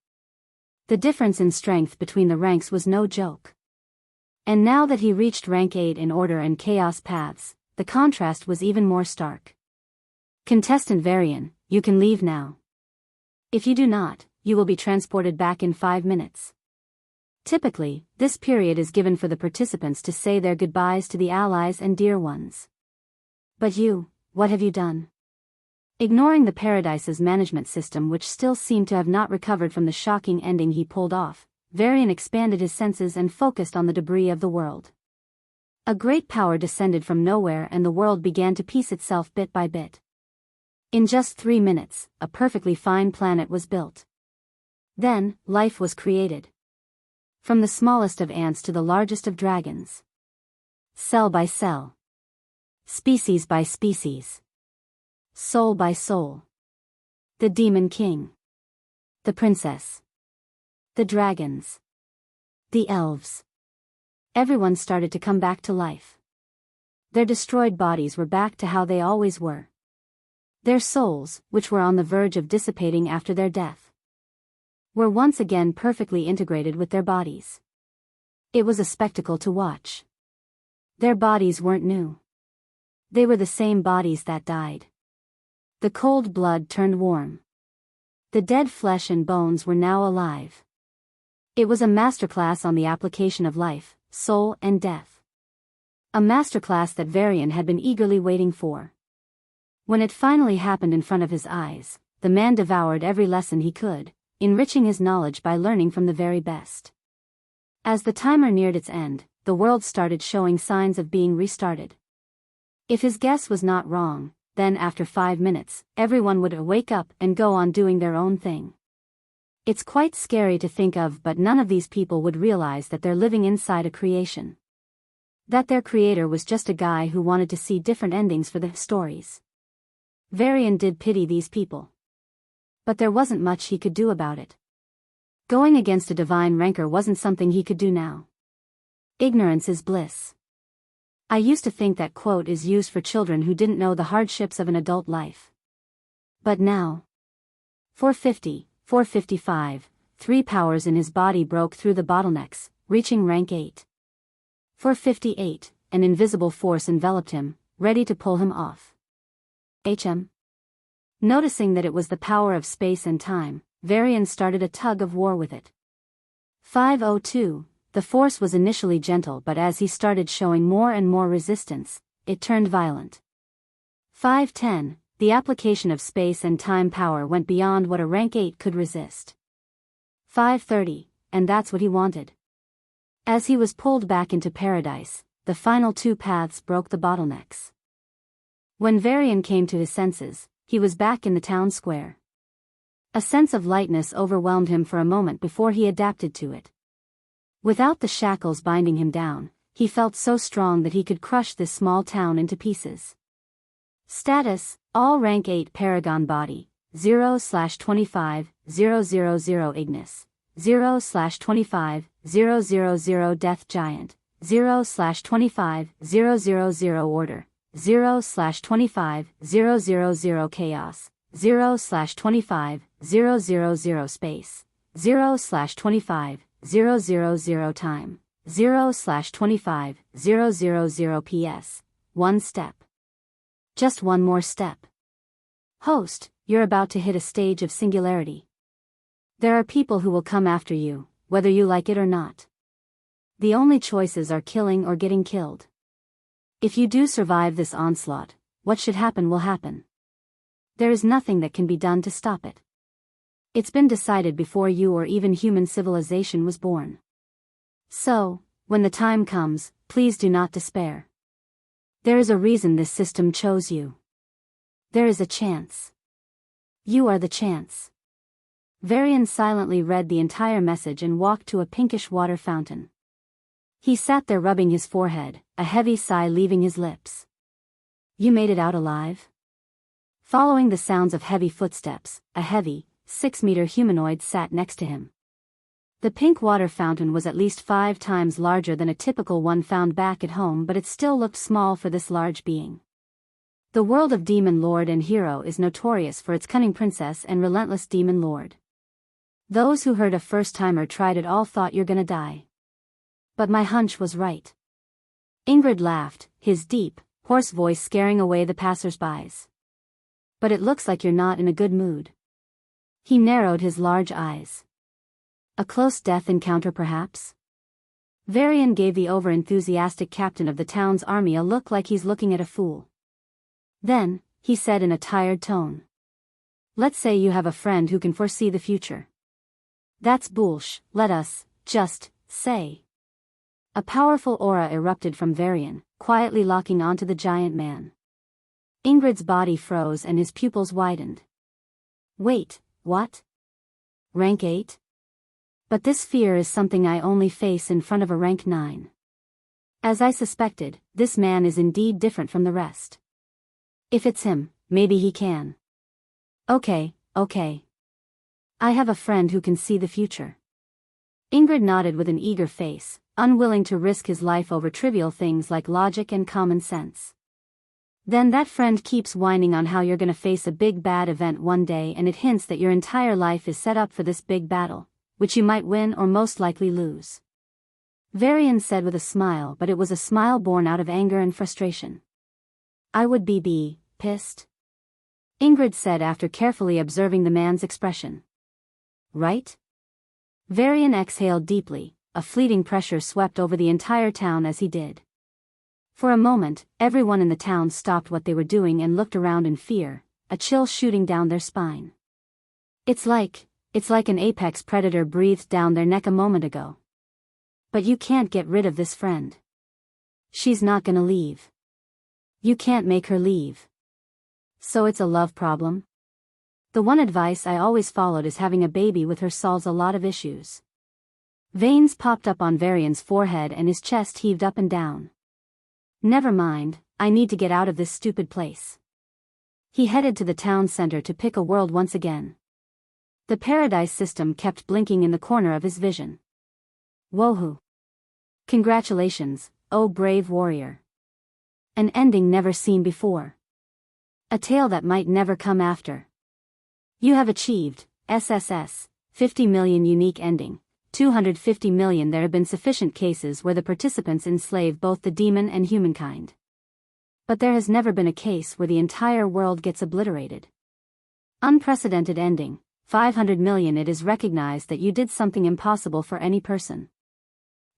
The difference in strength between the ranks was no joke. And now that he reached rank 8 in order and chaos paths, the contrast was even more stark. Contestant Varian, you can leave now. If you do not, you will be transported back in 5 minutes. Typically, this period is given for the participants to say their goodbyes to the allies and dear ones. But you, what have you done? Ignoring the Paradise's management system which still seemed to have not recovered from the shocking ending he pulled off, Varian expanded his senses and focused on the debris of the world. A great power descended from nowhere and the world began to piece itself bit by bit. In just 3 minutes, a perfectly fine planet was built. Then, life was created. From the smallest of ants to the largest of dragons. Cell by cell. Species by species. Soul by soul. The Demon King. The Princess. The dragons. The elves. Everyone started to come back to life. Their destroyed bodies were back to how they always were. Their souls, which were on the verge of dissipating after their death, were once again perfectly integrated with their bodies. It was a spectacle to watch. Their bodies weren't new. They were the same bodies that died. The cold blood turned warm. The dead flesh and bones were now alive. It was a masterclass on the application of life, soul and death. A masterclass that Varian had been eagerly waiting for. When it finally happened in front of his eyes, the man devoured every lesson he could, enriching his knowledge by learning from the very best. As the timer neared its end, the world started showing signs of being restarted. If his guess was not wrong, then after 5 minutes, everyone would wake up and go on doing their own thing. It's quite scary to think of, but none of these people would realize that they're living inside a creation. That their creator was just a guy who wanted to see different endings for the stories. Varian did pity these people. But there wasn't much he could do about it. Going against a divine ranker wasn't something he could do now. Ignorance is bliss. I used to think that quote is used for children who didn't know the hardships of an adult life. But now. 450, 455, 3 powers in his body broke through the bottlenecks, reaching rank 8. 458, an invisible force enveloped him, ready to pull him off. Noticing that it was the power of space and time, Varian started a tug of war with it. 502, the force was initially gentle, but as he started showing more and more resistance, it turned violent. 510, the application of space and time power went beyond what a rank 8 could resist. 530, and that's what he wanted. As he was pulled back into paradise, the final 2 paths broke the bottlenecks. When Varian came to his senses, he was back in the town square. A sense of lightness overwhelmed him for a moment before he adapted to it. Without the shackles binding him down, he felt so strong that he could crush this small town into pieces. Status, all rank 8 paragon body, 0/25,000 Ignis, 0/25,000 Death Giant, 0/25,000 Order, 0/25,000 Chaos, 0/25,000 Space, 0/25,000 Time, 0/25,000 PS. One step. Just one more step. Host, you're about to hit a stage of singularity. There are people who will come after you, whether you like it or not. The only choices are killing or getting killed. If you do survive this onslaught, what should happen will happen. There is nothing that can be done to stop it. It's been decided before you or even human civilization was born. So, when the time comes, please do not despair. There is a reason this system chose you. There is a chance. You are the chance. Varian silently read the entire message and walked to a pinkish water fountain. He sat there rubbing his forehead, a heavy sigh leaving his lips. You made it out alive? Following the sounds of heavy footsteps, a heavy, 6-meter humanoid sat next to him. The pink water fountain was at least 5 times larger than a typical one found back at home, but it still looked small for this large being. The world of Demon Lord and Hero is notorious for its cunning princess and relentless Demon Lord. Those who heard a first-timer tried it all thought you're gonna die. But my hunch was right. Ingrid laughed, his deep, hoarse voice scaring away the passers-bys. But it looks like you're not in a good mood. He narrowed his large eyes. A close death encounter perhaps? Varian gave the over-enthusiastic captain of the town's army a look like he's looking at a fool. Then, he said in a tired tone. Let's say you have a friend who can foresee the future. That's bullsh, let us, just, say. A powerful aura erupted from Varian, quietly locking onto the giant man. Ingrid's body froze and his pupils widened. Wait, what? Rank 8? But this fear is something I only face in front of a rank 9. As I suspected, this man is indeed different from the rest. If it's him, maybe he can. Okay. I have a friend who can see the future. Ingrid nodded with an eager face, unwilling to risk his life over trivial things like logic and common sense. Then that friend keeps whining on how you're gonna face a big bad event one day, and it hints that your entire life is set up for this big battle, which you might win or most likely lose. Varian said with a smile, but it was a smile born out of anger and frustration. I would be pissed. Ingrid said after carefully observing the man's expression. Right? Varian exhaled deeply, a fleeting pressure swept over the entire town as he did. For a moment, everyone in the town stopped what they were doing and looked around in fear, a chill shooting down their spine. It's like an apex predator breathed down their neck a moment ago. But you can't get rid of this friend. She's not gonna leave. You can't make her leave. So it's a love problem? The one advice I always followed is having a baby with her solves a lot of issues. Veins popped up on Varian's forehead and his chest heaved up and down. Never mind, I need to get out of this stupid place. He headed to the town center to pick a world once again. The paradise system kept blinking in the corner of his vision. Wohoo! Congratulations, oh brave warrior. An ending never seen before. A tale that might never come after. You have achieved, SSS, 50 million unique ending, 250 million. There have been sufficient cases where the participants enslave both the demon and humankind. But there has never been a case where the entire world gets obliterated. Unprecedented ending, 500 million. It is recognized that you did something impossible for any person.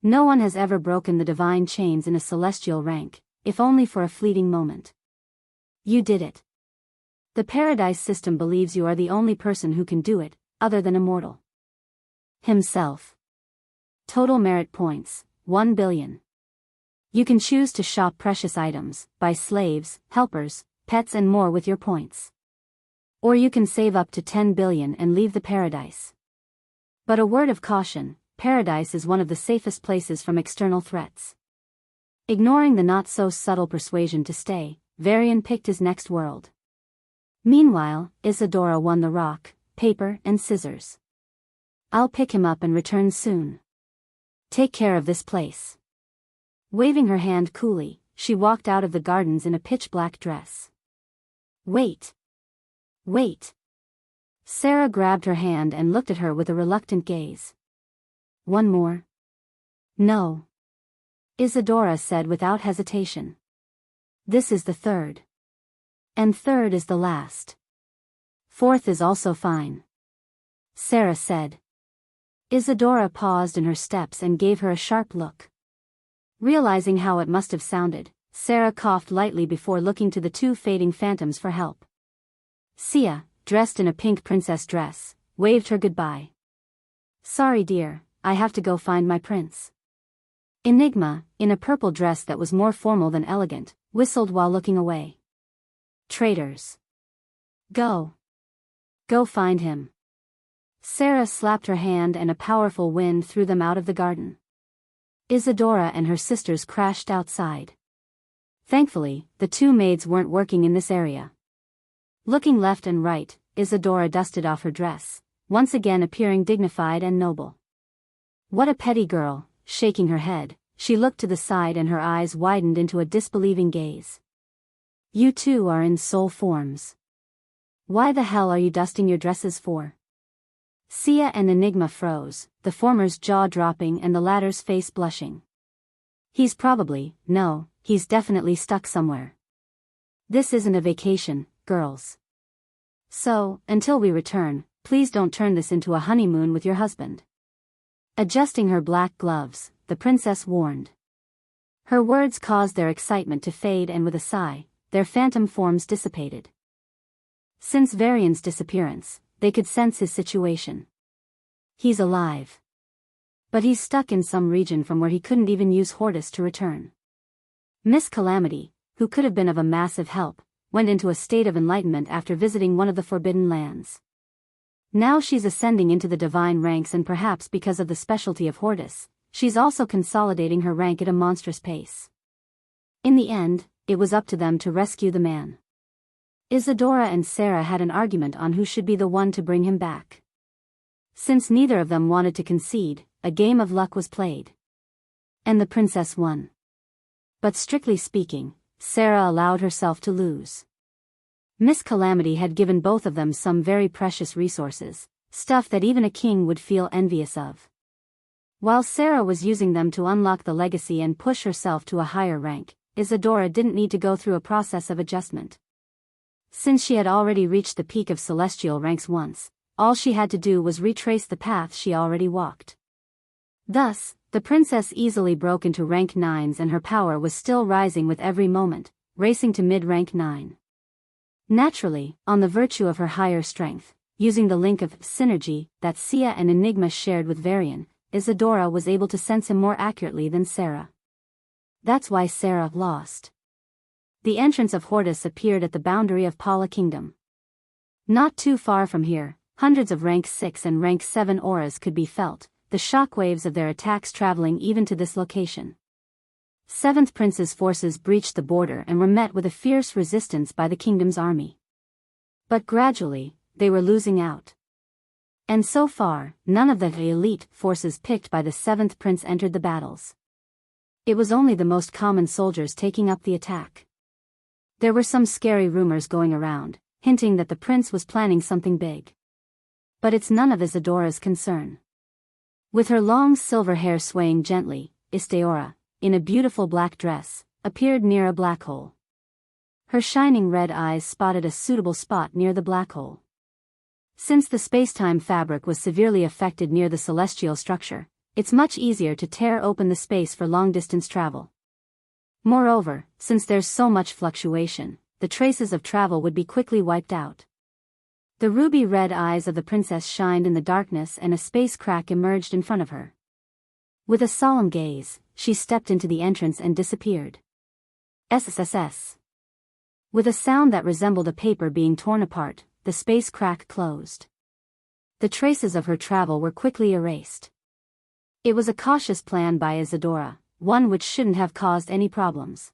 No one has ever broken the divine chains in a celestial rank, if only for a fleeting moment. You did it. The paradise system believes you are the only person who can do it, other than a mortal. Himself. Total merit points, 1 billion. You can choose to shop precious items, buy slaves, helpers, pets and more with your points. Or you can save up to 10 billion and leave the paradise. But a word of caution, paradise is one of the safest places from external threats. Ignoring the not-so-subtle persuasion to stay, Varian picked his next world. Meanwhile, Isadora won the rock, paper, and scissors. I'll pick him up and return soon. Take care of this place. Waving her hand coolly, she walked out of the gardens in a pitch-black dress. Wait. Wait. Sarah grabbed her hand and looked at her with a reluctant gaze. One more? No. Isadora said without hesitation. This is the third. And third is the last. Fourth is also fine. Sarah said. Isadora paused in her steps and gave her a sharp look. Realizing how it must have sounded, Sarah coughed lightly before looking to the two fading phantoms for help. Sia, dressed in a pink princess dress, waved her goodbye. Sorry dear, I have to go find my prince. Enigma, in a purple dress that was more formal than elegant, whistled while looking away. Traitors. Go. Go find him. Sarah slapped her hand and a powerful wind threw them out of the garden. Isadora and her sisters crashed outside. Thankfully, the two maids weren't working in this area. Looking left and right, Isadora dusted off her dress, once again appearing dignified and noble. What a petty girl, shaking her head, she looked to the side and her eyes widened into a disbelieving gaze. You two are in soul forms. Why the hell are you dusting your dresses for? Sia and Enigma froze, the former's jaw dropping and the latter's face blushing. He's definitely stuck somewhere. This isn't a vacation, girls. So, until we return, please don't turn this into a honeymoon with your husband. Adjusting her black gloves, the princess warned. Her words caused their excitement to fade and with a sigh, their phantom forms dissipated. Since Varian's disappearance, they could sense his situation. He's alive. But he's stuck in some region from where he couldn't even use Hortus to return. Miss Calamity, who could have been of a massive help, went into a state of enlightenment after visiting one of the Forbidden Lands. Now she's ascending into the divine ranks, and perhaps because of the specialty of Hortus, she's also consolidating her rank at a monstrous pace. In the end, it was up to them to rescue the man. Isadora and Sarah had an argument on who should be the one to bring him back. Since neither of them wanted to concede, a game of luck was played. And the princess won. But strictly speaking, Sarah allowed herself to lose. Miss Calamity had given both of them some very precious resources, stuff that even a king would feel envious of. While Sarah was using them to unlock the legacy and push herself to a higher rank, Isadora didn't need to go through a process of adjustment. Since she had already reached the peak of celestial ranks once, all she had to do was retrace the path she already walked. Thus, the princess easily broke into rank 9s and her power was still rising with every moment, racing to mid-rank 9. Naturally, on the virtue of her higher strength, using the link of synergy that Sia and Enigma shared with Varian, Isadora was able to sense him more accurately than Sarah. That's why Sarah lost. The entrance of Hortus appeared at the boundary of Pala Kingdom. Not too far from here, hundreds of rank 6 and rank 7 auras could be felt, the shockwaves of their attacks traveling even to this location. 7th Prince's forces breached the border and were met with a fierce resistance by the kingdom's army. But gradually, they were losing out. And so far, none of the elite forces picked by the 7th Prince entered the battles. It was only the most common soldiers taking up the attack. There were some scary rumors going around, hinting that the prince was planning something big. But it's none of Isadora's concern. With her long silver hair swaying gently, Isadora, in a beautiful black dress, appeared near a black hole. Her shining red eyes spotted a suitable spot near the black hole. Since the space-time fabric was severely affected near the celestial structure, it's much easier to tear open the space for long-distance travel. Moreover, since there's so much fluctuation, the traces of travel would be quickly wiped out. The ruby-red eyes of the princess shined in the darkness and a space crack emerged in front of her. With a solemn gaze, she stepped into the entrance and disappeared. SSSS. With a sound that resembled a paper being torn apart, the space crack closed. The traces of her travel were quickly erased. It was a cautious plan by Isadora, one which shouldn't have caused any problems.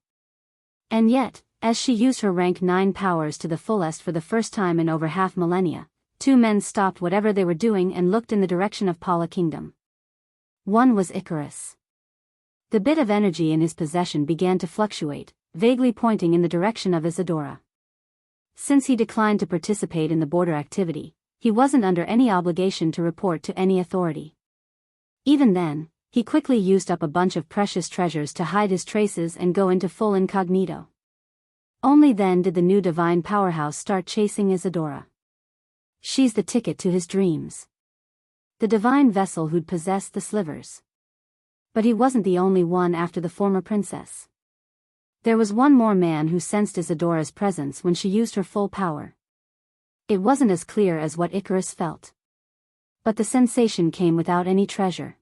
And yet, as she used her rank 9 powers to the fullest for the first time in over half millennia, 2 men stopped whatever they were doing and looked in the direction of Paula Kingdom. One was Icarus. The bit of energy in his possession began to fluctuate, vaguely pointing in the direction of Isadora. Since he declined to participate in the border activity, he wasn't under any obligation to report to any authority. Even then, he quickly used up a bunch of precious treasures to hide his traces and go into full incognito. Only then did the new divine powerhouse start chasing Isadora. She's the ticket to his dreams. The divine vessel who'd possessed the slivers. But he wasn't the only one after the former princess. There was one more man who sensed Isadora's presence when she used her full power. It wasn't as clear as what Icarus felt. But the sensation came without any treasure.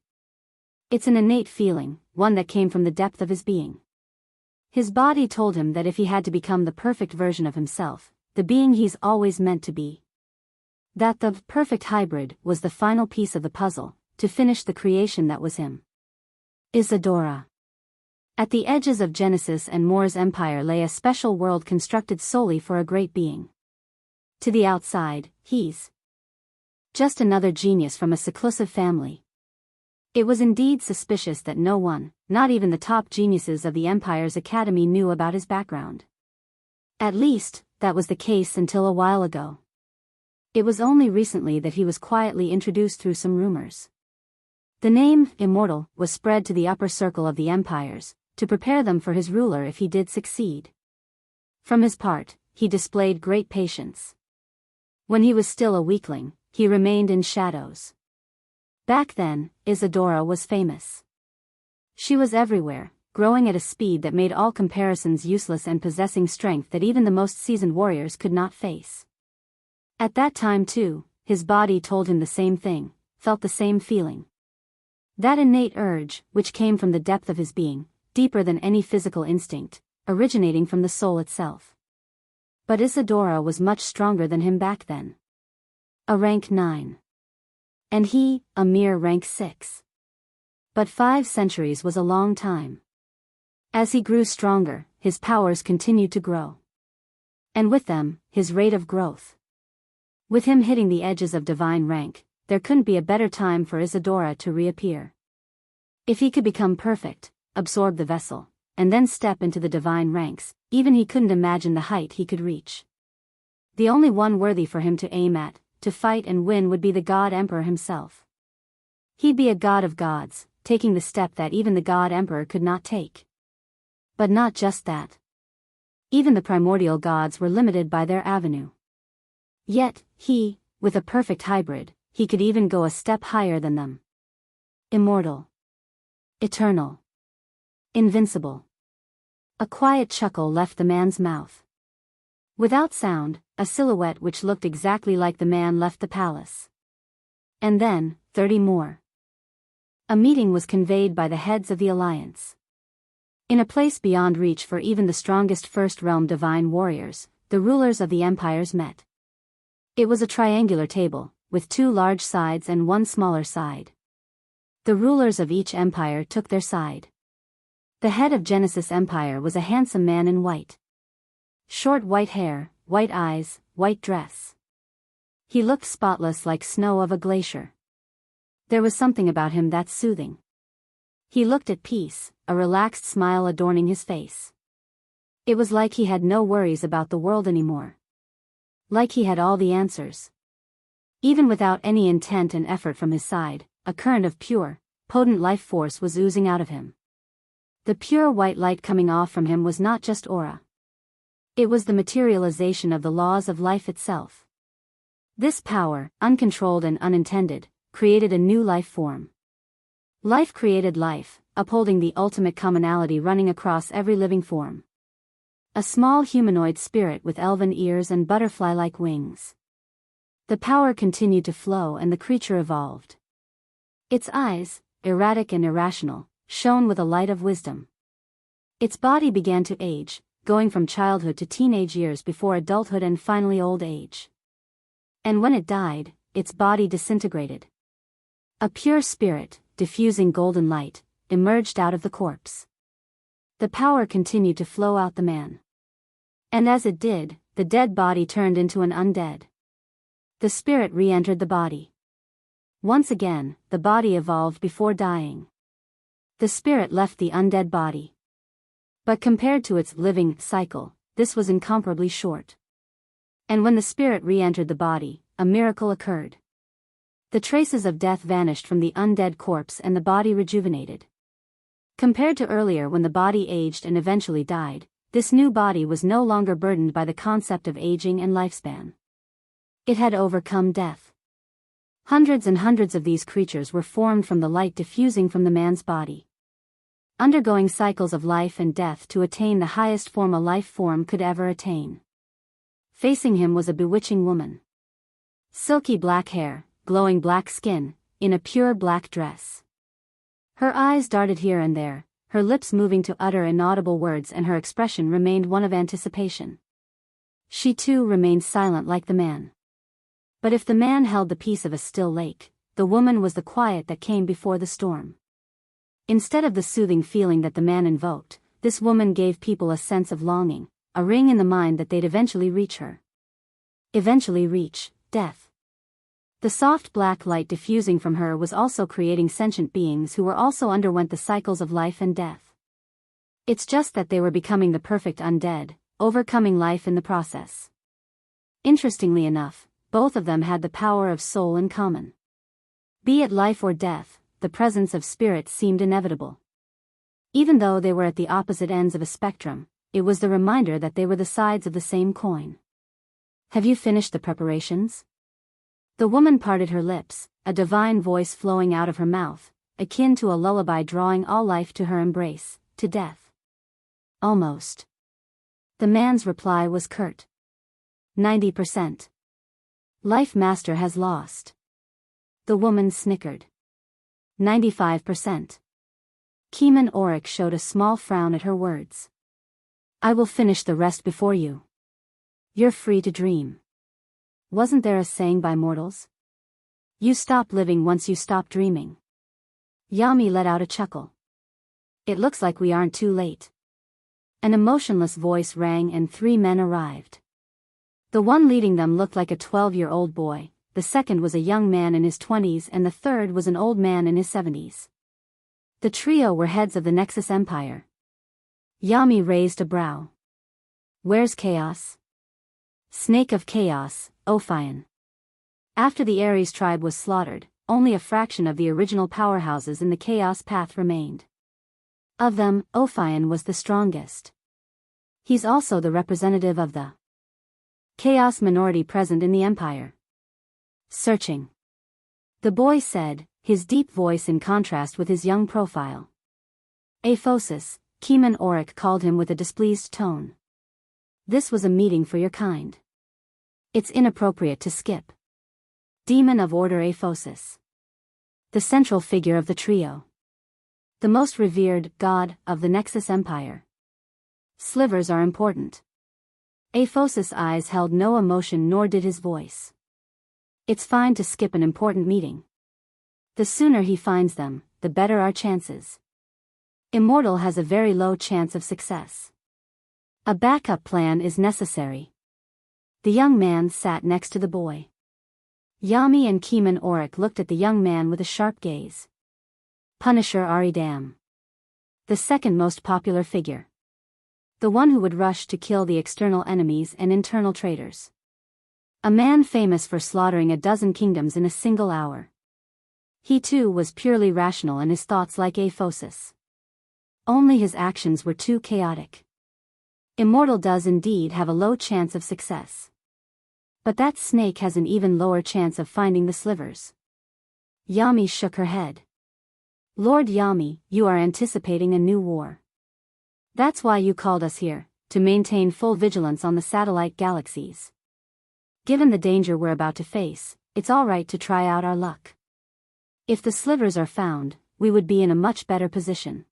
It's an innate feeling, one that came from the depth of his being. His body told him that if he had to become the perfect version of himself, the being he's always meant to be, that the perfect hybrid was the final piece of the puzzle, to finish the creation that was him. Isadora. At the edges of Genesis and Mor's empire lay a special world constructed solely for a great being. To the outside, he's just another genius from a seclusive family. It was indeed suspicious that no one, not even the top geniuses of the Empire's academy, knew about his background. At least, that was the case until a while ago. It was only recently that he was quietly introduced through some rumors. The name, Immortal, was spread to the upper circle of the Empires, to prepare them for his ruler if he did succeed. From his part, he displayed great patience. When he was still a weakling, he remained in shadows. Back then, Isadora was famous. She was everywhere, growing at a speed that made all comparisons useless and possessing strength that even the most seasoned warriors could not face. At that time too, his body told him the same thing, felt the same feeling. That innate urge, which came from the depth of his being, deeper than any physical instinct, originating from the soul itself. But Isadora was much stronger than him back then. A rank 9. And he, a mere rank 6. But 5 centuries was a long time. As he grew stronger, his powers continued to grow. And with them, his rate of growth. With him hitting the edges of divine rank, there couldn't be a better time for Isadora to reappear. If he could become perfect, absorb the vessel, and then step into the divine ranks, even he couldn't imagine the height he could reach. The only one worthy for him to aim at, to fight and win, would be the God Emperor himself. He'd be a god of gods, taking the step that even the God Emperor could not take. But not just that. Even the primordial gods were limited by their avenue. Yet, he, with a perfect hybrid, he could even go a step higher than them. Immortal. Eternal. Invincible. A quiet chuckle left the man's mouth. Without sound, a silhouette which looked exactly like the man left the palace. And then, 30 more. A meeting was conveyed by the heads of the alliance. In a place beyond reach for even the strongest First Realm divine warriors, the rulers of the empires met. It was a triangular table, with 2 large sides and 1 smaller side. The rulers of each empire took their side. The head of Genesis Empire was a handsome man in white. Short white hair, white eyes, white dress. He looked spotless like snow of a glacier. There was something about him that's soothing. He looked at peace, a relaxed smile adorning his face. It was like he had no worries about the world anymore. Like he had all the answers. Even without any intent and effort from his side, a current of pure, potent life force was oozing out of him. The pure white light coming off from him was not just aura. It was the materialization of the laws of life itself. This power, uncontrolled and unintended, created a new life form. Life created life, upholding the ultimate commonality running across every living form. A small humanoid spirit with elven ears and butterfly-like wings. The power continued to flow and the creature evolved. Its eyes, erratic and irrational, shone with a light of wisdom. Its body began to age, going from childhood to teenage years before adulthood and finally old age. And when it died, its body disintegrated. A pure spirit, diffusing golden light, emerged out of the corpse. The power continued to flow out the man. And as it did, the dead body turned into an undead. The spirit re-entered the body. Once again, the body evolved before dying. The spirit left the undead body. But compared to its living cycle, this was incomparably short. And when the spirit re-entered the body, a miracle occurred. The traces of death vanished from the undead corpse and the body rejuvenated. Compared to earlier when the body aged and eventually died, this new body was no longer burdened by the concept of aging and lifespan. It had overcome death. Hundreds and hundreds of these creatures were formed from the light diffusing from the man's body, undergoing cycles of life and death to attain the highest form a life form could ever attain. Facing him was a bewitching woman. Silky black hair, glowing black skin, in a pure black dress. Her eyes darted here and there, her lips moving to utter inaudible words, and her expression remained one of anticipation. She too remained silent like the man. But if the man held the peace of a still lake, the woman was the quiet that came before the storm. Instead of the soothing feeling that the man invoked, this woman gave people a sense of longing, a ring in the mind that they'd eventually reach her. Eventually reach death. The soft black light diffusing from her was also creating sentient beings who were also underwent the cycles of life and death. It's just that they were becoming the perfect undead, overcoming life in the process. Interestingly enough, both of them had the power of soul in common. Be it life or death, the presence of spirit seemed inevitable. Even though they were at the opposite ends of a spectrum, it was the reminder that they were the sides of the same coin. Have you finished the preparations? The woman parted her lips, a divine voice flowing out of her mouth, akin to a lullaby drawing all life to her embrace, to death. Almost. The man's reply was curt. 90%. Life Master has lost. The woman snickered. 95%. Keeman Oric showed a small frown at her words. I will finish the rest before you. You're free to dream. Wasn't there a saying by mortals? You stop living once you stop dreaming. Yami let out a chuckle. It looks like we aren't too late. An emotionless voice rang and 3 men arrived. The one leading them looked like a 12-year-old boy, the second was a young man in his 20s, and the third was an old man in his 70s. The trio were heads of the Nexus Empire. Yami raised a brow. Where's Chaos? Snake of Chaos, Ophion. After the Ares tribe was slaughtered, only a fraction of the original powerhouses in the Chaos Path remained. Of them, Ophion was the strongest. He's also the representative of the Chaos minority present in the Empire. Searching. The boy said, his deep voice in contrast with his young profile. Aphosis, Keeman Oric called him with a displeased tone. This was a meeting for your kind. It's inappropriate to skip. Demon of Order Aphosis. The central figure of the trio. The most revered god of the Nexus Empire. Slivers are important. Aphosis' eyes held no emotion, nor did his voice. It's fine to skip an important meeting. The sooner he finds them, the better our chances. Immortal has a very low chance of success. A backup plan is necessary. The young man sat next to the boy. Yami and Keeman Oric looked at the young man with a sharp gaze. Punisher Aridam. The second most popular figure. The one who would rush to kill the external enemies and internal traitors. A man famous for slaughtering a dozen kingdoms in a single hour. He too was purely rational in his thoughts like Aphosis. Only his actions were too chaotic. Immortal does indeed have a low chance of success. But that snake has an even lower chance of finding the slivers. Yami shook her head. Lord Yami, you are anticipating a new war. That's why you called us here, to maintain full vigilance on the satellite galaxies. Given the danger we're about to face, it's all right to try out our luck. If the slivers are found, we would be in a much better position.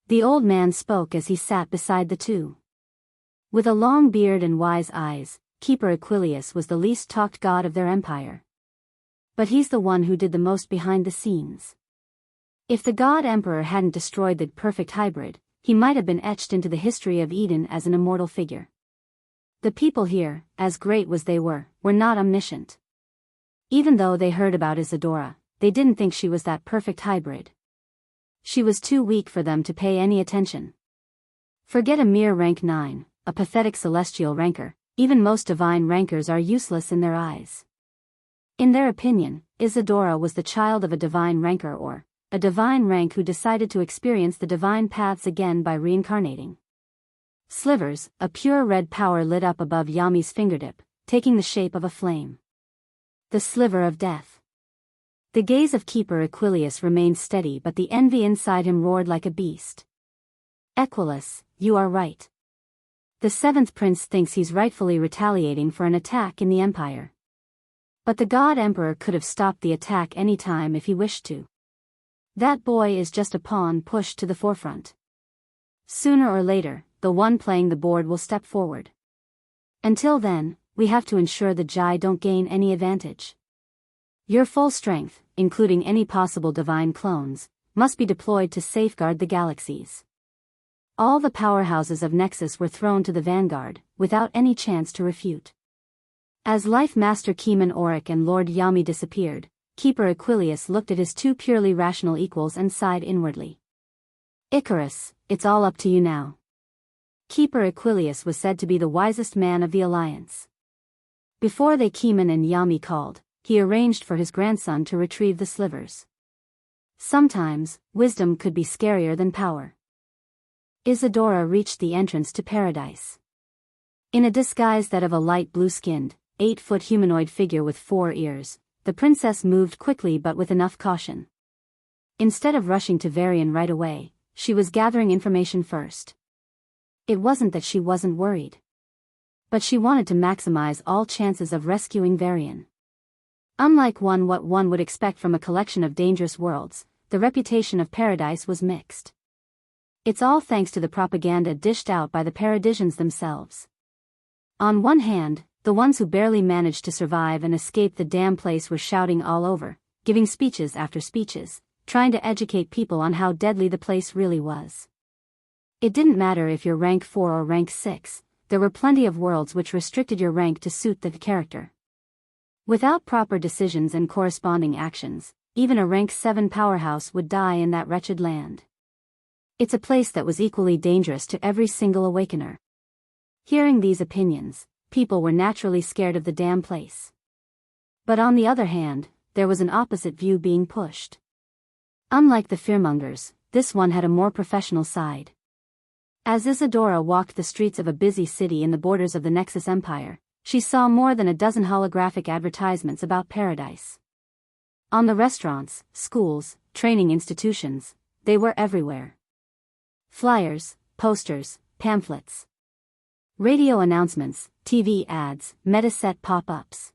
The old man spoke as he sat beside the two. With a long beard and wise eyes, Keeper Aquilius was the least talked god of their empire. But he's the one who did the most behind the scenes. If the god emperor hadn't destroyed the perfect hybrid, he might have been etched into the history of Eden as an immortal figure. The people here, as great as they were not omniscient. Even though they heard about Isadora, they didn't think she was that perfect hybrid. She was too weak for them to pay any attention. Forget a mere rank 9, a pathetic celestial ranker, even most divine rankers are useless in their eyes. In their opinion, Isadora was the child of a divine ranker or a divine rank who decided to experience the divine paths again by reincarnating. Slivers, a pure red power lit up above Yami's fingertip, taking the shape of a flame. The sliver of death. The gaze of Keeper Aquilius remained steady, but the envy inside him roared like a beast. Equilus, you are right. The 7th prince thinks he's rightfully retaliating for an attack in the Empire. But the God Emperor could have stopped the attack any time if he wished to. That boy is just a pawn pushed to the forefront. Sooner or later, the one playing the board will step forward. Until then, we have to ensure the Jai don't gain any advantage. Your full strength, including any possible divine clones, must be deployed to safeguard the galaxies. All the powerhouses of Nexus were thrown to the vanguard, without any chance to refute. As Life Master Keeman Auric and Lord Yami disappeared, Keeper Aquilius looked at his 2 purely rational equals and sighed inwardly. Icarus, it's all up to you now. Keeper Aquilius was said to be the wisest man of the Alliance. Before Keeman and Yami called, he arranged for his grandson to retrieve the slivers. Sometimes, wisdom could be scarier than power. Isadora reached the entrance to paradise. In a disguise that of a light blue-skinned, 8-foot humanoid figure with 4 ears, the princess moved quickly but with enough caution. Instead of rushing to Varian right away, she was gathering information first. It wasn't that she wasn't worried. But she wanted to maximize all chances of rescuing Varian. Unlike what one would expect from a collection of dangerous worlds, the reputation of Paradise was mixed. It's all thanks to the propaganda dished out by the Paradisians themselves. On one hand, the ones who barely managed to survive and escape the damn place were shouting all over, giving speeches after speeches, trying to educate people on how deadly the place really was. It didn't matter if you're rank 4 or rank 6, there were plenty of worlds which restricted your rank to suit the character. Without proper decisions and corresponding actions, even a rank 7 powerhouse would die in that wretched land. It's a place that was equally dangerous to every single awakener. Hearing these opinions, people were naturally scared of the damn place. But on the other hand, there was an opposite view being pushed. Unlike the fearmongers, this one had a more professional side. As Isadora walked the streets of a busy city in the borders of the Nexus Empire, she saw more than a dozen holographic advertisements about Paradise. On the restaurants, schools, training institutions, they were everywhere. Flyers, posters, pamphlets. Radio announcements, TV ads, metaset pop-ups.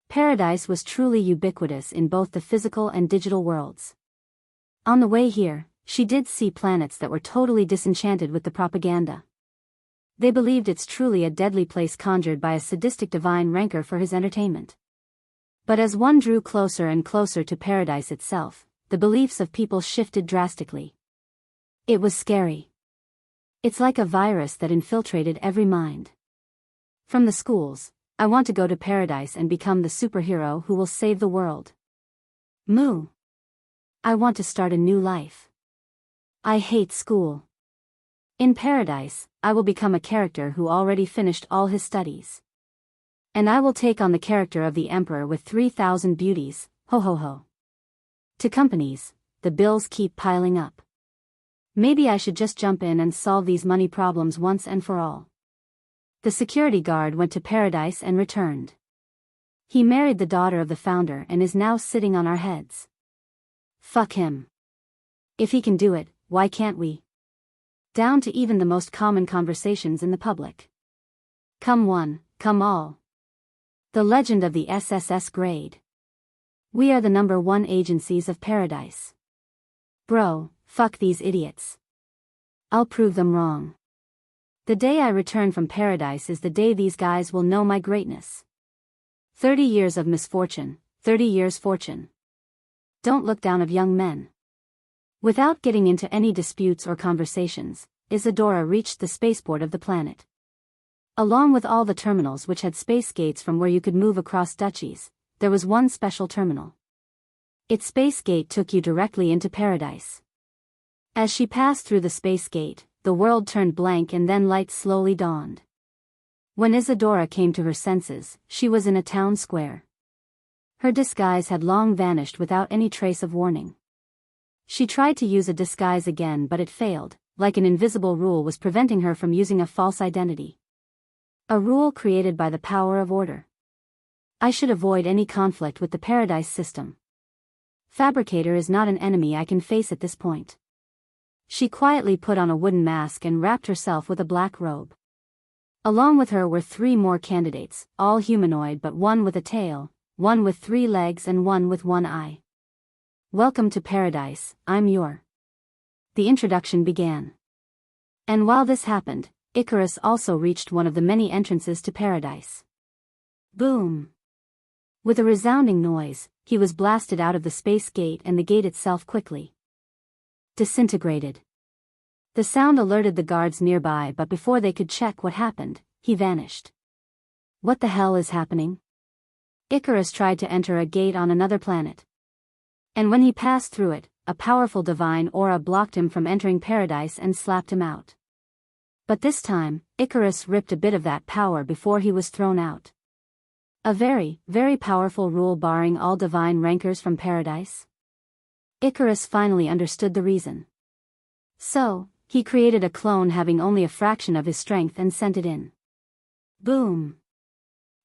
Paradise was truly ubiquitous in both the physical and digital worlds. On the way here, she did see planets that were totally disenchanted with the propaganda. They believed it's truly a deadly place conjured by a sadistic divine ranker for his entertainment. But as one drew closer and closer to Paradise itself, the beliefs of people shifted drastically. It was scary. It's like a virus that infiltrated every mind. From the schools, I want to go to Paradise and become the superhero who will save the world. Moo. I want to start a new life. I hate school. In Paradise, I will become a character who already finished all his studies. And I will take on the character of the Emperor with 3,000 beauties, ho ho ho. To companies, the bills keep piling up. Maybe I should just jump in and solve these money problems once and for all. The security guard went to Paradise and returned. He married the daughter of the founder and is now sitting on our heads. Fuck him. If he can do it, why can't we? Down to even the most common conversations in the public. Come one, come all. The legend of the SSS grade. We are the #1 agencies of Paradise. Bro, fuck these idiots. I'll prove them wrong. The day I return from Paradise is the day these guys will know my greatness. 30 years of misfortune, 30 years fortune. Don't look down of young men. Without getting into any disputes or conversations, Isadora reached the spaceport of the planet. Along with all the terminals which had space gates from where you could move across duchies, there was one special terminal. Its space gate took you directly into paradise. As she passed through the space gate, the world turned blank and then light slowly dawned. When Isadora came to her senses, she was in a town square. Her disguise had long vanished without any trace of warning. She tried to use a disguise again, but it failed, like an invisible rule was preventing her from using a false identity. A rule created by the power of order. I should avoid any conflict with the paradise system. Fabricator is not an enemy I can face at this point. She quietly put on a wooden mask and wrapped herself with a black robe. Along with her were 3 more candidates, all humanoid but one with a tail, one with 3 legs and one with 1 eye. Welcome to paradise, I'm your. The introduction began. And while this happened, Icarus also reached one of the many entrances to paradise. Boom! With a resounding noise, he was blasted out of the space gate and the gate itself quickly disintegrated. The sound alerted the guards nearby, but before they could check what happened, he vanished. What the hell is happening? Icarus tried to enter a gate on another planet. And when he passed through it, a powerful divine aura blocked him from entering paradise and slapped him out. But this time, Icarus ripped a bit of that power before he was thrown out. A very, very powerful rule barring all divine rankers from paradise? Icarus finally understood the reason. So, he created a clone having only a fraction of his strength and sent it in. Boom!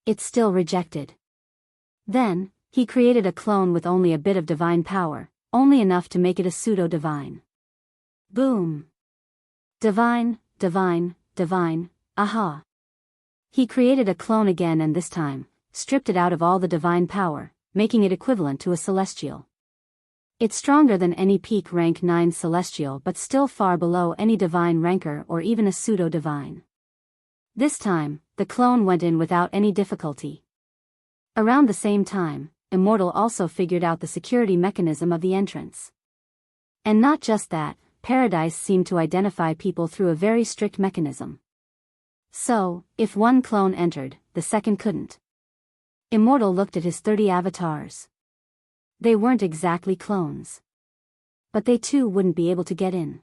It's still rejected. Then, he created a clone with only a bit of divine power, only enough to make it a pseudo-divine. Boom! Divine, divine, divine, aha! He created a clone again and this time, stripped it out of all the divine power, making it equivalent to a celestial. It's stronger than any peak rank 9 celestial but still far below any divine ranker or even a pseudo-divine. This time, the clone went in without any difficulty. Around the same time, Immortal also figured out the security mechanism of the entrance. And not just that, Paradise seemed to identify people through a very strict mechanism. So, if one clone entered, the second couldn't. Immortal looked at his 30 avatars. They weren't exactly clones. But they too wouldn't be able to get in.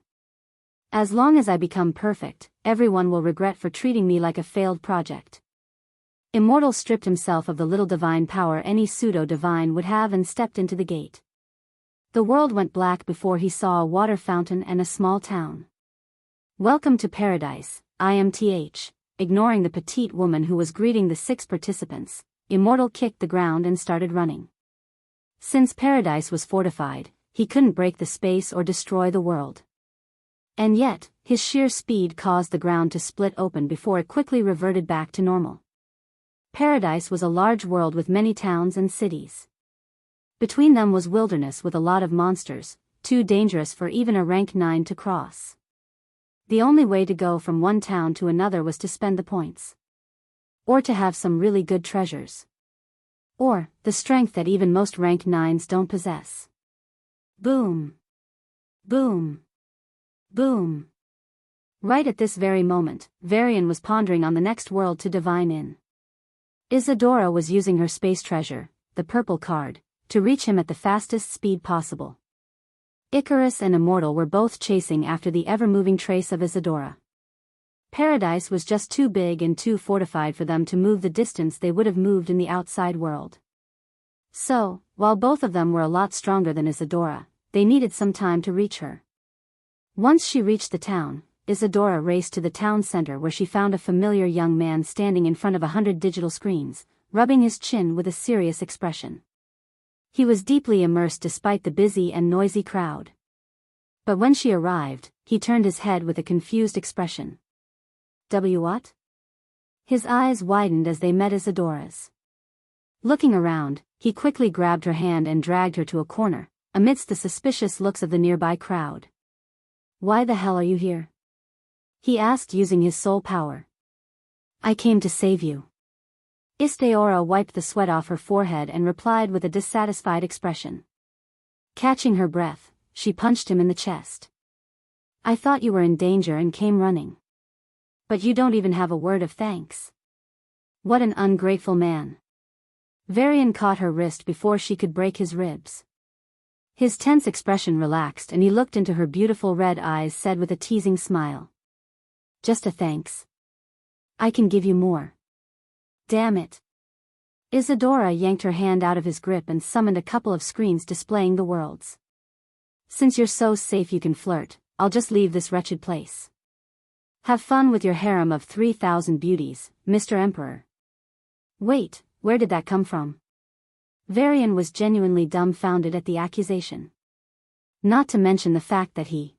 As long as I become perfect, everyone will regret for treating me like a failed project. Immortal stripped himself of the little divine power any pseudo-divine would have and stepped into the gate. The world went black before he saw a water fountain and a small town. Welcome to paradise, IMTH. Ignoring the petite woman who was greeting the 6 participants, Immortal kicked the ground and started running. Since paradise was fortified, he couldn't break the space or destroy the world. And yet, his sheer speed caused the ground to split open before it quickly reverted back to normal. Paradise was a large world with many towns and cities. Between them was wilderness with a lot of monsters, too dangerous for even a rank 9 to cross. The only way to go from one town to another was to spend the points. Or to have some really good treasures. Or, the strength that even most rank 9s don't possess. Boom! Boom! Boom! Right at this very moment, Varian was pondering on the next world to divine in. Isadora was using her space treasure, the purple card, to reach him at the fastest speed possible. Icarus and Immortal were both chasing after the ever-moving trace of Isadora. Paradise was just too big and too fortified for them to move the distance they would have moved in the outside world. So, while both of them were a lot stronger than Isadora, they needed some time to reach her. Once she reached the town, Isadora raced to the town center where she found a familiar young man standing in front of 100 digital screens, rubbing his chin with a serious expression. He was deeply immersed despite the busy and noisy crowd. But when she arrived, he turned his head with a confused expression. What? His eyes widened as they met Isadora's. Looking around, he quickly grabbed her hand and dragged her to a corner, amidst the suspicious looks of the nearby crowd. Why the hell are you here? He asked using his soul power. I came to save you. Isadora wiped the sweat off her forehead and replied with a dissatisfied expression. Catching her breath, she punched him in the chest. I thought you were in danger and came running. But you don't even have a word of thanks. What an ungrateful man. Varian caught her wrist before she could break his ribs. His tense expression relaxed and he looked into her beautiful red eyes, said with a teasing smile. Just a thanks. I can give you more. Damn it. Isadora yanked her hand out of his grip and summoned a couple of screens displaying the worlds. Since you're so safe you can flirt, I'll just leave this wretched place. Have fun with your harem of 3,000 beauties, Mr. Emperor. Wait, where did that come from? Varian was genuinely dumbfounded at the accusation. Not to mention the fact that he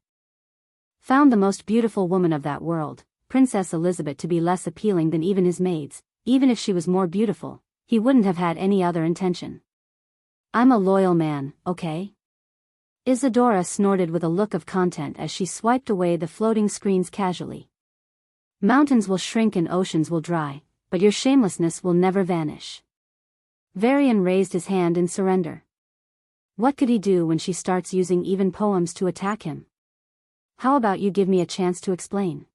found the most beautiful woman of that world, Princess Elizabeth, to be less appealing than even his maids. Even if she was more beautiful, he wouldn't have had any other intention. I'm a loyal man, okay? Isadora snorted with a look of content as she swiped away the floating screens casually. Mountains will shrink and oceans will dry, but your shamelessness will never vanish. Varian raised his hand in surrender. What could he do when she starts using even poems to attack him? How about you give me a chance to explain?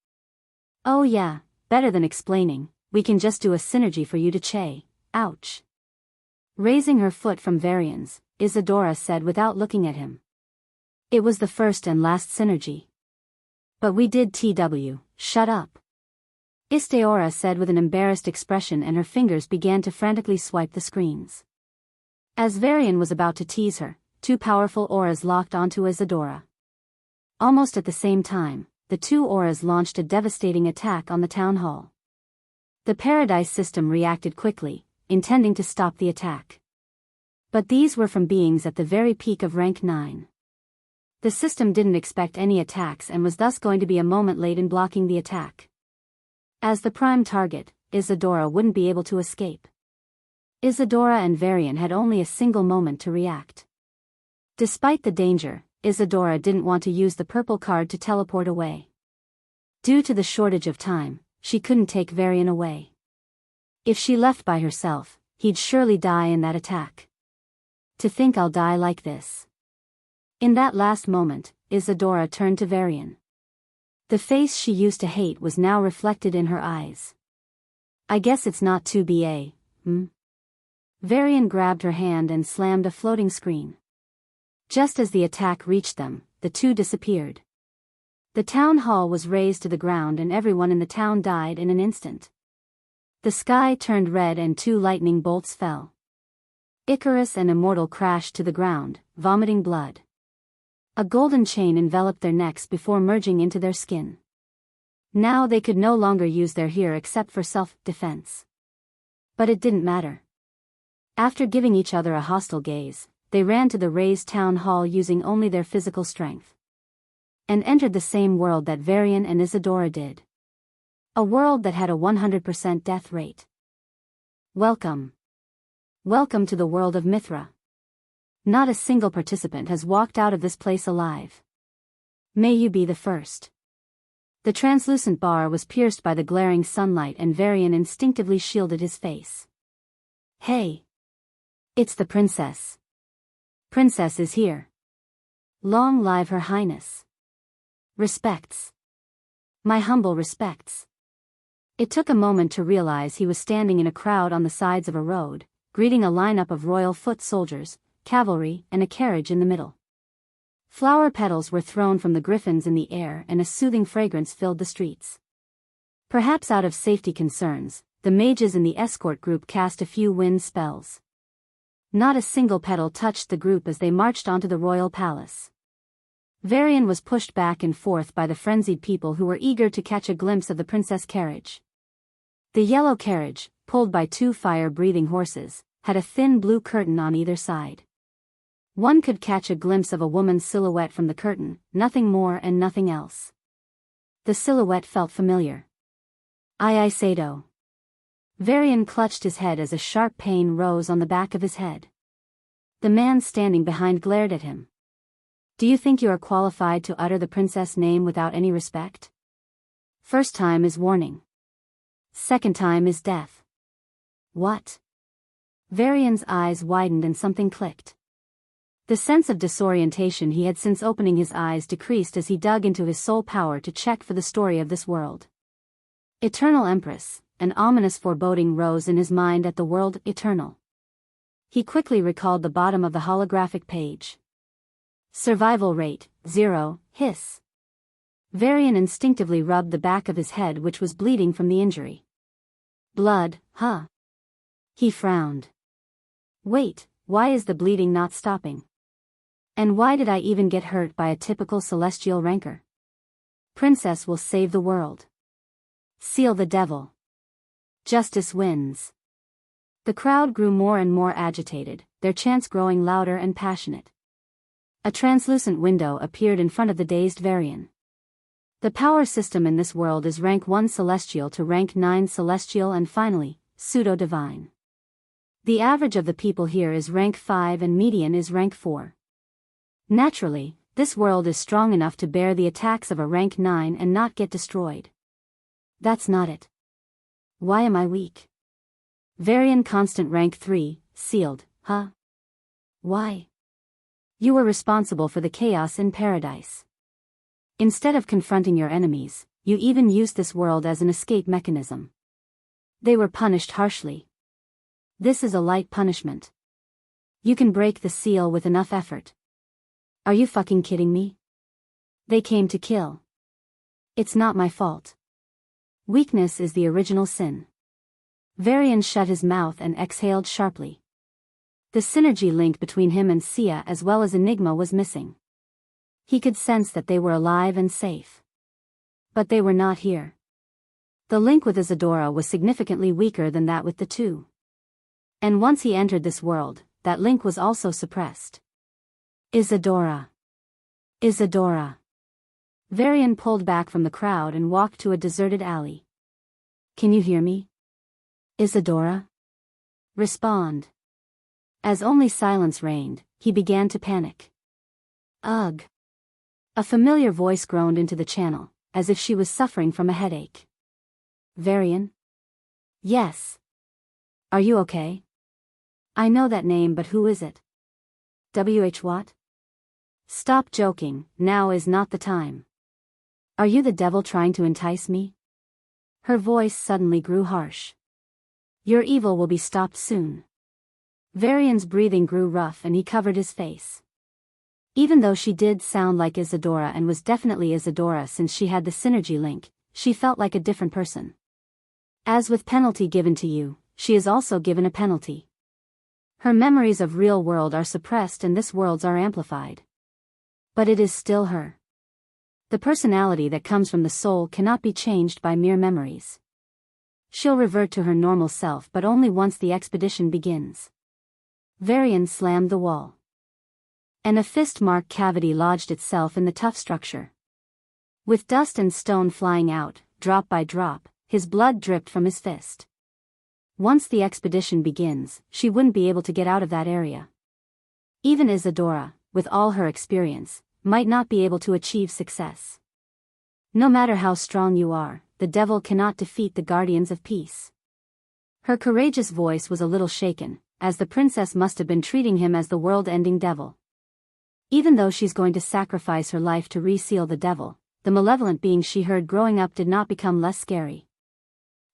Oh yeah, better than explaining, we can just do a synergy for you to che. Ouch. Raising her foot from Varian's, Isadora said without looking at him. It was the first and last synergy. But we did TW, shut up. Isadora said with an embarrassed expression, and her fingers began to frantically swipe the screens. As Varian was about to tease her, two powerful auras locked onto Isadora. Almost at the same time, the two auras launched a devastating attack on the town hall. The Paradise system reacted quickly, intending to stop the attack. But these were from beings at the very peak of rank 9. The system didn't expect any attacks and was thus going to be a moment late in blocking the attack. As the prime target, Isadora wouldn't be able to escape. Isadora and Varian had only a single moment to react. Despite the danger, Isadora didn't want to use the purple card to teleport away. Due to the shortage of time, she couldn't take Varian away. If she left by herself, he'd surely die in that attack. To think I'll die like this. In that last moment, Isadora turned to Varian. The face she used to hate was now reflected in her eyes. I guess it's not too BA, hmm? Varian grabbed her hand and slammed a floating screen. Just as the attack reached them, the two disappeared. The town hall was razed to the ground and everyone in the town died in an instant. The sky turned red and two lightning bolts fell. Icarus and Immortal crashed to the ground, vomiting blood. A golden chain enveloped their necks before merging into their skin. Now they could no longer use their hair except for self-defense. But it didn't matter. After giving each other a hostile gaze, they ran to the razed town hall using only their physical strength. And entered the same world that Varian and Isadora did. A world that had a 100% death rate. Welcome. Welcome to the world of Mithra. Not a single participant has walked out of this place alive. May you be the first. The translucent bar was pierced by the glaring sunlight and Varian instinctively shielded his face. Hey! It's the princess. Princess is here. Long live Her Highness. Respects. My humble respects. It took a moment to realize he was standing in a crowd on the sides of a road, greeting a lineup of royal foot soldiers, cavalry, and a carriage in the middle. Flower petals were thrown from the griffins in the air and a soothing fragrance filled the streets. Perhaps out of safety concerns, the mages in the escort group cast a few wind spells. Not a single petal touched the group as they marched onto the royal palace. Varian was pushed back and forth by the frenzied people who were eager to catch a glimpse of the princess carriage. The yellow carriage, pulled by two fire-breathing horses, had a thin blue curtain on either side. One could catch a glimpse of a woman's silhouette from the curtain, nothing more and nothing else. The silhouette felt familiar. Sado. Varian clutched his head as a sharp pain rose on the back of his head. The man standing behind glared at him. Do you think you are qualified to utter the princess name without any respect? First time is warning. Second time is death. What? Varian's eyes widened and something clicked. The sense of disorientation he had since opening his eyes decreased as he dug into his soul power to check for the story of this world. Eternal Empress, an ominous foreboding rose in his mind at the word eternal. He quickly recalled the bottom of the holographic page. Survival rate, 0, hiss. Varian instinctively rubbed the back of his head, which was bleeding from the injury. Blood, huh? He frowned. Wait, why is the bleeding not stopping? And why did I even get hurt by a typical celestial rancor? Princess will save the world. Seal the devil. Justice wins. The crowd grew more and more agitated, their chants growing louder and passionate. A translucent window appeared in front of the dazed Varian. The power system in this world is rank 1 celestial to rank 9 celestial and finally, pseudo-divine. The average of the people here is rank 5 and median is rank 4. Naturally, this world is strong enough to bear the attacks of a rank 9 and not get destroyed. That's not it. Why am I weak? Varian constant rank 3, sealed, huh? Why? You were responsible for the chaos in paradise. Instead of confronting your enemies, you even used this world as an escape mechanism. They were punished harshly. This is a light punishment. You can break the seal with enough effort. Are you fucking kidding me? They came to kill. It's not my fault. Weakness is the original sin. Varian shut his mouth and exhaled sharply. The synergy link between him and Sia as well as Enigma was missing. He could sense that they were alive and safe. But they were not here. The link with Isadora was significantly weaker than that with the two. And once he entered this world, that link was also suppressed. Isadora. Isadora. Varian pulled back from the crowd and walked to a deserted alley. Can you hear me? Isadora? Respond. As only silence reigned, he began to panic. Ugh. A familiar voice groaned into the channel, as if she was suffering from a headache. Varian? Yes. Are you okay? I know that name, but who is it? W.H. What? Stop joking, now is not the time. Are you the devil trying to entice me? Her voice suddenly grew harsh. Your evil will be stopped soon. Varian's breathing grew rough and he covered his face. Even though she did sound like Isadora and was definitely Isadora since she had the synergy link, she felt like a different person. As with penalty given to you, she is also given a penalty. Her memories of real world are suppressed and this world's are amplified. But it is still her. The personality that comes from the soul cannot be changed by mere memories. She'll revert to her normal self, but only once the expedition begins. Varian slammed the wall. And a fist-marked cavity lodged itself in the tough structure. With dust and stone flying out, drop by drop, his blood dripped from his fist. Once the expedition begins, she wouldn't be able to get out of that area. Even Isadora, with all her experience, might not be able to achieve success. No matter how strong you are, the devil cannot defeat the guardians of peace. Her courageous voice was a little shaken, as the princess must have been treating him as the world-ending devil. Even though she's going to sacrifice her life to reseal the devil, the malevolent being she heard growing up did not become less scary.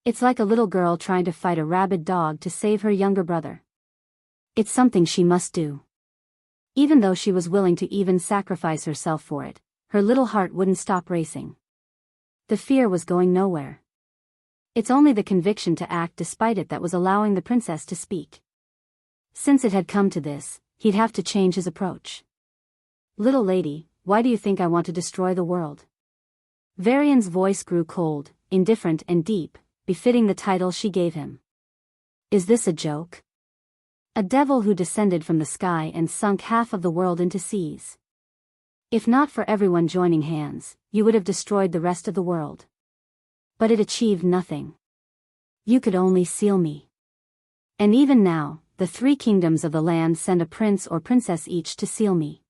It's like a little girl trying to fight a rabid dog to save her younger brother. It's something she must do. Even though she was willing to even sacrifice herself for it, her little heart wouldn't stop racing. The fear was going nowhere. It's only the conviction to act despite it that was allowing the princess to speak. Since it had come to this, he'd have to change his approach. Little lady, why do you think I want to destroy the world? Varian's voice grew cold, indifferent and deep, befitting the title she gave him. Is this a joke? A devil who descended from the sky and sunk half of the world into seas. If not for everyone joining hands, you would have destroyed the rest of the world. But it achieved nothing. You could only seal me. And even now, the 3 kingdoms of the land send a prince or princess each to seal me.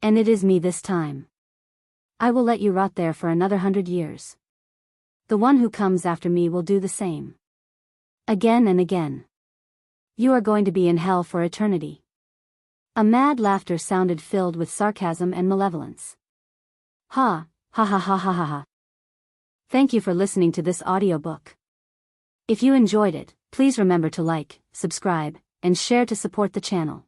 And it is me this time. I will let you rot there for another 100 years. The one who comes after me will do the same. Again and again. You are going to be in hell for eternity. A mad laughter sounded filled with sarcasm and malevolence. Ha, ha ha ha ha ha ha. Thank you for listening to this audiobook. If you enjoyed it, please remember to like, subscribe, and share to support the channel.